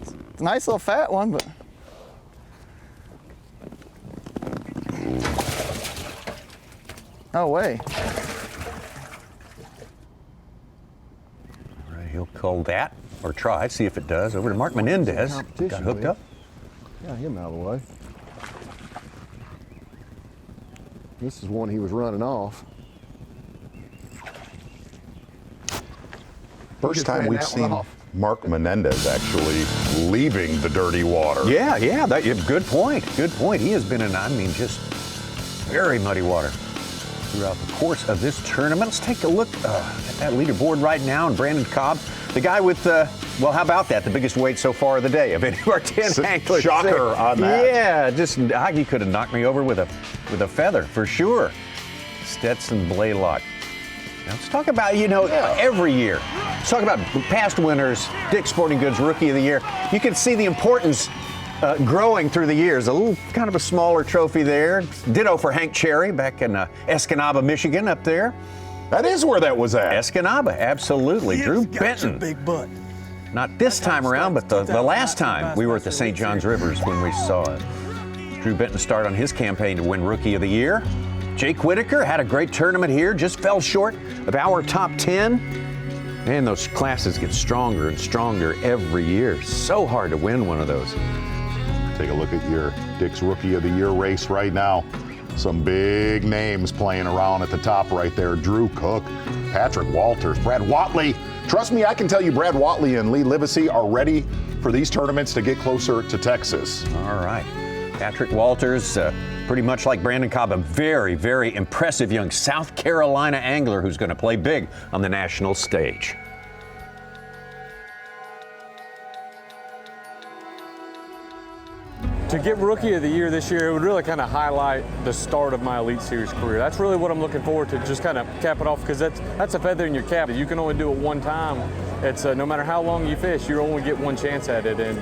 It's a nice little fat one, but. No way. All right, he'll call that, or try, see if it does. Over to Mark Menendez. Got hooked up. Got him out of the way. This is one he was running off. First time we've seen Mark Menendez actually leaving the dirty water. Yeah, good point. Good point. He has been in, I mean, just very muddy water throughout the course of this tournament. Let's take a look at that leaderboard right now. And Brandon Cobb, the guy with, well, how about that? The biggest weight so far of the day of any of our 10 anglers. Shocker on that. Yeah, just, he could have knocked me over with a feather for sure. Stetson Blaylock. Now, let's talk about, every year. Let's talk about past winners, Dick's Sporting Goods Rookie of the Year. You can see the importance growing through the years. A little kind of a smaller trophy there. Ditto for Hank Cherry back in Escanaba, Michigan up there. That is where that was at. Escanaba, absolutely. Drew Benton. Big butt. Not this time around, but the last time we were at the St. John's Rivers when we saw it. Drew Benton start on his campaign to win Rookie of the Year. Jake Whitaker had a great tournament here, just fell short of our top 10. Man, those classes get stronger and stronger every year. So hard to win one of those. Take a look at your Dick's Rookie of the Year race right now. Some big names playing around at the top right there. Drew Cook, Patrick Walters, Brad Watley. Trust me, I can tell you Brad Watley and Lee Livesey are ready for these tournaments to get closer to Texas. All right. Patrick Walters, pretty much like Brandon Cobb, a very, very impressive young South Carolina angler who's going to play big on the national stage. To get Rookie of the Year this year, it would really kind of highlight the start of my Elite Series career. That's really what I'm looking forward to, just kind of cap it off, because that's a feather in your cap. You can only do it one time. It's no matter how long you fish, you only get one chance at it, and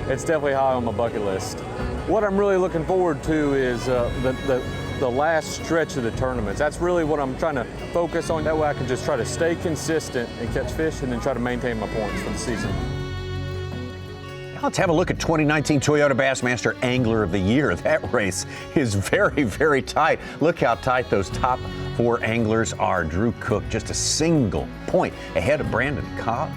it's definitely high on my bucket list. What I'm really looking forward to is the last stretch of the tournaments. That's really what I'm trying to focus on. That way I can just try to stay consistent and catch fish and then try to maintain my points for the season. Let's have a look at 2019 Toyota Bassmaster Angler of the Year. That race is very, very tight. Look how tight those top 4 anglers are. Drew Cook just a single point ahead of Brandon Cobb.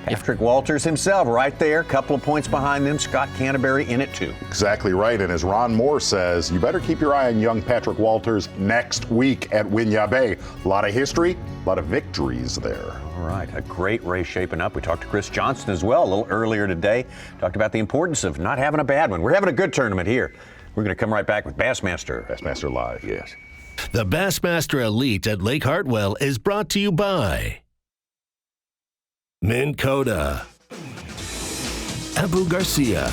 Patrick Walters himself right there, couple of points behind them. Scott Canterbury in it too. Exactly right, and as Ron Moore says, you better keep your eye on young Patrick Walters next week at Winyah Bay. A lot of history, a lot of victories there. All right, a great race shaping up. We talked to Chris Johnston as well a little earlier today. Talked about the importance of not having a bad one. We're having a good tournament here. We're going to come right back with Bassmaster Live. Yes. The Bassmaster Elite at Lake Hartwell is brought to you by Minn Kota, Abu Garcia,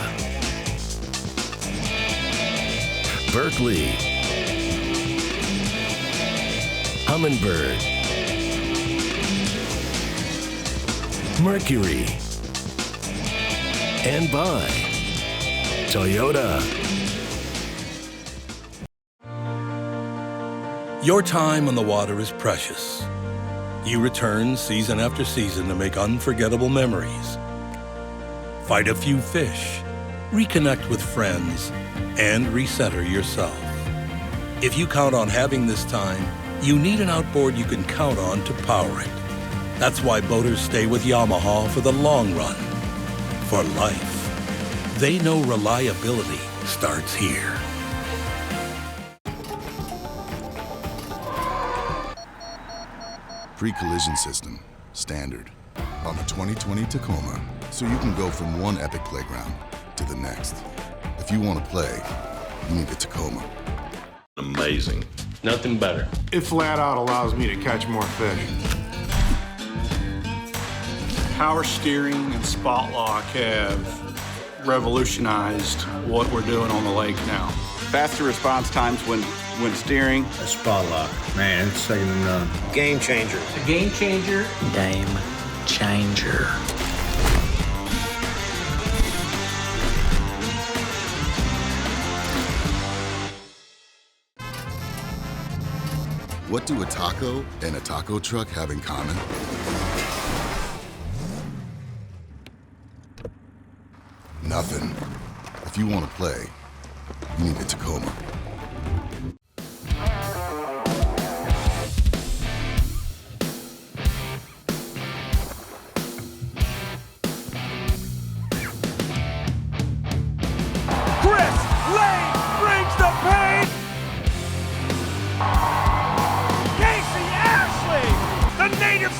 Berkeley, Humminbird, Mercury, and by Toyota. Your time on the water is precious. You return season after season to make unforgettable memories. Fight a few fish, reconnect with friends, and recenter yourself. If you count on having this time, you need an outboard you can count on to power it. That's why boaters stay with Yamaha for the long run, for life. They know reliability starts here. Pre-collision system, standard, on the 2020 Tacoma, so you can go from one epic playground to the next. If you want to play, you need a Tacoma. Amazing. Nothing better. It flat out allows me to catch more fish. Power steering and spot lock have revolutionized what we're doing on the lake now. Faster response times when steering. A spot lock, man, it's second to none. Game changer. A game changer. Game changer. What do a taco and a taco truck have in common? Nothing. If you want to play, you need a Tacoma.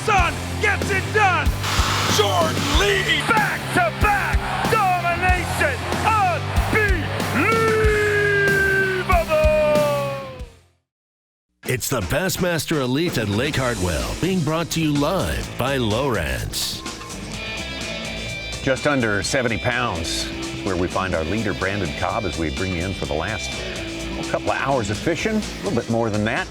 Son gets it done. Jordan Lee, back-to-back domination, unbelievable. It's the Bassmaster Elite at Lake Hartwell, being brought to you live by Lowrance. Just under 70 pounds is where we find our leader, Brandon Cobb, as we bring you in for the last couple of hours of fishing, a little bit more than that.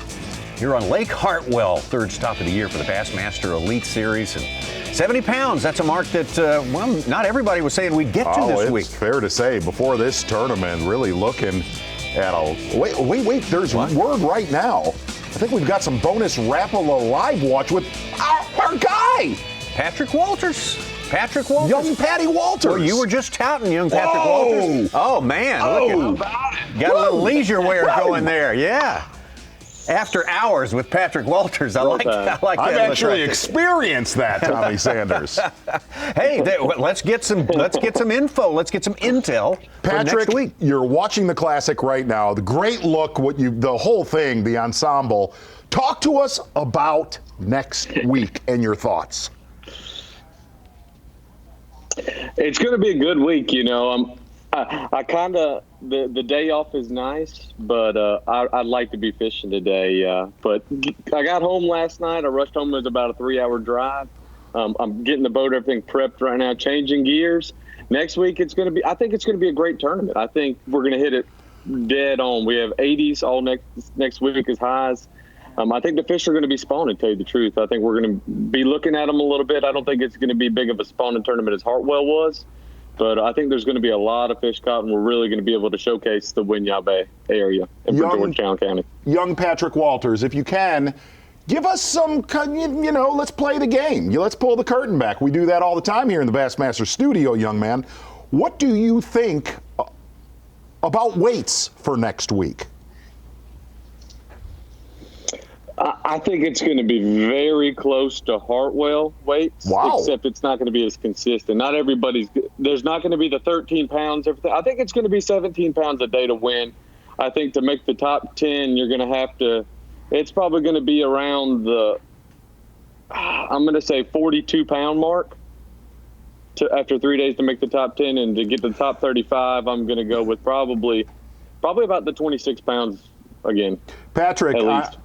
You're on Lake Hartwell, third stop of the year for the Bassmaster Elite Series. And 70 pounds, that's a mark that, well, not everybody was saying we'd get to this week. It's fair to say, before this tournament, really looking at a... Wait, there's word right now. I think we've got some bonus Rapala Live Watch with our guy! Patrick Walters. Young Patty Walters. Well, you were just touting young Patrick Walters. Oh, man. Look at, got a little leisure wear going there, yeah. After hours with Patrick Walters. I like that. I've look actually right experienced that, Tommy Sanders. Hey, let's get some info. Let's get some intel Patrick, for next week. You're watching the Classic right now. The great look, the whole thing, the ensemble. Talk to us about next week and your thoughts. It's going to be a good week, you know. I kind of the day off is nice, but I'd like to be fishing today. But I got home last night. I rushed home. It was about a 3-hour drive. I'm getting the boat, everything prepped right now, changing gears. Next week I think it's going to be a great tournament. I think we're going to hit it dead on. We have 80s all next week as highs. I think the fish are going to be spawning, to tell you the truth. I think we're going to be looking at them a little bit. I don't think it's going to be big of a spawning tournament as Hartwell was, but I think there's going to be a lot of fish caught, and we're really going to be able to showcase the Winyah Bay area in Georgetown County. Young Patrick Walters, if you can, give us some, let's play the game. Let's pull the curtain back. We do that all the time here in the Bassmaster studio, young man. What do you think about weights for next week? I think it's going to be very close to Hartwell weights, except it's not going to be as consistent. Not everybody's – there's not going to be the 13 pounds. Everything. I think it's going to be 17 pounds a day to win. I think to make the top 10, you're going to have to – it's probably going to be around the – I'm going to say 42-pound mark after 3 days to make the top 10. And to get the top 35, I'm going to go with probably about the 26 pounds again. Patrick,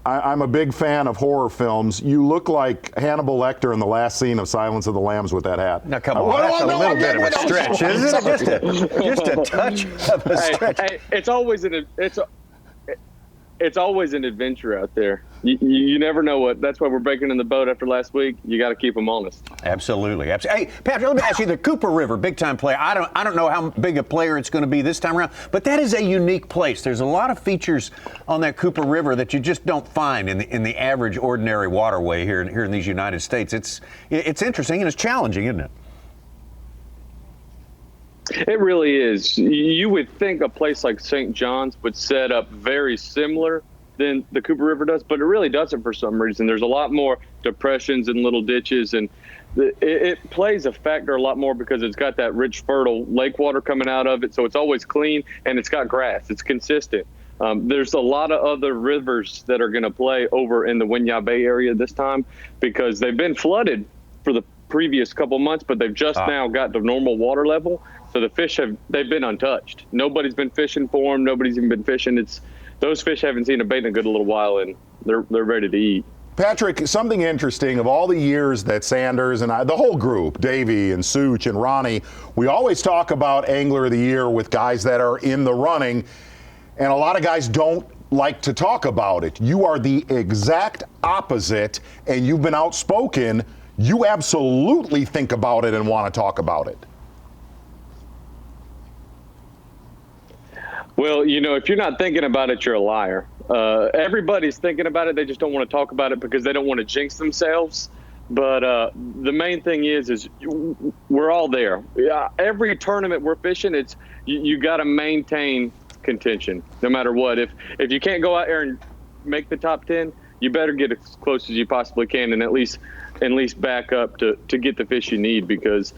I'm a big fan of horror films. You look like Hannibal Lecter in the last scene of Silence of the Lambs with that hat. Now, come on, that's a little bit of a stretch, isn't it? Just a touch of a stretch. Hey, it's always an adventure out there. You never know what. That's why we're breaking in the boat after last week. You got to keep them honest. Absolutely. Hey, Patrick, let me ask you, the Cooper River, big time player. I don't know how big a player it's going to be this time around, but that is a unique place. There's a lot of features on that Cooper River that you just don't find in the average ordinary waterway here in these United States. It's interesting and it's challenging, isn't it? It really is. You would think a place like St. John's would set up very similar than the Cooper River does, but it really doesn't for some reason. There's a lot more depressions and little ditches, and it plays a factor a lot more because it's got that rich, fertile lake water coming out of it, so it's always clean, and it's got grass. It's consistent. There's a lot of other rivers that are going to play over in the Winyah Bay area this time because they've been flooded for the previous couple months, but they've just now got to normal water level. So the fish they've been untouched. Nobody's been fishing for them. Nobody's even been fishing. Those fish haven't seen a bait in a good little while, and they're ready to eat. Patrick, something interesting, of all the years that Sanders and the whole group, Davey and Such and Ronnie, we always talk about Angler of the Year with guys that are in the running, and a lot of guys don't like to talk about it. You are the exact opposite, and you've been outspoken. You absolutely think about it and want to talk about it. Well, if you're not thinking about it, you're a liar. Everybody's thinking about it. They just don't want to talk about it because they don't want to jinx themselves. But the main thing is we're all there. Every tournament we're fishing, it's you got to maintain contention no matter what. If you can't go out there and make the top 10, you better get as close as you possibly can and at least back up to get the fish you need, because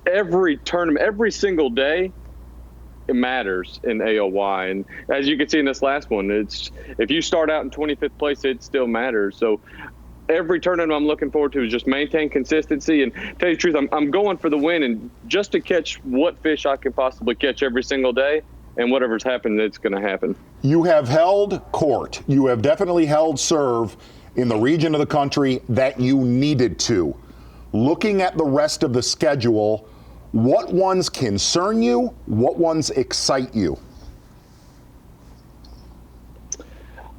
every tournament, every single day, it matters in AOY. And as you can see in this last one, if you start out in 25th place, it still matters. So every tournament I'm looking forward to is just maintain consistency. And tell you the truth, I'm going for the win, and just to catch what fish I can possibly catch every single day, and whatever's happened, it's going to happen. You have held court. You have definitely held serve in the region of the country that you needed to. Looking at the rest of the schedule, what ones concern you? What ones excite you?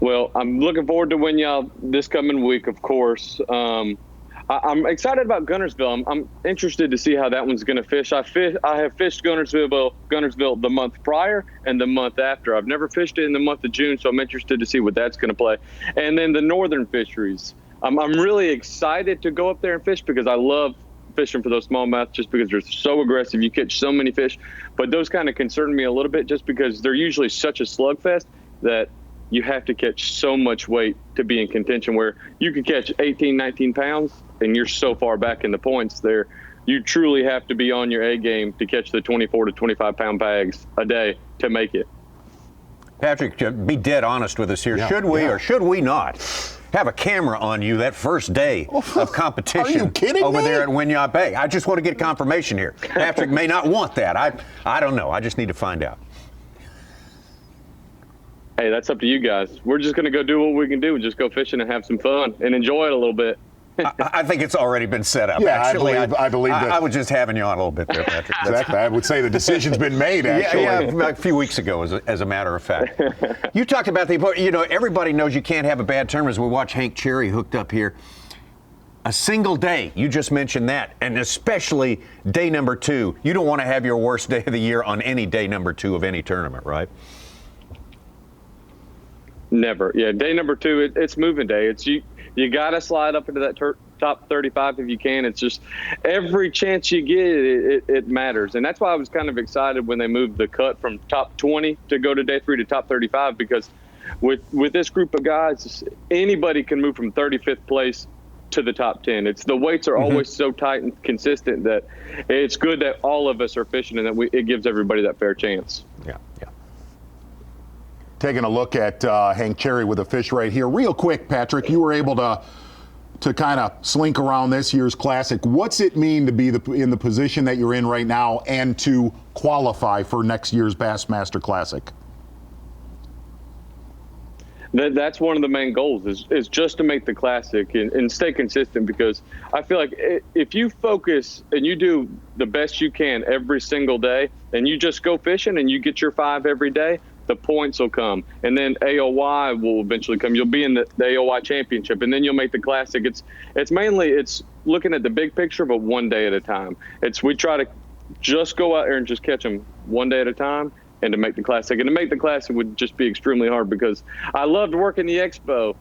Well, I'm looking forward to Winyah this coming week, of course. I'm excited about Guntersville. I'm interested to see how that one's going to fish. I have fished Guntersville the month prior and the month after. I've never fished it in the month of June, so I'm interested to see what that's going to play. And then the northern fisheries. I'm really excited to go up there and fish because I love fishing for those smallmouth just because they're so aggressive. You catch so many fish, but those kind of concern me a little bit just because they're usually such a slugfest that you have to catch so much weight to be in contention, where you could catch 18, 19 pounds and you're so far back in the points there. You truly have to be on your A game to catch the 24 to 25 pound bags a day to make it. Patrick, be dead honest with us here. Yeah, should we yeah. or should we not have a camera on you that first day of competition Are you kidding over me? there at Winyah Bay? I just want to get confirmation here. Patrick may not want that. I don't know. I just need to find out. Hey, that's up to you guys. We're just going to go do what we can do and just go fishing and have some fun and enjoy it a little bit. I think it's already been set up. Yeah, actually, I believe that. I was just having you on a little bit there, Patrick. Exactly. I would say the decision's been made, actually. Yeah, a few weeks ago, as a matter of fact. You talked about everybody knows you can't have a bad tournament. As we watch Hank Cherry hooked up here. A single day, you just mentioned that, and especially day number 2. You don't want to have your worst day of the year on any day number 2 of any tournament, right? Never. Yeah, day number 2, it's moving day. It's you got to slide up into that top 35 if you can. It's just every chance you get, it matters. And that's why I was kind of excited when they moved the cut from top 20 to go to day 3 to top 35, because with this group of guys, anybody can move from 35th place to the top 10. It's the weights are always so tight and consistent that it's good that all of us are fishing and that it gives everybody that fair chance. Yeah. Taking a look at Hank Cherry with a fish right here. Real quick, Patrick, you were able to kind of slink around this year's Classic. What's it mean to be in the position that you're in right now and to qualify for next year's Bassmaster Classic? That's one of the main goals is just to make the Classic and stay consistent, because I feel like if you focus and you do the best you can every single day and you just go fishing and you get your 5 every day, the points will come, and then AOY will eventually come. You'll be in the AOY championship, and then you'll make the Classic. It's mainly looking at the big picture, but one day at a time. We try to just go out there and just catch them one day at a time, and to make the Classic. And to make the Classic would just be extremely hard, because I loved working the Expo,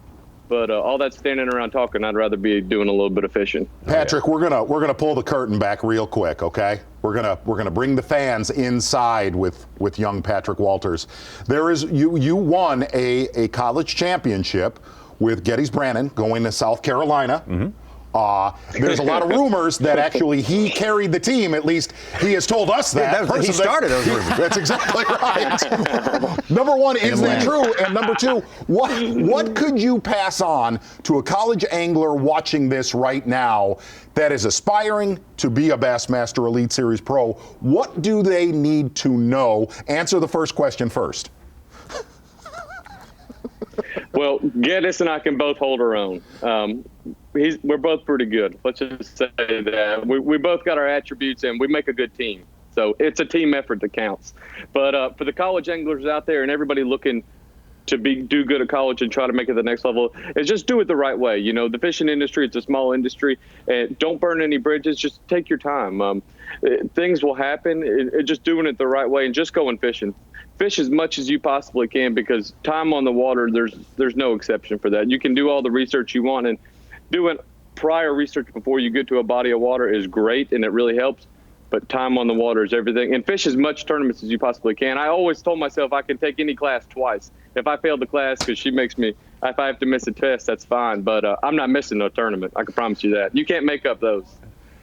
but all that standing around talking, I'd rather be doing a little bit of fishing. Patrick, we're gonna pull the curtain back real quick, okay? We're gonna bring the fans inside with young Patrick Walters. You won a college championship with Getty's Brandon going to South Carolina. Mm-hmm. There's a lot of rumors that actually he carried the team. At least he has told us that. He started those rumors. That's exactly right. Number one, is that true? And number 2, what could you pass on to a college angler watching this right now that is aspiring to be a Bassmaster Elite Series pro? What do they need to know? Answer the first question first. Well, Geddes and I can both hold our own. We're both pretty good. Let's just say that. We both got our attributes, and we make a good team. So it's a team effort that counts. But for the college anglers out there and everybody looking to do good at college and try to make it the next level, is just do it the right way. The fishing industry, it's a small industry, and don't burn any bridges. Just take your time. Things will happen. Just doing it the right way and just going fishing. Fish as much as you possibly can, because time on the water, there's no exception for that. You can do all the research you want, and doing prior research before you get to a body of water is great, and it really helps. But time on the water is everything. And fish as much tournaments as you possibly can. I always told myself I can take any class twice. If I failed the class, because she makes me, if I have to miss a test, that's fine. But I'm not missing no tournament. I can promise you that. You can't make up those.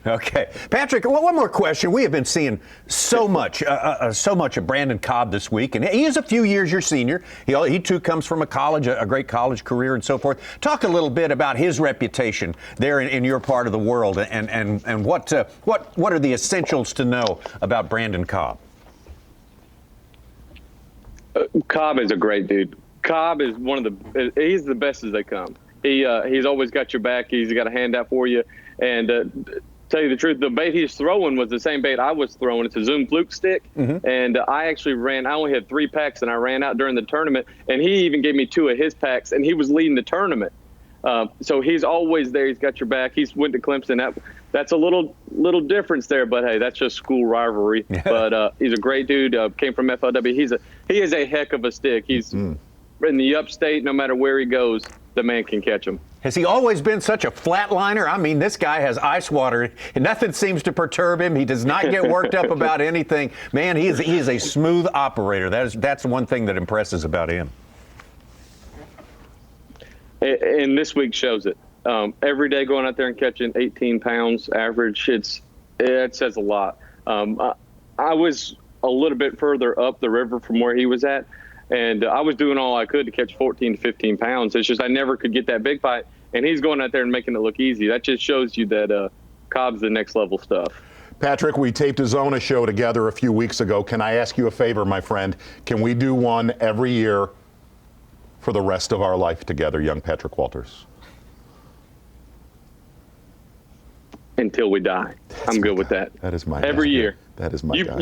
Okay. Patrick, one more question. We have been seeing so much of Brandon Cobb this week, and he is a few years your senior. He too comes from a great college career and so forth. Talk a little bit about his reputation there in your part of the world, and what are the essentials to know about Brandon Cobb? Cobb is a great dude. Cobb is he's the best as they come. He's always got your back. He's got a hand out for you, and tell you the truth, the bait he's throwing was the same bait I was throwing. It's a Zoom fluke stick. Mm-hmm. And I only had 3 packs, and I ran out during the tournament, and he even gave me 2 of his packs, and he was leading the tournament. So he's always there. He's got your back. He's went to Clemson. That's a little difference there, but hey, that's just school rivalry. Yeah. But he's a great dude. Came from FLW. He is a heck of a stick. He's in the upstate. No matter where he goes, the man can catch him. Has he always been such a flatliner? I mean, this guy has ice water, and nothing seems to perturb him. He does not get worked up about anything. Man, he is a smooth operator. That's one thing that impresses about him. And this week shows it. Every day going out there and catching 18 pounds average, it says a lot. I was a little bit further up the river from where he was at, and I was doing all I could to catch 14 to 15 pounds. It's just I never could get that big bite, and he's going out there and making it look easy. That just shows you that Cobb's the next level stuff. Patrick, we taped a Zona show together a few weeks ago. Can I ask you a favor, my friend? Can we do one every year for the rest of our life together, young Patrick Walters? Until we die. I'm good with that. That is my every guy. year. That is my guy.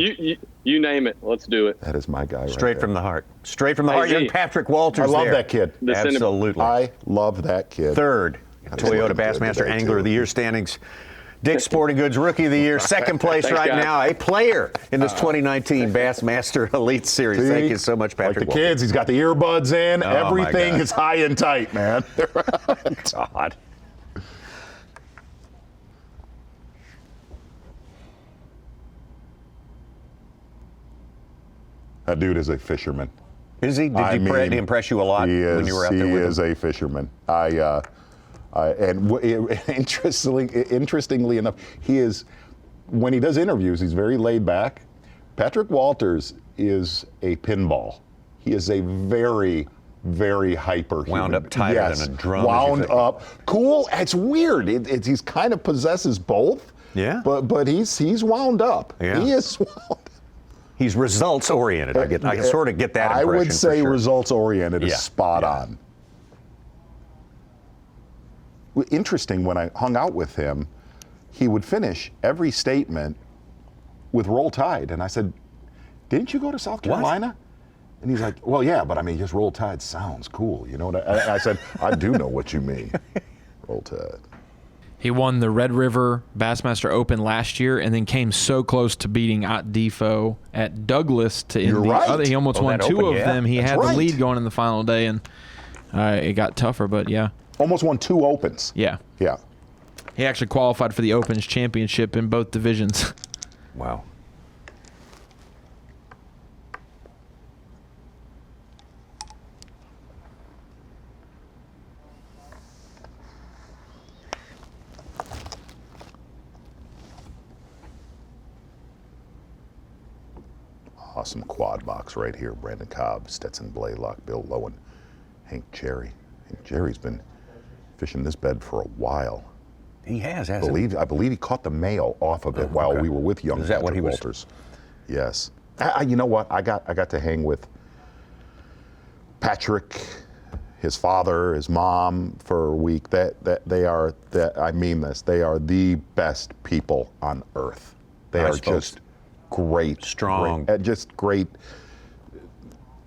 You name it. Let's do it. That is my guy. Straight from the heart. Straight from the heart. Young Patrick Walters. I love there. that kid. Absolutely. I love that kid. Third Toyota Bassmaster Angler of the Year standings. Dick's Sporting Goods Rookie of the Year, second place Thanks, right guys. now, a player in this 2019 Bassmaster Elite Series. See? Thank you so much, Patrick. Like the kids, he's got the earbuds in. Oh, my Everything God. is high and tight, man. Todd. That dude is a fisherman. Is he? Did he impress you a lot when you were out there with him? He is a fisherman. Interestingly enough, he is, when he does interviews, he's very laid back. Patrick Walters is a pinball. He is a very, very hyper Wound human. up tighter than a drum. Wound up, cool. It's weird. He's kind of possesses both. Yeah. But he's wound up. Yeah. He is wound. He's results oriented. I can sort of get that impression. I would say for sure. results oriented Yeah. is spot on. Interesting, when I hung out with him, he would finish every statement with Roll Tide. And I said, didn't you go to South Carolina? And he's like, well, yeah, but I mean, just Roll Tide sounds cool. You know what I said, I do know what you mean. Roll Tide. He won the Red River Bassmaster Open last year and then came so close to beating Ott Defoe at Douglas to end the other. He almost won two of them. He had the lead going in the final day, and it got tougher, but yeah. Almost won 2 Opens. Yeah. Yeah. He actually qualified for the Opens championship in both divisions. Wow. Awesome quad box right here. Brandon Cobb, Stetson Blaylock, Bill Lowen, Hank Cherry. Hank Cherry's been fishing this bed for a while. He has, hasn't he? I believe he caught the male off of it while we were with young Is that what he was? Walters. Yes. You know what? I got to hang with Patrick, his father, his mom for a week. I mean this. They are the best people on earth. They are just great, strong, just great.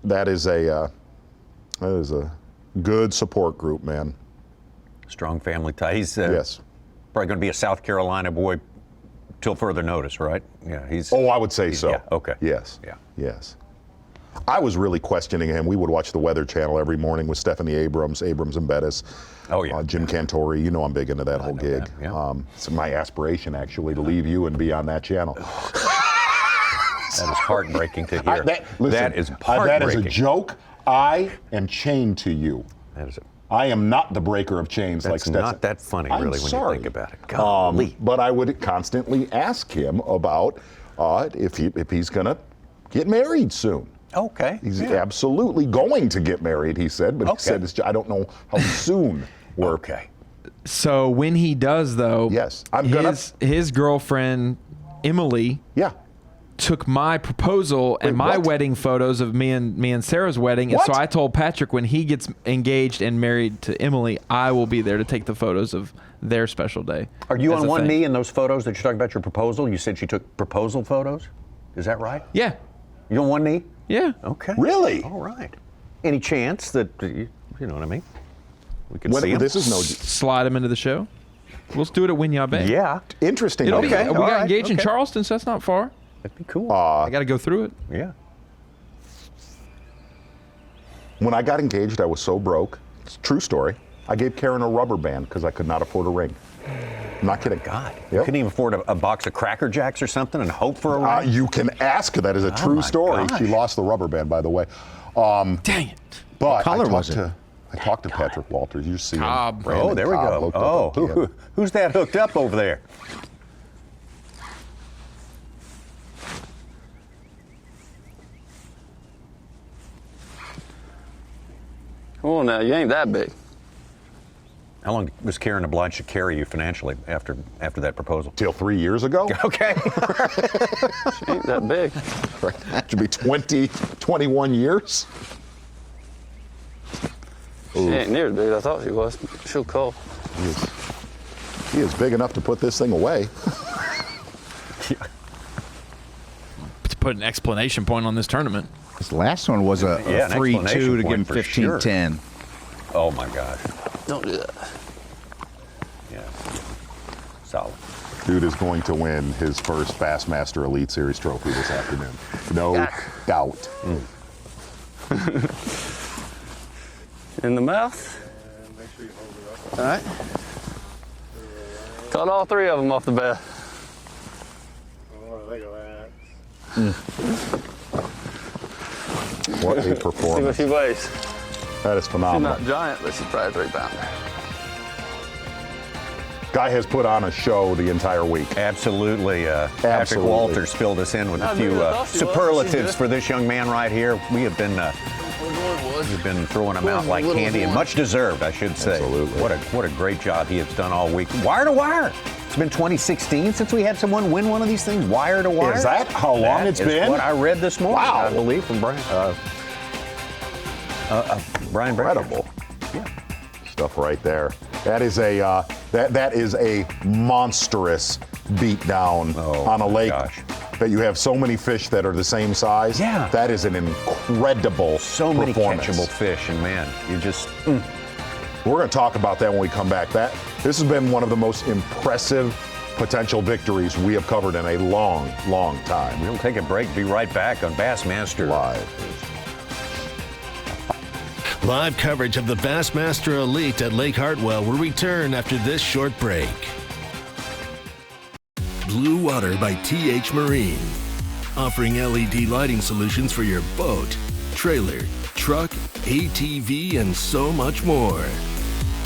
That is a good support group, man. Strong family tie. He's yes, probably going to be a South Carolina boy till further notice, right? Yeah, he's. Oh, I would say so. Yeah. Okay. Yes. Yeah. Yes. I was really questioning him. We would watch the Weather Channel every morning with Stephanie Abrams and B.A.S.S. Oh, yeah. Jim Cantori. You know I'm big into that whole gig. That, yeah. It's my aspiration, actually, to leave you and be on that channel. That is heartbreaking to hear. That is heartbreaking. That is a joke. I am chained to you. That is I am not the breaker of chains like Stetson. That's not that funny, really, when you think about it. Golly. But I would constantly ask him about if he's going to get married soon. Okay. He's absolutely going to get married, he said, but he said, I don't know how soon we're. Okay. So when he does, though, yes, his girlfriend, Emily, took my proposal and my wedding photos of me and Sarah's wedding. And so I told Patrick when he gets engaged and married to Emily, I will be there to take the photos of their special day. Are you on one knee in those photos that you're talking about your proposal? You said she took proposal photos? Is that right? Yeah. You on one knee? Yeah. Okay. Really? All right. Any chance that, you know what I mean? We can see him? This is no... Slide him into the show. Let's do it at Winyah Bay. Yeah. Interesting. We got engaged in Charleston, so that's not far. That'd be cool. I got to go through it. Yeah. When I got engaged, I was so broke. It's a true story. I gave Karen a rubber band because I could not afford a ring. I'm not kidding. God. You couldn't even afford a box of Cracker Jacks or something and hope for a ring? You can ask. That is a true story. gosh. She lost the rubber band, by the way. Dang it. But color I was it? I I talked to Patrick Walters. You see Cobb. him. Brandon Oh, there we Cobb go. hooked up Oh, with him. who's that hooked up over there? Come on now, you ain't that big. How long was Karen obliged to carry you financially after that proposal? Till 3 years ago. Okay. She ain't that big. That should be 21 years. She ain't near as big as I thought she was. She'll call. He is big enough to put this thing away. To put an explanation point on this tournament. This last one was a 3-2 to give him 15-10. Oh my gosh. Don't do that. Yeah. Solid. Dude is going to win his first Bassmaster Elite Series trophy this afternoon. No doubt. In the mouth. All right. Caught all 3 of them off the bat. What a performance. See what she weighs. That is phenomenal. She's not giant, but she's probably a 3-pounder. Guy has put on a show the entire week. Absolutely. Patrick Walters filled us in with a few superlatives for this young man right here. We've been throwing him out like candy, and much deserved, I should say. Absolutely. What a great job he has done all week. Wire to wire. It's been 2016 since we had someone win one of these things, wire to wire. Is that how long it's been? What I read this morning, Wow. I believe, from Brian. Brian Incredible. Yeah. Stuff right there. That is a that is a monstrous beatdown on a lake that you have so many fish that are the same size. Yeah. That is an incredible So many performance. catchable fish, and man, you just. We're going to talk about that when we come back. This has been one of the most impressive potential victories we have covered in a long, long time. We'll take a break. Be right back on Bassmaster Live. Live coverage of the Bassmaster Elite at Lake Hartwell will return after this short break. Blue Water by TH Marine. Offering LED lighting solutions for your boat, trailer, truck, ATV, and so much more.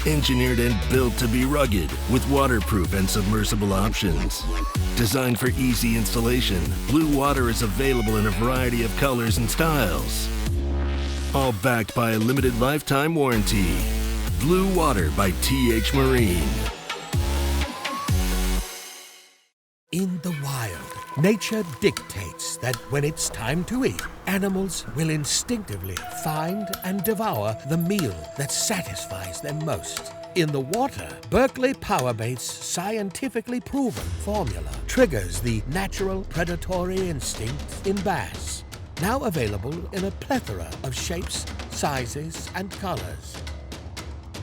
Engineered and built to be rugged with waterproof and submersible options. Designed for easy installation, Blue Water is available in a variety of colors and styles. All backed by a limited lifetime warranty. Blue Water by TH Marine. In the wild, nature dictates that when it's time to eat, animals will instinctively find and devour the meal that satisfies them most. In the water, Berkeley Powerbait's scientifically proven formula triggers the natural predatory instinct in bass. Now available in a plethora of shapes, sizes, and colors.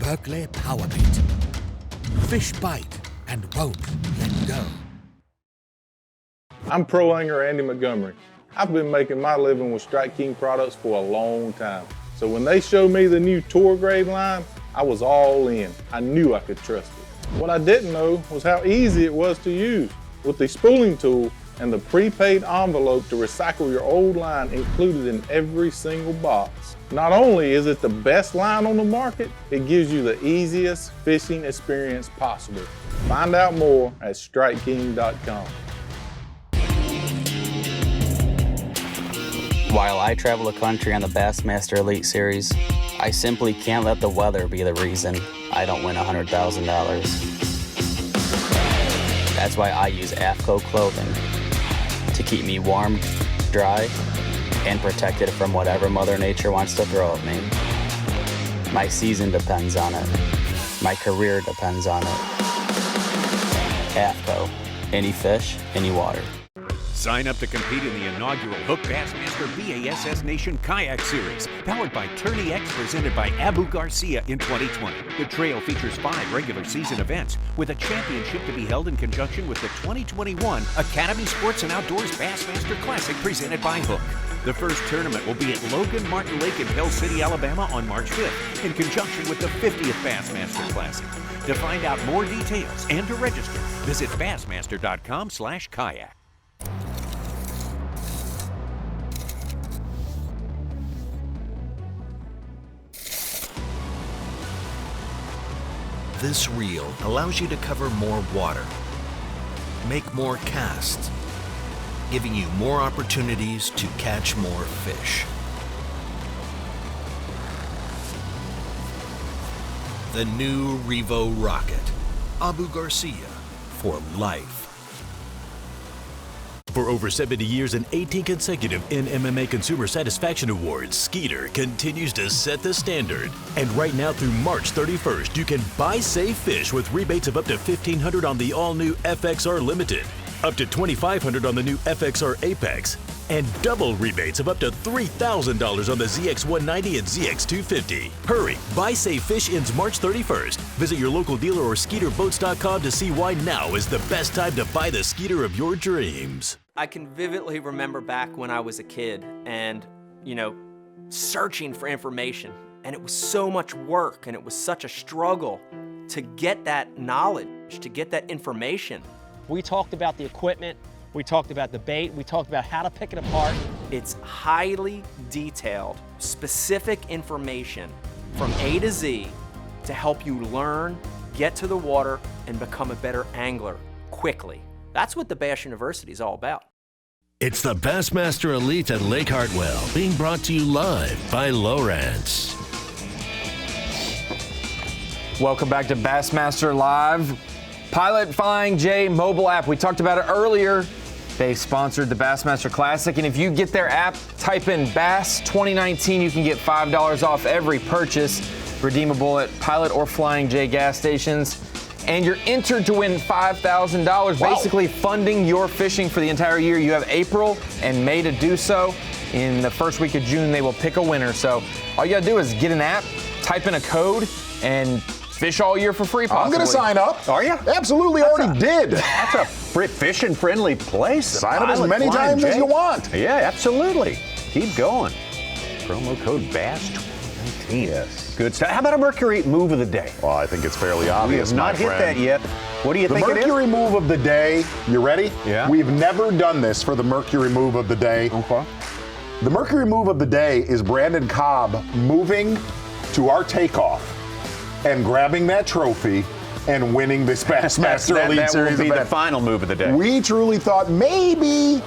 Berkeley Powerbait. Fish bite and won't let go. I'm pro angler Andy Montgomery. I've been making my living with Strike King products for a long time. So when they showed me the new Tour Grade line, I was all in. I knew I could trust it. What I didn't know was how easy it was to use. With the spooling tool and the prepaid envelope to recycle your old line included in every single box. Not only is it the best line on the market, it gives you the easiest fishing experience possible. Find out more at StrikeKing.com. While I travel the country on the Bassmaster Elite Series, I simply can't let the weather be the reason I don't win $100,000. That's why I use AFCO clothing to keep me warm, dry, and protected from whatever Mother Nature wants to throw at me. My season depends on it. My career depends on it. AFCO, any fish, any water. Sign up to compete in the inaugural Hook Bassmaster B.A.S.S. Nation Kayak Series, powered by Tourney X, presented by Abu Garcia in 2020. The trail features 5 regular season events, with a championship to be held in conjunction with the 2021 Academy Sports and Outdoors Bassmaster Classic, presented by Hook. The first tournament will be at Logan Martin Lake in Pell City, Alabama on March 5th, in conjunction with the 50th Bassmaster Classic. To find out more details and to register, visit bassmaster.com/kayak. This reel allows you to cover more water, make more casts, giving you more opportunities to catch more fish. The new Revo Rocket, Abu Garcia, for life. For over 70 years and 18 consecutive NMMA Consumer Satisfaction Awards, Skeeter continues to set the standard. And right now through March 31st, you can buy Save Fish with rebates of up to $1,500 on the all-new FXR Limited, up to $2,500 on the new FXR Apex, and double rebates of up to $3,000 on the ZX190 and ZX250. Hurry! Buy Save Fish ends March 31st. Visit your local dealer or SkeeterBoats.com to see why now is the best time to buy the Skeeter of your dreams. I can vividly remember back when I was a kid and, searching for information. And it was so much work and it was such a struggle to get that knowledge, to get that information. We talked about the equipment, we talked about the bait, we talked about how to pick it apart. It's highly detailed, specific information from A to Z to help you learn, get to the water, and become a better angler quickly. That's what the Bass University is all about. It's the Bassmaster Elite at Lake Hartwell, being brought to you live by Lowrance. Welcome back to Bassmaster Live. Pilot Flying J mobile app. We talked about it earlier. They sponsored the Bassmaster Classic, and if you get their app, type in Bass 2019, you can get $5 off every purchase, redeemable at Pilot or Flying J gas stations. And you're entered to win $5,000, basically funding your fishing for the entire year. You have April and May to do so. In the first week of June, they will pick a winner. So all you gotta do is get an app, type in a code, and fish all year for free, possibly. I'm going to sign up. Are you? Absolutely, already did. That's a fishing-friendly place. Sign up as many times as you want. Yeah, absolutely. Keep going. Promo code BASS 2019. Yes. Good stuff. How about a Mercury move of the day? Well, I think it's fairly obvious, We have not hit that yet. What do you think it is? The Mercury move of the day, you ready? Yeah. We've never done this for the Mercury move of the day. Okay. The Mercury move of the day is Brandon Cobb moving to our takeoff and grabbing that trophy and winning this Bassmaster Elite Series event. That will be the event. final move of the day. We truly thought maybe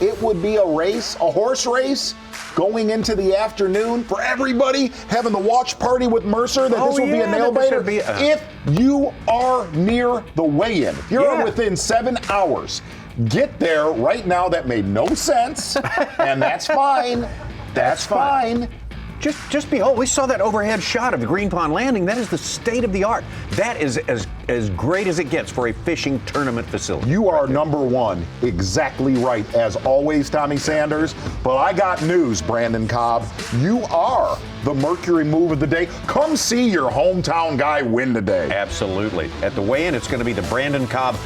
it would be a race, a horse race, going into the afternoon for everybody having the watch party with Mercer, that this will be a nail-biter. If you are near the weigh-in, if you're within 7 hours, get there right now. That made no sense, and that's fine. That's fine. Just behold, we saw that overhead shot of the Green Pond Landing. That is the state of the art. That is as great as it gets for a fishing tournament facility. You are number one. Exactly right, as always, Tommy Sanders. But I got news, Brandon Cobb. You are the Mercury move of the day. Come see your hometown guy win today. Absolutely. At the weigh-in, it's going to be the Brandon Cobb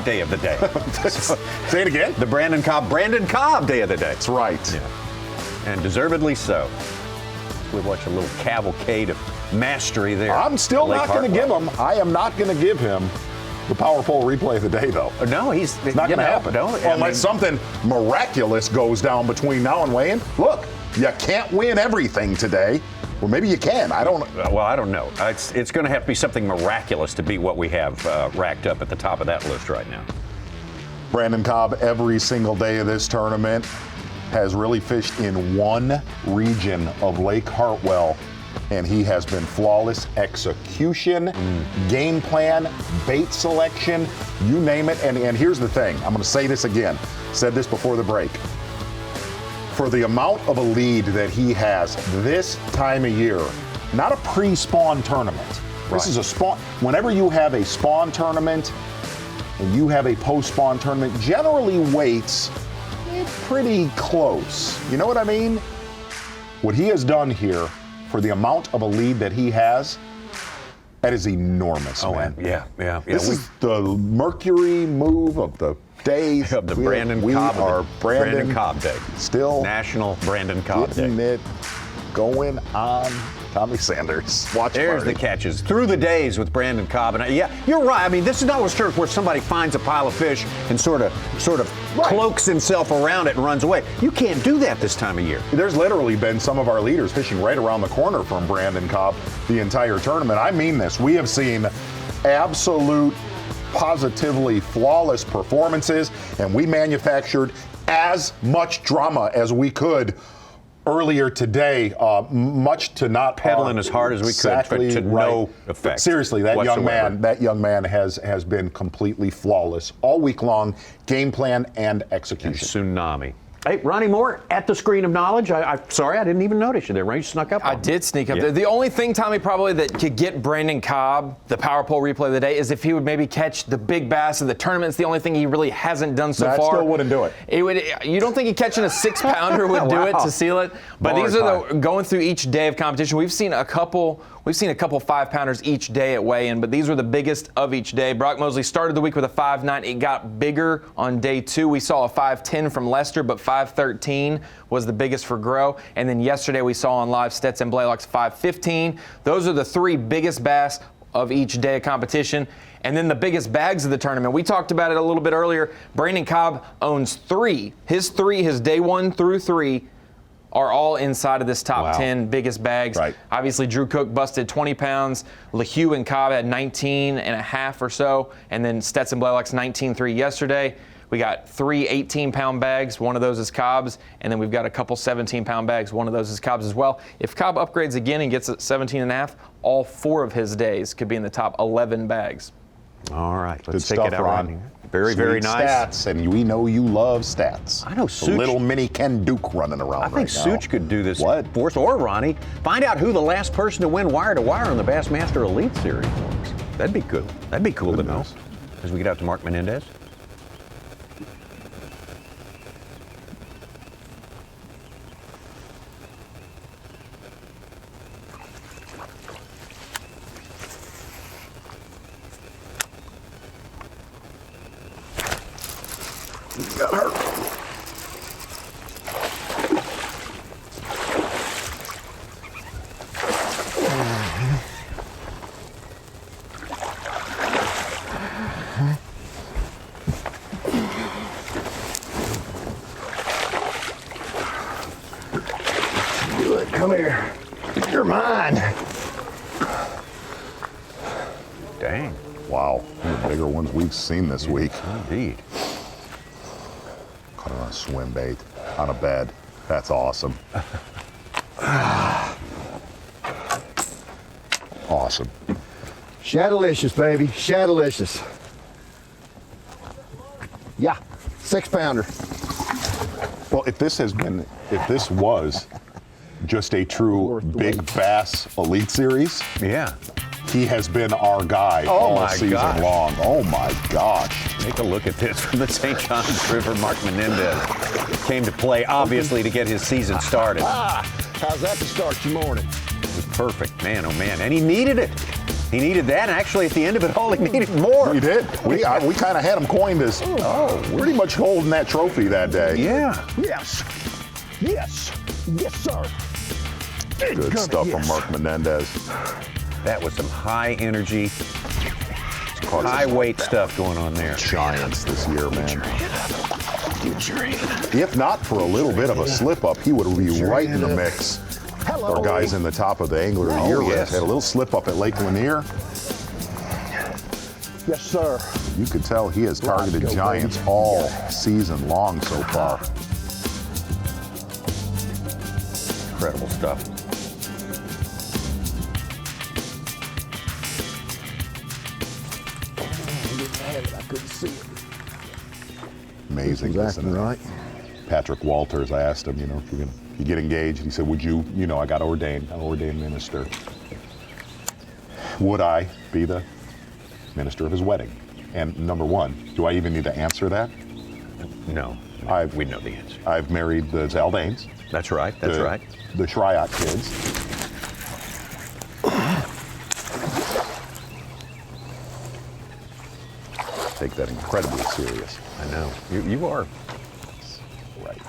day of the day. Say it again. The Brandon Cobb day of the day. That's right. Yeah. And deservedly so. We watch a little cavalcade of mastery there. I'm still not going to give him. I am not going to give him the power pole replay of the day, though. No, he's not going to happen. Unless something miraculous goes down between now and weigh-in. Look, you can't win everything today. Well, maybe you can. I don't know. Well, I don't know. It's going to have to be something miraculous to beat what we have racked up at the top of that list right now. Brandon Cobb, every single day of this tournament, has really fished in one region of Lake Hartwell, and he has been flawless. Execution, game plan, bait selection, you name it. And here's the thing. I'm going to say this again. Said this before the break. For the amount of a lead that he has this time of year, not a pre-spawn tournament. This is a spawn. Whenever you have a spawn tournament and you have a post-spawn tournament, generally weights pretty close. You know what I mean? What he has done here, for the amount of a lead that he has, that is enormous, man. Yeah. This is the Mercury move of the day. Of the Brandon Cobb Brandon Cobb Day. Still National Brandon Cobb Day. It going on, Tommy Sanders? Watch There's the catches. Through the days with Brandon Cobb. And yeah, you're right. I mean, this is not a where somebody finds a pile of fish and sort of cloaks himself around it and runs away. You can't do that this time of year. There's literally been some of our leaders fishing right around the corner from Brandon Cobb the entire tournament. I mean this. We have seen absolute, positively flawless performances, and we manufactured as much drama as we could earlier today, much to not pedaling as hard as we could, but to no effect. But seriously, that young man has been completely flawless all week long, game plan and execution. Tsunami. Hey, Ronnie Moore, at the screen of knowledge. I'm sorry, I didn't even notice you there. Ronnie, you snuck up on me. I did sneak up there. The only thing, Tommy, probably that could get Brandon Cobb the power pole replay of the day is if he would maybe catch the big bass of the tournament. It's the only thing he really hasn't done so far. I still wouldn't do it. You don't think catching a 6-pounder would do it to seal it? But these are going through each day of competition. We've seen a couple 5-pounders each day at weigh-in, but these were the biggest of each day. Brock Mosley started the week with a 5.9. It got bigger on day 2. We saw a 5.10 from Lester, but 5.13 was the biggest for Grow. And then yesterday we saw on live Stetson Blaylock's 5.15. Those are the 3 biggest bass of each day of competition. And then the biggest bags of the tournament. We talked about it a little bit earlier. Brandon Cobb owns 3. His day 1 through 3, are all inside of this top 10 biggest bags. Right. Obviously, Drew Cook busted 20 pounds. LeHue and Cobb had 19 and a half or so. And then Stetson Blaylock's 19.3 yesterday. We got 3 18-pound bags. One of those is Cobb's. And then we've got a couple 17-pound bags. One of those is Cobb's as well. If Cobb upgrades again and gets 17 and a half, all 4 of his days could be in the top 11 bags. All right, let's take it out, Ron. Very, very nice. Stats, and we know you love stats. I know Such. Little mini Ken Duke running around. I think Such could do this for us, or Ronnie. Find out who the last person to win wire to wire on the Bassmaster Elite Series was. That'd be cool. That'd be cool to know. As we get out to Mark Menendez. Got hurt. Good, come here. You're mine. Dang. Wow, one of the bigger ones we've seen this week. Indeed. Caught it on a swim bait, on a bed. That's awesome. Awesome. Shadowlicious, baby. Shadowlicious. Yeah, 6-pounder. Well, if this was just a true Big Bass Elite Series, yeah, he has been our guy all season long. Oh my gosh. Take a look at this from the St. Johns River. Mark Menendez came to play, obviously, to get his season started. How's that to start your morning? It was perfect, man, oh man. And he needed it. He needed that, and actually at the end of it all, he needed more. He did. We kind of had him coined as pretty much holding that trophy that day. Yeah. Yes. Yes. Yes, sir. Good stuff from Mark Menendez. That was some high energy, high weight stuff going on there. Giants this year, man. Get your hand. If not for a little bit of a slip up, he would be right in the mix. Hello. Our guys in the top of the Angler of the Year list had a little slip up at Lake Lanier. Yes, sir. You could tell he has targeted Giants all season long so far. Incredible stuff. I couldn't see it. Amazing, isn't it? Right. Patrick Walters, I asked him, if you're gonna you get engaged, he said, would you, I got ordained, I'm an ordained minister. Would I be the minister of his wedding? And number one, do I even need to answer that? No, we know the answer. I've married the Zaldanes. That's right, that's right. The Shryock kids. Take that incredibly serious. I know. You are. Right.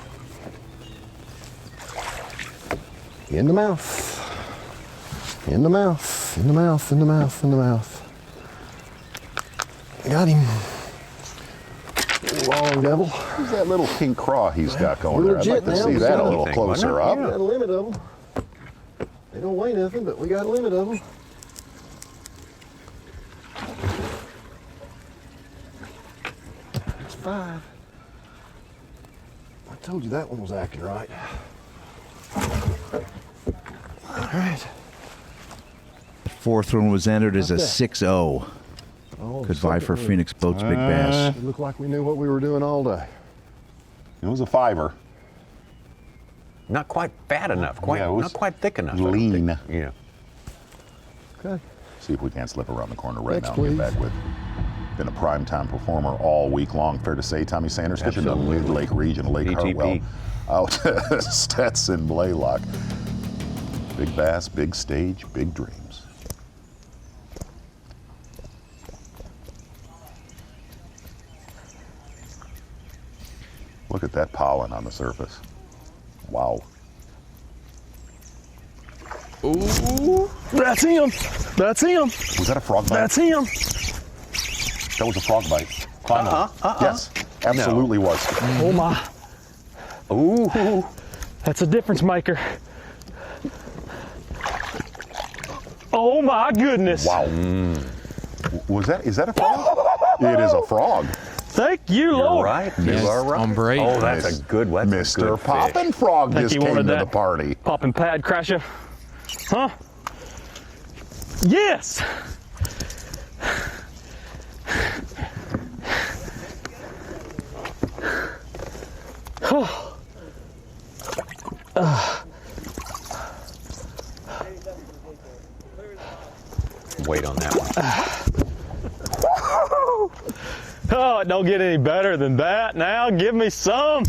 In the mouth. In the mouth. In the mouth. In the mouth. In the mouth. Got him. Long devil. Who's that little pink craw he's got going there? I'd Legit like to now. see We that got a little closer up. We got a limit of them. They don't weigh nothing, but we got a limit of them. That's 5. I told you that one was acting right. All right. The fourth one was entered as a 6-0. Could vie for Phoenix Boats Big Bass. It looked like we knew what we were doing all day. It was a 5er. Not quite fat enough, not quite thick enough. Lean. Yeah. Okay. See if we can't slip around the corner right Next, now and get back with. Been a primetime performer all week long. Fair to say, Tommy Sanders fishing the Mid-Lake region, Lake Hartwell. Out Stetson Blaylock. Big bass, big stage, big dreams. Look at that pollen on the surface. Wow. Ooh. That's him. That's him. Was that a frog bite? That's him. That was a frog bite. Yes, absolutely was. Oh my. Ooh. That's a difference maker. Oh my goodness. Wow. Is that a frog? It is a frog. Thank you, Lord. You're right. You are right. Hombre. Oh, that's a good one. Mr. Poppin' Frog just came to the party. Poppin' pad crasher. Huh? Yes. Wait on that one. Oh, it don't get any better than that. Now give me some.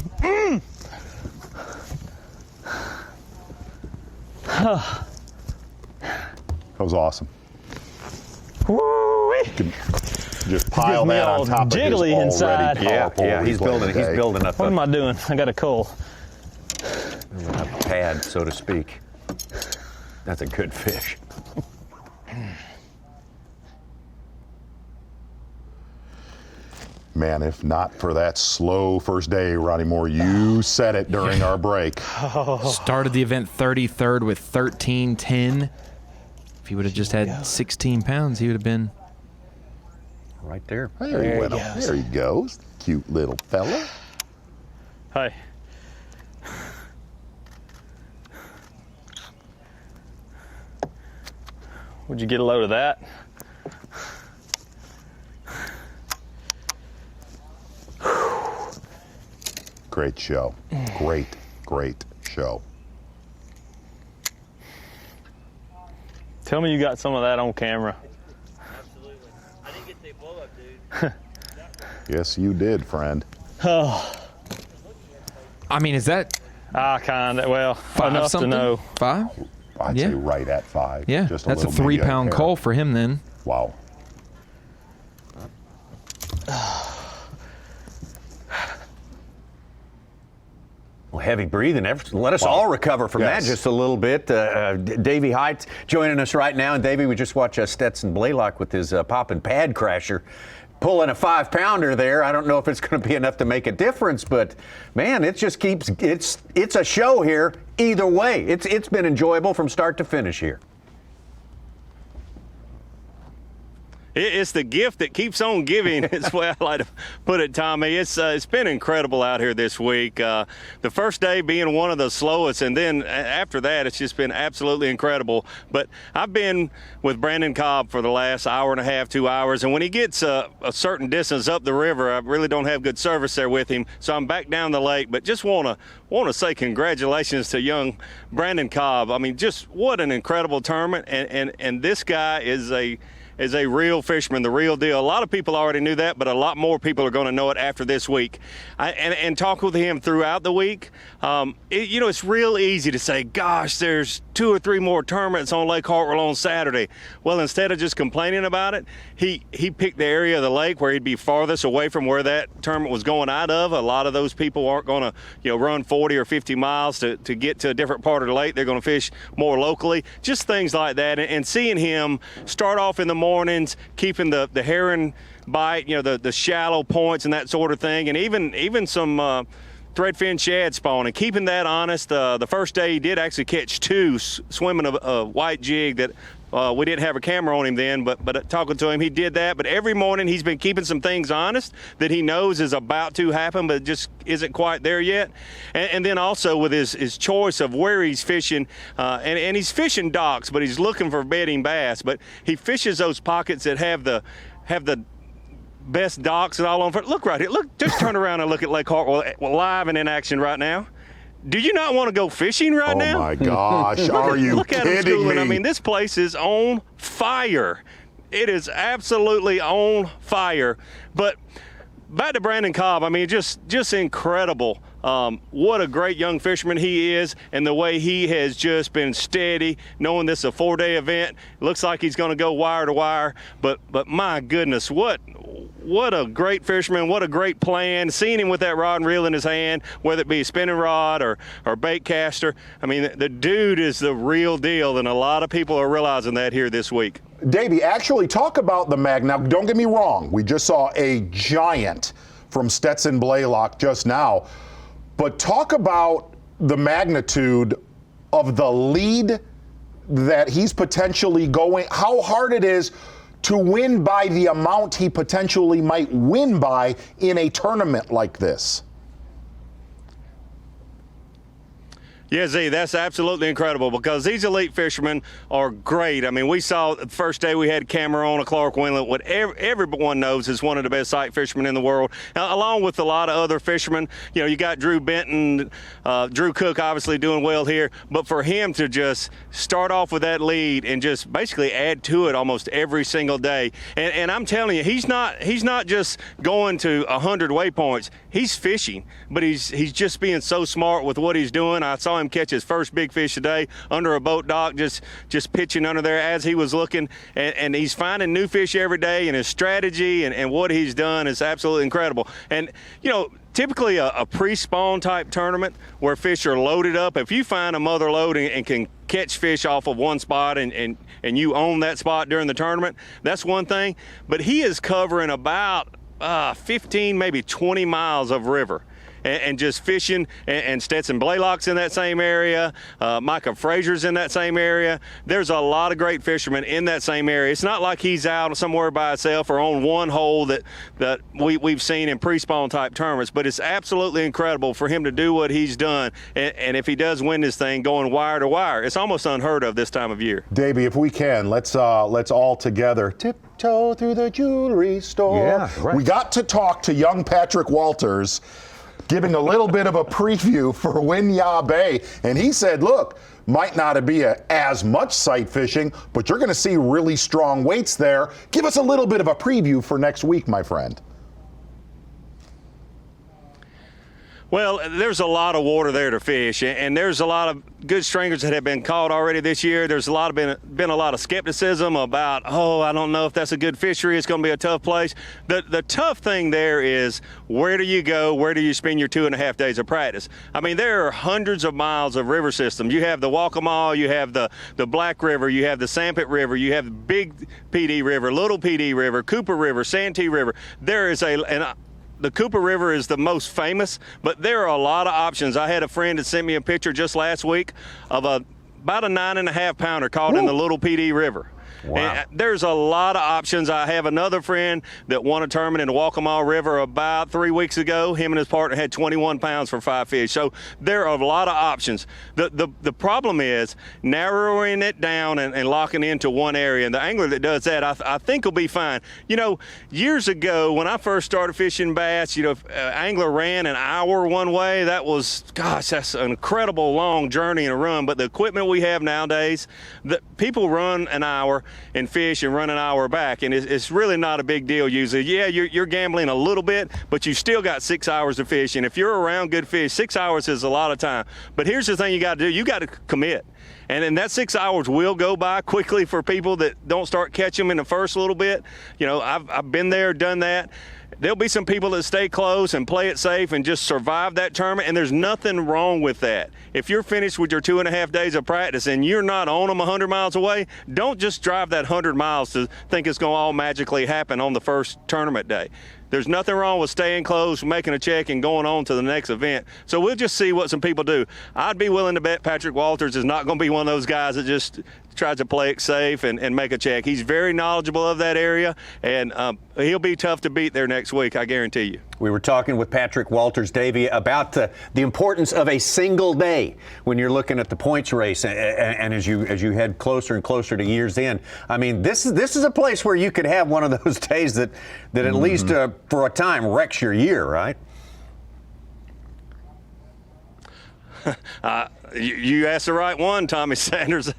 That was awesome. Woo-wee. Just pile that on top of his jiggly already inside. powerful He's building up What am I doing? I got a coal. a pad, so to speak. That's a good fish. Man, if not for that slow first day, Ronnie Moore, you said it during our break. Started the event 33rd with 13.10. If he would have just had 16 pounds, he would have been right there. There he goes. Cute little fella. Hey. Would you get a load of that? Great show. Great show. Tell me you got some of that on camera. Absolutely. I didn't get the blow up, dude. Yes, you did, friend. Oh. I mean, is that? Kind of. Well, enough something? to know. 5? I'd say right at 5. Yeah, Just that's a little 3-pound hair. call for him then. Wow. Well, heavy breathing. Let us all recover from that just a little bit. Davey Hite joining us right now. And Davey, we just watched Stetson Blaylock with his poppin' pad crasher pulling a 5-pounder there. I don't know if it's going to be enough to make a difference, but man, it just keeps, it's a show here either way. It's been enjoyable from start to finish here. It's the gift that keeps on giving. It's the way I like to put it, Tommy. It's been incredible out here this week. The first day being one of the slowest, and then after that, it's just been absolutely incredible. But I've been with Brandon Cobb for the last hour and a half, 2 hours, and when he gets a certain distance up the river, I really don't have good service there with him, so I'm back down the lake. But just want to say congratulations to young Brandon Cobb. I mean, just what an incredible tournament, and this guy is is a real fisherman, the real deal. A lot of people already knew that, but a lot more people are going to know it after this week. And talk with him throughout the week. It's real easy to say, gosh, there's 2 or 3 more tournaments on Lake Hartwell on Saturday. Well, instead of just complaining about it, he picked the area of the lake where he'd be farthest away from where that tournament was going out of. A lot of those people aren't going to, run 40 or 50 miles to get to a different part of the lake. They're going to fish more locally. Just things like that. And seeing him start off in the mornings, keeping the herring bite, the shallow points and that sort of thing, and even some threadfin shad spawn, and keeping that honest. The first day he did actually catch 2 swimming a white jig that we didn't have a camera on him then, but talking to him, he did that. But every morning he's been keeping some things honest that he knows is about to happen, but just isn't quite there yet. And then also with his choice of where he's fishing, and he's fishing docks, but he's looking for bedding bass. But he fishes those pockets that have the best docks and all on. Look right here. Look, just turn around and look at Lake Hartwell live and in action right now. Do you not want to go fishing right now? Oh my gosh, are you kidding me? I mean, this place is on fire. It is absolutely on fire. But back to Brandon Cobb, I mean, just incredible. What a great young fisherman he is, and the way he has just been steady, knowing this is a 4-day event. Looks like he's going to go wire to wire, but my goodness, what a great fisherman, what a great plan. Seeing him with that rod and reel in his hand, whether it be a spinning rod or bait caster, I mean, the dude is the real deal, and a lot of people are realizing that here this week. Davey, actually talk about the mag. Now, don't get me wrong. We just saw a giant from Stetson Blaylock just now. But talk about the magnitude of the lead that he's potentially going, how hard it is to win by the amount he potentially might win by in a tournament like this. Yeah, Z, that's absolutely incredible because these elite fishermen are great. I mean, we saw the first day we had camera on a Clark Wendlandt, what everyone knows is one of the best sight fishermen in the world, along with a lot of other fishermen. You got Drew Benton, Drew Cook obviously doing well here, but for him to just start off with that lead and just basically add to it almost every single day. And I'm telling you, he's not just going to 100 waypoints. He's fishing, but he's just being so smart with what he's doing. I saw him catch his first big fish today under a boat dock, just pitching under there as he was looking, and he's finding new fish every day, and his strategy and what he's done is absolutely incredible. And typically a pre-spawn type tournament where fish are loaded up, if you find a mother lode and can catch fish off of one spot and you own that spot during the tournament, that's one thing. But he is covering about 15, maybe 20 miles of river. And just fishing, and Stetson Blaylock's in that same area, Micah Frazier's in that same area. There's a lot of great fishermen in that same area. It's not like he's out somewhere by himself or on one hole that we've seen in pre-spawn type tournaments, but it's absolutely incredible for him to do what he's done. And if he does win this thing going wire to wire, it's almost unheard of this time of year. Davey, if we can, let's all together tiptoe through the jewelry store. Yeah, right. We got to talk to young Patrick Walters, giving a little bit of a preview for Winyah Bay. And he said, look, might not be as much sight fishing, but you're going to see really strong weights there. Give us a little bit of a preview for next week, my friend. Well, there's a lot of water there to fish, and there's a lot of good stringers that have been caught already this year. There's been a lot of skepticism about, I don't know if that's a good fishery. It's going to be a tough place. The tough thing there is, where do you go? Where do you spend your 2.5 days of practice? I mean, there are hundreds of miles of river systems. You have the Waccamaw, you have the Black River, you have the Sampit River, you have the Big PD River, Little PD River, Cooper River, Santee River. There is the Cooper River is the most famous, but there are a lot of options. I had a friend that sent me a picture just last week of about a 9.5 pounder caught in the Little PD River. Wow. And there's a lot of options. I have another friend that won a tournament in the Waccamaw River about 3 weeks ago. Him and his partner had 21 pounds for 5 fish. So there are a lot of options. The problem is narrowing it down and locking into one area. And the angler that does that, I think will be fine. Years ago when I first started fishing bass, angler ran an hour one way. That's an incredible long journey and a run. But the equipment we have nowadays, people run an hour. and fish and run an hour back. And it's really not a big deal usually. Yeah, you're gambling a little bit, but you still got 6 hours to fish. And if you're around good fish, 6 hours is a lot of time. But here's the thing you got to do. You got to commit. And then that 6 hours will go by quickly for people that don't start catching them in the first little bit. You know, I've been there, done that. There'll be some people that stay close and play it safe and just survive that tournament, and there's nothing wrong with that. If you're finished with your 2.5 days of practice and you're not on them 100 miles away, don't just drive that 100 miles to think it's going to all magically happen on the first tournament day. There's nothing wrong with staying close, making a check, and going on to the next event. So we'll just see what some people do. I'd be willing to bet Patrick Walters is not going to be one of those guys that just tries to play it safe and make a check. He's very knowledgeable of that area, and he'll be tough to beat there next week, I guarantee you. We were talking with Patrick Walters, Davey, about the importance of a single day when you're looking at the points race, and as you head closer and closer to year's end. I mean, this is a place where you could have one of those days that at least for a time wrecks your year, right? You asked the right one, Tommy Sanders.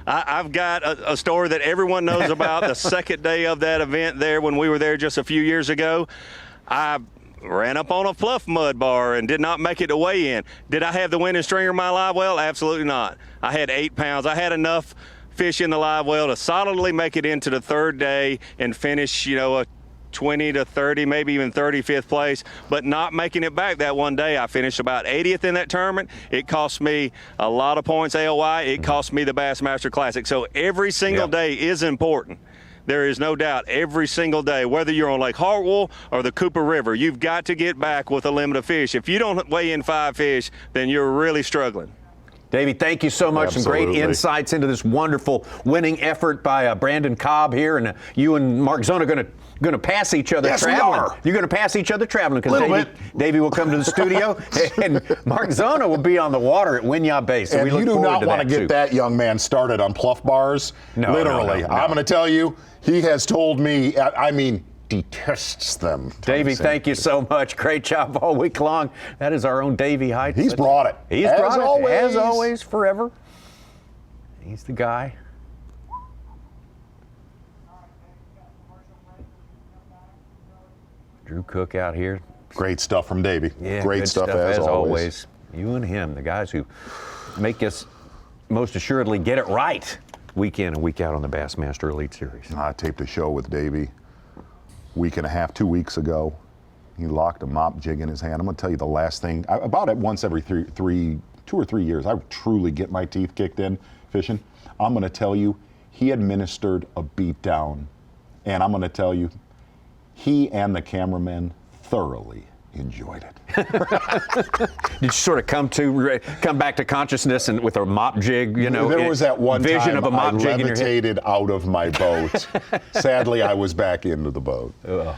I've got a story that everyone knows about. The second day of that event there, when we were there just a few years ago, I ran up on a fluff mud bar and did not make it to weigh in. Did I have the winning stringer in my live well? Absolutely not. I had 8 pounds. I had enough fish in the live well to solidly make it into the third day and finish, a 20 to 30, maybe even 35th place, but not making it back that one day. I finished about 80th in that tournament. It cost me a lot of points AOY. It cost me the Bassmaster Classic. So every single day is important. There is no doubt every single day, whether you're on Lake Hartwell or the Cooper River, you've got to get back with a limit of fish. If you don't weigh in 5 fish, then you're really struggling. Davey, thank you so much. Absolutely. Some great insights into this wonderful winning effort by Brandon Cobb here, and you and Mark Zona are going to pass each other traveling. We are. You're going to pass each other traveling because Davey will come to the studio and Mark Zona will be on the water at Winyah Bay. So and we look you do forward not to want to that get too. that young man started on pluff bars. No, literally. no. I'm going to tell you, he has told me, detests them. Davey, thank you so much. Great job all week long. That is our own Davey Hite. He's brought it. He's brought it. As always, forever. He's the guy. Drew Cook out here. Great stuff from Davey. Yeah, Great good stuff as always. You and him, the guys who make us most assuredly get it right week in and week out on the Bassmaster Elite Series. I taped a show with Davey week and a half, 2 weeks ago. He locked a mop jig in his hand. I'm going to tell you the last thing. About it once every 2 or 3 years, I truly get my teeth kicked in fishing. I'm going to tell you, he administered a beat down. And I'm going to tell you, he and the cameraman thoroughly enjoyed it. Did you sort of come back to consciousness and with a mop jig, There was that one vision time of a mop I jig in your head? levitated out of my boat. Sadly, I was back into the boat. Ugh.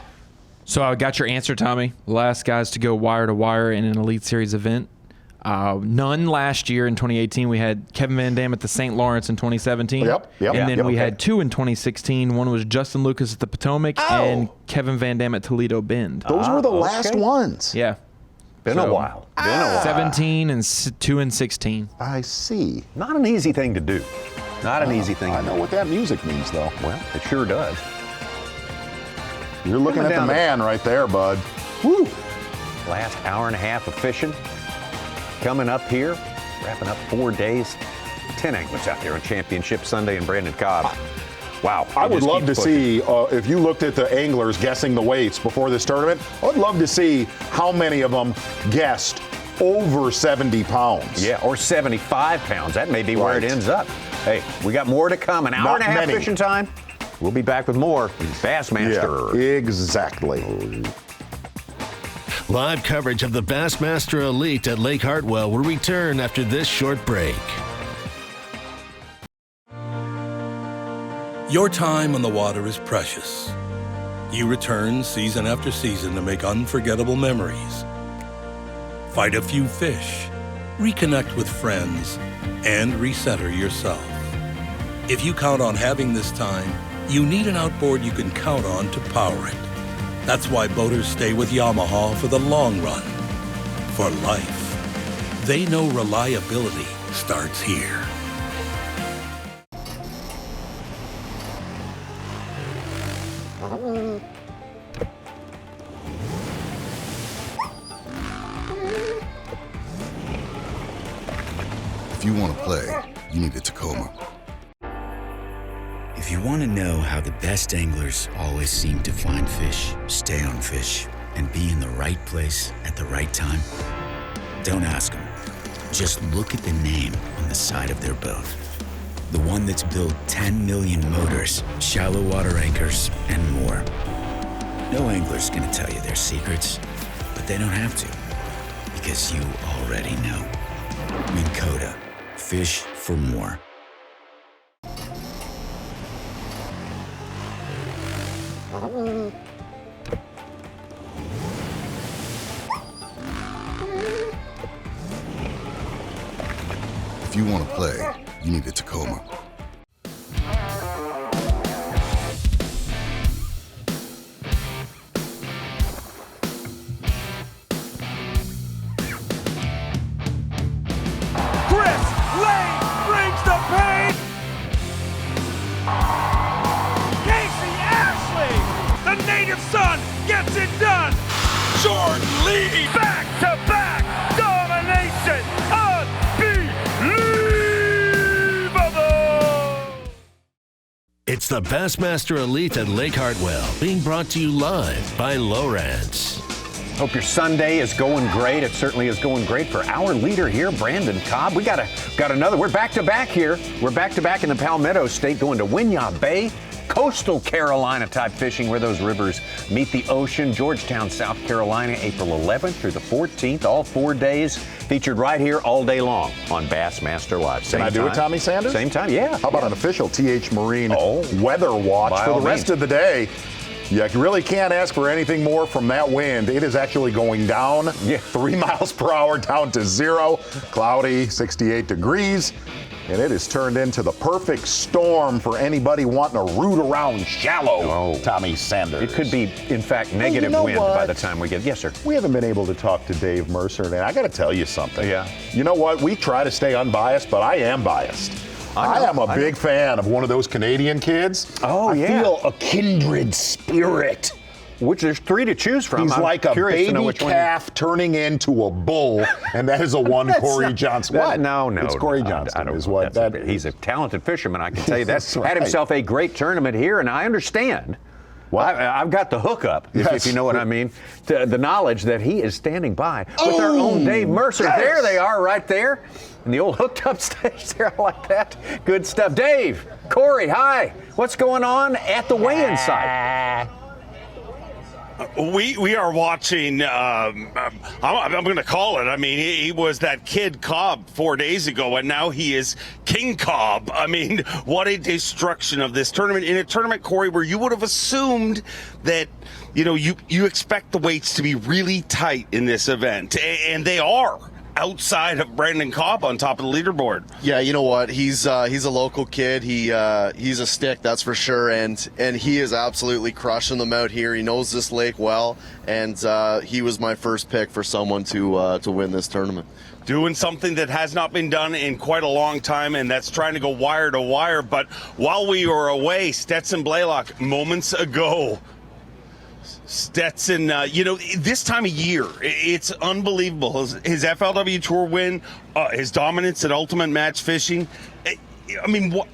So I got your answer, Tommy. Last guys to go wire to wire in an Elite Series event. None last year in 2018. We had Kevin Van Dam at the St. Lawrence in 2017. And then we had 2 in 2016. One was Justin Lucas at the Potomac and Kevin Van Dam at Toledo Bend. Those were the last ones. Yeah. Been a while. 17 and 2 and 16. I see. Not an easy thing to do. Not an easy thing. I know what that music means, though. Well, it sure does. You're looking at the man right there, bud. Woo! Last hour and a half of fishing. Coming up here, wrapping up 4 days. 10 anglers out there on Championship Sunday and Brandon Cobb. Wow. I would love to see, if you looked at the anglers guessing the weights before this tournament, I would love to see how many of them guessed over 70 pounds. Yeah, or 75 pounds. That may be where it ends up. Hey, we got more to come. An hour and a half fishing time. We'll be back with more Bassmaster. Yeah, exactly. Live coverage of the Bassmaster Elite at Lake Hartwell will return after this short break. Your time on the water is precious. You return season after season to make unforgettable memories. Fight a few fish, reconnect with friends, and recenter yourself. If you count on having this time, you need an outboard you can count on to power it. That's why boaters stay with Yamaha for the long run, for life. They know reliability starts here. If you want to play, you need a Tacoma. If you want to know how the best anglers always seem to find fish, stay on fish, and be in the right place at the right time, don't ask them. Just look at the name on the side of their boat. The one that's built 10 million motors, shallow water anchors, and more. No angler's gonna tell you their secrets, but they don't have to, because you already know. Minn Kota, fish for more. If you want to play, you need a Tacoma. Chris Lane brings the pain. Casey Ashley, the native son, gets it done. Jordan Lee, back-to-back domination, unbelievable. It's the Bassmaster Elite at Lake Hartwell, being brought to you live by Lowrance. Hope your Sunday is going great. It certainly is going great for our leader here, Brandon Cobb. We got another. We're back to back here. We're back to back in the Palmetto State, going to Winyah Bay, coastal Carolina type fishing where those rivers meet the ocean. Georgetown, South Carolina, April 11th through the 14th. All 4 days featured right here all day long on Bassmaster Live. Can I do it, Tommy Sanders? Same time, yeah. How about an official TH Marine weather watch By for all the rest means. of the day? You really can't ask for anything more from that wind. It is actually going down 3 miles per hour down to 0, cloudy, 68 degrees. And it has turned into the perfect storm for anybody wanting to root around shallow, Tommy Sanders. It could be, in fact, negative wind by the time we get. Yes, sir. We haven't been able to talk to Dave Mercer, and I got to tell you something. Yeah. You know what? We try to stay unbiased, but I am biased. I am a big fan of one of those Canadian kids. I feel a kindred spirit. Which there's 3 to choose from. He's I'm like a curious to know baby which one. calf turning into a bull, and that is a one That's Corey not- Johnston. that- What? No, It's Corey no, Johnston. I don't is know. what That's that he's a talented fisherman, I can tell you that. That's right. Had himself a great tournament here, and I understand. I've got the hookup, if you know what I mean, the knowledge that he is standing by with our own Dave Mercer. Yes. There they are right there. And the old hooked up stage there, I like that. Good stuff. Dave, Corey, hi. What's going on at the weigh-in site? We are watching, I'm going to call it. I mean, he was that kid Cobb 4 days ago, and now he is King Cobb. I mean, what a destruction of this tournament. In a tournament, Corey, where you would have assumed that, you expect the weights to be really tight in this event, and they are. Outside of Brandon Cobb on top of the leaderboard. Yeah, you know what? He's a local kid. He's a stick, that's for sure, and he is absolutely crushing them out here. He knows this lake well, and he was my first pick for someone to win this tournament. Doing something that has not been done in quite a long time, and that's trying to go wire to wire. But while we were away, Stetson Blaylock, moments ago, Stetson, this time of year, it's unbelievable. His FLW Tour win, his dominance at Ultimate Match Fishing. I mean, what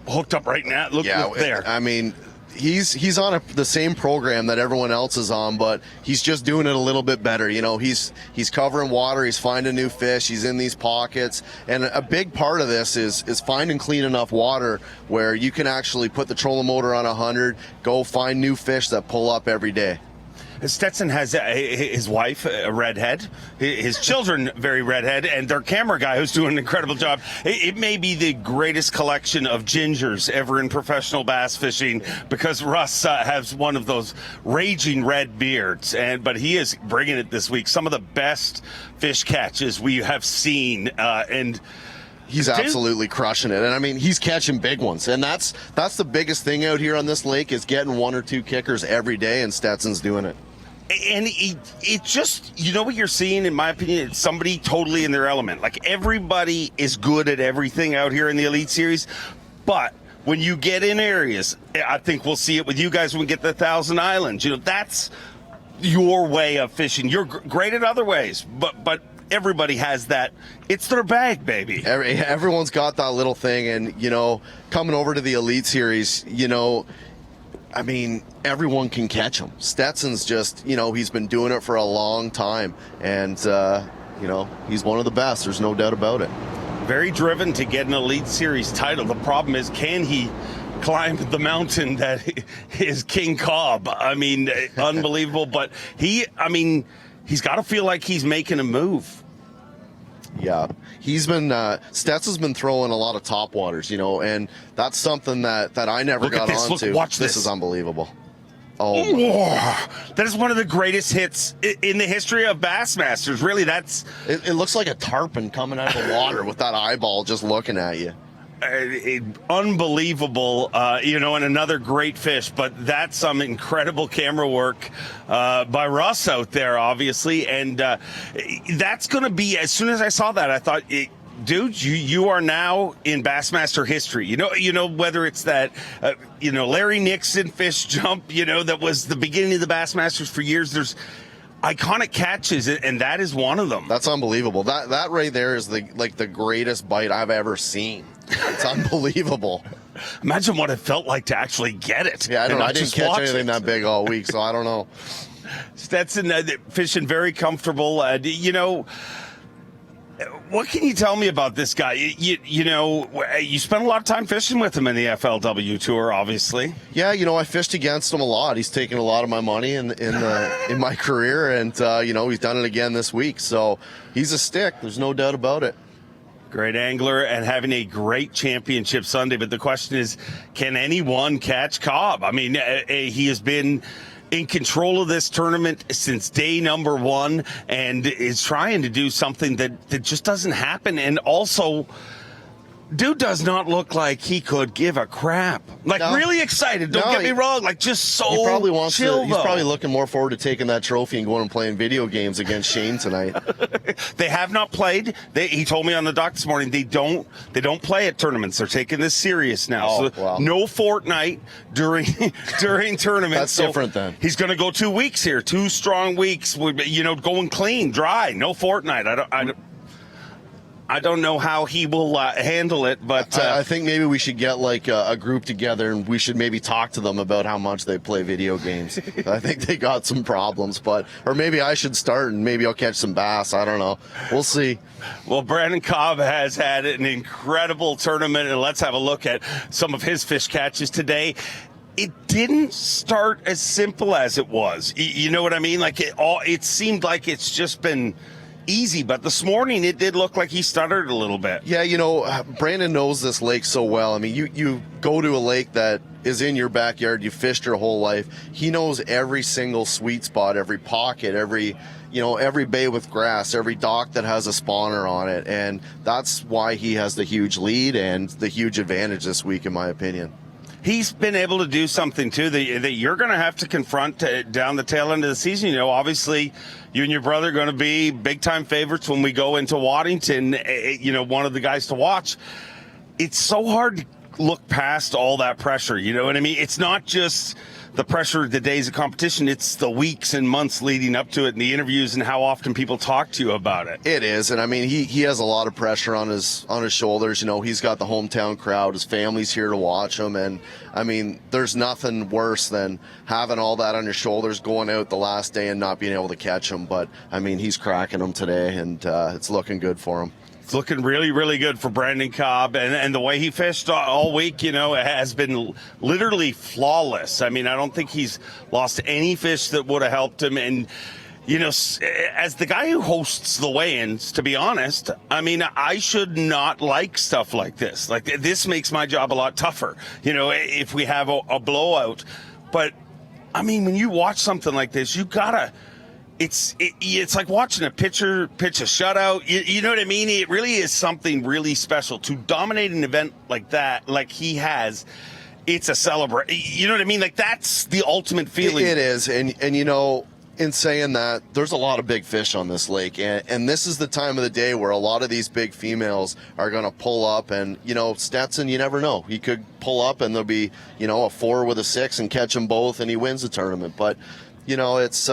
hooked up right now? Look there. I mean, he's on the same program that everyone else is on, but he's just doing it a little bit better. He's covering water, he's finding new fish, he's in these pockets, and a big part of this is finding clean enough water where you can actually put the trolling motor on 100, go find new fish that pull up every day. Stetson has his wife, a redhead, his children, very redhead, and their camera guy who's doing an incredible job. It may be the greatest collection of gingers ever in professional bass fishing because Russ has one of those raging red beards, but he is bringing it this week. Some of the best fish catches we have seen, and he's absolutely crushing it. And I mean, he's catching big ones. And that's the biggest thing out here on this lake is getting 1 or 2 kickers every day, and Stetson's doing it. And it just, what you're seeing, in my opinion, it's somebody totally in their element. Like, everybody is good at everything out here in the Elite Series, but when you get in areas, I think we'll see it with you guys when we get to 1,000 Islands. That's your way of fishing. You're great at other ways, but everybody has that. It's their bag, baby. Everyone's got that little thing, and coming over to the Elite Series, I mean, everyone can catch him. Stetson's just, he's been doing it for a long time, and he's one of the best. There's no doubt about it. Very driven to get an Elite Series title. The problem is, can he climb the mountain that is King Cobb? I mean, unbelievable. But he's got to feel like he's making a move. Yeah, he's been Stetson's been throwing a lot of topwaters, and that's something that I never got onto. Watch this is unbelievable. Oh, that is one of the greatest hits in the history of Bassmasters. Really, it looks like a tarpon coming out of the water with that eyeball just looking at you. Unbelievable, and another great fish. But that's some incredible camera work by Russ out there, obviously. And that's going to be, as soon as I saw that, I thought, dude, you are now in Bassmaster history. You know whether it's that, Larry Nixon fish jump, that was the beginning of the Bassmasters for years. There's iconic catches, and that is one of them. That's unbelievable. That right there is the greatest bite I've ever seen. It's unbelievable. Imagine what it felt like to actually get it. Yeah, I don't know. I didn't catch anything that big all week, so I don't know. Stetson fishing very comfortable. What can you tell me about this guy? You spent a lot of time fishing with him in the FLW Tour, obviously. Yeah, I fished against him a lot. He's taken a lot of my money in my career, and he's done it again this week. So he's a stick. There's no doubt about it. Great angler and having a great championship Sunday. But the question is, can anyone catch Cobb? I mean, he has been in control of this tournament since day number one and is trying to do something that just doesn't happen. And also, dude does not look like he could give a crap. Really excited. Don't get me wrong. Just so he probably wants chill, to. He's probably looking more forward to taking that trophy and going and playing video games against Shane tonight. They have not played. He told me on the dock this morning they don't play at tournaments. They're taking this serious now. No Fortnite during tournaments. That's different then. He's going to go 2 weeks here. 2 strong weeks. Going clean, dry. No Fortnite. I don't know how he will handle it, but I think maybe we should get a group together and we should maybe talk to them about how much they play video games. I think they got some problems, or maybe I should start and maybe I'll catch some bass. I don't know. We'll see. Well, Brandon Cobb has had an incredible tournament, and let's have a look at some of his fish catches today. It didn't start as simple as it was. You know what I mean? It seemed like it's just been easy, but this morning it did look like he stuttered a little bit. Yeah, Brandon knows this lake so well. I mean, you go to a lake that is in your backyard, you fished your whole life. He knows every single sweet spot, every pocket, every bay with grass, every dock that has a spawner on it, and that's why he has the huge lead and the huge advantage this week, in my opinion. He's been able to do something, too, that you're going to have to confront down the tail end of the season. Obviously, you and your brother are going to be big-time favorites when we go into Waddington, one of the guys to watch. It's so hard to look past all that pressure, you know what I mean? It's not just the pressure of the days of competition, it's the weeks and months leading up to it and the interviews and how often people talk to you about it. It is, and I mean, he has a lot of pressure on his shoulders. He's got the hometown crowd, his family's here to watch him, and I mean, there's nothing worse than having all that on your shoulders, going out the last day and not being able to catch him. But I mean, he's cracking them today, and it's looking good for him. It's looking really, really good for Brandon Cobb, and the way he fished all week, has been literally flawless. I mean, I don't think he's lost any fish that would have helped him. And, as the guy who hosts the weigh-ins, to be honest, I mean, I should not like stuff like this. This makes my job a lot tougher, if we have a blowout. But, I mean, when you watch something like this, you gotta... It's like watching a pitcher pitch a shutout. You know what I mean? It really is something really special to dominate an event like that, like he has. It's a celebration. You know what I mean? That's the ultimate feeling. It is, and in saying that, there's a lot of big fish on this lake, and this is the time of the day where a lot of these big females are going to pull up, and Stetson, you never know, he could pull up and there'll be a 4 with a 6 and catch them both, and he wins the tournament. But you know, it's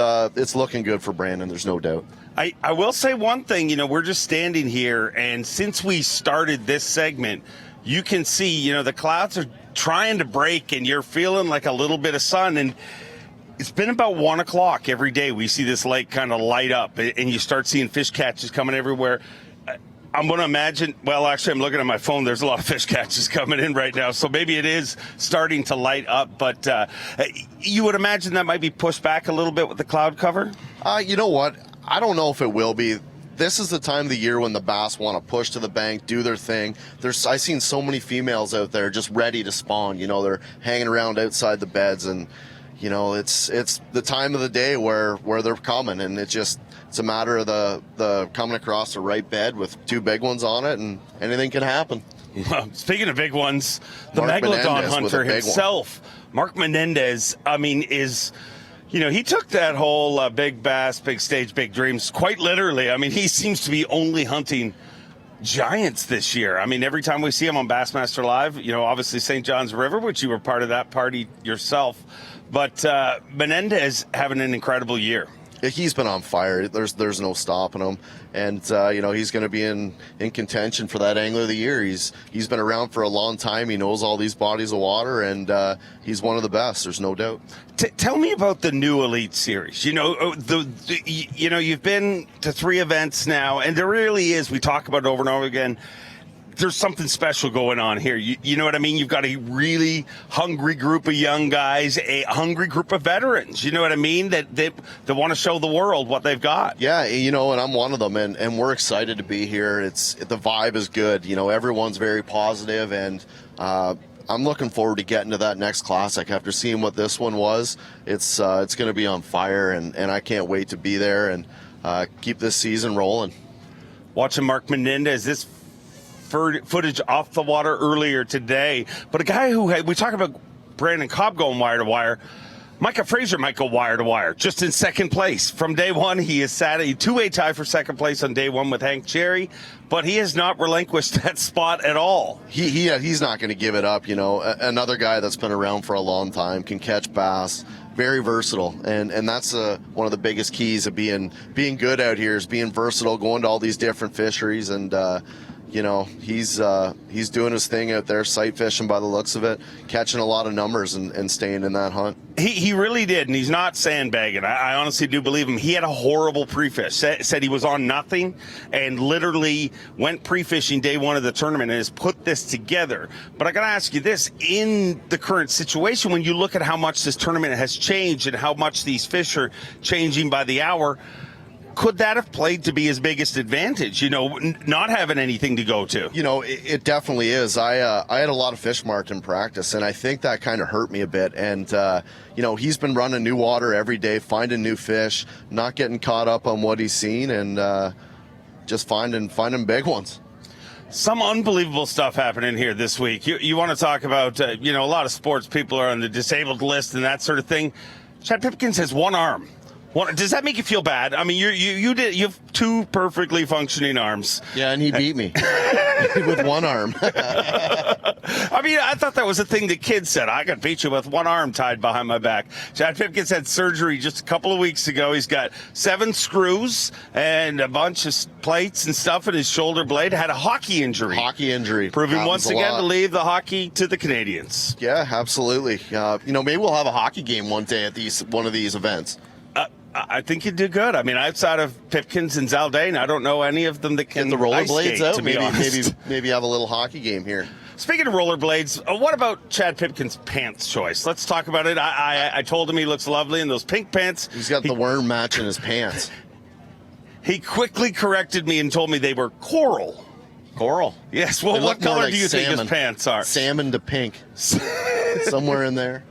looking good for Brandon. There's no doubt. I will say one thing, you know, we're just standing here, and since we started this segment, you can see, you know, the clouds are trying to break, and you're feeling like a little bit of sun, and it's been about 1 o'clock every day. We see this lake kind of light up, and you start seeing fish catches coming everywhere. I'm going to imagine, well, actually, I'm looking at my phone. There's a lot of fish catches coming in right now, so maybe it is starting to light up, but you would imagine that might be pushed back a little bit with the cloud cover? You know what? I don't know if it will be. This is the time of the year when the bass want to push to the bank, do their thing. I've seen so many females out there just ready to spawn. You know, they're hanging around outside the beds, and you know, it's the time of the day where they're coming, and it's a matter of the coming across the right bed with 2 big ones on it, and anything can happen. Well, speaking of big ones, the Mark Megalodon Menendez hunter himself, Mark Menendez, I mean, you know, he took that whole big bass, big stage, big dreams quite literally. I mean, he seems to be only hunting giants this year. I mean, every time we see him on Bassmaster Live, you know, obviously St. John's River, which you were part of that party yourself, but Menendez having an incredible year. He's been on fire. There's no stopping him, and you know, he's going to be in contention for that Angler of the Year. He's been around for a long time. He knows all these bodies of water, and he's one of the best. There's no doubt. Tell me about the new Elite Series. You know, you know, you've been to 3 events now, and there really is. We talk about it over and over again. There's something special going on here. You know what I mean? You've got a really hungry group of young guys, a hungry group of veterans. You know what I mean? That want to show the world what they've got. Yeah, you know, and I'm one of them, and we're excited to be here. The vibe is good. You know, everyone's very positive, and I'm looking forward to getting to that next classic. After seeing what this one was, it's going to be on fire, and I can't wait to be there and keep this season rolling. Watching Mark Menendez, this footage off the water earlier today, but a guy who we talk about Brandon Cobb going wire to wire. Micah Frazier might go wire to wire, just in second place from day one. He is sat a 2-way tie for second place on day one with Hank Cherry, but he has not relinquished that spot at all. He's not going to give it up. You know, another guy that's been around for a long time, can catch bass, very versatile, and that's one of the biggest keys of being good out here is being versatile, going to all these different fisheries, and you know, he's doing his thing out there, sight fishing by the looks of it, catching a lot of numbers and staying in that hunt. He really did, and he's not sandbagging. I honestly do believe him. He had a horrible pre-fish. Said he was on nothing and literally went pre-fishing day one of the tournament and has put this together. But I got to ask you this, in the current situation, when you look at how much this tournament has changed and how much these fish are changing by the hour, could that have played to be his biggest advantage, you know, not having anything to go to? You know, it definitely is. I had a lot of fish marked in practice, and I think that kind of hurt me a bit. And, you know, he's been running new water every day, finding new fish, not getting caught up on what he's seen, and just finding big ones. Some unbelievable stuff happening here this week. You want to talk about, you know, a lot of sports people are on the disabled list and that sort of thing. Chad Pipkins has one arm. Does that make you feel bad? I mean, you have 2 perfectly functioning arms. Yeah, and he beat me with one arm. I mean, I thought that was a thing that kids said. I could beat you with one arm tied behind my back. Chad Pipkins had surgery just a couple of weeks ago. He's got 7 screws and a bunch of plates and stuff in his shoulder blade. Had a hockey injury. Proving once again to leave the hockey to the Canadians. Yeah, absolutely. You know, maybe we'll have a hockey game one day at one of these events. I think you'd do good. I mean, outside of Pipkins and Zaldane, I don't know any of them that can get the rollerblades out. To be honest. Maybe have a little hockey game here. Speaking of rollerblades, what about Chad Pipkins' pants choice? Let's talk about it. I told him he looks lovely in those pink pants. He's got the worm match in his pants. He quickly corrected me and told me they were coral. Coral? Yes. Well, what color do you think his pants are? Salmon to pink. Somewhere in there.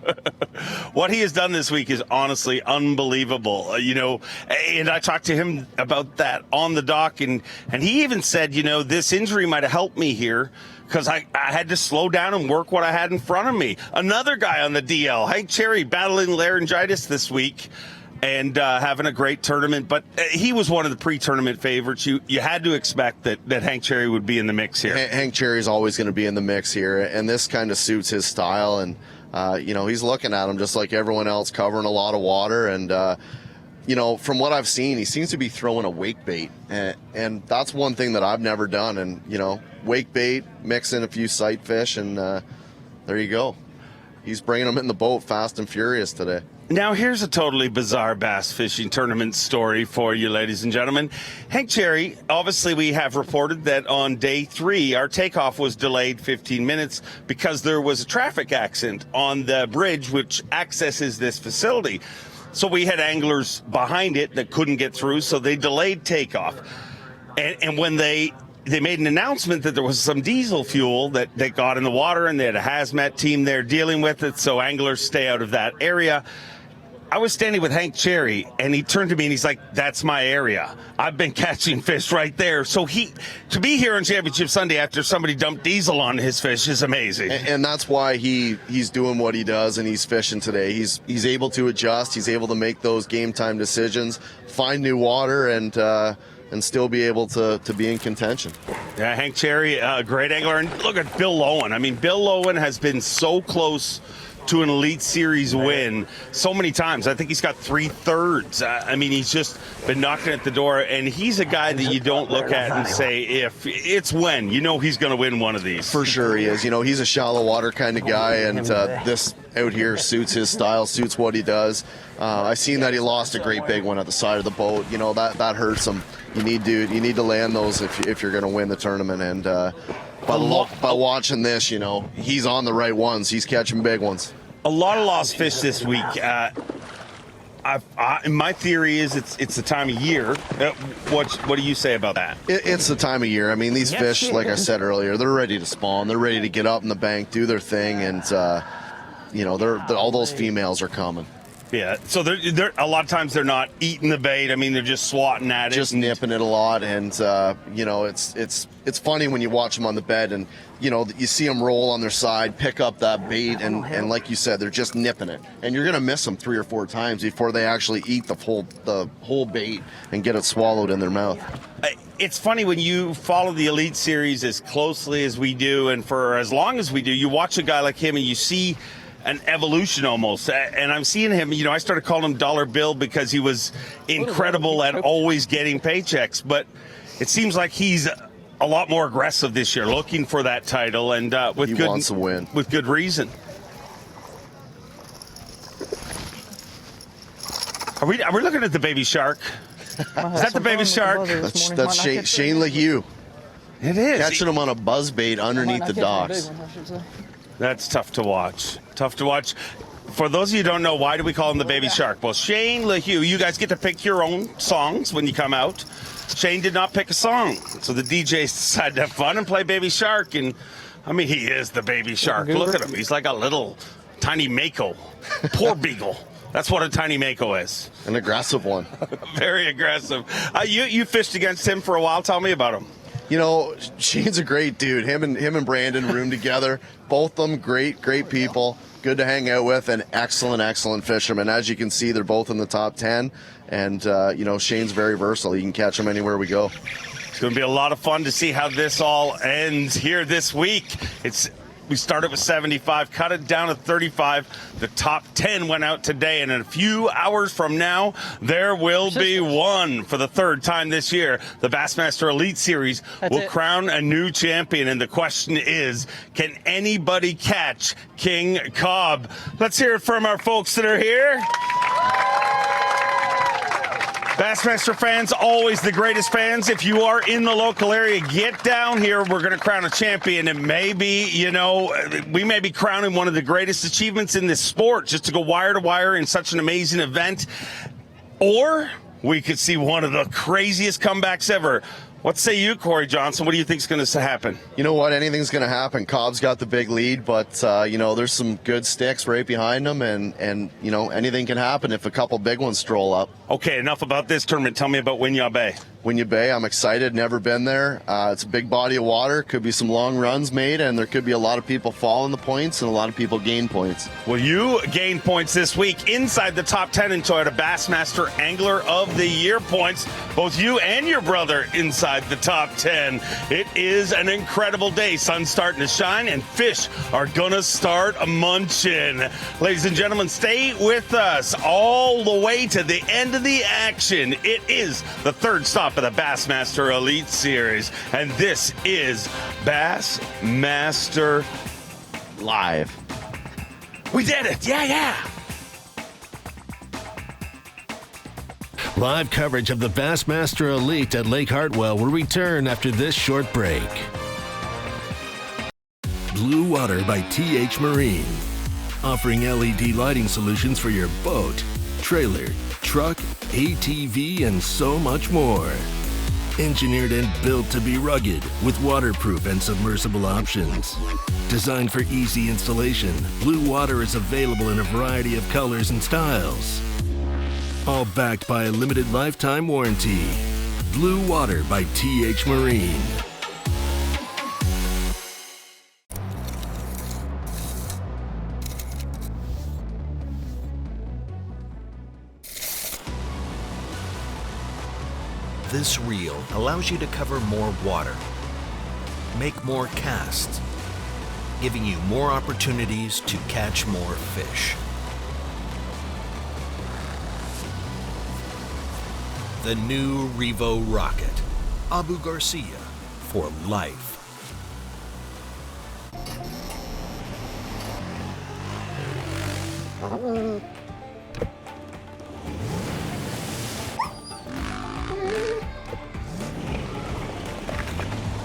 What he has done this week is honestly unbelievable. You know, and I talked to him about that on the dock, and he even said, you know, this injury might have helped me here because I had to slow down and work what I had in front of me. Another guy on the DL, Hank Cherry, battling laryngitis this week and having a great tournament, but he was one of the pre-tournament favorites. You had to expect that Hank Cherry would be in the mix here. Hank Cherry is always going to be in the mix here, and this kind of suits his style. And he's looking at him just like everyone else, covering a lot of water. And, from what I've seen, he seems to be throwing a wake bait. And that's one thing that I've never done. And, wake bait, mix in a few sight fish, and there you go. He's bringing them in the boat fast and furious today. Now, here's a totally bizarre bass fishing tournament story for you, ladies and gentlemen. Hank Cherry, obviously we have reported that on day 3, our takeoff was delayed 15 minutes because there was a traffic accident on the bridge which accesses this facility. So we had anglers behind it that couldn't get through, so they delayed takeoff. And when they made an announcement that there was some diesel fuel that got in the water, and they had a hazmat team there dealing with it, so anglers stay out of that area. I was standing with Hank Cherry, and he turned to me and he's like, "That's my area. I've been catching fish right there." So to be here on Championship Sunday after somebody dumped diesel on his fish is amazing. And that's why he's doing what he does, and he's fishing today. He's able to adjust. He's able to make those game time decisions, find new water, and still be able to be in contention. Yeah, Hank Cherry, a great angler. And look at Bill Lowen. I mean, Bill Lowen has been so close to an Elite Series win so many times. I think he's got 3/3. I mean, he's just been knocking at the door, and he's a guy that you don't look at and say if, it's when. He's going to win one of these. For sure he is. He's a shallow water kind of guy, and this out here suits his style, suits what he does. I seen that he lost a great big one at the side of the boat. That hurts him. You need to land those if you're going to win the tournament. And by watching this, he's on the right ones. He's catching big ones. A lot of lost fish this week. My theory is it's the time of year. What do you say about that? It's the time of year. I mean, these fish, like I said earlier, they're ready to spawn. They're ready to get up in the bank, do their thing, and all those females are coming. Yeah, so they're a lot of times they're not eating the bait. I mean, they're just swatting at it, just nipping it a lot, and it's funny when you watch them on the bed, and you see them roll on their side, pick up that bait, and like you said, they're just nipping it, and you're gonna miss them 3 or 4 times before they actually eat the whole bait and get it swallowed in their mouth. It's funny when you follow the Elite Series as closely as we do, and for as long as we do, you watch a guy like him and you see an evolution almost. And I'm seeing him, I started calling him Dollar Bill because he was incredible at always getting paychecks. But it seems like he's a lot more aggressive this year, looking for that title, and he wants to win. With good reason. Are we looking at the baby shark? Is that the baby shark? That's Shane LeHue. It is. Catching him on a buzzbait underneath the docks. That's tough to watch. Tough to watch. For those of you who don't know, why do we call him the baby shark? Well, Shane LeHue, you guys get to pick your own songs when you come out. Shane did not pick a song, so the DJs decided to have fun and play Baby Shark. And I mean, he is the baby shark. Look at him. He's like a little tiny mako. Poor beagle. That's what a tiny mako is. An aggressive one. Very aggressive. You fished against him for a while. Tell me about him. Shane's a great dude. Him and Brandon room together. Both of them great people. Good to hang out with, and excellent fishermen. As you can see, they're both in the top 10. And, Shane's very versatile. You can catch him anywhere we go. It's going to be a lot of fun to see how this all ends here this week. We started with 75, cut it down to 35. The top 10 went out today, and in a few hours from now, there will be one for the 3rd time this year. The Bassmaster Elite Series will crown a new champion, and the question is, can anybody catch King Cobb? Let's hear it from our folks that are here. Bassmaster fans, always the greatest fans. If you are in the local area, get down here. We're going to crown a champion, and maybe, we may be crowning one of the greatest achievements in this sport, just to go wire to wire in such an amazing event. Or we could see one of the craziest comebacks ever. What say you, Corey Johnson? What do you think is going to happen? You know what? Anything's going to happen. Cobb's got the big lead, but, there's some good sticks right behind him, and anything can happen if a couple big ones stroll up. Okay, enough about this tournament. Tell me about Winyah Bay. Winyah Bay. I'm excited, never been there. It's a big body of water, could be some long runs made, and there could be a lot of people falling the points and a lot of people gain points. Well, you gained points this week inside the top 10 in Toyota Bassmaster Angler of the Year points. Both you and your brother inside the top 10. It is an incredible day. Sun's starting to shine and fish are gonna start munching. Ladies and gentlemen, stay with us all the way to the end of the action. It is the third stop of the Bassmaster Elite Series, and this is Bassmaster Live. We did it! Yeah! Live coverage of the Bassmaster Elite at Lake Hartwell will return after this short break. Blue Water by TH Marine, offering LED lighting solutions for your boat, trailer, truck, ATV, and so much more. Engineered and built to be rugged with waterproof and submersible options. Designed for easy installation, Blue Water is available in a variety of colors and styles. All backed by a limited lifetime warranty. Blue Water by TH Marine. This reel allows you to cover more water, make more casts, giving you more opportunities to catch more fish. The new Revo Rocket, Abu Garcia for life.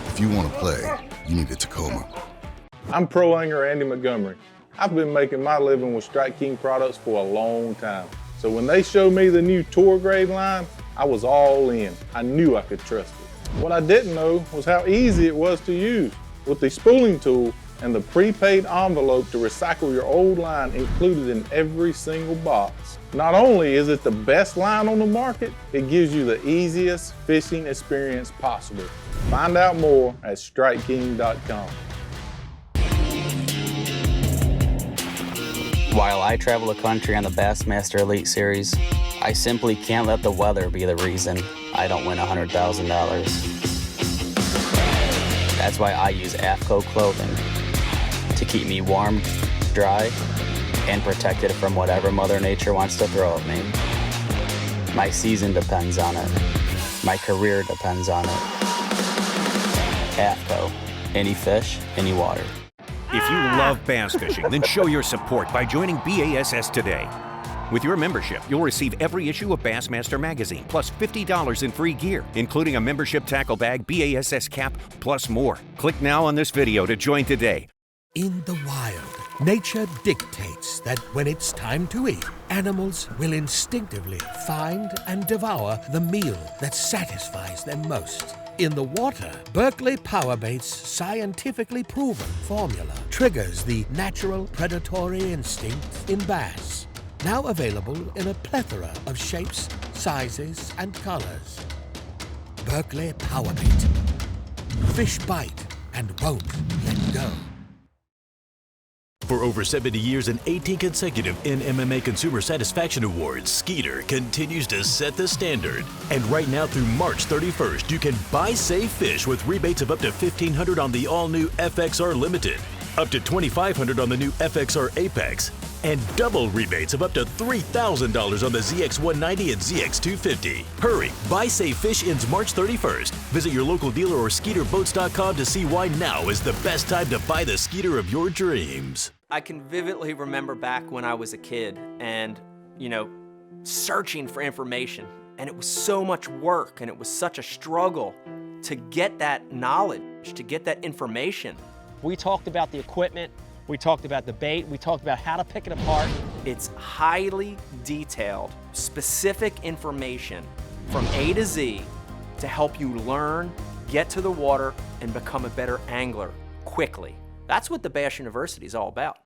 If you want to play, you need a Tacoma. I'm pro angler Andy Montgomery. I've been making my living with Strike King products for a long time. So when they showed me the new Tour Grade line, I was all in. I knew I could trust it. What I didn't know was how easy it was to use. With the spooling tool and the prepaid envelope to recycle your old line included in every single box. Not only is it the best line on the market, it gives you the easiest fishing experience possible. Find out more at StrikeKing.com. While I travel the country on the Bassmaster Elite Series, I simply can't let the weather be the reason I don't win $100,000. That's why I use AFCO clothing to keep me warm, dry, and protected from whatever Mother Nature wants to throw at me. My season depends on it. My career depends on it. AFCO, any fish, any water. If you love bass fishing, then show your support by joining B.A.S.S today. With your membership, you'll receive every issue of Bassmaster magazine, plus $50 in free gear, including a membership tackle bag, B.A.S.S cap, plus more. Click now on this video to join today. In the wild, nature dictates that when it's time to eat, animals will instinctively find and devour the meal that satisfies them most. In the water, Berkeley Powerbait's scientifically proven formula triggers the natural predatory instinct in bass. Now available in a plethora of shapes, sizes, and colors. Berkeley Powerbait. Fish bite and won't let go. For over 70 years and 18 consecutive NMMA Consumer Satisfaction Awards, Skeeter continues to set the standard. And right now through March 31st, you can buy Save Fish with rebates of up to $1,500 on the all-new FXR Limited, up to $2,500 on the new FXR Apex, and double rebates of up to $3,000 on the ZX190 and ZX250. Hurry! Buy Save Fish ends March 31st. Visit your local dealer or SkeeterBoats.com to see why now is the best time to buy the Skeeter of your dreams. I can vividly remember back when I was a kid and, searching for information. And it was so much work and it was such a struggle to get that knowledge, to get that information. We talked about the equipment, we talked about the bait, we talked about how to pick it apart. It's highly detailed, specific information from A to Z to help you learn, get to the water, and become a better angler quickly. That's what the Bass University is all about.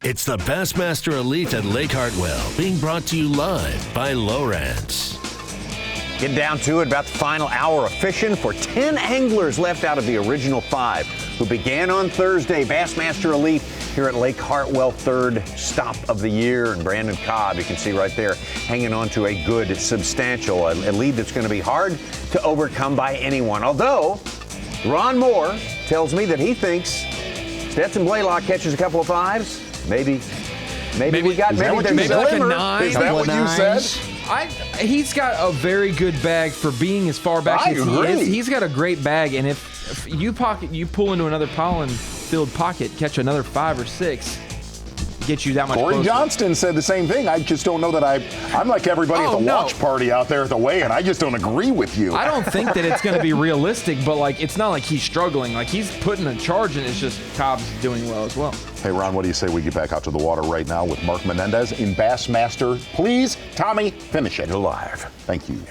It's the Bassmaster Elite at Lake Hartwell, being brought to you live by Lowrance. Get down to it, about the final hour of fishing for 10 anglers left out of the original 5 who began on Thursday. Bassmaster Elite here at Lake Hartwell, 3rd stop of the year. And Brandon Cobb, you can see right there, hanging on to a good, substantial, a lead that's going to be hard to overcome by anyone. Although, Ron Moore tells me that he thinks Stetson Blaylock catches a couple of 5s. Maybe we got maybe like a 9. Is that what you said? He's got a very good bag for being as far back as he is. He's got a great bag, and if you pull into another pollen-filled pocket, catch another 5 or 6, get you that much Corey closer. Johnston said the same thing. I just don't know that I'm like everybody at the watch party out there at the weigh-in. I just don't agree with you. I don't think that it's going to be realistic, but like it's not like he's struggling. Like he's putting a charge, and it's just Cobb's doing well as well. Hey, Ron, what do you say we get back out to the water right now with Mark Menendez in Bassmaster? Please, Tommy, finish it. Live. Thank you.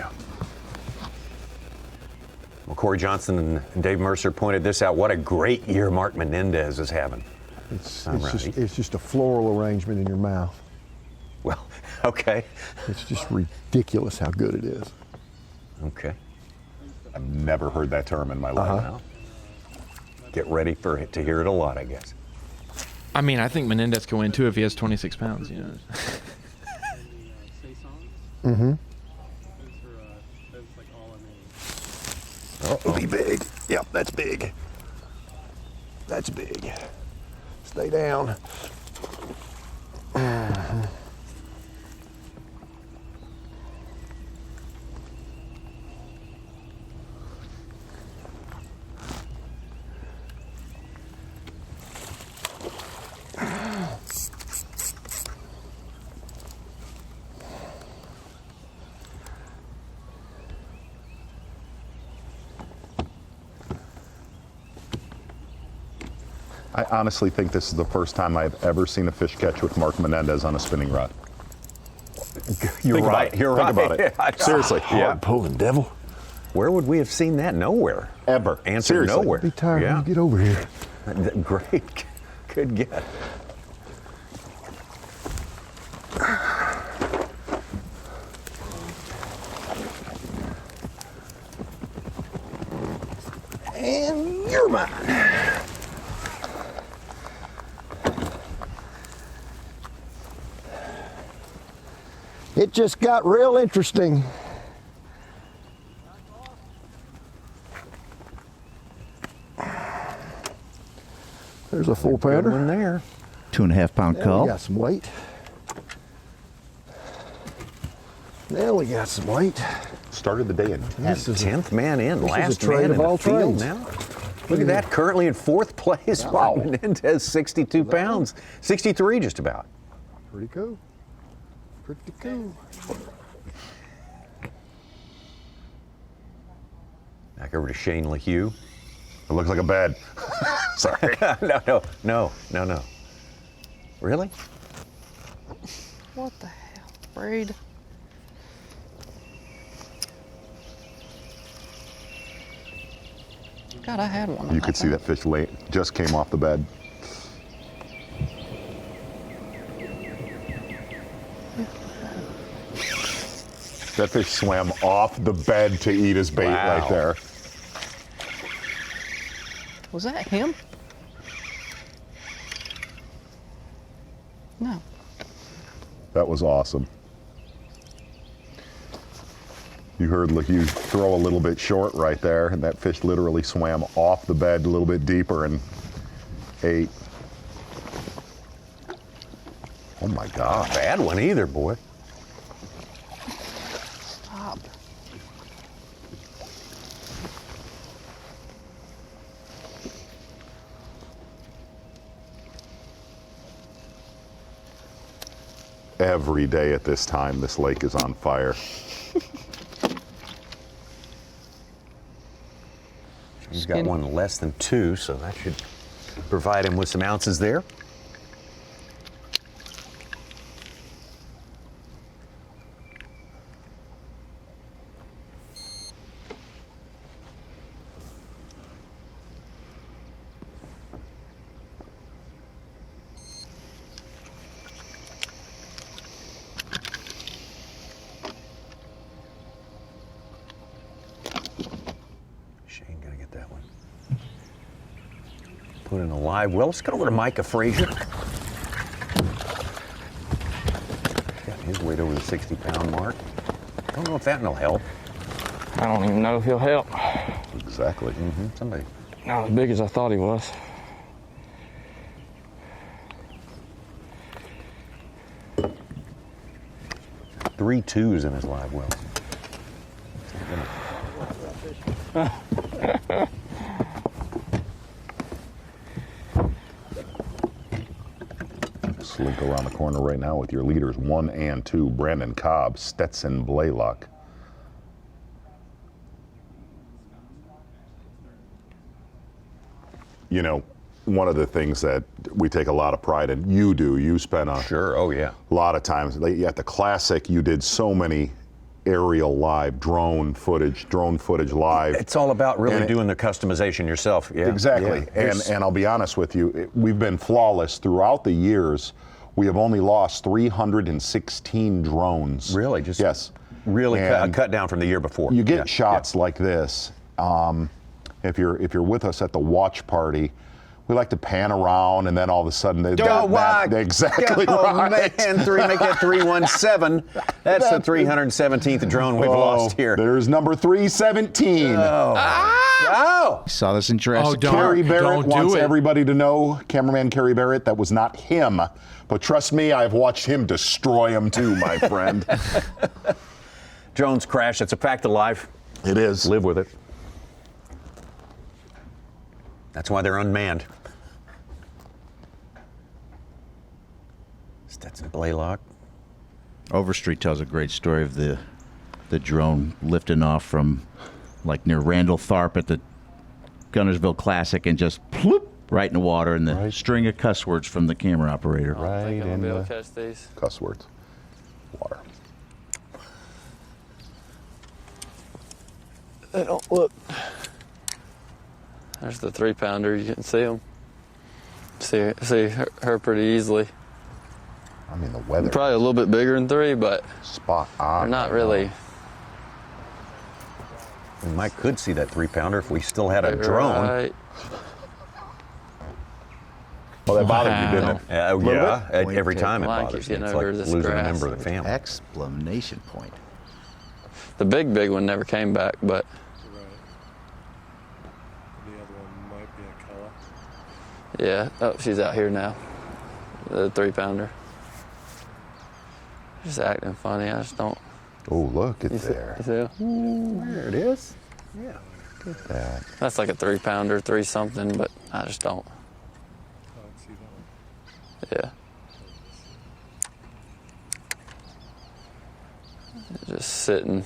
Well, Corey Johnson and Dave Mercer pointed this out. What a great year Mark Menendez is having. It's just a floral arrangement in your mouth. Well, okay. It's just ridiculous how good it is. Okay. I've never heard that term in my life. Well, get ready to hear it a lot, I guess. I mean, I think Menendez can win too if he has 26 pounds. You know. Mm-hmm. It'll be big. Yep, that's big. That's big. Stay down. I honestly think this is the first time I've ever seen a fish catch with Mark Menendez on a spinning rod. You're right. Think about it. Seriously. Hard pulling devil. Where would we have seen that? Nowhere. Ever. Answer Seriously. nowhere. Be tired when you get over here. Great. Good get. And you're mine. It just got real interesting. There's a 4-pounder. One there. 2.5 pound Now cull. we got some weight. Now we got some weight. Started the day in This is 10th man in, last a trade man of in the all field trades. now. Look at that, currently in 4th place. Wow. Menendez, 62 pounds. 63 just about. Pretty cool. Pretty cool. Back over to Shane LaHue. It looks like a bed. Sorry. No. Really? What the hell, Braid? God, I had one. You could see that fish just came off the bed. That fish swam off the bed to eat his bait right there. Was that him? No. That was awesome. You heard LaHue throw a little bit short right there, and that fish literally swam off the bed a little bit deeper and ate. Oh my God. Not a bad one either, boy. Stop. Every day at this time, this lake is on fire. He's got one less than 2, so that should provide him with some ounces there. put in a live well. Let's go over to Micah Frazier. Got his weight over the 60-pound mark. Don't know if that will help. I don't even know if he'll help. Exactly. Somebody. Not as big as I thought he was. Three twos in his live well. Slink around the corner right now with your leaders 1 and 2, Brandon Cobb, Stetson Blaylock. You know, one of the things that we take a lot of pride in, you spent a lot of times at the Classic. You did so many aerial live, drone footage live. It's all about really doing the customization yourself. Yeah. Exactly. Yeah. And I'll be honest with you, we've been flawless throughout the years. We have only lost 316 drones. Really? Just yes. Really cut down from the year before. You get shots like this. If you're with us at the watch party, we like to pan around, and then all of a sudden exactly right. Man, make that 317. That's the 317th drone we've lost here. There's number 317. Oh. Saw this in Jurassic Park. Kerry Barrett wants everybody to know, cameraman Kerry Barrett, that was not him. But trust me, I've watched him destroy them too, my friend. Drones crash. It's a fact of life. It is. Live with it. That's why they're unmanned. Stetson Blaylock. Overstreet tells a great story of the drone lifting off from like near Randall Tharp at the Gunnersville Classic and just ploop right in the water, and the string of cuss words from the camera operator. I think I'm gonna be able to catch these. Cuss words. Water. They don't look. There's the 3-pounder. You can see them. See her pretty easily. I mean, the weather. Probably a little bit bigger than 3, but spot on. They're not really. We might could see that 3-pounder if we still had a drone. Right. Well, that bothered you, didn't it? Yeah, every time it bothers me. It's like losing a member of the family. Exclamation point. The big one never came back, but. Yeah, oh, she's out here now. The 3-pounder. Just acting funny. I just don't. Oh, look at there. You see? There it is. Yeah. Look at that. That's like a 3-pounder, 3-something, but I just don't. Yeah. Just sitting.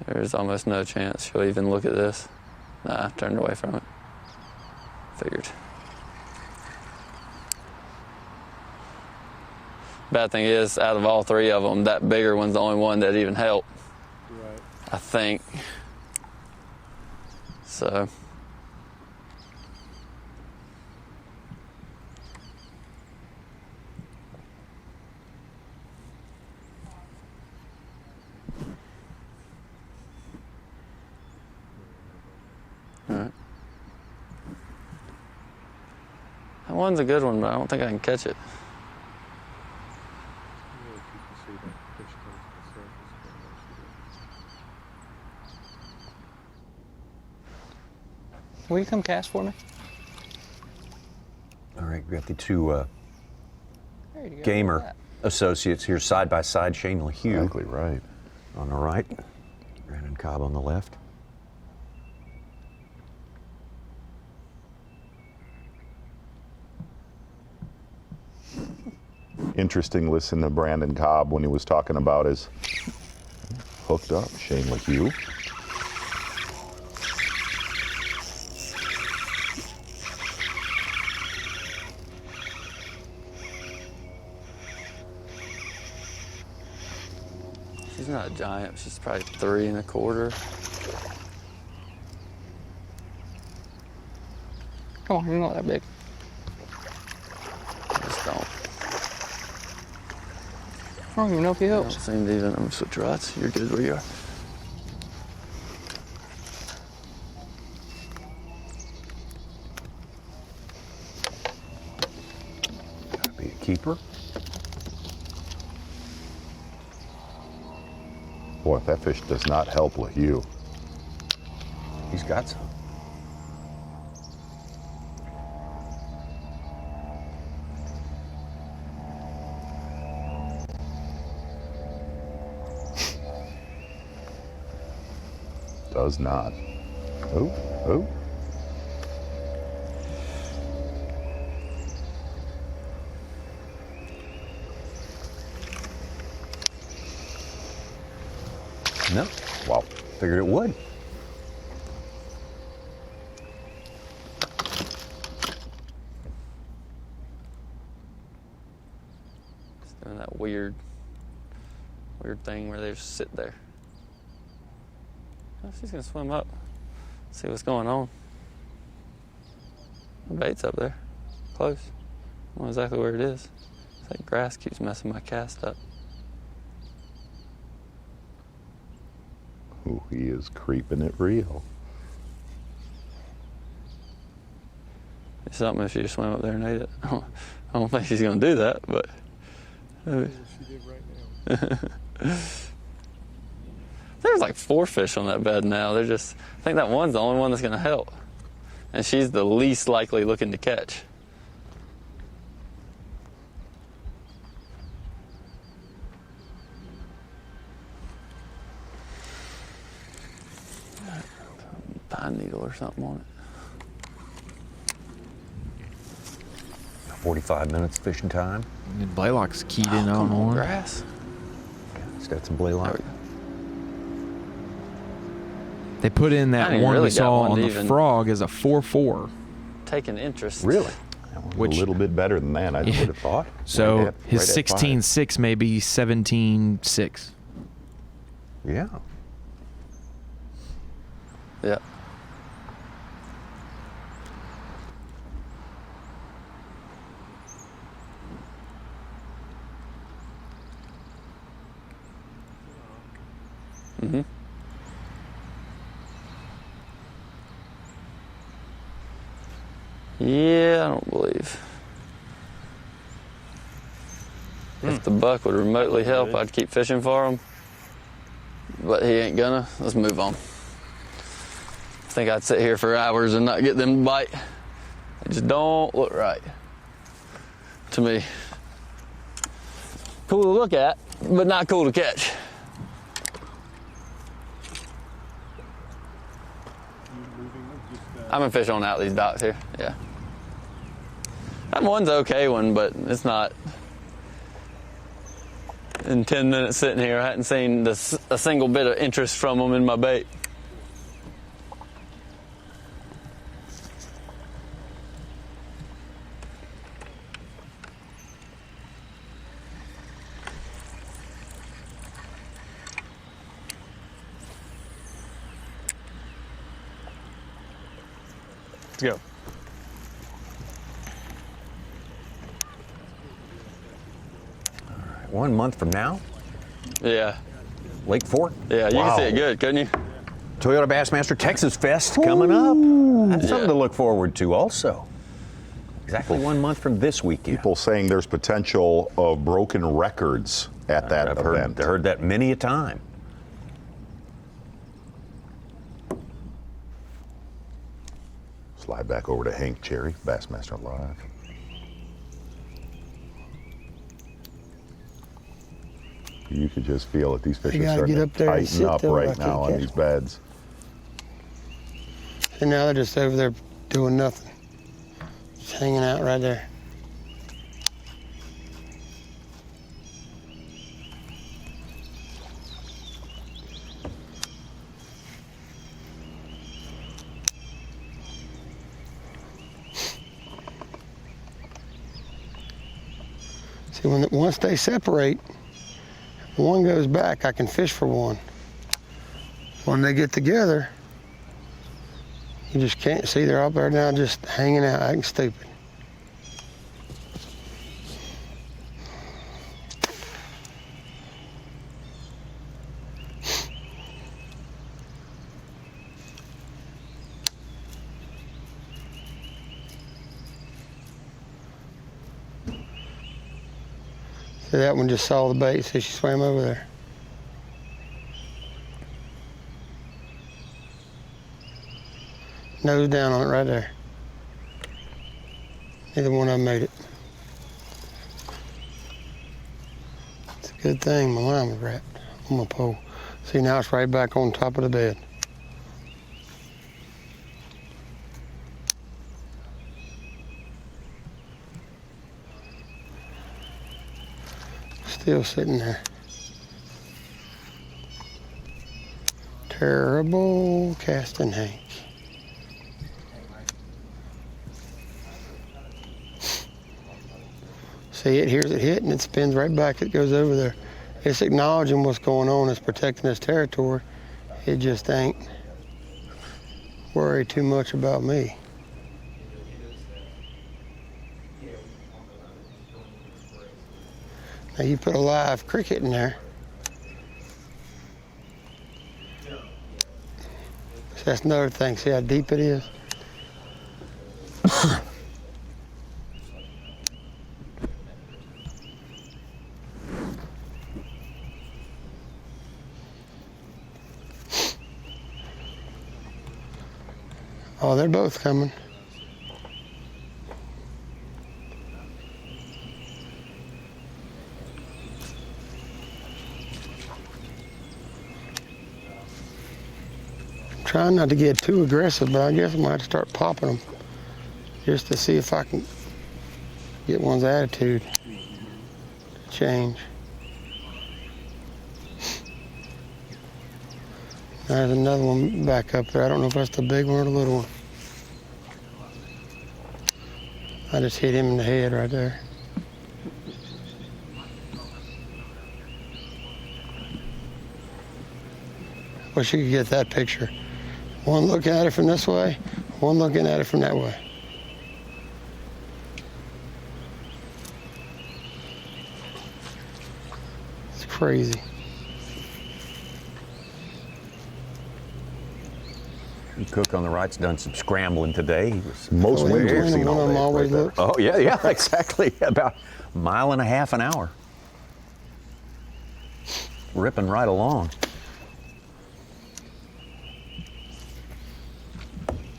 There's almost no chance she'll even look at this. Nah, turned away from it. Figured. Bad thing is, out of all 3 of them, that bigger one's the only one that even helped. Right. I think. So. All right. That one's a good one, but I don't think I can catch it. Will you come cast for me? All right, we got the 2 gamer associates here side by side. Shane LaHue. Exactly right. On the right. Brandon Cobb on the left. Interesting listen to Brandon Cobb when he was talking about his hooked up Shane LaHue. She's not a giant. She's probably 3 1/4. Come on, you're not that big. I just don't. I don't even know if he helps. Don't seem to even. I'm gonna switch rods. You're good where you are. keeper. Boy, that fish does not help with you. He's got some. Does not. Oh, oh. No. Well, figured it would. It's doing that weird thing where they just sit there. Oh, she's gonna swim up, see what's going on. The bait's up there, close. I don't know exactly where it is. It's like grass keeps messing my cast up. Ooh, he is creeping it real. It's something if she just swam up there and ate it. I don't think she's gonna do that, but. She did right now. There's like 4 fish on that bed now. They're just, I think that one's the only one that's gonna help. And she's the least likely looking to catch. Pine needle or something on it. 45 minutes fishing time. And Blaylock's keyed in on one. Grass. Stetson Blaylock. They put in that one we saw on the frog as a 4-4. Take an interest. Really? Which, a little bit better than that, I would have thought. So right his 16.6 may be 17.6. Yeah. Yeah. Mm-hmm. Yeah, I don't believe. If the buck would remotely help, I'd keep fishing for him. But he ain't gonna. Let's move on. I think I'd sit here for hours and not get them to bite. They just don't look right to me. Cool to look at, but not cool to catch. I'm gonna fish on out these docks here, yeah. That one's okay one, but it's not. In 10 minutes sitting here, I hadn't seen a single bit of interest from them in my bait. Let's go. All right, 1 month from now? Yeah. Lake Fork? Yeah, you can see it good, couldn't you? Toyota Bassmaster Texas Fest coming up. That's something to look forward to also. Exactly 1 month from this weekend. People saying there's potential of broken records at that event. I've heard that many a time. Slide back over to Hank Cherry, Bassmaster Live. You could just feel that these fish are starting to tighten up right now on these beds. And now they're just over there doing nothing. Just hanging out right there. See, once they separate, one goes back, I can fish for one. When they get together, you just can't see. They're up there now just hanging out, acting stupid. See, that one just saw the bait. See, she swam over there. Nose down on it right there. Neither one of them made it. It's a good thing my line was wrapped on my pole. See, now it's right back on top of the bed. Still sitting there. Terrible casting Hank. See, it hears it hit and it spins right back. It goes over there. It's acknowledging what's going on. It's protecting its territory. It just ain't worried too much about me. Now you put a live cricket in there. So that's another thing. See how deep it is? Oh, they're both coming. I'm trying not to get too aggressive, but I guess I might have to start popping them just to see if I can get one's attitude to change. There's another one back up there. I don't know if that's the big one or the little one. I just hit him in the head right there. Wish you could get that picture. One looking at it from this way, one looking at it from that way. It's crazy. Cook on the right's done some scrambling today. He was most wind seen all day always right there. looks. Oh yeah, exactly. About a mile and a half an hour. Ripping right along.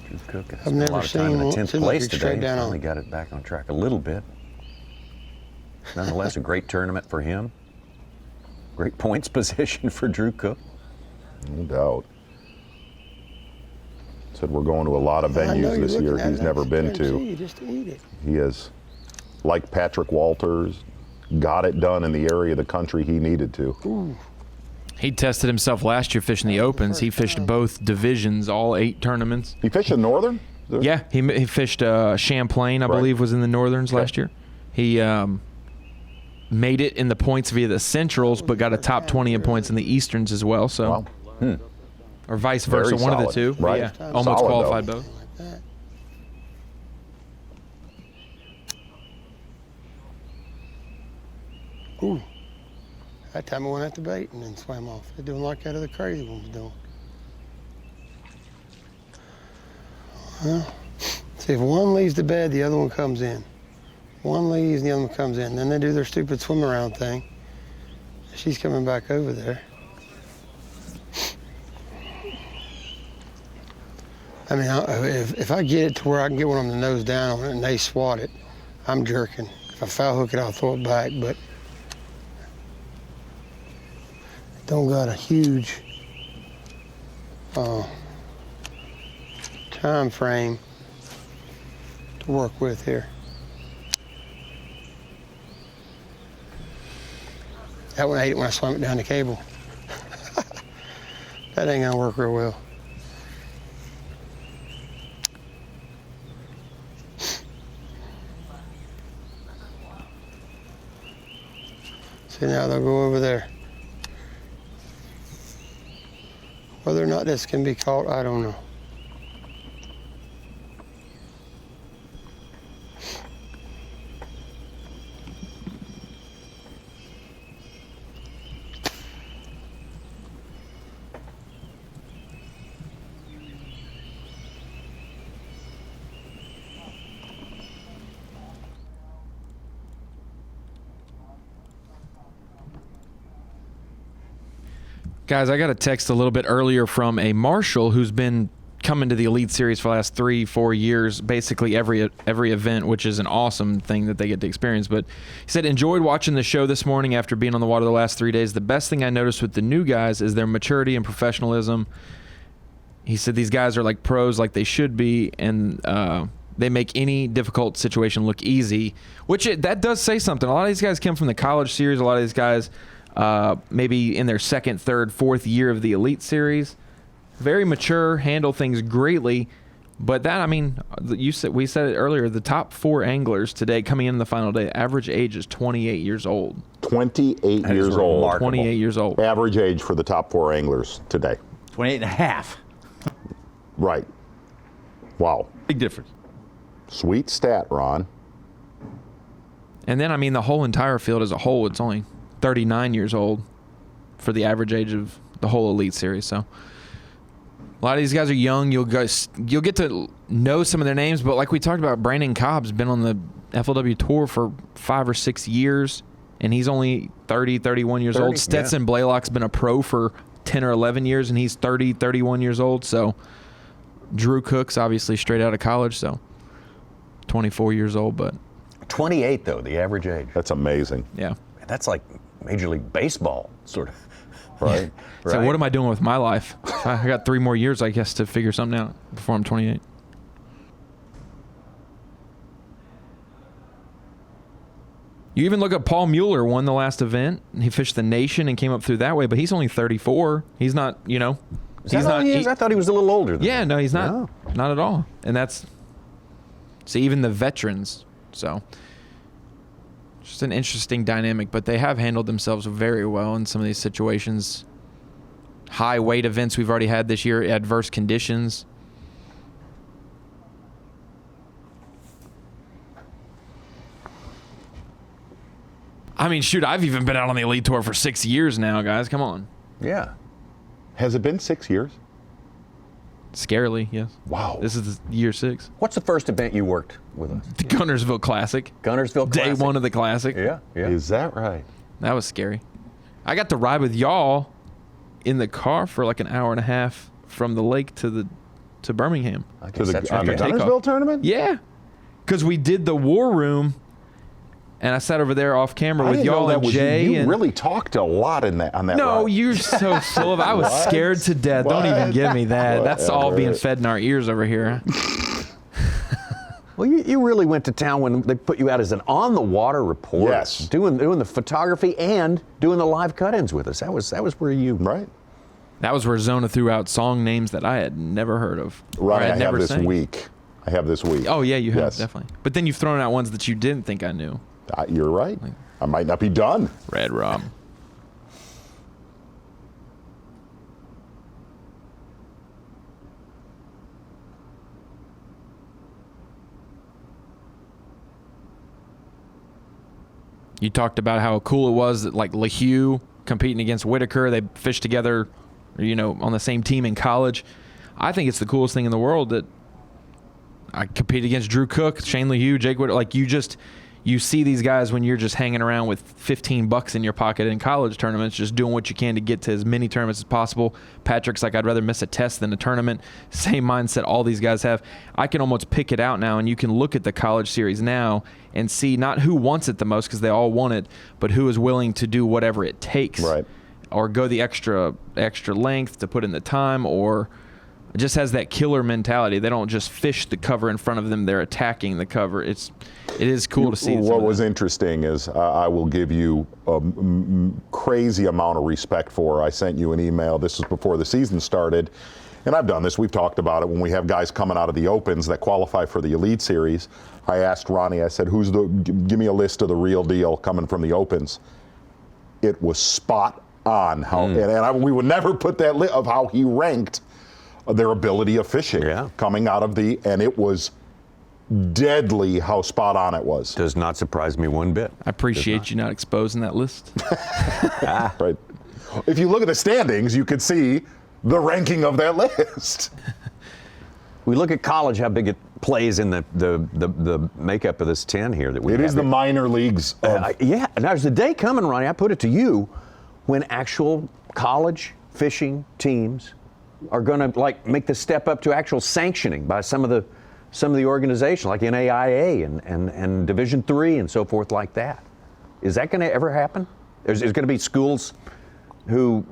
Drew Cook has I've spent a never lot of time in the seen 10th one place look today. straight down Finally on. got it back on track a little bit. Nonetheless, a great tournament for him. Great points position for Drew Cook. No doubt. Said we're going to a lot of I know venues you're this year looking at he's it. I never just been guarantee to. you just eat it. He has, like Patrick Walters, got it done in the area of the country he needed to. Ooh. He tested himself last year fishing the Opens. He fished both divisions, all 8 tournaments. He fished the Northern? Yeah, he fished Champlain, I believe, was in the Northerns last year. He made it in the points via the Centrals, but got a top 20 in points in the Easterns as well. So, or vice versa, Very one of the solid. two. Right. Yeah, almost Solid, qualified though. both. Ooh. That time I went at the bait and then swam off. They're doing like that other crazy one was doing. Well, see, if one leaves the bed, the other one comes in. One leaves and the other one comes in. Then they do their stupid swim around thing. She's coming back over there. I mean, if I get it to where I can get one on the nose down on it and they swat it, I'm jerking. If I foul hook it, I'll throw it back, but don't got a huge time frame to work with here. That one ate it when I swam it down the cable. That ain't gonna work real well. See, now they'll go over there. Whether or not this can be caught, I don't know. Guys, I got a text a little bit earlier from a marshal who's been coming to the Elite Series for the last 3-4 years, basically every event, which is an awesome thing that they get to experience. But he said, enjoyed watching the show this morning after being on the water the last 3 days. The best thing I noticed with the new guys is their maturity and professionalism. He said these guys are like pros, like they should be, and they make any difficult situation look easy, which that does say something. A lot of these guys come from the college series. A lot of these guys maybe in their second, third, fourth year of the Elite Series. Very mature, handle things greatly. But that, I mean, we said it earlier, the top 4 anglers today coming in the final day, average age is 28 years old. 28 years old. Remarkable. 28 years old. Average age for the top 4 anglers today. 28 and a half. Right. Wow. Big difference. Sweet stat, Ron. And then, I mean, the whole entire field as a whole, it's only 39 years old for the average age of the whole Elite Series. So a lot of these guys are young. You'll get to know some of their names, but like we talked about, Brandon Cobb's been on the FLW Tour for 5 or 6 years, and he's only 30, 31 years old. Stetson Blaylock's been a pro for 10 or 11 years, and he's 30, 31 years old. So Drew Cook's obviously straight out of college, so 24 years old. But 28, though, the average age. That's amazing. Yeah. That's like Major League Baseball, sort of. Right. So what am I doing with my life? I got 3 more years, I guess, to figure something out before I'm 28. You even look at Paul Mueller, won the last event. He fished the Nation and came up through that way, but he's only 34. He's not, you know. He's not. I thought he was a little older than that. No, he's not. No. Not at all. And that's, see, even the veterans. So just an interesting dynamic, but they have handled themselves very well in some of these situations. High weight events we've already had this year, adverse conditions. I mean, shoot, I've even been out on the Elite Tour for 6 years now, guys. Come on. Yeah. Has it been 6 years? Scarily, yes. Wow. This is year 6. What's the first event you worked with us? The Gunnersville Classic. Gunnersville Classic. Day 1 of the Classic. Yeah. Is that right? That was scary. I got to ride with y'all in the car for like an hour and a half from the lake to Birmingham. To the Gunnersville tournament? Yeah. Because we did the War Room, and I sat over there off camera with y'all and Jay. You really talked a lot on that No, ride. you're so full of. I was scared to death. Don't even give me that. What? That's all being fed in our ears over here. Well, you really went to town when they put you out as an on-the-water reporter. Yes. Doing the photography and doing the live cut-ins with us. That was where you... Right. That was where Zona threw out song names that I had never heard of. Right, I never have this sang. week. I have this week. Oh, yeah, you have, Yes. definitely. But then you've thrown out ones that you didn't think I knew. You're right. I might not be done. Red Rob. You talked about how cool it was that, like, LeHue competing against Whitaker, they fished together, you know, on the same team in college. I think it's the coolest thing in the world that I compete against Drew Cook, Shane LeHue, Jake Whitaker. Like, you see these guys when you're just hanging around with $15 in your pocket in college tournaments, just doing what you can to get to as many tournaments as possible. Patrick's like, I'd rather miss a test than a tournament. Same mindset all these guys have. I can almost pick it out now, and you can look at the college series now and see not who wants it the most, because they all want it, but who is willing to do whatever it takes. Right. Or go the extra length to put in the time, or just has that killer mentality. They don't just fish the cover in front of them, they're attacking the cover. It is cool to see. What was interesting is I will give you a crazy amount of respect for. I sent you an email. This was before the season started. And I've done this. We've talked about it when we have guys coming out of the Opens that qualify for the Elite Series. I asked Ronnie, I said, give me a list of the real deal coming from the Opens. It was spot on. We would never put that list of how he ranked their ability of fishing coming out of and it was deadly how spot on it was. Does not surprise me one bit. I appreciate you not exposing that list. Right. If you look at the standings, you could see the ranking of that list. We look at college, how big it plays in the makeup of this 10 here that we It have is the here. minor leagues. Yeah, and there's the day coming, Ronnie, I put it to you, when actual college fishing teams are going to like make the step up to actual sanctioning by some of the organizations like NAIA and Division III and so forth like that. Is that going to ever happen? There's going to be schools who,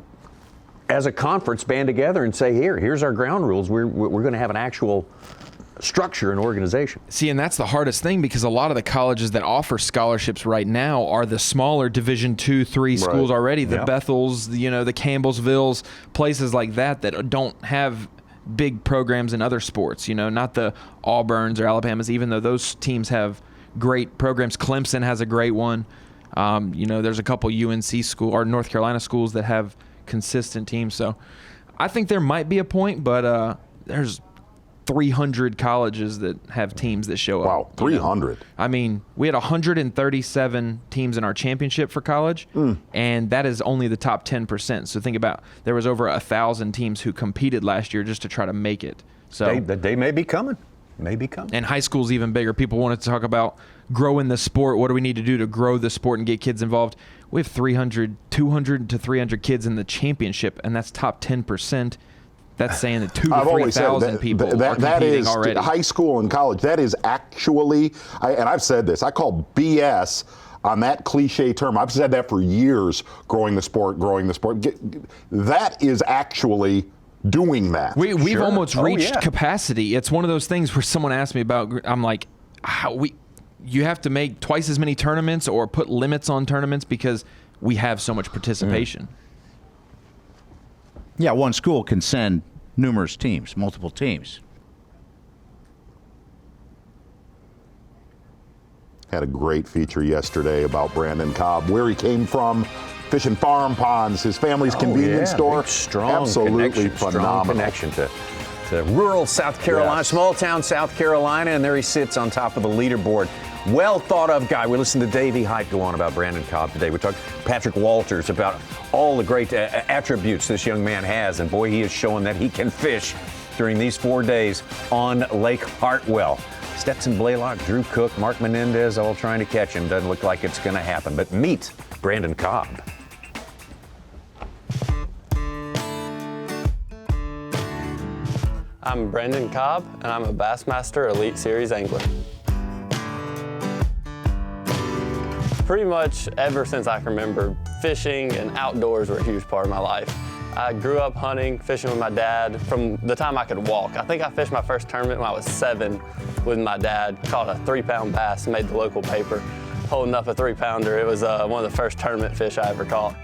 as a conference, band together and say, here's our ground rules. We're going to have an actual structure and organization. See, and that's the hardest thing, because a lot of the colleges that offer scholarships right now are the smaller Division II, III schools already, the Bethels, the Campbellsvilles, places like that don't have big programs in other sports, not the Auburns or Alabamas, even though those teams have great programs. Clemson has a great one. There's a couple UNC school or North Carolina schools that have consistent teams. So I think there might be a point, but there's 300 colleges that have teams that show up. Wow, 300. I mean, we had 137 teams in our championship for college, and that is only the top 10%. So think about, there was over 1,000 teams who competed last year just to try to make it. So they may be coming. And high school's even bigger. People wanted to talk about growing the sport. What do we need to do to grow the sport and get kids involved? We have 200 to 300 kids in the championship, and that's top 10%. That's saying that 2,000 to 3,000 people are competing already. High school and college, that is actually, and I've said this, I call B.S. on that cliche term. I've said that for years, growing the sport. That is actually doing that. We've almost reached capacity. It's one of those things where someone asked me about, I'm like, you have to make twice as many tournaments or put limits on tournaments because we have so much participation. Yeah, one school can send numerous teams, multiple teams. Had a great feature yesterday about Brandon Cobb, where he came from, fishing farm ponds, his family's convenience store. Absolutely phenomenal. Strong connection to rural South Carolina, small town South Carolina, and there he sits on top of the leaderboard. Well thought of guy. We listened to Davey Hite go on about Brandon Cobb today. We talked to Patrick Walters about all the great attributes this young man has, and boy, he is showing that he can fish during these 4 days on Lake Hartwell. Stetson Blaylock, Drew Cook, Mark Menendez, all trying to catch him. Doesn't look like it's going to happen, but meet Brandon Cobb. I'm Brandon Cobb, and I'm a Bassmaster Elite Series angler. Pretty much ever since I can remember, fishing and outdoors were a huge part of my life. I grew up hunting, fishing with my dad from the time I could walk. I think I fished my first tournament when I was 7 with my dad. Caught a 3-pound bass, made the local paper, holding up a 3-pounder. It was one of the first tournament fish I ever caught.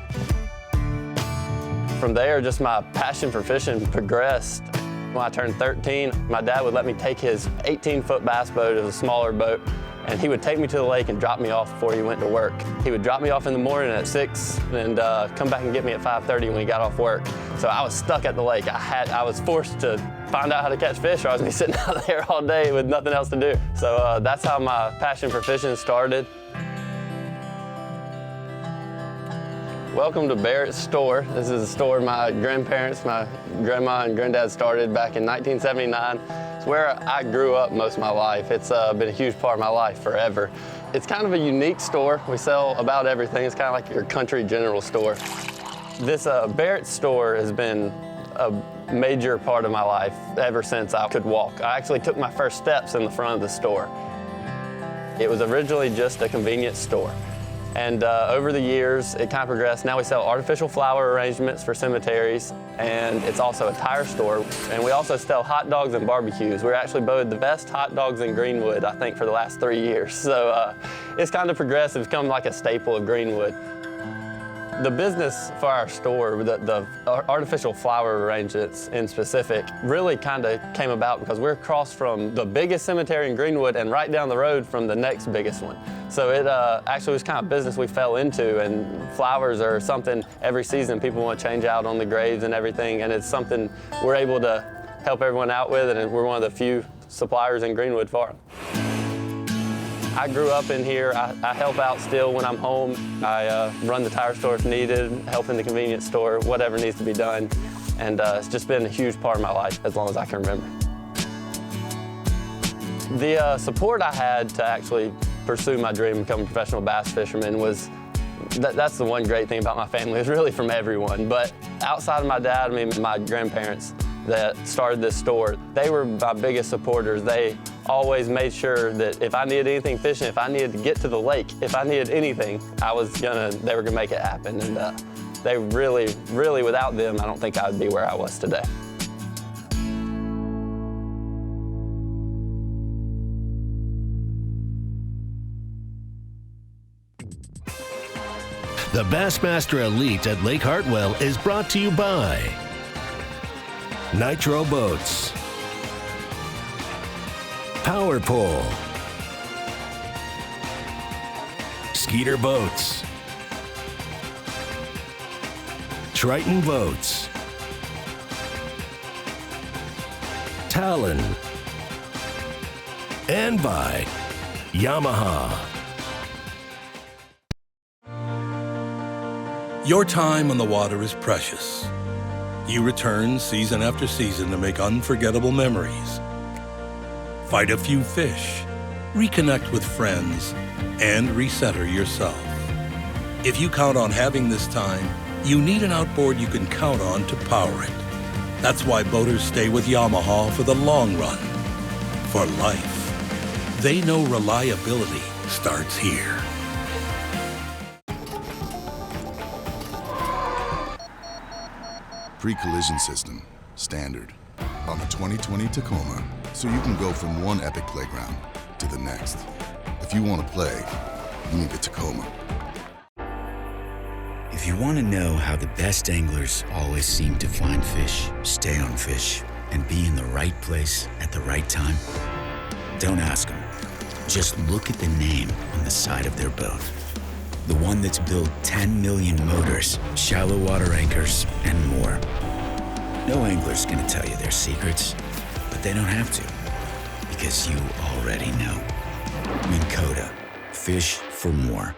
From there, just my passion for fishing progressed. When I turned 13, my dad would let me take his 18-foot bass boat. It was a smaller boat, and he would take me to the lake and drop me off before he went to work. He would drop me off in the morning at 6 and come back and get me at 5:30 when he got off work. So I was stuck at the lake. I was forced to find out how to catch fish, or I was gonna be sitting out there all day with nothing else to do. So that's how my passion for fishing started. Welcome to Barrett's store. This is a store my grandparents, my grandma and granddad started back in 1979. It's where I grew up most of my life. It's been a huge part of my life forever. It's kind of a unique store. We sell about everything. It's kind of like your country general store. This Barrett's store has been a major part of my life ever since I could walk. I actually took my first steps in the front of the store. It was originally just a convenience store. And over the years, it kind of progressed. Now we sell artificial flower arrangements for cemeteries, and it's also a tire store. And we also sell hot dogs and barbecues. We're actually voted the best hot dogs in Greenwood, I think, for the last 3 years. So it's kind of progressed. It's become like a staple of Greenwood. The business for our store, the artificial flower arrangements in specific, really kind of came about because we're across from the biggest cemetery in Greenwood and right down the road from the next biggest one. So it actually was kind of business we fell into, and flowers are something every season people want to change out on the graves and everything, and it's something we're able to help everyone out with, and we're one of the few suppliers in Greenwood for them. I grew up in here. I help out still when I'm home. I run the tire store if needed, help in the convenience store, whatever needs to be done. And it's just been a huge part of my life as long as I can remember. The support I had to actually pursue my dream of becoming a professional bass fisherman was That's the one great thing about my family, is really from everyone. But outside of my dad, I mean, my grandparents that started this store, they were my biggest supporters. They always made sure that if I needed anything fishing, if I needed to get to the lake, if I needed anything, they were gonna make it happen. And they really, without them, I don't think I would be where I was today. The Bassmaster Elite at Lake Hartwell is brought to you by Nitro Boats, Power Pole, Skeeter Boats, Triton Boats, Talon, and by Yamaha. Your time on the water is precious. You return season after season to make unforgettable memories. Fight a few fish, reconnect with friends, and recenter yourself. If you count on having this time, you need an outboard you can count on to power it. That's why boaters stay with Yamaha for the long run, for life. They know reliability starts here. Pre-collision system, standard, on the 2020 Tacoma, so you can go from one epic playground to the next. If you want to play, you need the Tacoma. If you want to know how the best anglers always seem to find fish, stay on fish, and be in the right place at the right time, don't ask them. Just look at the name on the side of their boat. The one that's built 10 million motors, shallow water anchors, and more. No angler's gonna tell you their secrets, but they don't have to, because you already know. Minn Kota, fish for more.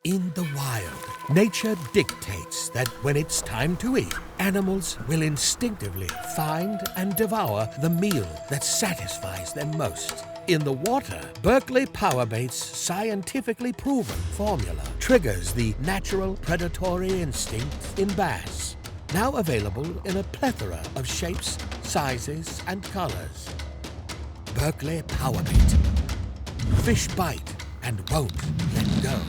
In the wild, nature dictates that when it's time to eat, animals will instinctively find and devour the meal that satisfies them most. In the water, Berkeley Powerbait's scientifically proven formula triggers the natural predatory instinct in bass. Now available in a plethora of shapes, sizes, and colors. Berkeley Powerbait. Fish bite and won't let go.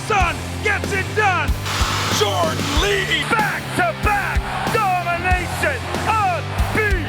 Son gets it done. Jordan Lee, back-to-back domination, unbelievable.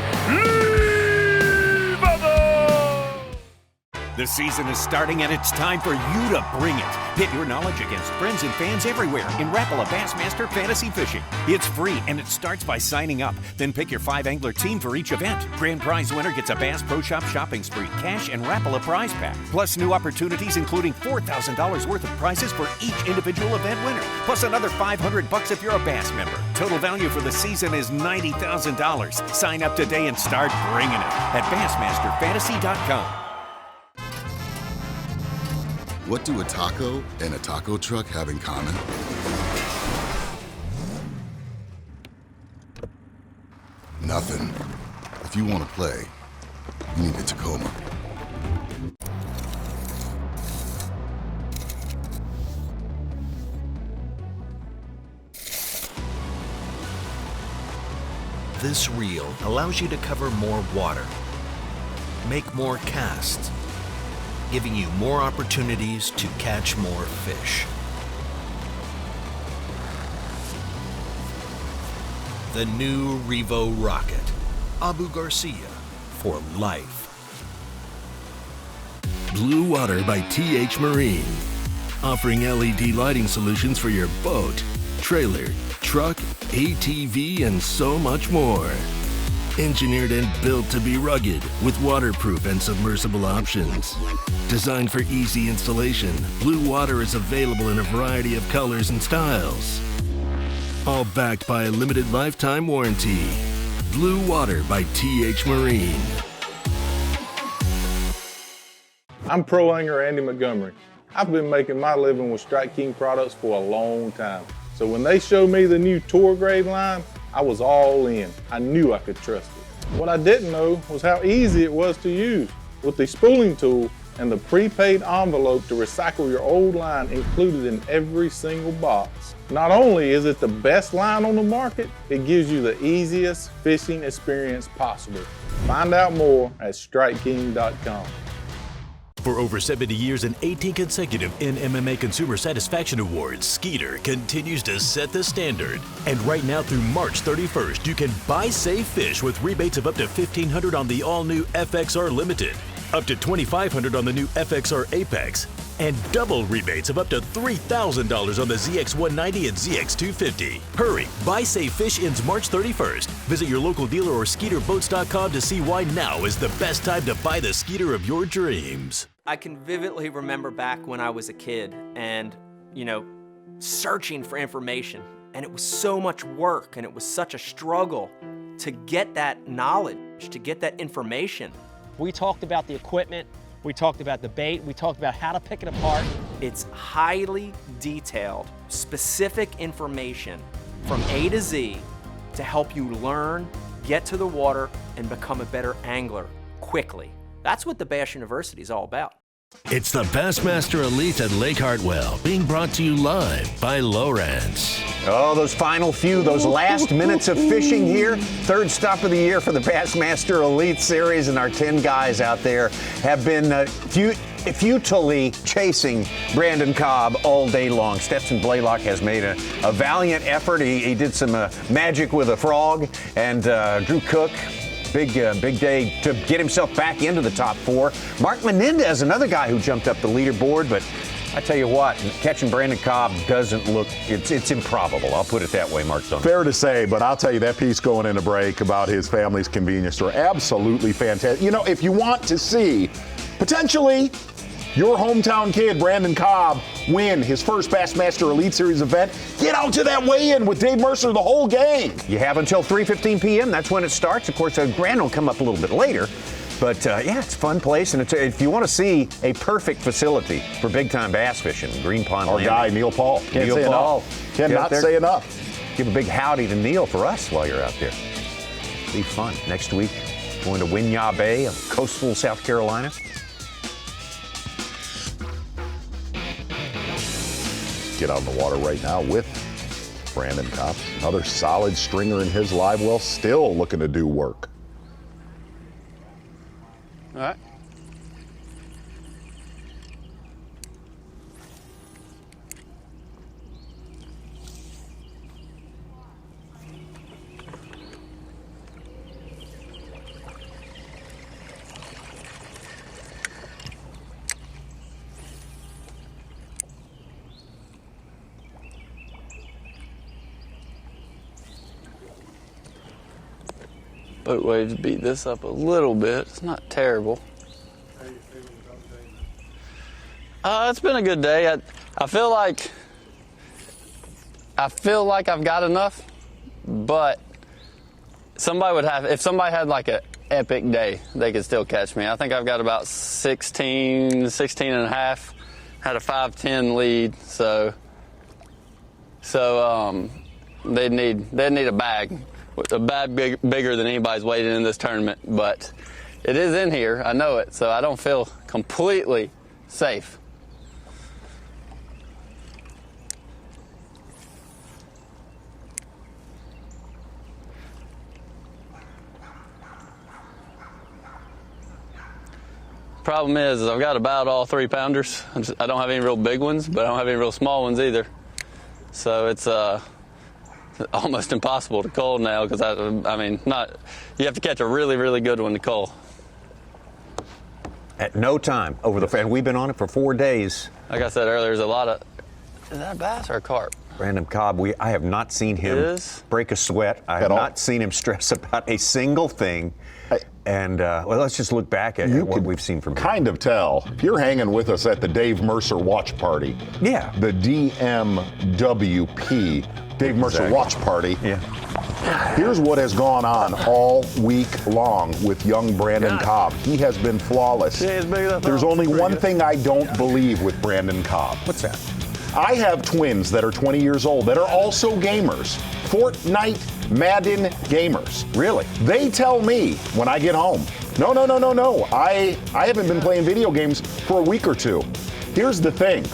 The season is starting and it's time for you to bring it. Pit your knowledge against friends and fans everywhere in Rapala Bassmaster Fantasy Fishing. It's free and it starts by signing up. Then pick your 5-angler team for each event. Grand prize winner gets a Bass Pro Shop shopping spree, cash, and Rapala prize pack. Plus new opportunities including $4,000 worth of prizes for each individual event winner. Plus another $500 if you're a Bass member. Total value for the season is $90,000. Sign up today and start bringing it at BassmasterFantasy.com. What do a taco and a taco truck have in common? Nothing. If you want to play, you need a Tacoma. This reel allows you to cover more water, make more casts, giving you more opportunities to catch more fish. The new Revo Rocket, Abu Garcia, for life. Blue Water by TH Marine, offering LED lighting solutions for your boat, trailer, truck, ATV, and so much more. Engineered and built to be rugged with waterproof and submersible options. Designed for easy installation, Blue Water is available in a variety of colors and styles. All backed by a limited lifetime warranty. Blue Water by TH Marine. I'm pro angler Andy Montgomery. I've been making my living with Strike King products for a long time. So when they showed me the new tour grade line, I was all in. I knew I could trust it. What I didn't know was how easy it was to use. With the spooling tool and the prepaid envelope to recycle your old line included in every single box. Not only is it the best line on the market, it gives you the easiest fishing experience possible. Find out more at StrikeKing.com. For over 70 years and 18 consecutive NMMA Consumer Satisfaction Awards, Skeeter continues to set the standard. And right now through March 31st, you can buy safe fish with rebates of up to $1,500 on the all-new FXR Limited, up to $2,500 on the new FXR Apex, and double rebates of up to $3,000 on the ZX190 and ZX250. Hurry, Buy Safe Fish ends March 31st. Visit your local dealer or SkeeterBoats.com to see why now is the best time to buy the Skeeter of your dreams. I can vividly remember back when I was a kid and, searching for information. And it was so much work and it was such a struggle to get that knowledge, to get that information. We talked about the equipment, we talked about the bait, we talked about how to pick it apart. It's highly detailed, specific information from A to Z to help you learn, get to the water, and become a better angler quickly. That's what the Bass University is all about. It's the Bassmaster Elite at Lake Hartwell, being brought to you live by Lowrance. Oh, those final few, those last minutes of fishing here. Third stop of the year for the Bassmaster Elite Series, and our 10 guys out there have been futilely chasing Brandon Cobb all day long. Stetson Blaylock has made a valiant effort. He did some magic with a frog, and Drew Cook, big day to get himself back into the top 4. Mark Menendez, another guy who jumped up the leaderboard, but I tell you what, catching Brandon Cobb doesn't look, it's improbable. I'll put it that way, Mark Stone. Fair to say, but I'll tell you, that piece going in a break about his family's convenience store, absolutely fantastic. If you want to see potentially your hometown kid, Brandon Cobb, win his first Bassmaster Elite Series event, get out to that weigh-in with Dave Mercer, the whole gang. You have until 3:15 p.m. That's when it starts. Of course, the Grand will come up a little bit later. But, yeah, it's a fun place. And if you want to see a perfect facility for big-time bass fishing, Green Pond Our guy, Neil Paul. Can't say enough. Cannot say enough. Give a big howdy to Neil for us while you're out there. Be fun. Next week, going to Winyah Bay of coastal South Carolina. Get out in the water right now with Brandon Cobb. Another solid stringer in his live well, still looking to do work. All right. Boat waves beat this up a little bit. It's not terrible. It's been a good day. I feel like I've got enough, but if somebody had like an epic day, they could still catch me. I think I've got about 16 and a half, had a 5'10" lead, so they'd need a bag. A bag bigger than anybody's weighted in this tournament, but it is in here. I know it, so I don't feel completely safe. Problem is I've got about all 3-pounders. I don't have any real big ones, but I don't have any real small ones either. So it's almost impossible to cull now because you have to catch a really, really good one to cull. At no time and we've been on it for 4 days. Like I said earlier, there's a lot of, is that a bass or a carp? Brandon Cobb, I have not seen him break a sweat. I have not seen him stress about a single thing. And let's just look back at what we've seen from him. Kind of tell. If you're hanging with us at the Dave Mercer watch party, yeah, the DMWP, Dave Mercer watch party. Yeah. Here's what has gone on all week long with young Brandon Cobb. He has been flawless. There's only one thing I don't believe with Brandon Cobb. What's that? I have twins that are 20 years old that are also gamers. Fortnite, Madden gamers. Really? They tell me when I get home, no. I haven't been playing video games for a week or two. Here's the thing.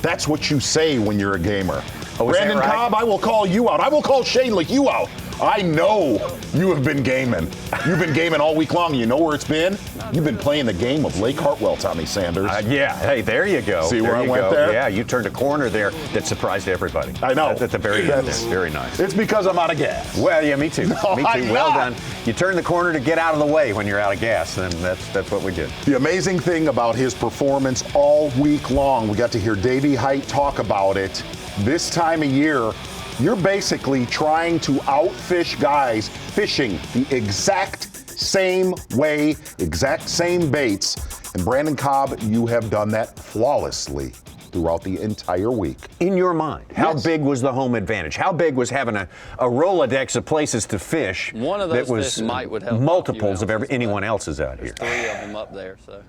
That's what you say when you're a gamer. Oh, Brandon Cobb, I will call you out. I will call Shayla you out. I know you have been gaming. You've been gaming all week long. You know where it's been? You've been playing the game of Lake Hartwell, Tommy Sanders. Yeah, hey, there you go. See where I went there? Yeah, you turned a corner there that surprised everybody. I know. At the very end. Very nice. It's because I'm out of gas. Well, yeah, me too. No, me too. I'm Well not. done. You turn the corner to get out of the way when you're out of gas, and that's what we did. The amazing thing about his performance all week long, we got to hear Davey Hite talk about it. This time of year, you're basically trying to outfish guys fishing the exact same way, exact same baits. And Brandon Cobb, you have done that flawlessly throughout the entire week. In your mind, how big was the home advantage? How big was having a Rolodex of places to fish? One of those that was fish might would help multiples of anyone else's out here. There's 3 of them up there, so.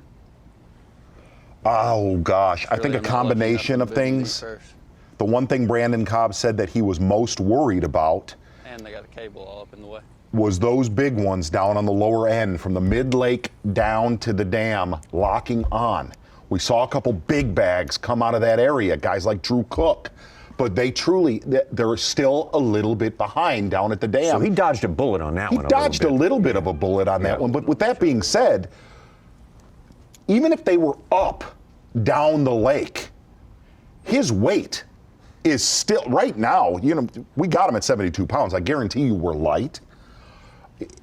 Oh, gosh. I think Really, a I'm not combination of looking up things. the first. The one thing Brandon Cobb said that he was most worried about And they got a cable all up in the way. was those big ones down on the lower end from the mid-lake down to the dam locking on. We saw a couple big bags come out of that area, guys like Drew Cook, but they're still a little bit behind down at the dam. So he dodged a bullet on that one. He dodged a little bit of a bullet on that one, but with that being said, even if they were up down the lake, his weight is still, right now, we got him at 72 pounds. I guarantee you we're light.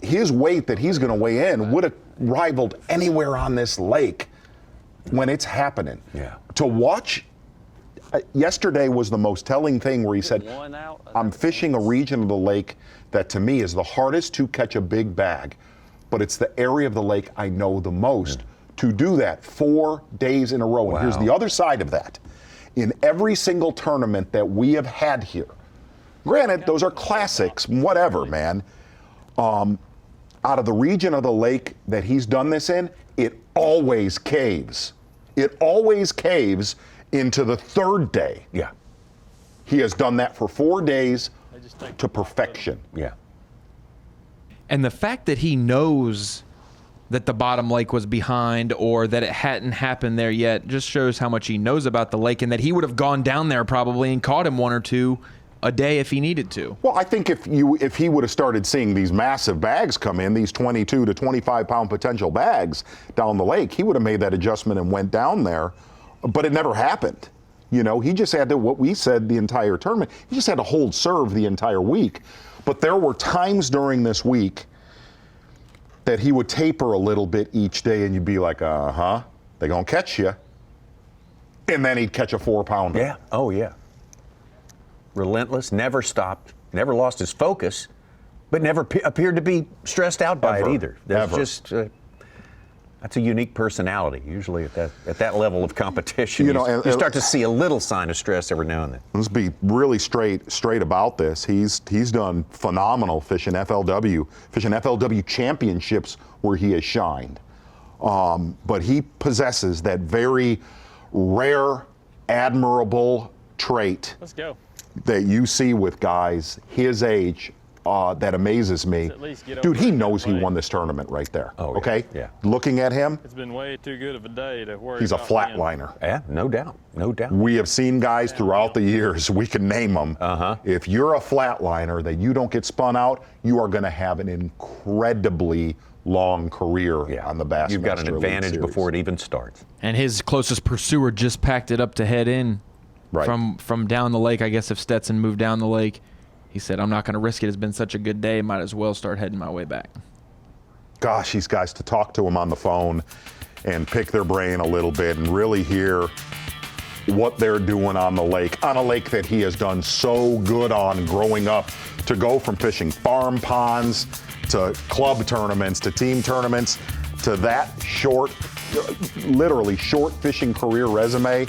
His weight that he's going to weigh in would have rivaled anywhere on this lake when it's happening. Yeah. To watch, yesterday was the most telling thing where he said, I'm fishing a region of the lake that to me is the hardest to catch a big bag, but it's the area of the lake I know the most. To do that 4 days in a row. And here's the other side of that. In every single tournament that we have had here, granted, those are classics, whatever, man. Out of the region of the lake that he's done this in, it always caves. It always caves into the third day. Yeah. He has done that for 4 days to perfection. Yeah. And the fact that he knows that the bottom lake was behind or that it hadn't happened there yet just shows how much he knows about the lake and that he would have gone down there probably and caught him 1 or 2 a day if he needed to. Well, I think if he would have started seeing these massive bags come in, these 22 to 25 pound potential bags down the lake, he would have made that adjustment and went down there, but it never happened. He just had to, what we said the entire tournament, he just had to hold serve the entire week. But there were times during this week that he would taper a little bit each day and you'd be like, they're going to catch you. And then he'd catch a 4-pounder. Yeah. Oh, yeah. Relentless, never stopped, never lost his focus, but never appeared to be stressed out by it either. That's just that's a unique personality. Usually at that level of competition, you start to see a little sign of stress every now and then. Let's be really straight about this. He's done phenomenal fishing FLW championships where he has shined. But he possesses that very rare, admirable trait. Let's go. That you see with guys his age that amazes me. Dude, he knows he won this tournament right there. Oh, okay? Yeah. Looking at him, It's been way too good of a day to worry he's a about flatliner. Yeah, no doubt. No doubt. We have seen guys throughout the years, we can name them. If you're a flatliner that you don't get spun out, you are going to have an incredibly long career on the Bassmaster. You've got an Elite advantage Series. before it even starts. And his closest pursuer just packed it up to head in from down the lake. I guess if Stetson moved down the lake, he said, I'm not going to risk it. It's been such a good day. Might as well start heading my way back. Gosh, these guys, to talk to them on the phone and pick their brain a little bit and really hear what they're doing on the lake, on a lake that he has done so good on growing up, to go from fishing farm ponds to club tournaments to team tournaments to that short, literally short fishing career resume.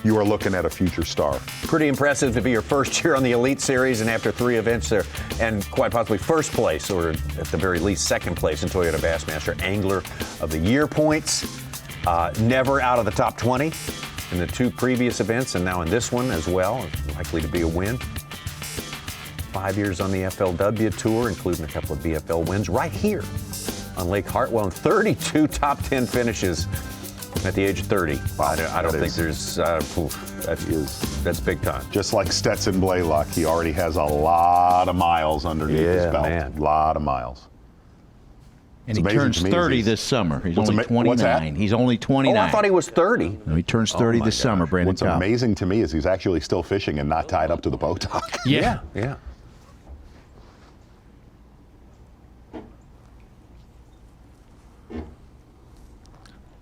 you are looking at a future star. Pretty impressive to be your first year on the Elite Series, and after 3 events there, and quite possibly first place, or at the very least second place in Toyota Bassmaster Angler of the Year points. Never out of the top 20 in the 2 previous events, and now in this one as well. Likely to be a win. 5 years on the FLW Tour, including a couple of BFL wins right here on Lake Hartwell, and 32 top 10 finishes at the age of 30. I don't think there's, that's big time. Just like Stetson Blaylock, he already has a lot of miles underneath his belt. A lot of miles. And he turns 30 this summer. He's only 29. He's only 29. Oh, I thought he was 30. No, he turns 30 this summer, Brandon Cobb. What's amazing to me is he's actually still fishing and not tied up to the boat dock. Yeah.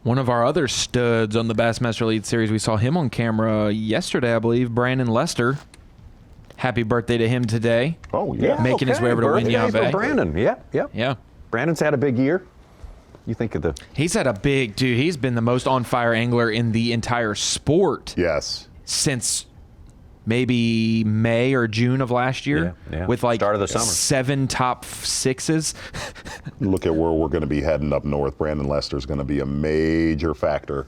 One of our other studs on the Bassmaster Elite Series, we saw him on camera yesterday, I believe, Brandon Lester. Happy birthday to him today. Oh, yeah. Making his way over to Winyah Bay. Brandon, yeah. Brandon's had a big year. You think of He's had a big, dude, he's been the most on-fire angler in the entire sport. Yes. Since maybe May or June of last year. Yeah. With like start of the summer. 7 top 6s. Look at where we're going to be heading up north. Brandon Lester's going to be a major factor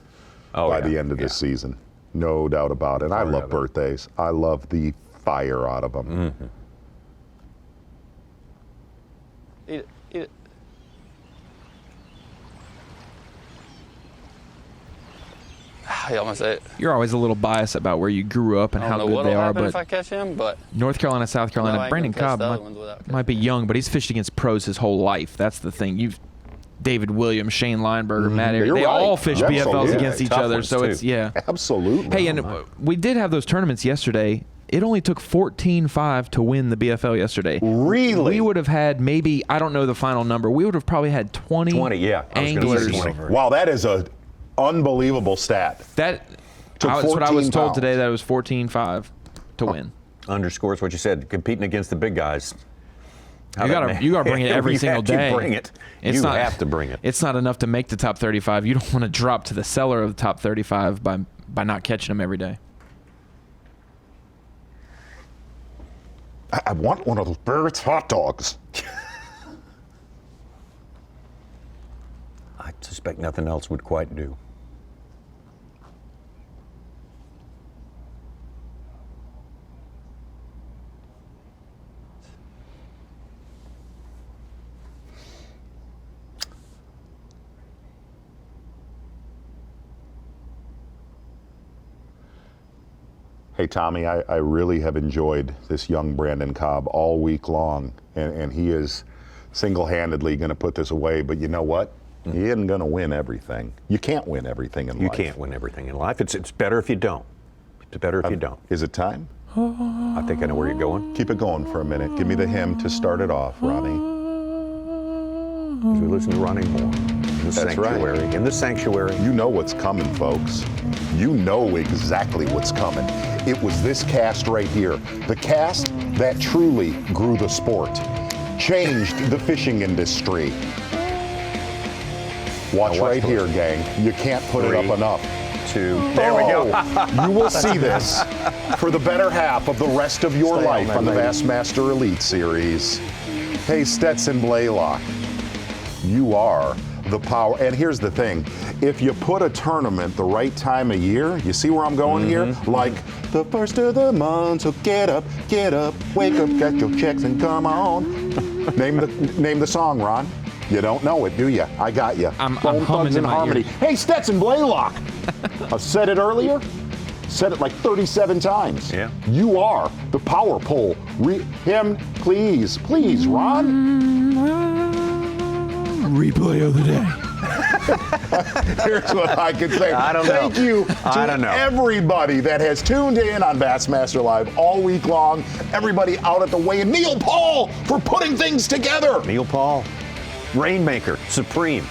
by the end of this season. No doubt about it. And I love birthdays. I love the fire out of them. Mm-hmm. Eat it. You almost ate it. You're always a little biased about where you grew up and how good they are, but if I catch him, but North Carolina, South Carolina, Brandon Cobb might be young, but he's fished against pros his whole life. That's the thing. David Williams, Shane Lineberger, Matt Arias, they all fish BFLs against each other, so it's absolutely. Hey, and we did have those tournaments yesterday. It only took 14-5 to win the BFL yesterday. Really? We would have had maybe, I don't know the final number, we would have probably had 20 anglers. Wow, that is a unbelievable stat. That's what I was told today, that it was 14-5 to win. Underscores what you said, competing against the big guys. You gotta bring it every single day. You bring it. You have to bring it. It's not enough to make the top 35. You don't want to drop to the cellar of the top 35 by not catching them every day. I want one of those Barrett's hot dogs. I suspect nothing else would quite do. Hey, Tommy, I really have enjoyed this young Brandon Cobb all week long, and he is single-handedly going to put this away, but you know what? He isn't going to win everything. You can't win everything in life. You can't win everything in life. It's better if you don't. It's better if you don't. Is it time? I think I know where you're going. Keep it going for a minute. Give me the hymn to start it off, Ronnie. As we listen to Ronnie Moore in the sanctuary. Right. In the sanctuary. You know what's coming, folks. You know exactly what's coming. It was this cast right here. The cast that truly grew the sport, changed the fishing industry. Watch right here, gang. You can't put it up enough. 2. There we go. You will see this for the better half of the rest of your life on the Bassmaster Elite Series. Hey, Stetson Blaylock, you are the power. And here's the thing. If you put a tournament the right time of year, you see where I'm going here? Like the first of the month, so get up, wake up, get your checks and come on. Name the song, Ron. You don't know it, do you? I got you. I'm humming in my ears. Hey, Stetson Blaylock. I said it earlier. Said it like 37 times. Yeah. You are the power pole. Him, please, Ron. Replay of the day. Here's what I can say. I don't know. Thank you to everybody that has tuned in on Bassmaster Live all week long. Everybody out at the weigh-in. Neil Paul for putting things together. Neil Paul, Rainmaker, Supreme.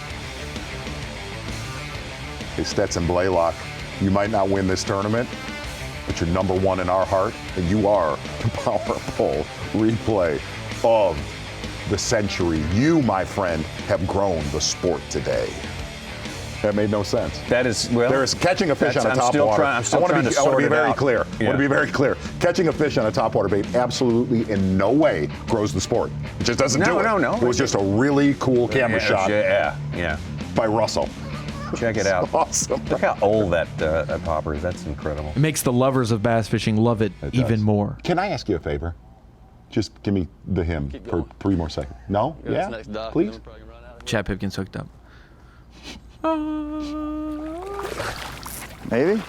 Hey, Stetson Blaylock, you might not win this tournament, but you're number one in our heart, and you are the power pole replay of the century. You, my friend, have grown the sport today. That made no sense. That is, well, there's catching a fish on a topwater. I want to be very clear. I want to be very clear. Catching a fish on a topwater bait absolutely in no way grows the sport. It just doesn't do it. No. It was just a really cool camera shot. Yeah. By Russell. Check it out. Awesome. Look how old that popper is. That's incredible. It makes the lovers of bass fishing love it even more. Can I ask you a favor? Just give me the hymn for 3 more seconds. No? Yeah? Please? Chad Pipkin's hooked up. Maybe.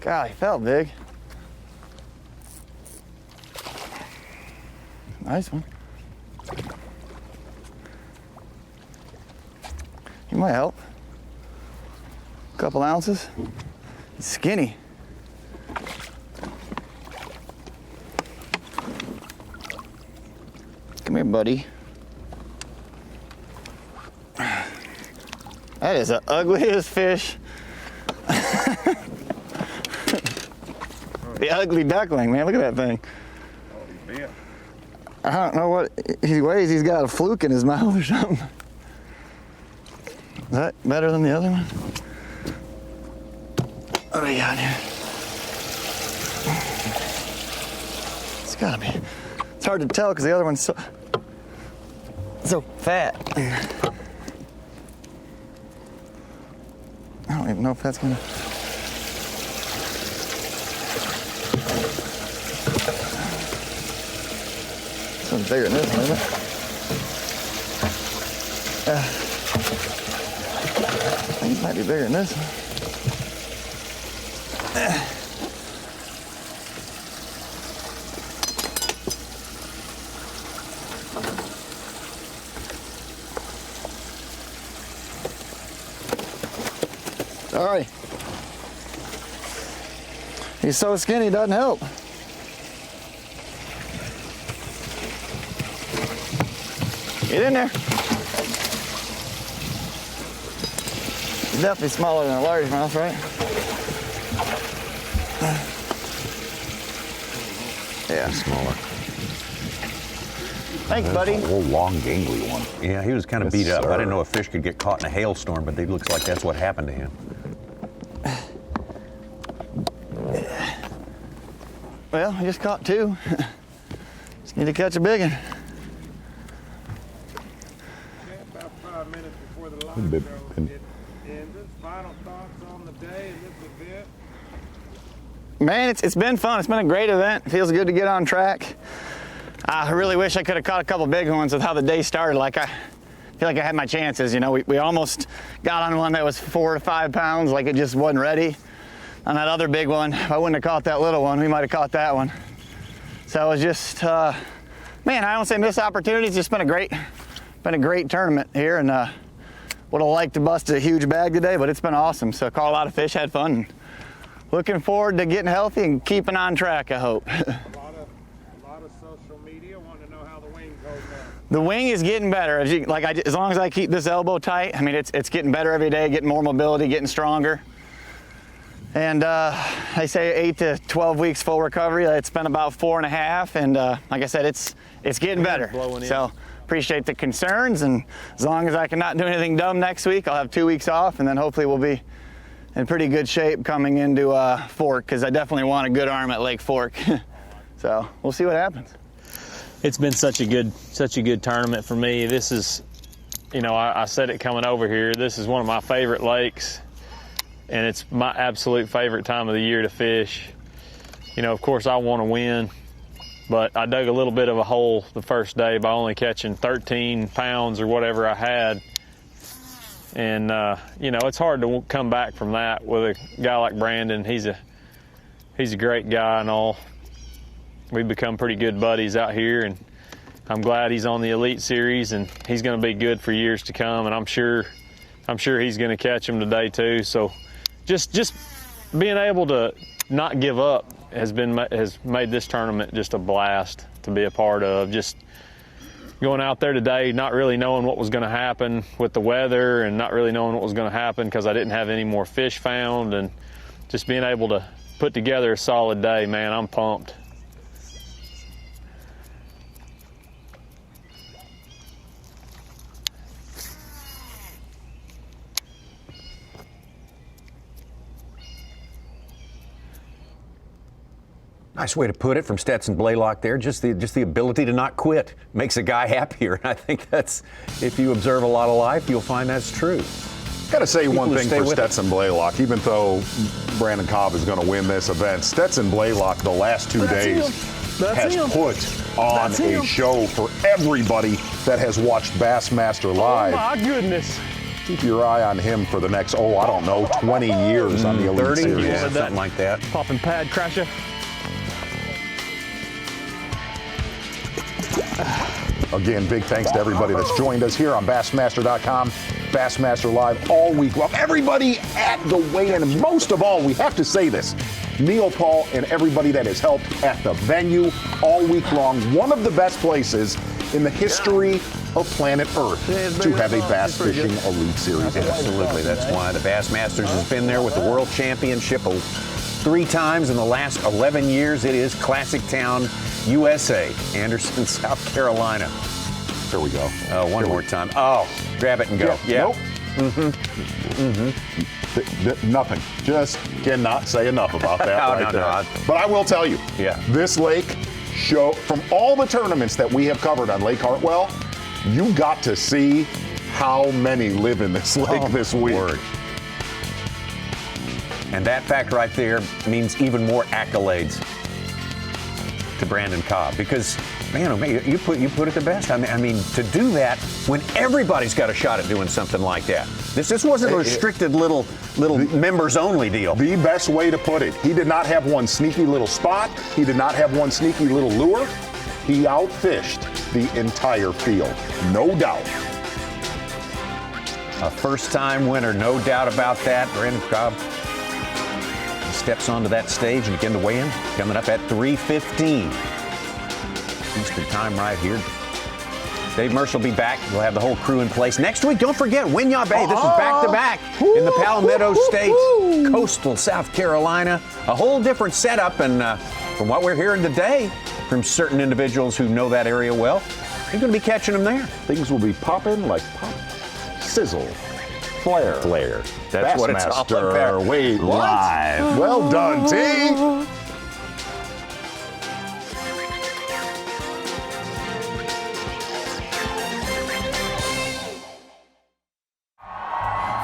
God, he felt big. Nice one. He might help. A couple ounces. He's skinny. Come here, buddy. That is the ugliest fish. The ugly duckling, man. Look at that thing. I don't know what he weighs. He's got a fluke in his mouth or something. Is that better than the other one? What do we got here? It's gotta be. It's hard to tell because the other one's so fat. I don't even know if that's gonna. This one's bigger than this one, isn't it? I think it might be bigger than this one. Sorry. He's so skinny, doesn't help. Get in there. He's definitely smaller than a largemouth, right? Yeah, smaller. Thanks, buddy. A little long, gangly one. Yeah, he was kind of beat up. Sir. I didn't know a fish could get caught in a hailstorm, but it looks like that's what happened to him. Well, I just caught 2. Just need to catch a big one. About 5 minutes before the live show ended. Final thoughts on the day and this event? Man, it's been fun. It's been a great event. It feels good to get on track. I really wish I could have caught a couple big ones with how the day started. Like I feel like I had my chances. You know, we almost got on one that was 4 to 5 pounds. Like it just wasn't ready. On that other big one, if I wouldn't have caught that little one, we might have caught that one. So it was just, man, I don't say missed opportunities. It's just been a great tournament here, and would have liked to bust a huge bag today, but it's been awesome. So caught a lot of fish, had fun. Looking forward to getting healthy and keeping on track, I hope. A lot of social media want to know how the wing's holding up. The wing is getting better. As long as I keep this elbow tight, I mean, it's getting better every day, getting more mobility, getting stronger. And they say 8 to 12 weeks full recovery. It's been about 4.5, and like I said, it's getting better. So appreciate the concerns, and as long as I can not do anything dumb next week, I'll have 2 weeks off, and then hopefully we'll be in pretty good shape coming into Fork, because I definitely want a good arm at Lake Fork. So we'll see what happens. It's been such a good tournament for me. This is, you know, I said it coming over here, this is one of my favorite lakes, and it's my absolute favorite time of the year to fish. You know, of course I want to win, but I dug a little bit of a hole the first day by only catching 13 pounds or whatever I had. And, you know, it's hard to come back from that with a guy like Brandon. He's a great guy and all. We've become pretty good buddies out here, and I'm glad he's on the Elite Series, and he's going to be good for years to come, and I'm sure he's going to catch him today too. So just being able to not give up has made this tournament just a blast to be a part of. Just going out there today, not really knowing what was going to happen with the weather, and not really knowing what was going to happen because I didn't have any more fish found, and just being able to put together a solid day, man, I'm pumped. Nice way to put it from Stetson Blaylock there. Just the ability to not quit makes a guy happier. And I think that's, if you observe a lot of life, you'll find that's true. Got to say People one who thing stay for with Stetson Blaylock. Even though Brandon Cobb is going to win this event, Stetson Blaylock the last 2 days has put on a show for everybody that has watched Bassmaster Live. Oh my goodness. Keep your eye on him for the next, I don't know, 20 years on the Elite 30, Series. yeah, something like that. Popping pad crasher. Again, big thanks to everybody that's joined us here on Bassmaster.com, Bassmaster Live all week long. Everybody at the weigh-in, and most of all, we have to say this, Neil Paul and everybody that has helped at the venue all week long. One of the best places in the history of planet Earth to have a Bass Fishing Elite Series. Absolutely. That's why the Bassmasters has been there with the World Championship 3 times in the last 11 years. It is Classic Town, USA, Anderson, South Carolina. There we go. One more time. Oh, grab it and go. Yeah. Nope. Nothing. Just cannot say enough about that there. But I will tell you, this lake show, from all the tournaments that we have covered on Lake Hartwell, you got to see how many live in this lake this week. And that fact right there means even more accolades to Brandon Cobb, because man, oh man, you put it the best. I mean, to do that when everybody's got a shot at doing something like that. This wasn't a restricted little members only deal. The best way to put it. He did not have one sneaky little spot. He did not have one sneaky little lure. He outfished the entire field, no doubt. A first-time winner, no doubt about that. Brandon Cobb steps onto that stage and begin to weigh in, coming up at 3:15 Eastern time right here. Dave Mercer will be back. We'll have the whole crew in place. Next week, don't forget, Winyah Bay. This is back-to-back in the Palmetto State, coastal South Carolina. A whole different setup, and from what we're hearing today from certain individuals who know that area well, you're going to be catching them there. Things will be popping like pop, sizzle, flare. That's what it's all about. Bassmaster Wade Live. Well done, T.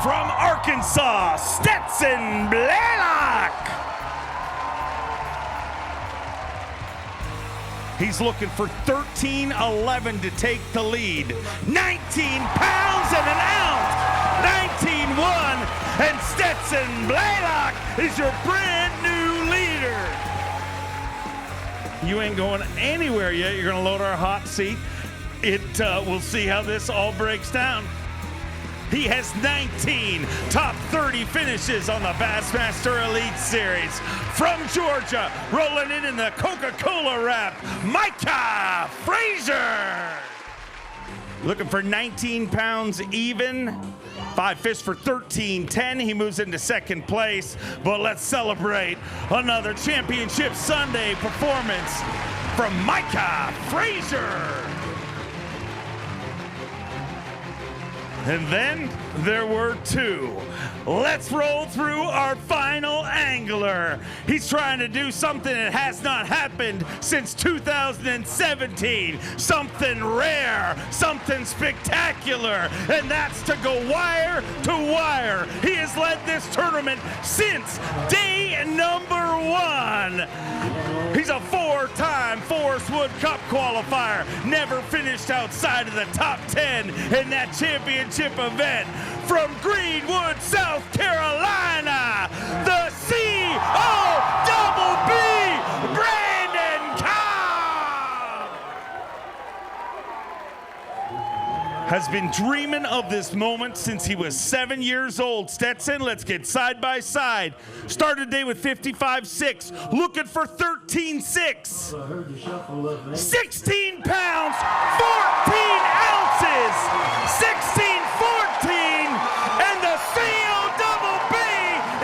From Arkansas, Stetson Blaylock. He's looking for 13-11 to take the lead. 19 pounds and an ounce. 19-1. And Stetson Blaylock is your brand new leader. You ain't going anywhere yet. You're going to load our hot seat. We'll see how this all breaks down. He has 19 top 30 finishes on the Bassmaster Elite Series. From Georgia, rolling in the Coca-Cola wrap, Micah Frazier. Looking for 19 pounds even. 5 fish for 13.10. He moves into second place. But let's celebrate another Championship Sunday performance from Micah Frazier. And then there were 2. Let's roll through our final angler. He's trying to do something that has not happened since 2017. Something rare, something spectacular, and that's to go wire to wire. He has led this tournament since day number 1. He's a 4-time Forest Wood Cup qualifier. Never finished outside of the top 10 in that championship event. From Greenwood, South Carolina, the C-O-double-B, Brandon Cobb! Has been dreaming of this moment since he was 7 years old. Stetson, let's get side by side. Started today with 55.6, looking for 13.6. 16 pounds, 14 ounces, 16.14, and the C-O-double-B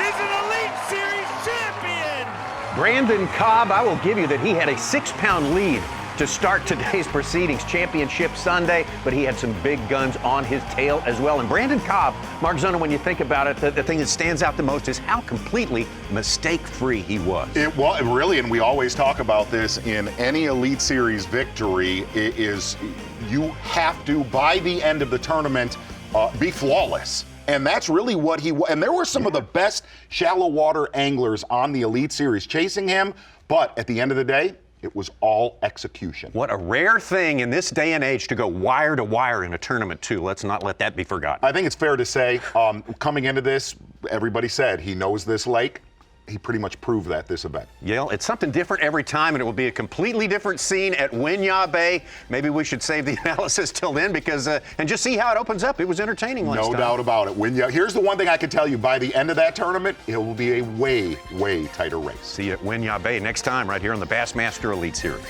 is an Elite Series champion. Brandon Cobb, I will give you that he had a 6-pound lead to start today's proceedings. Championship Sunday, but he had some big guns on his tail as well. And Brandon Cobb, Mark Zona, when you think about it, the thing that stands out the most is how completely mistake-free he was. It was really, and we always talk about this in any Elite Series victory, is you have to, by the end of the tournament, be flawless. And that's really what he was. And there were some of the best shallow water anglers on the Elite Series chasing him, but at the end of the day, it was all execution. What a rare thing in this day and age to go wire to wire in a tournament, too. Let's not let that be forgotten. I think it's fair to say, coming into this, everybody said he knows this lake. He pretty much proved that this event. Yeah, it's something different every time, and it will be a completely different scene at Winyah Bay. Maybe we should save the analysis till then because, and just see how it opens up. It was entertaining last time. No doubt about it. Winyah. Here's the one thing I can tell you. By the end of that tournament, it will be a way, way tighter race. See you at Winyah Bay next time right here on the Bassmaster Elite Series.